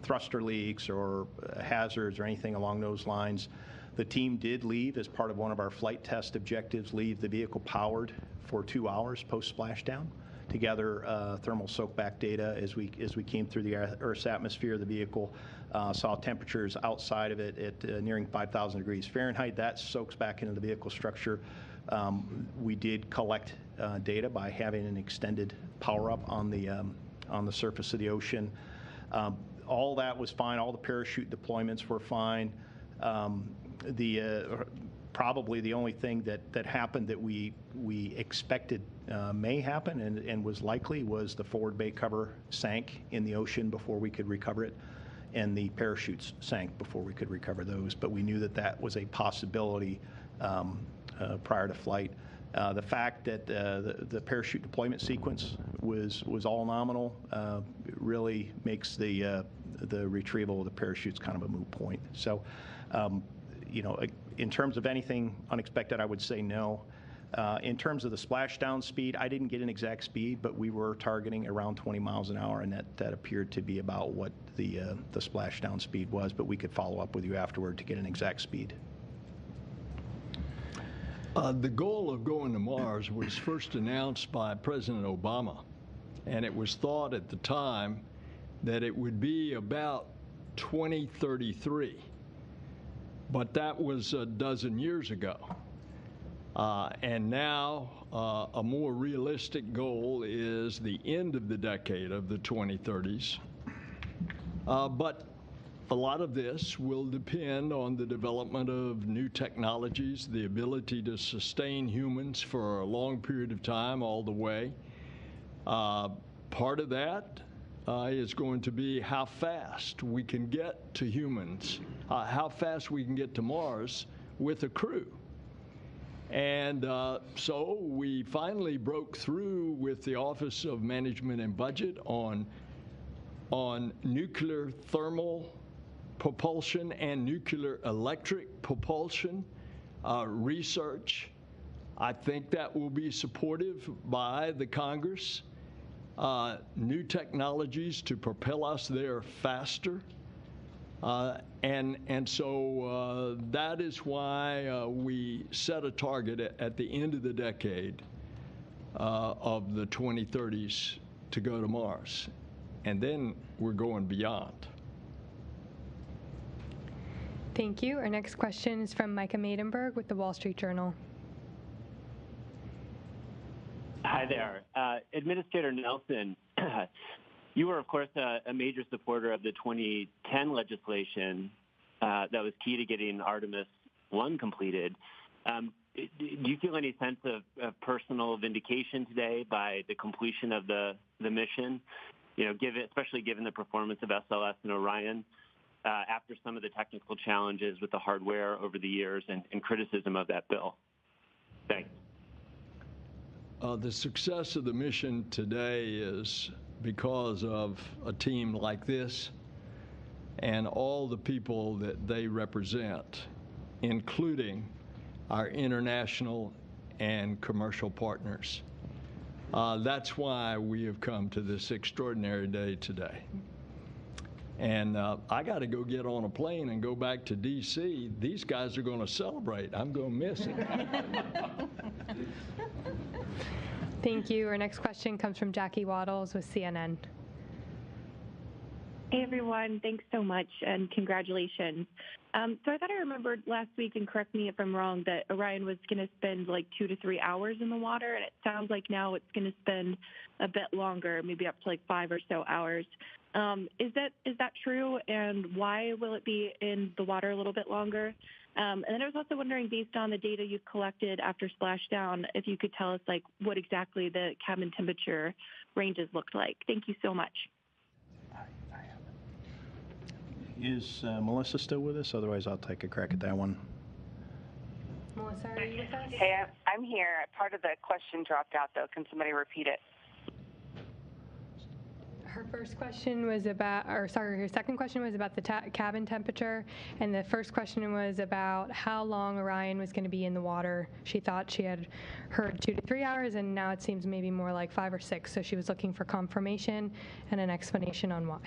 thruster leaks or hazards or anything along those lines. The team did leave as part of one of our flight test objectives, leave the vehicle powered for 2 hours post splashdown to gather thermal soak-back data. As we came through the Earth's atmosphere, the vehicle saw temperatures outside of it at nearing 5,000 degrees Fahrenheit. That soaks back into the vehicle structure. We did collect data by having an extended power-up on the surface of the ocean. all that was fine. All the parachute deployments were fine. Probably the only thing that happened that we expected may happen and was likely was the forward bay cover sank in the ocean before we could recover it, and the parachutes sank before we could recover those. But we knew that that was a possibility prior to flight. The fact that the parachute deployment sequence was all nominal really makes the retrieval of the parachutes kind of a moot point. So, in terms of anything unexpected, I would say no. In terms of the splashdown speed, I didn't get an exact speed, but we were targeting around 20 miles an hour, and that appeared to be about what the splashdown speed was. But we could follow up with you afterward to get an exact speed. The goal of going to Mars was first announced by President Obama, and it was thought at the time that it would be about 2033. But that was a dozen years ago. And now a more realistic goal is the end of the decade of the 2030s. But a lot of this will depend on the development of new technologies, the ability to sustain humans for a long period of time all the way. Part of that is going to be how fast we can get to humans, how fast we can get to Mars with a crew. And so we finally broke through with the Office of Management and Budget on nuclear thermal propulsion and nuclear electric propulsion research. I think that will be supportive by the Congress. New technologies to propel us there faster. And so that is why we set a target at the end of the decade of the 2030s to go to Mars. And then we're going beyond. Thank you. Our next question is from Micah Maidenberg with the Wall Street Journal. Hi there. Administrator Nelson, you were, of course, a major supporter of the 2010 legislation that was key to getting Artemis I completed. Do you feel any sense of personal vindication today by the completion of the mission, especially given the performance of SLS and Orion after some of the technical challenges with the hardware over the years and criticism of that bill? Thanks. The success of the mission today is because of a team like this and all the people that they represent, including our international and commercial partners. That's why we have come to this extraordinary day today. And I got to go get on a plane and go back to D.C. These guys are going to celebrate. I'm going to miss it. Thank you. Our next question comes from Jackie Waddles with CNN. Hey, everyone. Thanks so much, and congratulations. So I thought I remembered last week, and correct me if I'm wrong, that Orion was going to spend like 2 to 3 hours in the water, and it sounds like now it's going to spend a bit longer, maybe up to like 5 or so hours. Is that true, and why will it be in the water a little bit longer? And then I was also wondering, based on the data you've collected after splashdown, if you could tell us like what exactly the cabin temperature ranges looked like. Thank you so much. Is Melissa still with us? Otherwise, I'll take a crack at that one. Melissa, are you with us? Hey, I'm here. Part of the question dropped out, though. Can somebody repeat it? Her first question was about, her second question was about the cabin temperature, and the first question was about how long Orion was going to be in the water. She thought she had heard 2 to 3 hours, and now it seems maybe more like 5 or 6. So she was looking for confirmation and an explanation on why.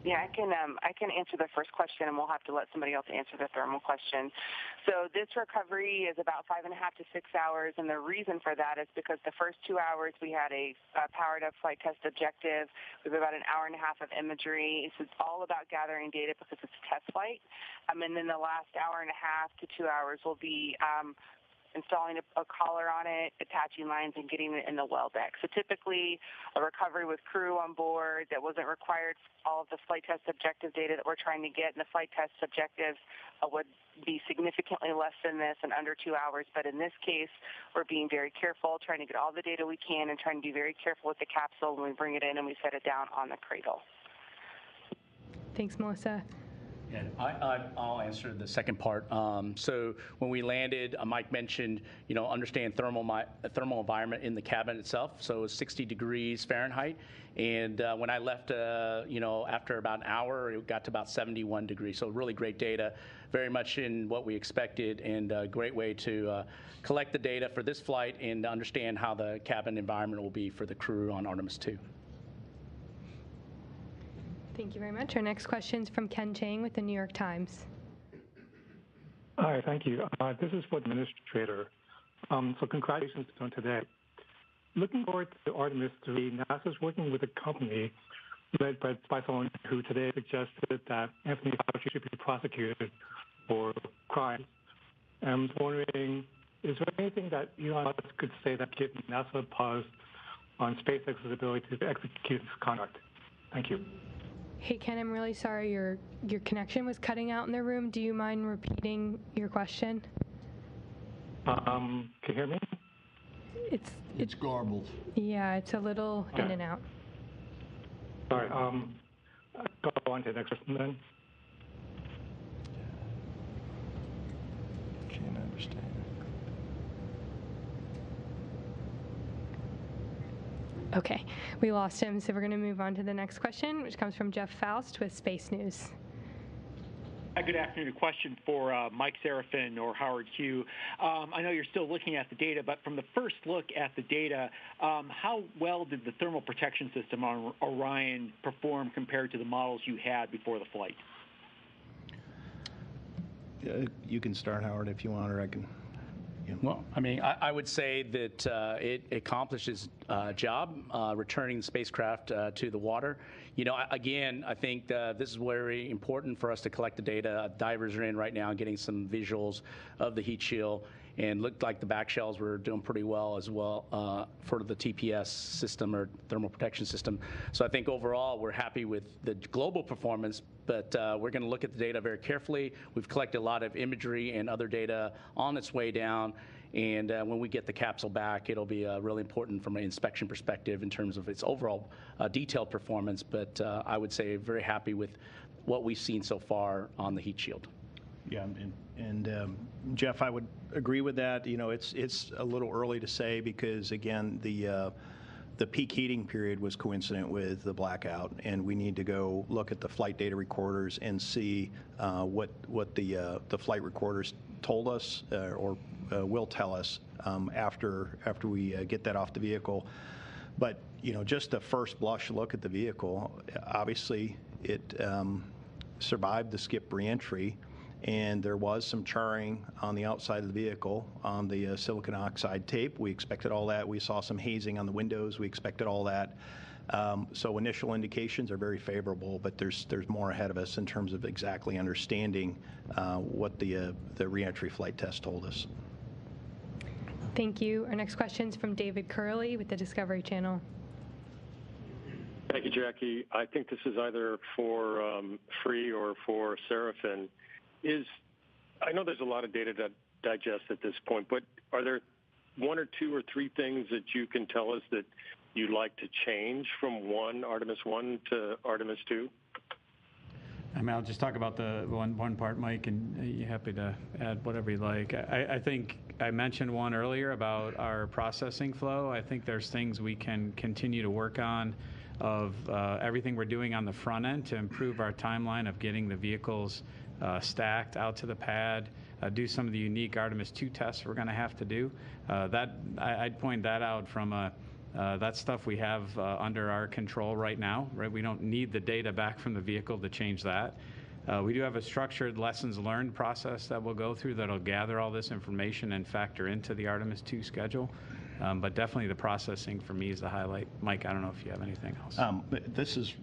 Yeah, I can answer the first question, and we'll have to let somebody else answer the thermal question. So this recovery is about 5.5 to 6 hours, and the reason for that is because the first 2 hours we had a powered up flight test objective with about an hour and a half of imagery. So it's all about gathering data because it's a test flight. And then the last hour and a half to 2 hours will be installing a collar on it, attaching lines, and getting it in the well deck. So typically, a recovery with crew on board that wasn't required for all of the flight test objective data that we're trying to get, and the flight test objectives would be significantly less than this in under 2 hours. But in this case, we're being very careful, trying to get all the data we can, and trying to be very careful with the capsule when we bring it in and we set it down on the cradle. Thanks, Melissa. And I'll answer the second part. So when we landed, Mike mentioned, understand thermal environment in the cabin itself. So it was 60 degrees Fahrenheit. And when I left, after about an hour, it got to about 71 degrees. So really great data, very much in what we expected, and a great way to collect the data for this flight and understand how the cabin environment will be for the crew on Artemis II. Thank you very much. Our next question is from Ken Chang with the New York Times. Hi, thank you. This is for the administrator. So congratulations on today. Looking forward to Artemis III, NASA's working with a company led by someone who today suggested that Anthony Fauci should be prosecuted for crimes. And I'm wondering, is there anything that Elon Musk could say that gives NASA a pause on SpaceX's ability to execute this conduct? Thank you. Hey, Ken, I'm really sorry your connection was cutting out in the room. Do you mind repeating your question? Can you hear me? It's garbled. Yeah, it's a little in and out. Sorry. Go on to the next question then. Can't understand. Okay, we lost him, so we're going to move on to the next question, which comes from Jeff Faust with Space News. Good afternoon. A question for Mike Serafin or Howard Hugh. I know you're still looking at the data, but from the first look at the data, how well did the thermal protection system on Orion perform compared to the models you had before the flight? You can start, Howard, if you want, or I can. Yeah. Well, I mean, I would say that it accomplishes job returning the spacecraft to the water. Again, I think this is very important for us to collect the data. Divers are in right now getting some visuals of the heat shield, and looked like the back shells were doing pretty well as well for the TPS system or thermal protection system. So I think overall we're happy with the global performance, but we're going to look at the data very carefully. We've collected a lot of imagery and other data on its way down, and when we get the capsule back, it'll be really important from an inspection perspective in terms of its overall detailed performance, but I would say very happy with what we've seen so far on the heat shield. Yeah, and Jeff, I would agree with that. It's a little early to say because, again, the peak heating period was coincident with the blackout, and we need to go look at the flight data recorders and see what the flight recorders told us or will tell us after we get that off the vehicle. But just a first blush look at the vehicle, obviously it survived the skip reentry. And there was some charring on the outside of the vehicle on the silicon oxide tape. We expected all that. We saw some hazing on the windows. We expected all that. So initial indications are very favorable, but there's more ahead of us in terms of exactly understanding what the reentry flight test told us. Thank you. Our next question is from David Curley with the Discovery Channel. Thank you, Jackie. I think this is either for Free or for Serafin. I know there's a lot of data to digest at this point, but are there one or two or three things that you can tell us that you'd like to change from Artemis I to Artemis II? I mean, I'll just talk about the one part, Mike, and you're happy to add whatever you like. I think I mentioned one earlier about our processing flow. I think there's things we can continue to work on of everything we're doing on the front end to improve our timeline of getting the vehicles stacked out to the pad, do some of the unique Artemis II tests we're going to have to do. I'd point that out from that stuff we have under our control right now. Right, we don't need the data back from the vehicle to change that. We do have a structured lessons learned process that we'll go through that'll gather all this information and factor into the Artemis II schedule. But definitely the processing for me is the highlight. Mike, I don't know if you have anything else.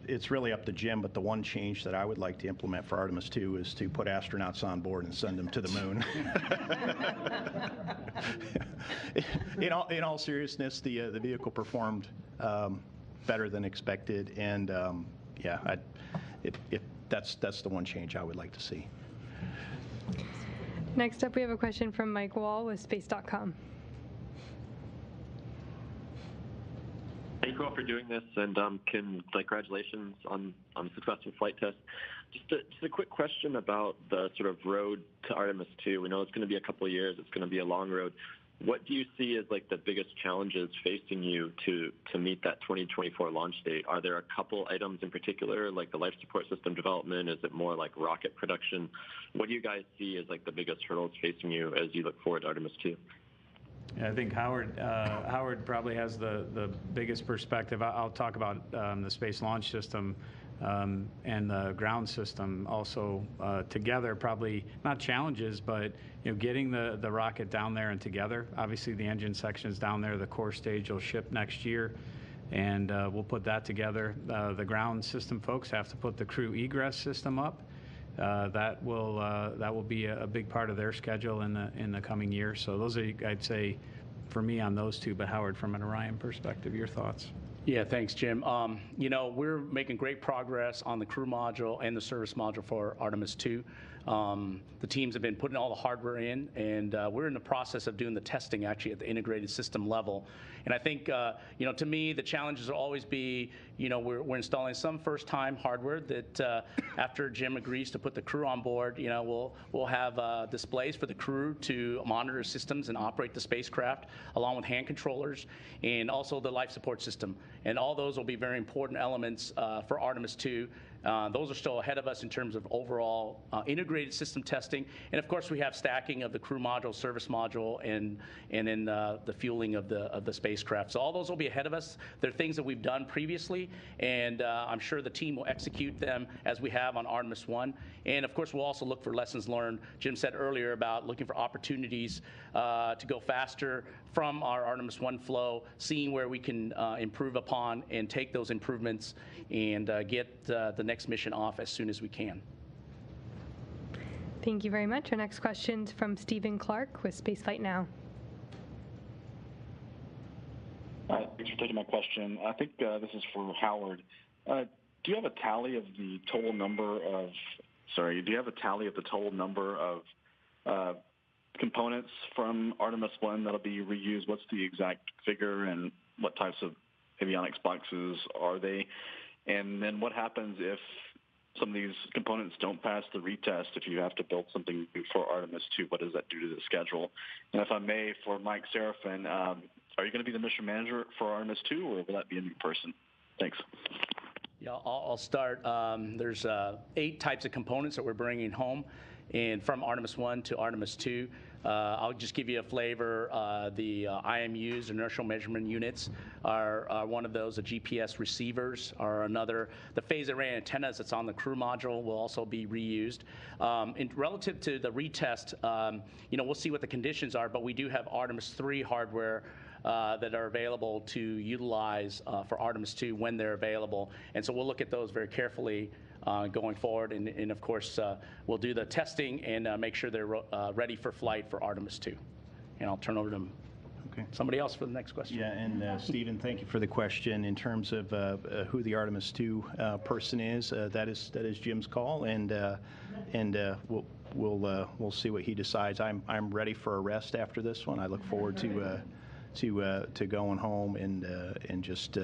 It's really up to Jim, but the one change that I would like to implement for Artemis II is to put astronauts on board and send them to the moon. In all seriousness, the vehicle performed better than expected, and that's the one change I would like to see. Next up, we have a question from Mike Wall with space.com. Thank you all for doing this, and congratulations on successful flight test. Just a quick question about the sort of road to Artemis II. We know it's going to be a couple of years. It's going to be a long road. What do you see as like the biggest challenges facing you to meet that 2024 launch date? Are there a couple items in particular, like the life support system development? Is it more like rocket production? What do you guys see as like the biggest hurdles facing you as you look forward to Artemis II? Yeah, I think Howard probably has the biggest perspective. I'll talk about the Space Launch System and the ground system also together. Probably not challenges, but getting the rocket down there and together. Obviously, the engine section is down there. The core stage will ship next year, and we'll put that together. The ground system folks have to put the crew egress system up. That will be a big part of their schedule in the coming year. So those are, I'd say, for me on those two. But Howard, from an Orion perspective, your thoughts? Yeah, thanks, Jim. We're making great progress on the crew module and the service module for Artemis II. The teams have been putting all the hardware in, and we're in the process of doing the testing actually at the integrated system level. And I think, to me, the challenges will always be, we're installing some first-time hardware that after Jim agrees to put the crew on board, we'll have displays for the crew to monitor systems and operate the spacecraft, along with hand controllers, and also the life support system. And all those will be very important elements for Artemis II. Those are still ahead of us in terms of overall integrated system testing. And of course, we have stacking of the crew module, service module, and then the fueling of the spacecraft. So all those will be ahead of us. They're things that we've done previously, and I'm sure the team will execute them as we have on Artemis I. And of course, we'll also look for lessons learned. Jim said earlier about looking for opportunities to go faster from our Artemis I flow, seeing where we can improve upon and take those improvements and get the next mission off as soon as we can. Thank you very much. Our next question is from Stephen Clark with Spaceflight Now. Thanks for taking my question. I think this is for Howard. Do you have a tally of the total number of components from Artemis I that'll be reused? What's the exact figure, and what types of avionics boxes are they? And then what happens if some of these components don't pass the retest? If you have to build something new for Artemis II, what does that do to the schedule? And if I may, for Mike Serafin, are you going to be the mission manager for Artemis II, or will that be a new person? Thanks. Yeah, I'll start. There's 8 types of components that we're bringing home, and from Artemis I to Artemis II. I'll just give you a flavor. The IMUs, inertial measurement units, are one of those. The GPS receivers are another. The phase array antennas that's on the crew module will also be reused. Relative to the retest, we'll see what the conditions are, but we do have Artemis III hardware that are available to utilize for Artemis II when they're available. And so we'll look at those very carefully going forward. And of course, we'll do the testing and make sure they're ready for flight for Artemis II. And I'll turn over to somebody else for the next question. Yeah, and Stephen, thank you for the question. In terms of who the Artemis II person is, that is Jim's call, and we'll see what he decides. I'm ready for a rest after this one. I look forward to going home and just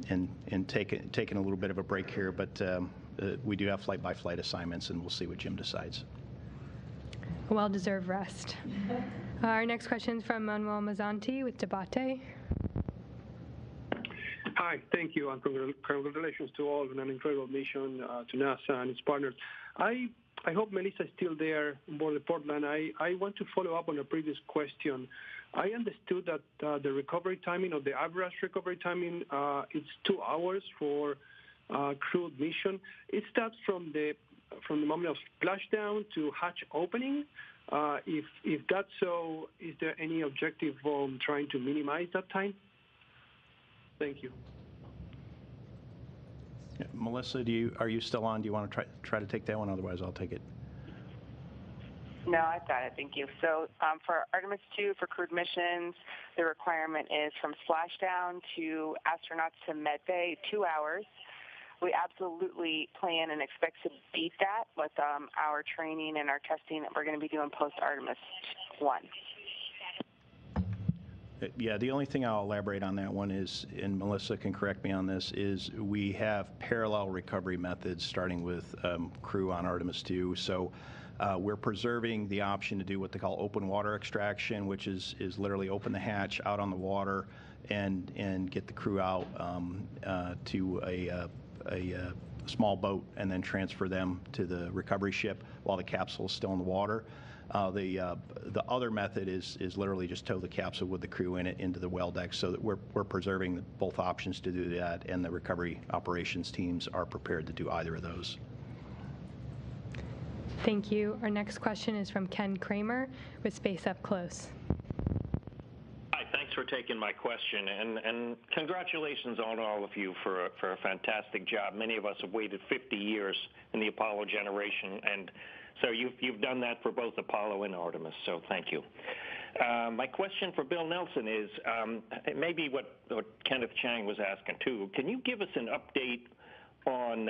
taking a little bit of a break here, but we do have flight-by-flight assignments, and we'll see what Jim decides. Well-deserved rest. Our next question is from Manuel Mazzanti with Debate. Hi, thank you, and congratulations to all on an incredible mission to NASA and its partners. I hope Melissa is still there on board the Portland. I want to follow up on a previous question. I understood that the recovery timing, or the average recovery timing, it's 2 hours for crewed mission. Is that from the from the moment of splashdown to hatch opening? If that's so, is there any objective on trying to minimize that time? Thank you. Yeah, Melissa, are you still on? Do you want to try to take that one? Otherwise, I'll take it. No, I've got it. Thank you. So for Artemis II, for crewed missions, the requirement is from splashdown to astronauts to medbay 2 hours. We absolutely plan and expect to beat that with our training and our testing that we're going to be doing post-Artemis 1. Yeah, the only thing I'll elaborate on that one is, and Melissa can correct me on this, is we have parallel recovery methods starting with crew on Artemis II. So we're preserving the option to do what they call open water extraction, which is literally open the hatch out on the water and get the crew out to a small boat and then transfer them to the recovery ship while the capsule is still in the water. The other method is literally just tow the capsule with the crew in it into the well deck, so that we're preserving both options to do that, and the recovery operations teams are prepared to do either of those. Thank you. Our next question is from Ken Kramer with Space Up Close. Hi, thanks for taking my question, and congratulations on all of you for a fantastic job. Many of us have waited 50 years in the Apollo generation, and so you've done that for both Apollo and Artemis, so thank you. My question for Bill Nelson is maybe what Kenneth Chang was asking too. Can you give us an update on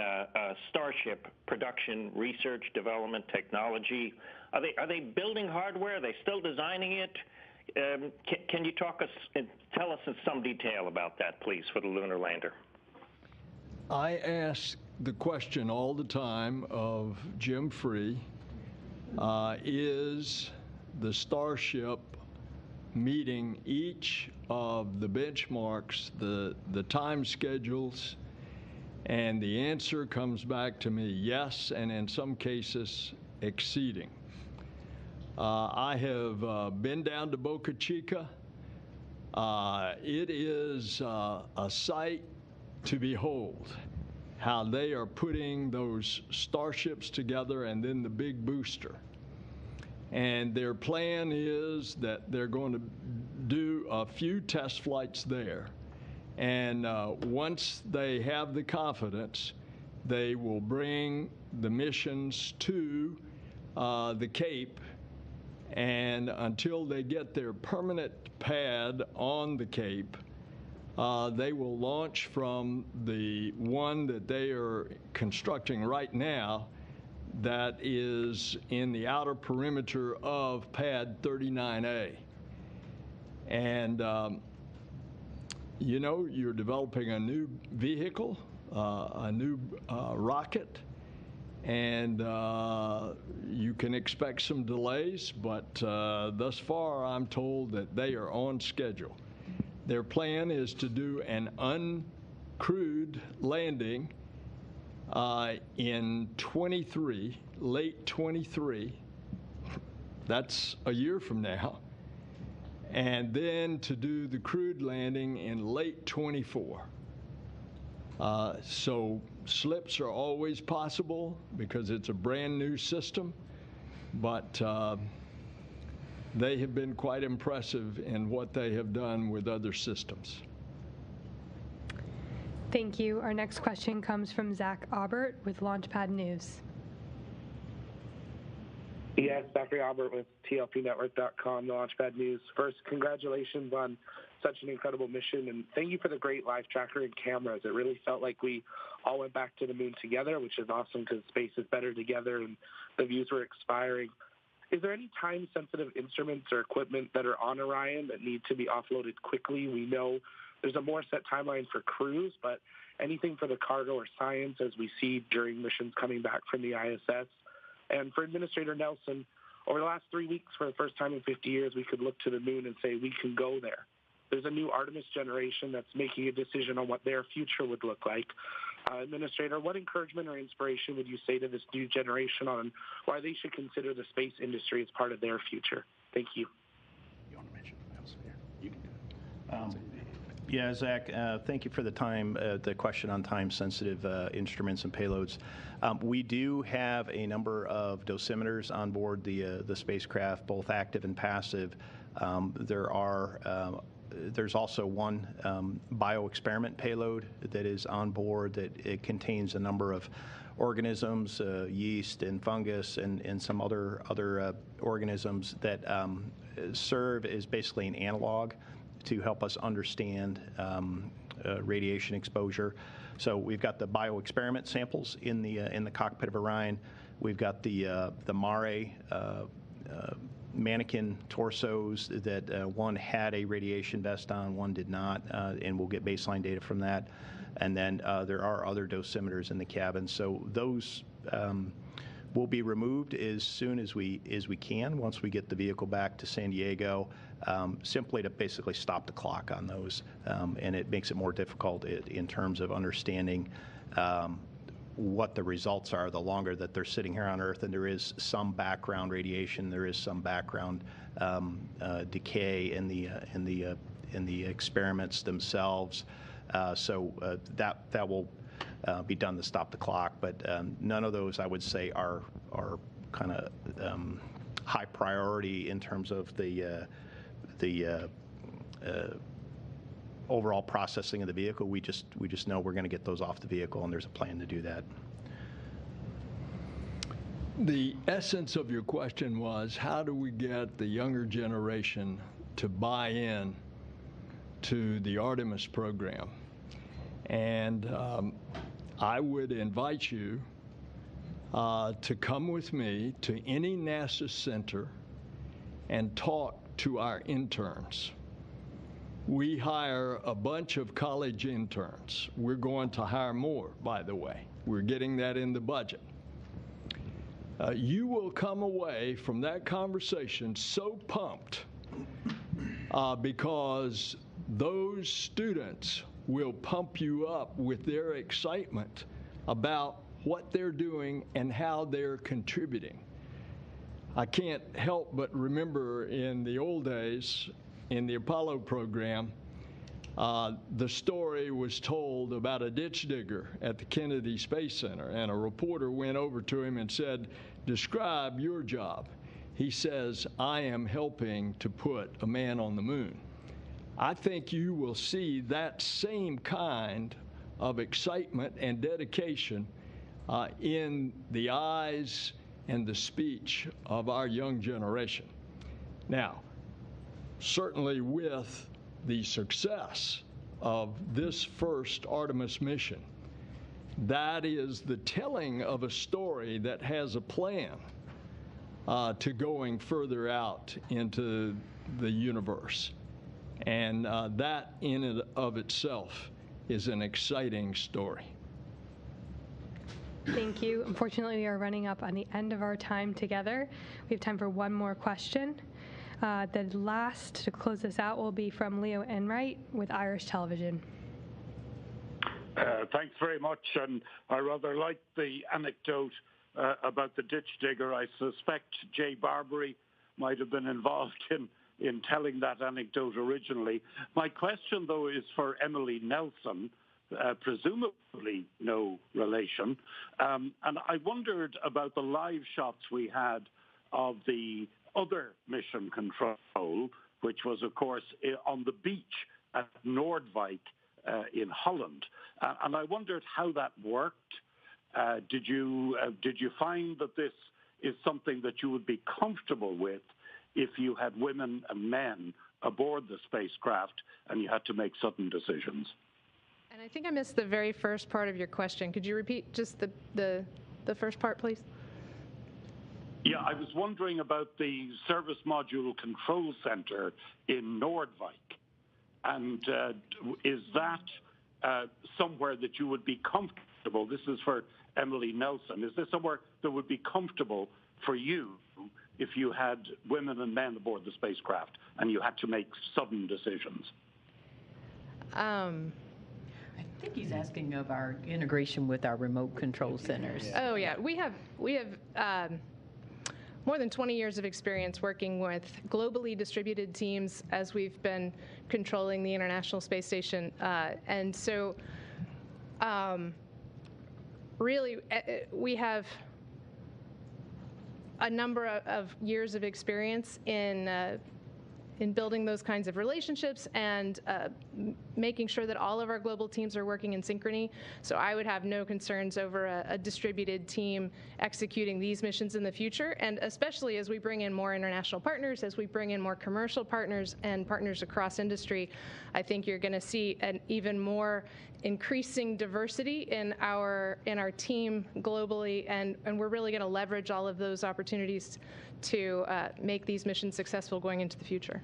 Starship production, research, development, technology? Are they building hardware? Are they still designing it? Can you tell us in some detail about that, please, for the lunar lander? I ask the question all the time of Jim Free, is the Starship meeting each of the benchmarks, the time schedules? And the answer comes back to me, yes, and in some cases, exceeding. I have been down to Boca Chica. It is a sight to behold, how they are putting those starships together and then the big booster. And their plan is that they're going to do a few test flights there. And once they have the confidence, they will bring the missions to the Cape. And until they get their permanent pad on the Cape, they will launch from the one that they are constructing right now that is in the outer perimeter of pad 39A. And you know, you're developing a new vehicle, a new rocket, and you can expect some delays, but thus far I'm told that they are on schedule. Their plan is to do an uncrewed landing in late 23. That's a year from now. And then to do the crewed landing in late 24. So slips are always possible because it's a brand new system, but they have been quite impressive in what they have done with other systems. Thank you. Our next question comes from Zach Aubert with Launchpad News. Yes, Zachary Albert with TLPnetwork.com, the Launchpad News. First, congratulations on such an incredible mission, and thank you for the great live tracker and cameras. It really felt like we all went back to the moon together, which is awesome because space is better together and the views were expiring. Is there any time-sensitive instruments or equipment that are on Orion that need to be offloaded quickly? We know there's a more set timeline for crews, but anything for the cargo or science as we see during missions coming back from the ISS? And for Administrator Nelson, over the last 3 weeks, for the first time in 50 years, we could look to the moon and say we can go there. There's a new Artemis generation that's making a decision on what their future would look like. Administrator, what encouragement or inspiration would you say to this new generation on why they should consider the space industry as part of their future? Thank you. You want to mention something else here? You can do it. Yeah, Zach, thank you for the question on time-sensitive instruments and payloads. We do have a number of dosimeters on board the spacecraft, both active and passive. There's also one bioexperiment payload that is on board that it contains a number of organisms, yeast and fungus and some other organisms that serve as basically an analog to help us understand radiation exposure. So we've got the bioexperiment samples in the cockpit of Orion. We've got the Mare mannequin torsos that one had a radiation vest on, one did not, and we'll get baseline data from that. And then there are other dosimeters in the cabin. So those will be removed as soon as we can once we get the vehicle back to San Diego, simply to basically stop the clock on those. And it makes it more difficult in terms of understanding what the results are the longer that they're sitting here on Earth. And there is some background radiation, there is some background decay in the experiments themselves. So that will be done to stop the clock, but none of those I would say are kind of high priority in terms of the overall processing of the vehicle. We just know we're going to get those off the vehicle, and there's a plan to do that. The essence of your question was, how do we get the younger generation to buy in to the Artemis program? And I would invite you to come with me to any NASA center and talk to our interns. We hire a bunch of college interns. We're going to hire more, by the way. We're getting that in the budget. You will come away from that conversation so pumped because those students will pump you up with their excitement about what they're doing and how they're contributing. I can't help but remember in the old days, in the Apollo program, the story was told about a ditch digger at the Kennedy Space Center, and a reporter went over to him and said, "Describe your job." He says, "I am helping to put a man on the moon." I think you will see that same kind of excitement and dedication in the eyes and the speech of our young generation. Now, certainly with the success of this first Artemis mission, that is the telling of a story that has a plan to going further out into the universe. And that in and of itself is an exciting story. Thank you. Unfortunately, we are running up on the end of our time together. We have time for one more question. The last to close this out will be from Leo Enright with Irish Television. Thanks very much. And I rather like the anecdote about the ditch digger. I suspect Jay Barbary might have been involved in telling that anecdote originally. My question, though, is for Emily Nelson, presumably no relation. And I wondered about the live shots we had of the other mission control, which was, of course, on the beach at Noordwijk in Holland. And I wondered how that worked. Did you find that this is something that you would be comfortable with if you had women and men aboard the spacecraft and you had to make sudden decisions? And I think I missed the very first part of your question. Could you repeat just the first part, please? Yeah, I was wondering about the Service Module Control Center in Noordwijk. And is that somewhere that you would be comfortable? This is for Emily Nelson. Is this somewhere that would be comfortable for you if you had women and men aboard the spacecraft and you had to make sudden decisions? I think he's asking of our integration with our remote control centers. Oh yeah, we have more than 20 years of experience working with globally distributed teams as we've been controlling the International Space Station. And so really, we have a number of years of experience in building those kinds of relationships and making sure that all of our global teams are working in synchrony. So I would have no concerns over a distributed team executing these missions in the future, and especially as we bring in more international partners, as we bring in more commercial partners and partners across industry, I think you're going to see an even more increasing diversity in our team globally, and we're really going to leverage all of those opportunities to make these missions successful going into the future.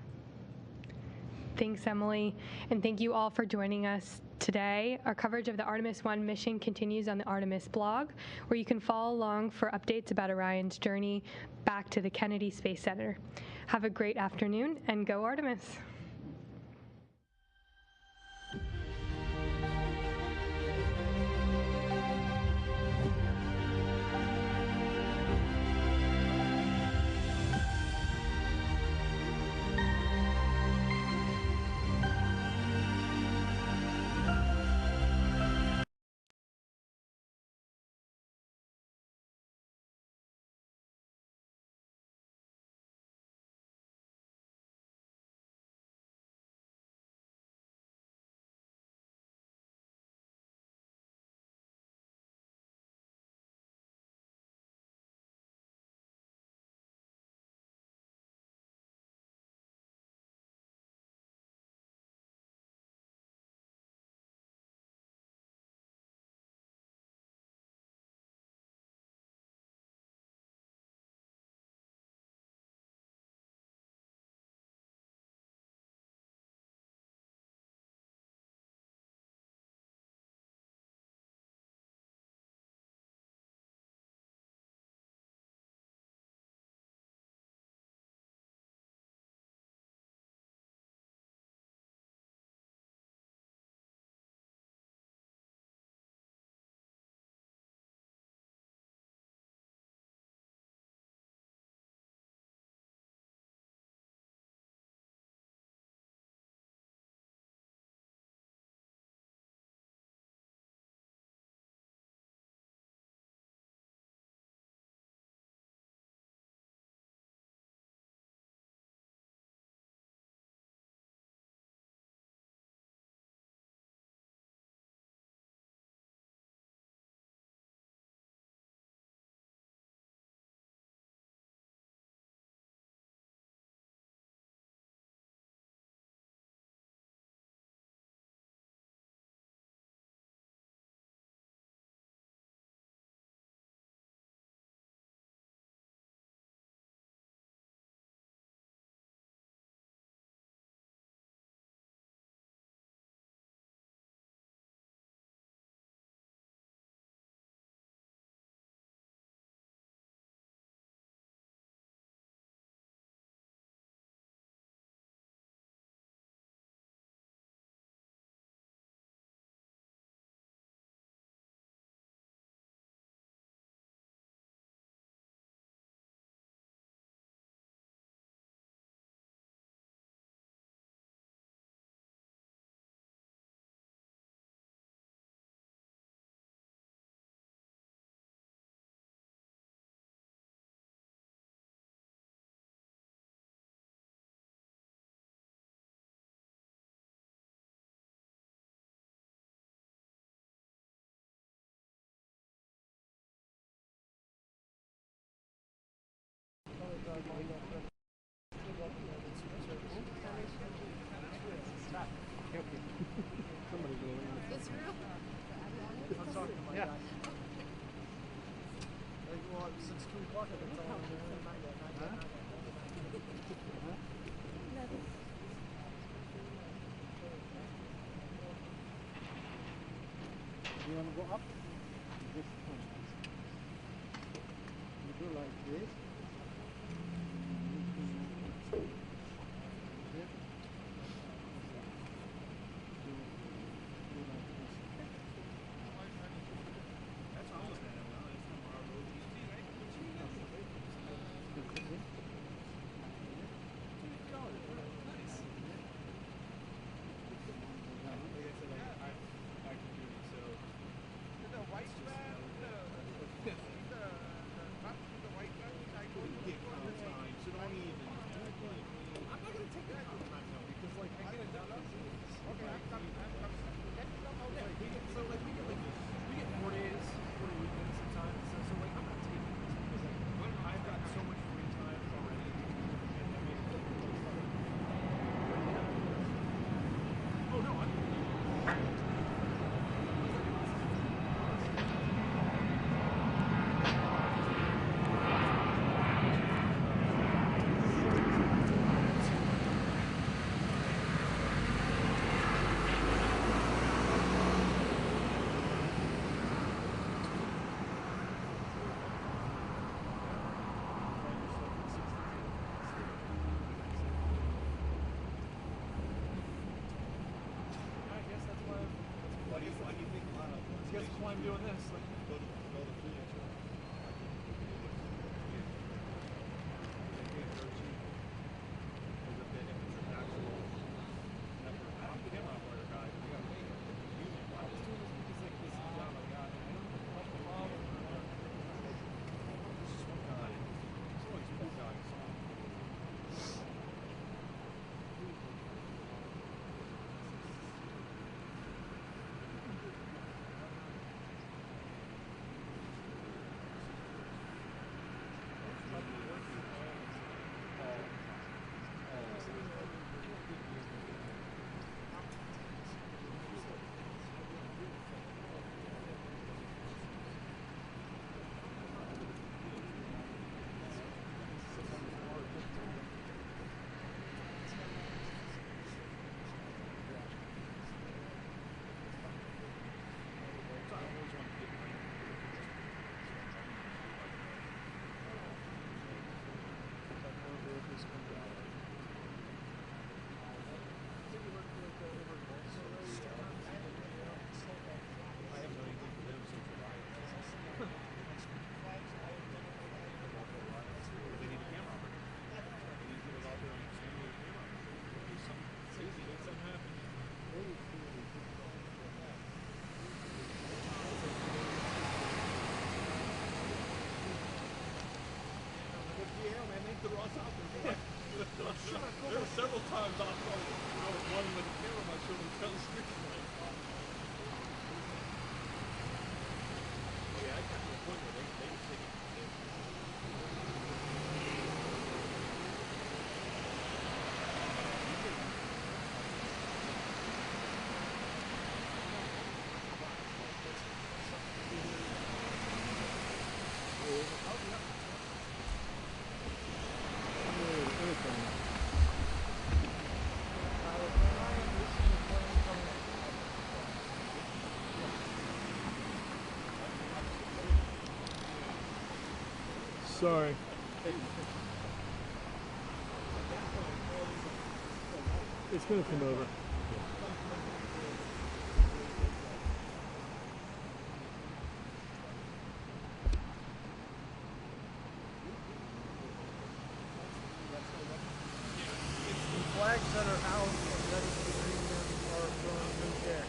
Thanks, Emily, and thank you all for joining us today. Our coverage of the Artemis I mission continues on the Artemis blog, where you can follow along for updates about Orion's journey back to the Kennedy Space Center. Have a great afternoon, and go Artemis! Yeah. Well, since 2 o'clock, I've been telling them. You want to go up? This point. You go like this. doing this. Like, go to free intro. There were several times I was one with the camera on my shoulder and trying to speak. Oh yeah, I got to a point where they were taking Sorry. It's going to come over. The flags that are out and ready to be removed are from New Care.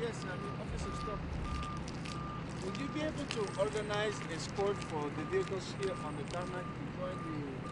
Yes, Officer, stop. Would you be able to organize escort for the vehicles here on the tarmac to join the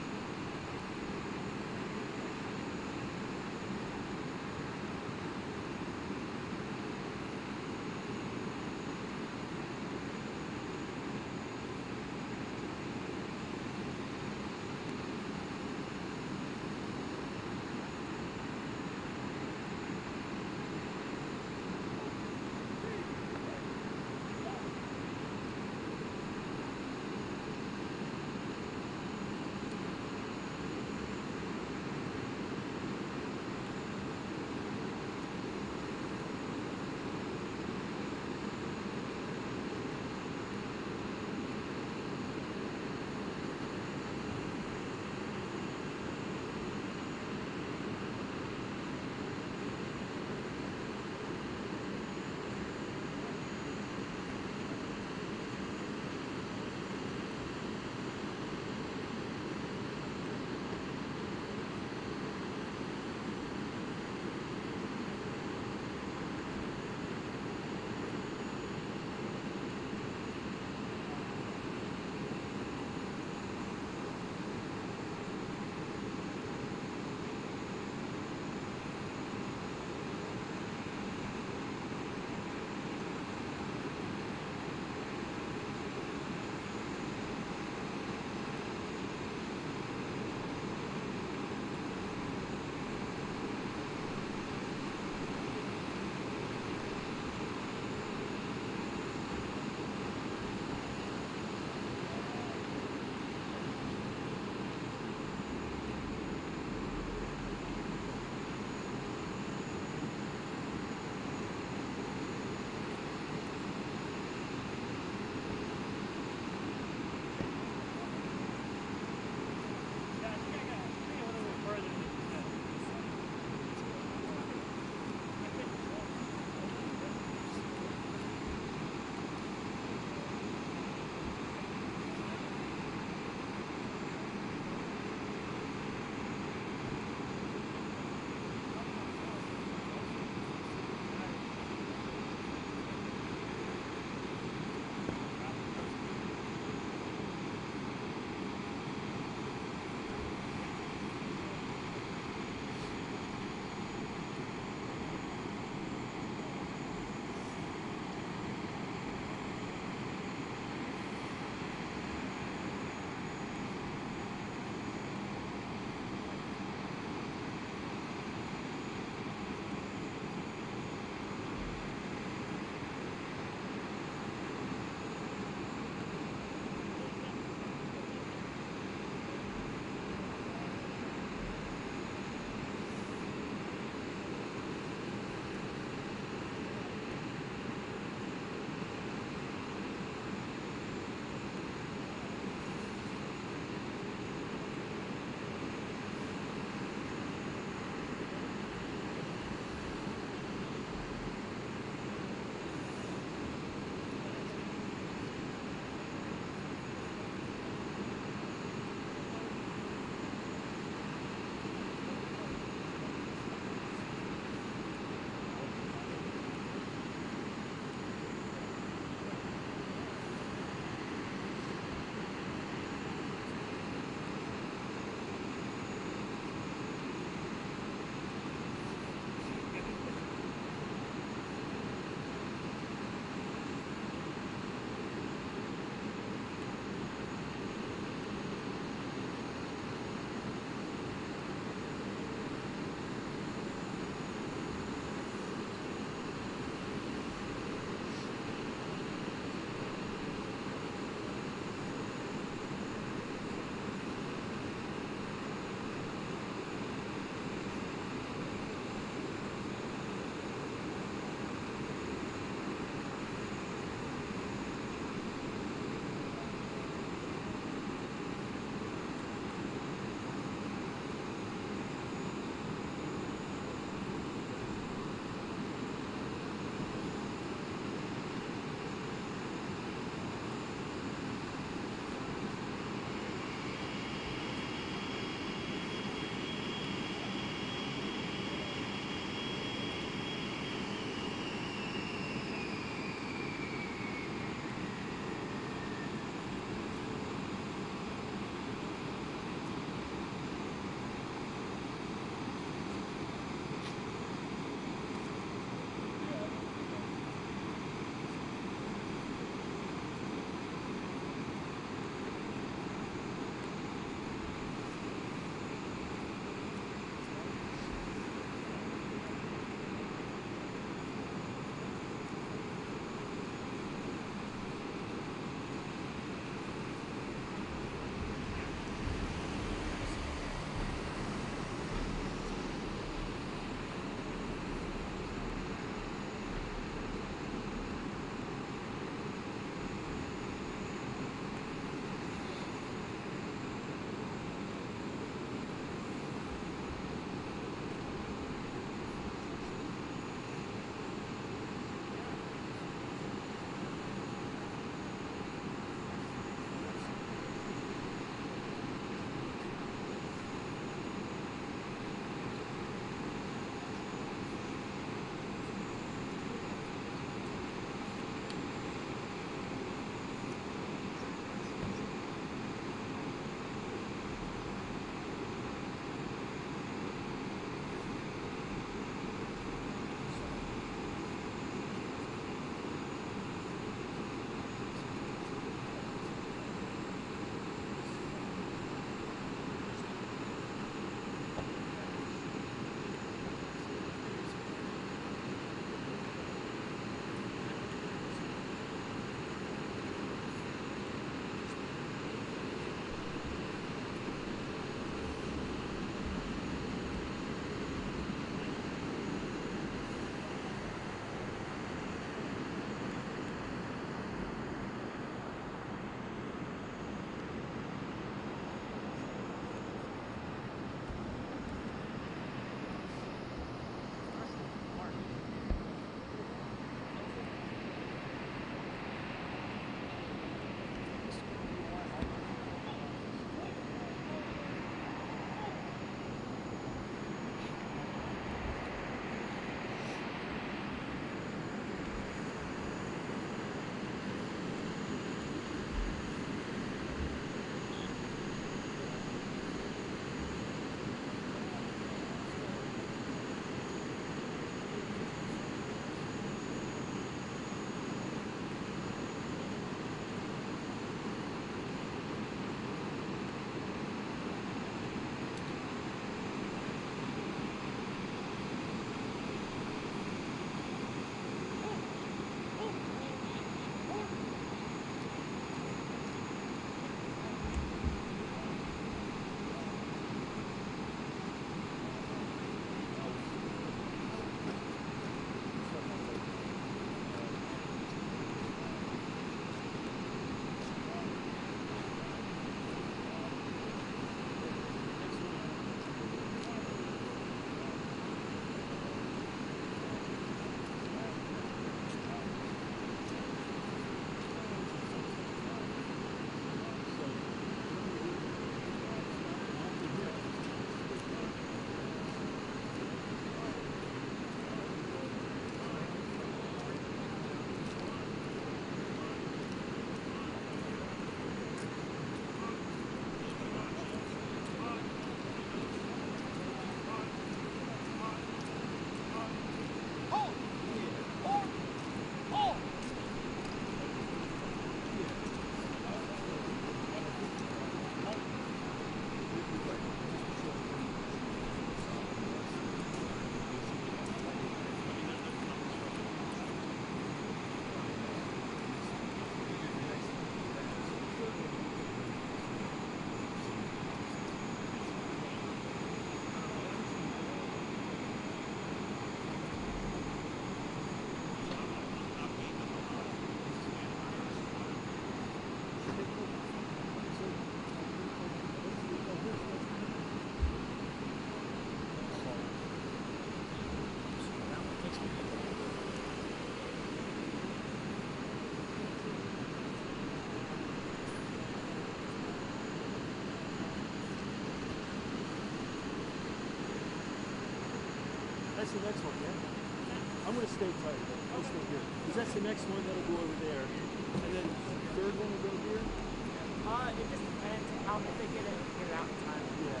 that's the next one, yeah? I'm going to stay tight. I'll stay here. Because that's the next one that'll go over there. And then the third one will go here? It just depends how if they get it out in time. Yeah.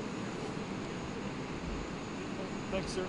Thanks, sir.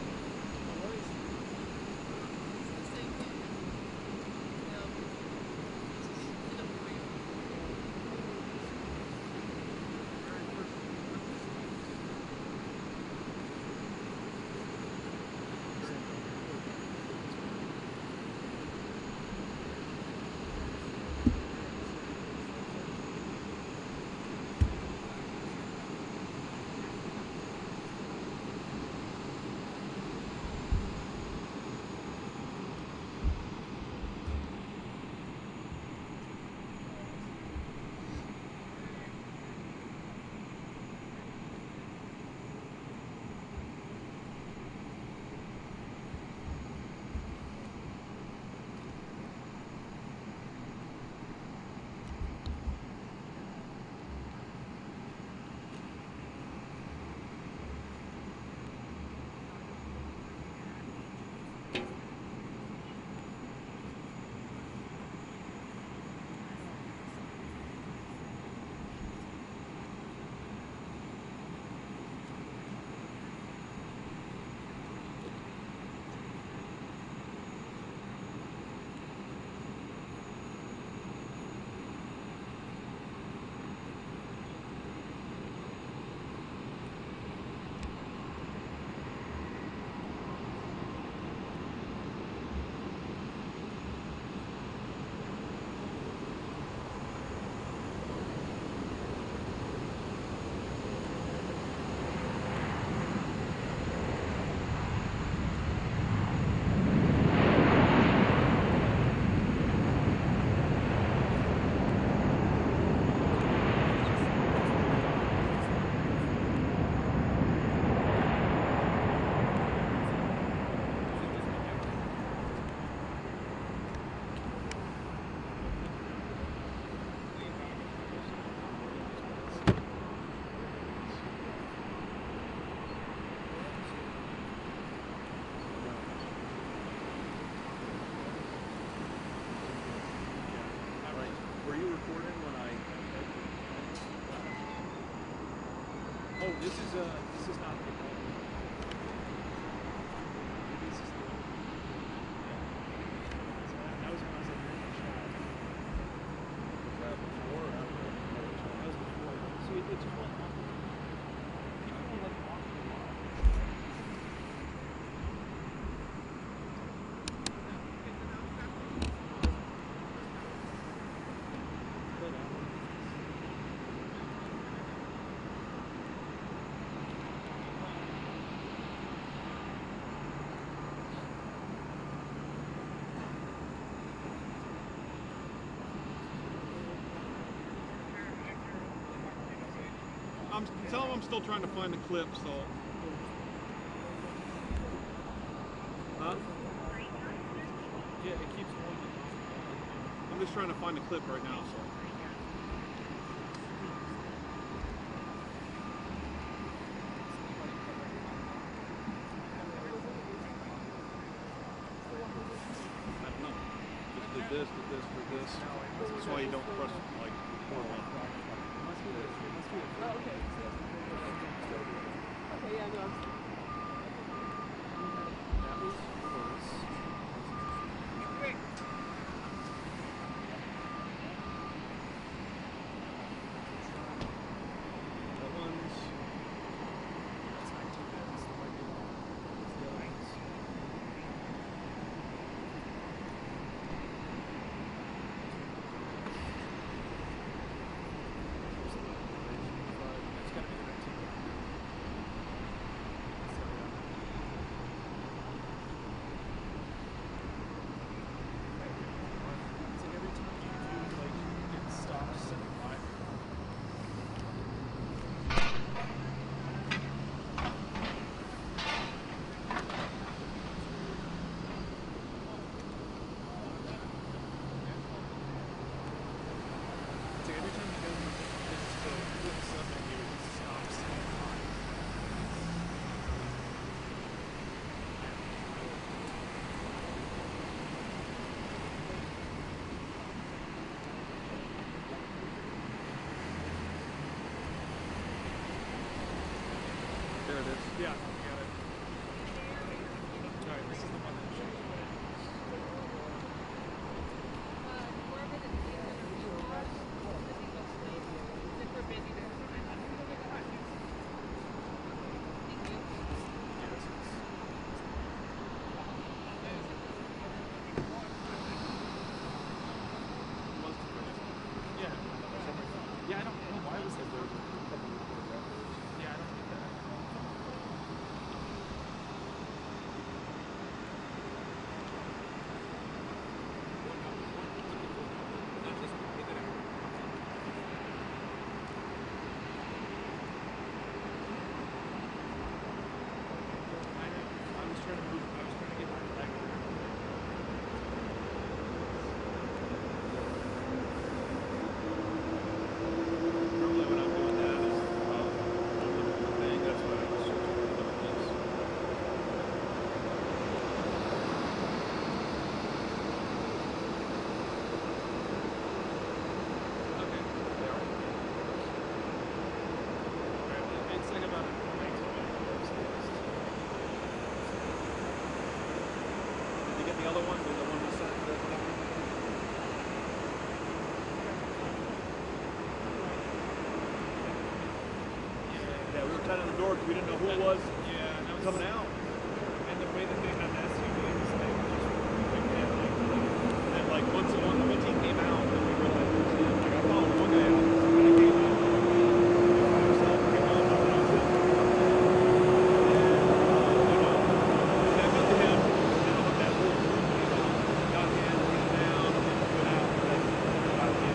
Oh, this is not the this is the that was when I was like before or after? That was before. So it's one people don't like walk a lot. Tell him I'm still trying to find the clip, so. Huh? Yeah, it keeps going. I'm just trying to find the clip right now, so. I don't know. Just did this, did this. That's why you don't press like more one. Oh, okay. Okay, yeah, no. We didn't know who it was coming out. And the way that they have SUVs, they just picked it. And then, like, once he came out, then we realized it was him. Like, I followed one guy out when he came out. Himself came out, and I was him. And, I got to him, and that whole group came out, got in, went down, and then went out. That's about it.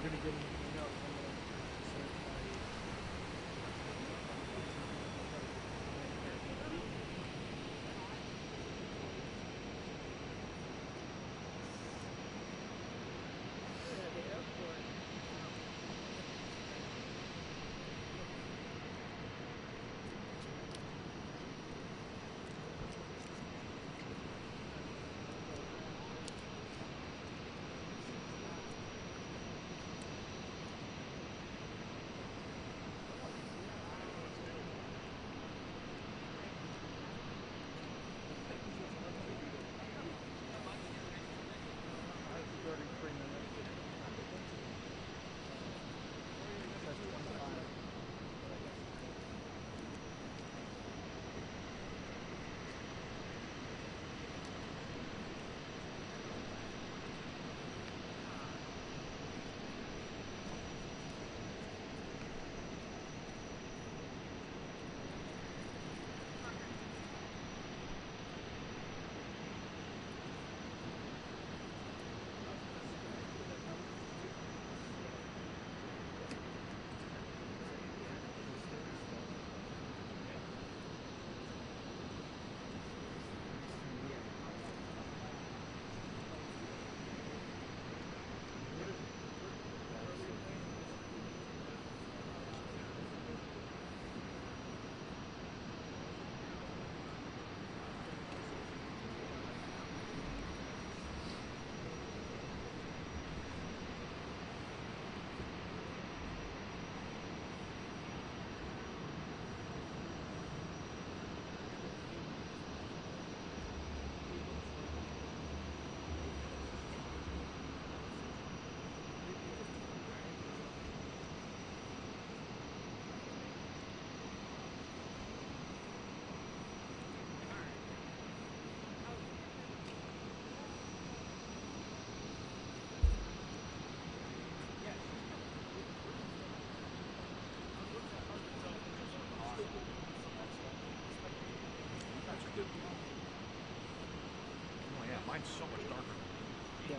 we're going to get an email from them. Mine's so much darker. Yeah.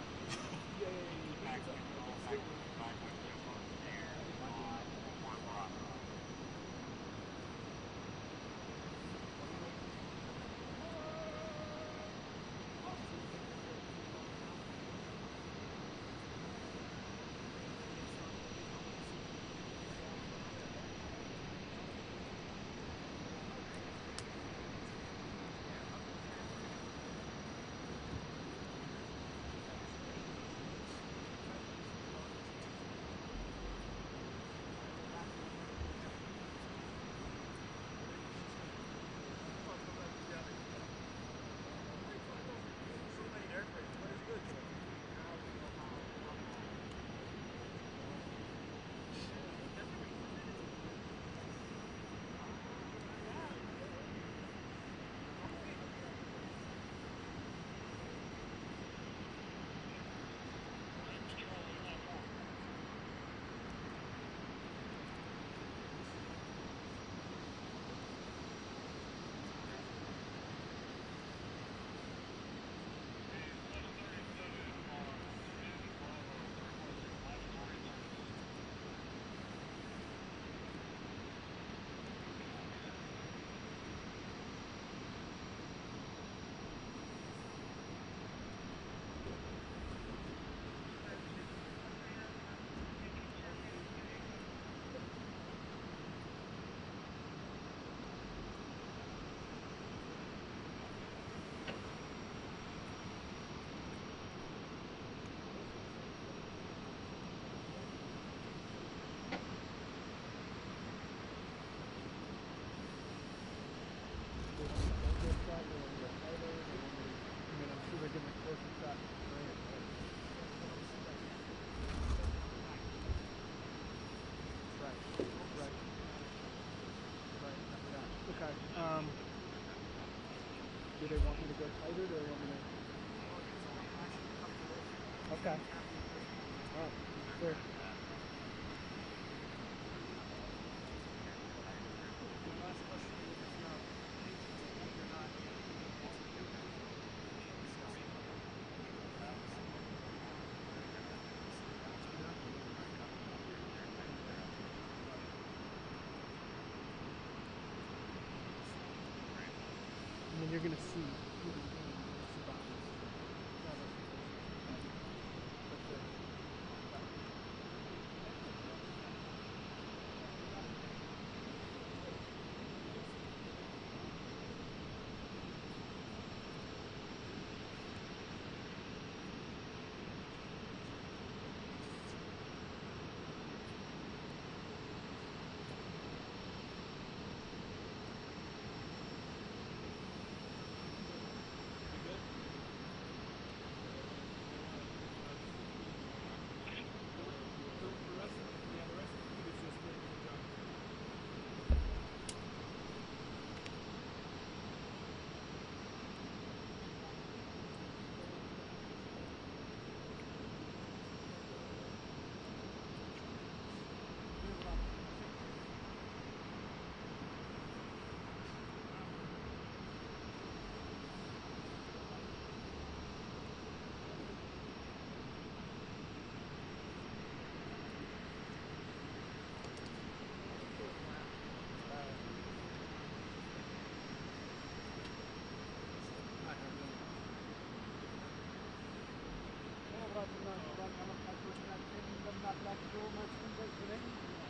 Do they want me to go tighter, or do they want me to? Okay. All right. Sure. going to see.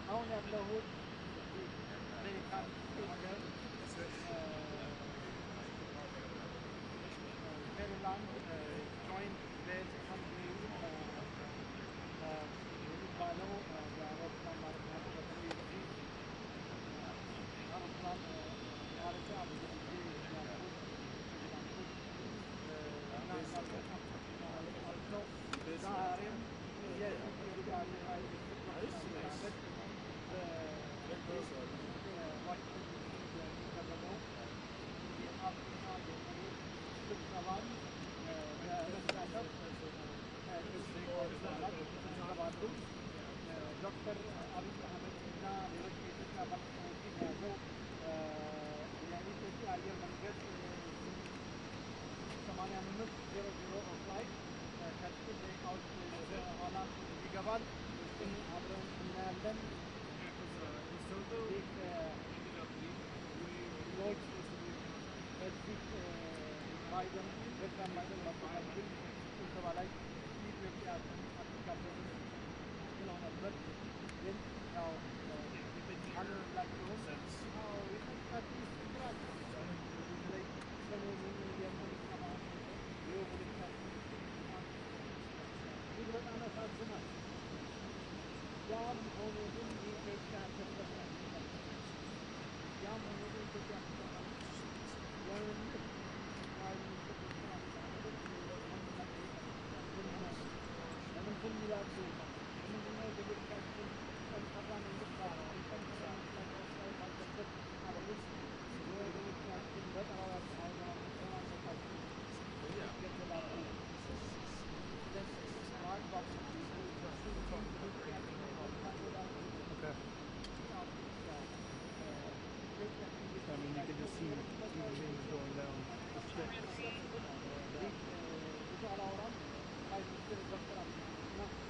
አሁን ያለሁት አሜሪካን ሀገር ሜሪላንድ ጆይንት ቤዝ ካምፕኒ የሚባለው በአውሮፕላን ማረፊያ በተለይ አውሮፕላን ማረፊያ ብዙ ጊዜ የሚያደርጉት ነው። ዛሬም የኢትዮጵያ ብሔራዊ ምስክር በዋሽንግተን ዲሲ የሚደረገው የአፍሪካ የመሪዎች ስብሰባን በመሳተፍ ከዚህ አባላት ይሰባሉ። ዶክተር አብይ አህመድ እና ሌሎች የኢትዮጵያ ባለስልጣናትን የያዘው የኢትዮጵያ አየር መንገድ 8500 ፍላይት ከጥቂት ደቂቃዎች በኋላ ይገባል። እሱን አብረን እናያለን። ይህ ሎጅ በዚህ ባይደን ፕሬዚዳንት ባይደን ባዘጋጁት ስብሰባ ላይ ኢትዮጵያ አትካተትም ብለው ነበር። ግን ያው አንላቸውም። የኢትዮጵያ ስራት በተለይ ሰሞኑን የምንሰማው የፖለቲካችን እጅግ በጣም ያሳዝናል። ያም ሆኖ ግን የኢትዮጵያ ተፈጥሯል። ያም ሆኖ ግን ኢትዮጵያ ተፈጥሯል። ለምን ለምን ዝም ይላሉ? ለምንድነው ዜጎቻችን ጠንካራ መንግስት ጠንካራ መከላከያ ባለበት ሀገር ውስጥ ዜጎቻችን በጠራራ ፀሐይ በማንነታችን ይገደላሉ? I mean, you can just see things going down. What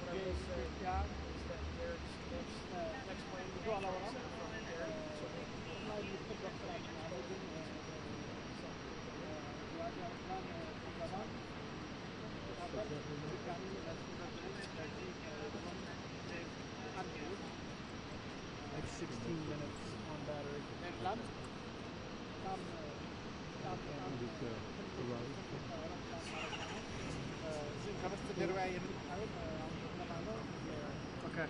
I will say is that Eric's next plane will be from Eric, so like 16 minutes on battery. Okay.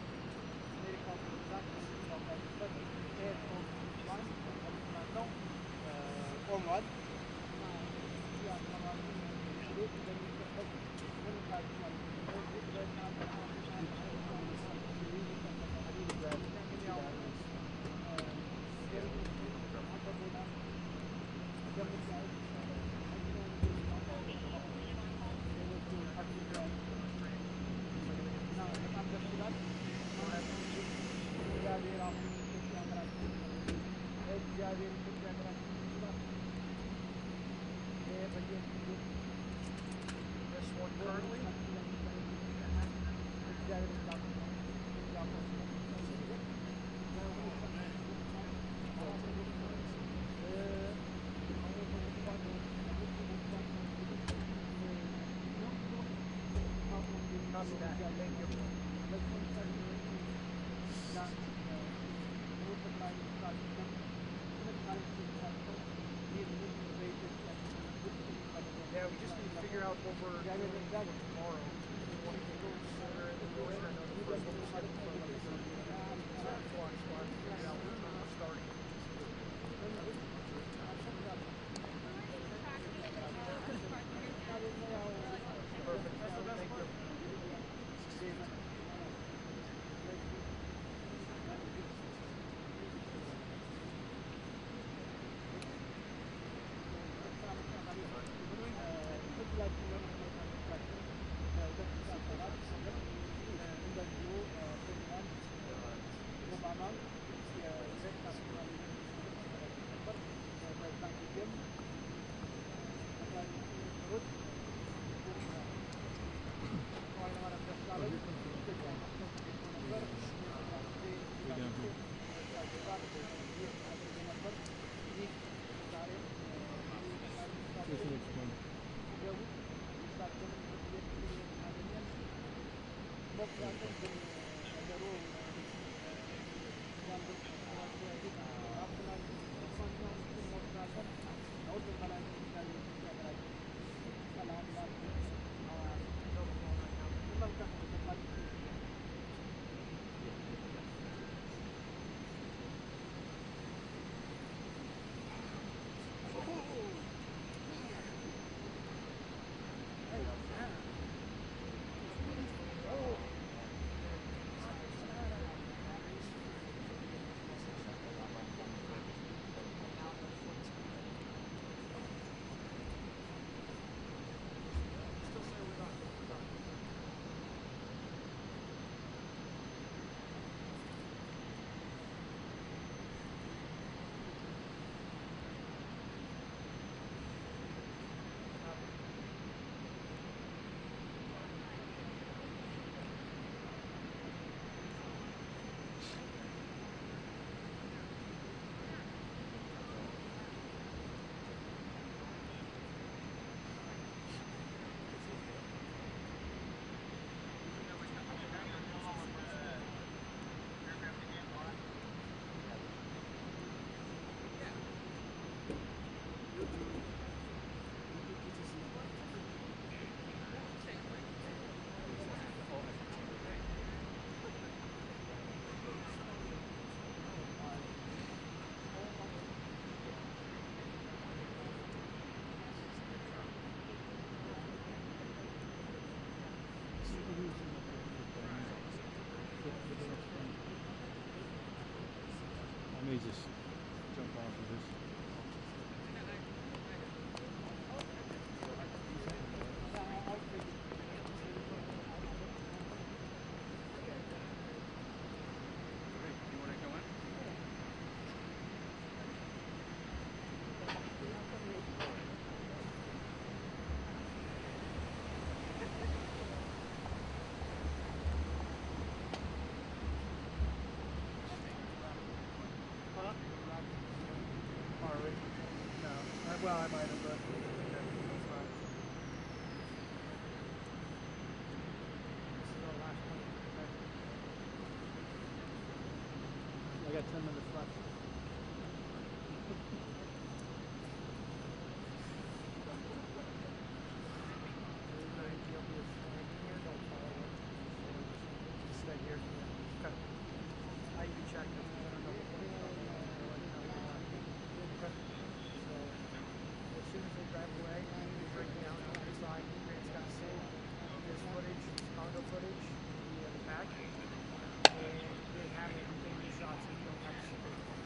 copy that. Thank you. Yeah, we just need to figure out what we're doing for tomorrow. We want to get sooner in the north. I know the first one was scheduled for 11:30. So that's why I figured out what time we're starting. Perfect. That's the best part. I may just jump off of this. Well, I might have, but that's fine. This is our last one. I got 10 minutes left. Stay here. Okay. I even checked them. I don't know. As soon as they drive away, they break down outside. Grant's got to save this footage, Chicago footage, the attack, and they have everything in shots, and you don't have to see it.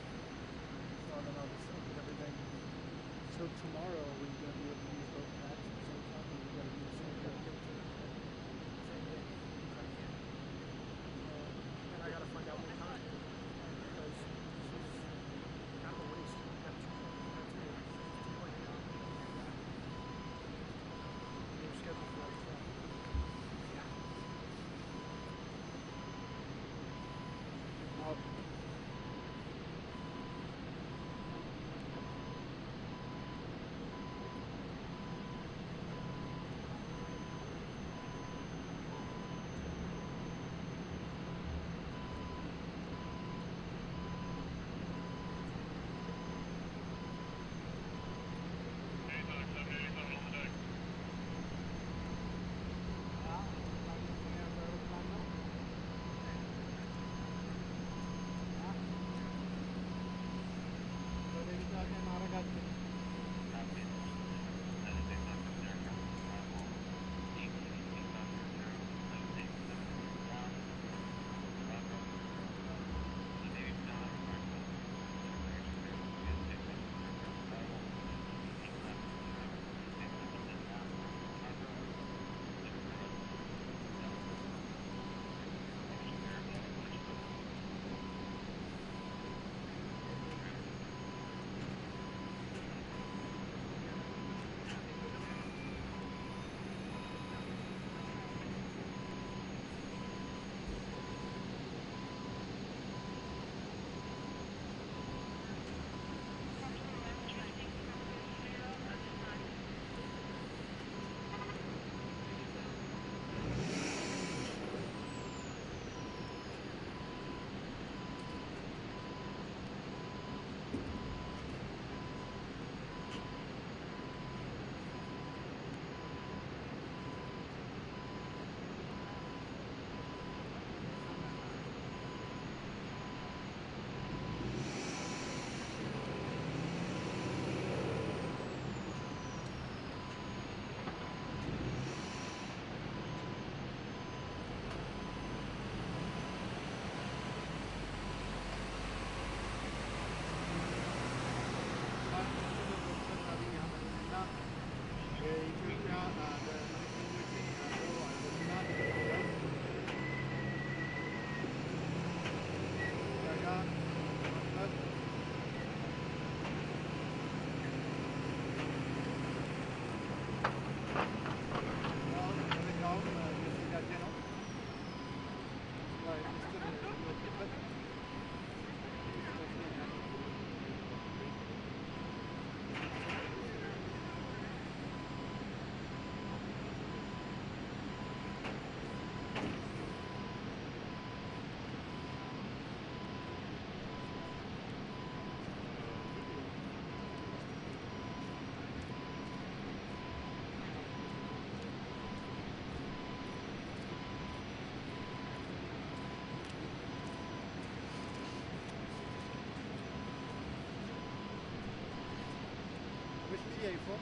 are you from?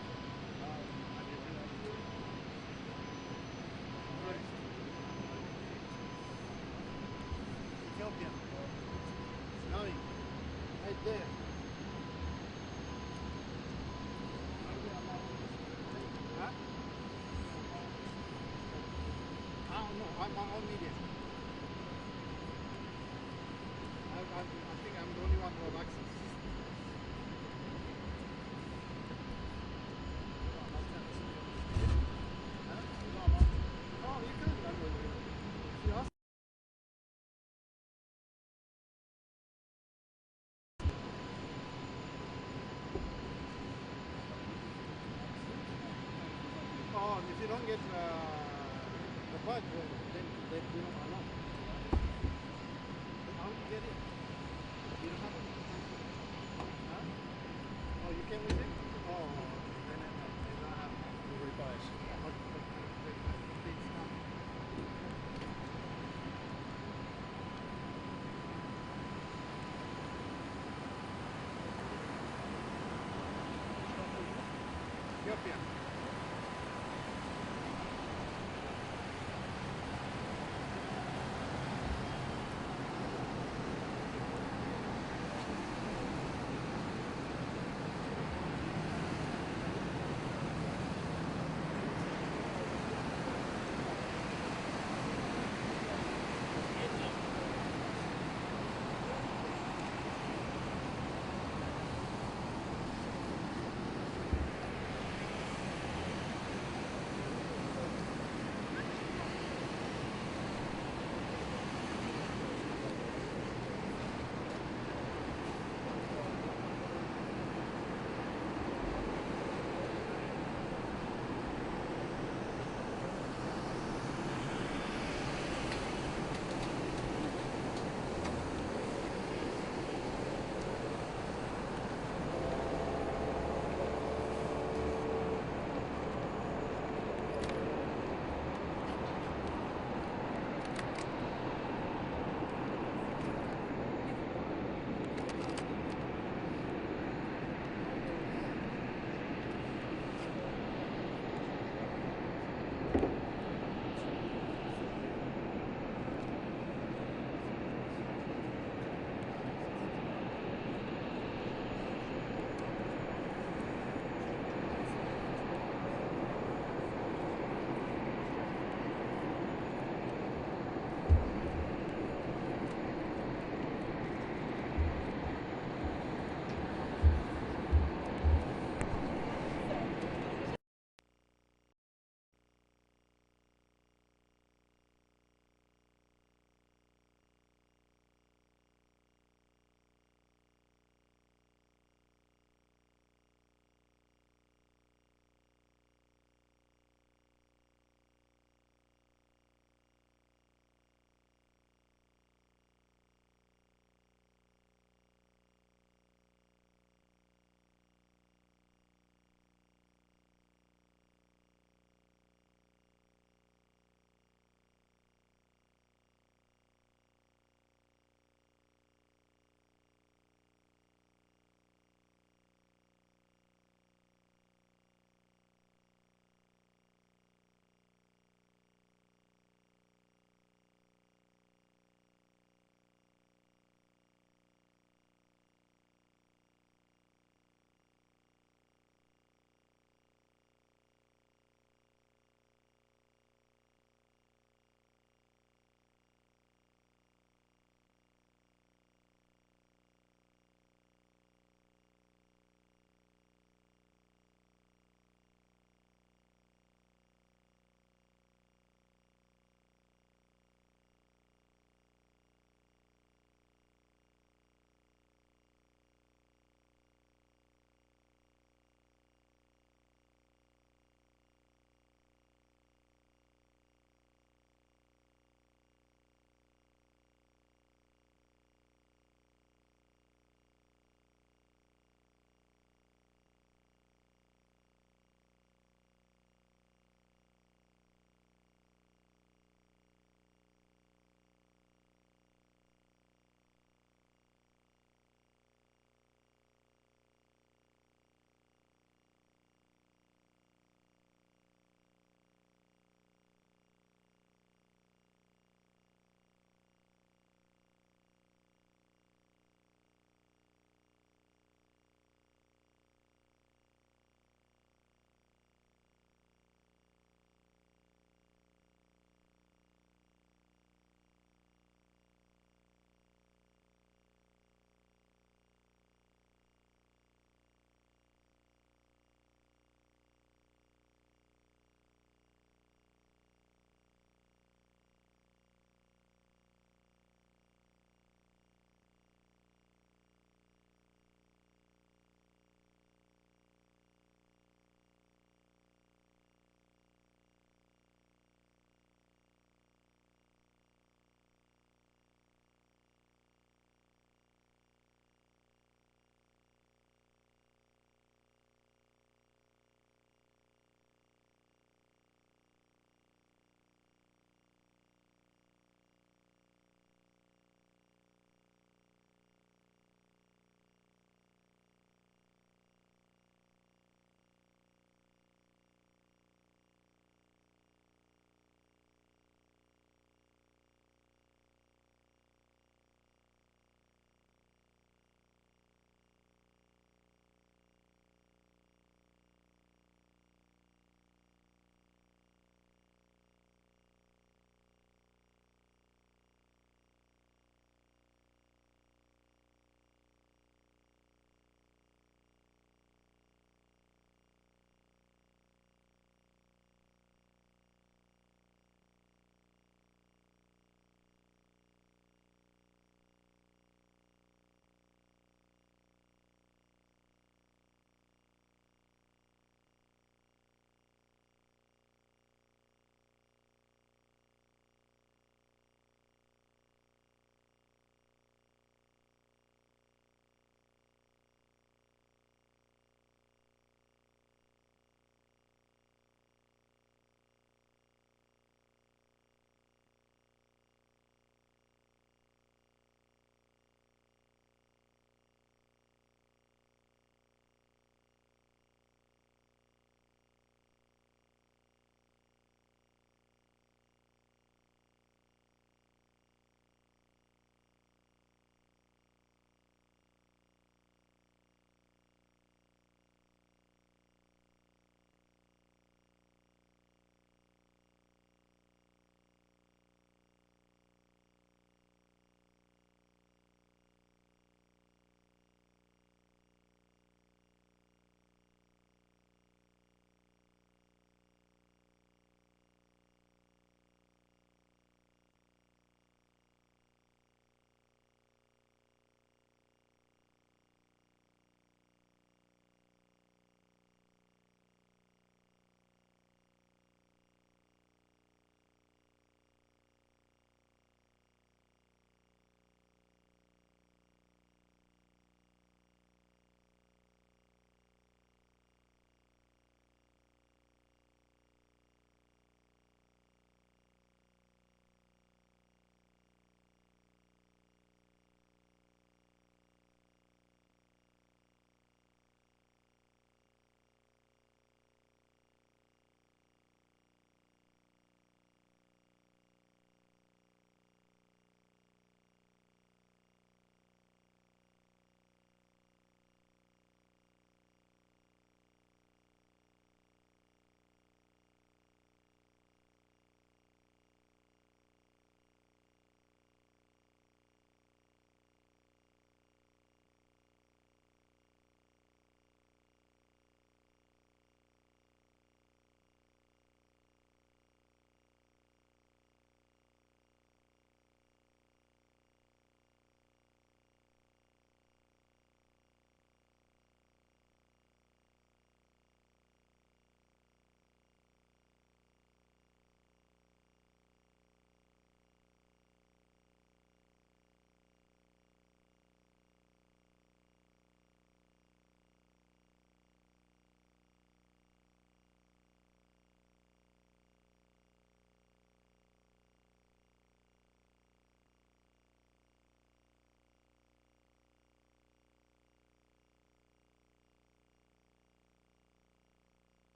Ethiopia. Snowing. Right there. Huh? I don't know. I'm on media. I think I'm the only one who have access. Oh, you can. If you ask. Oh, if you don't get the badge, then they don't allow. How do you get it? You don't have it? Huh? Oh, you came with it?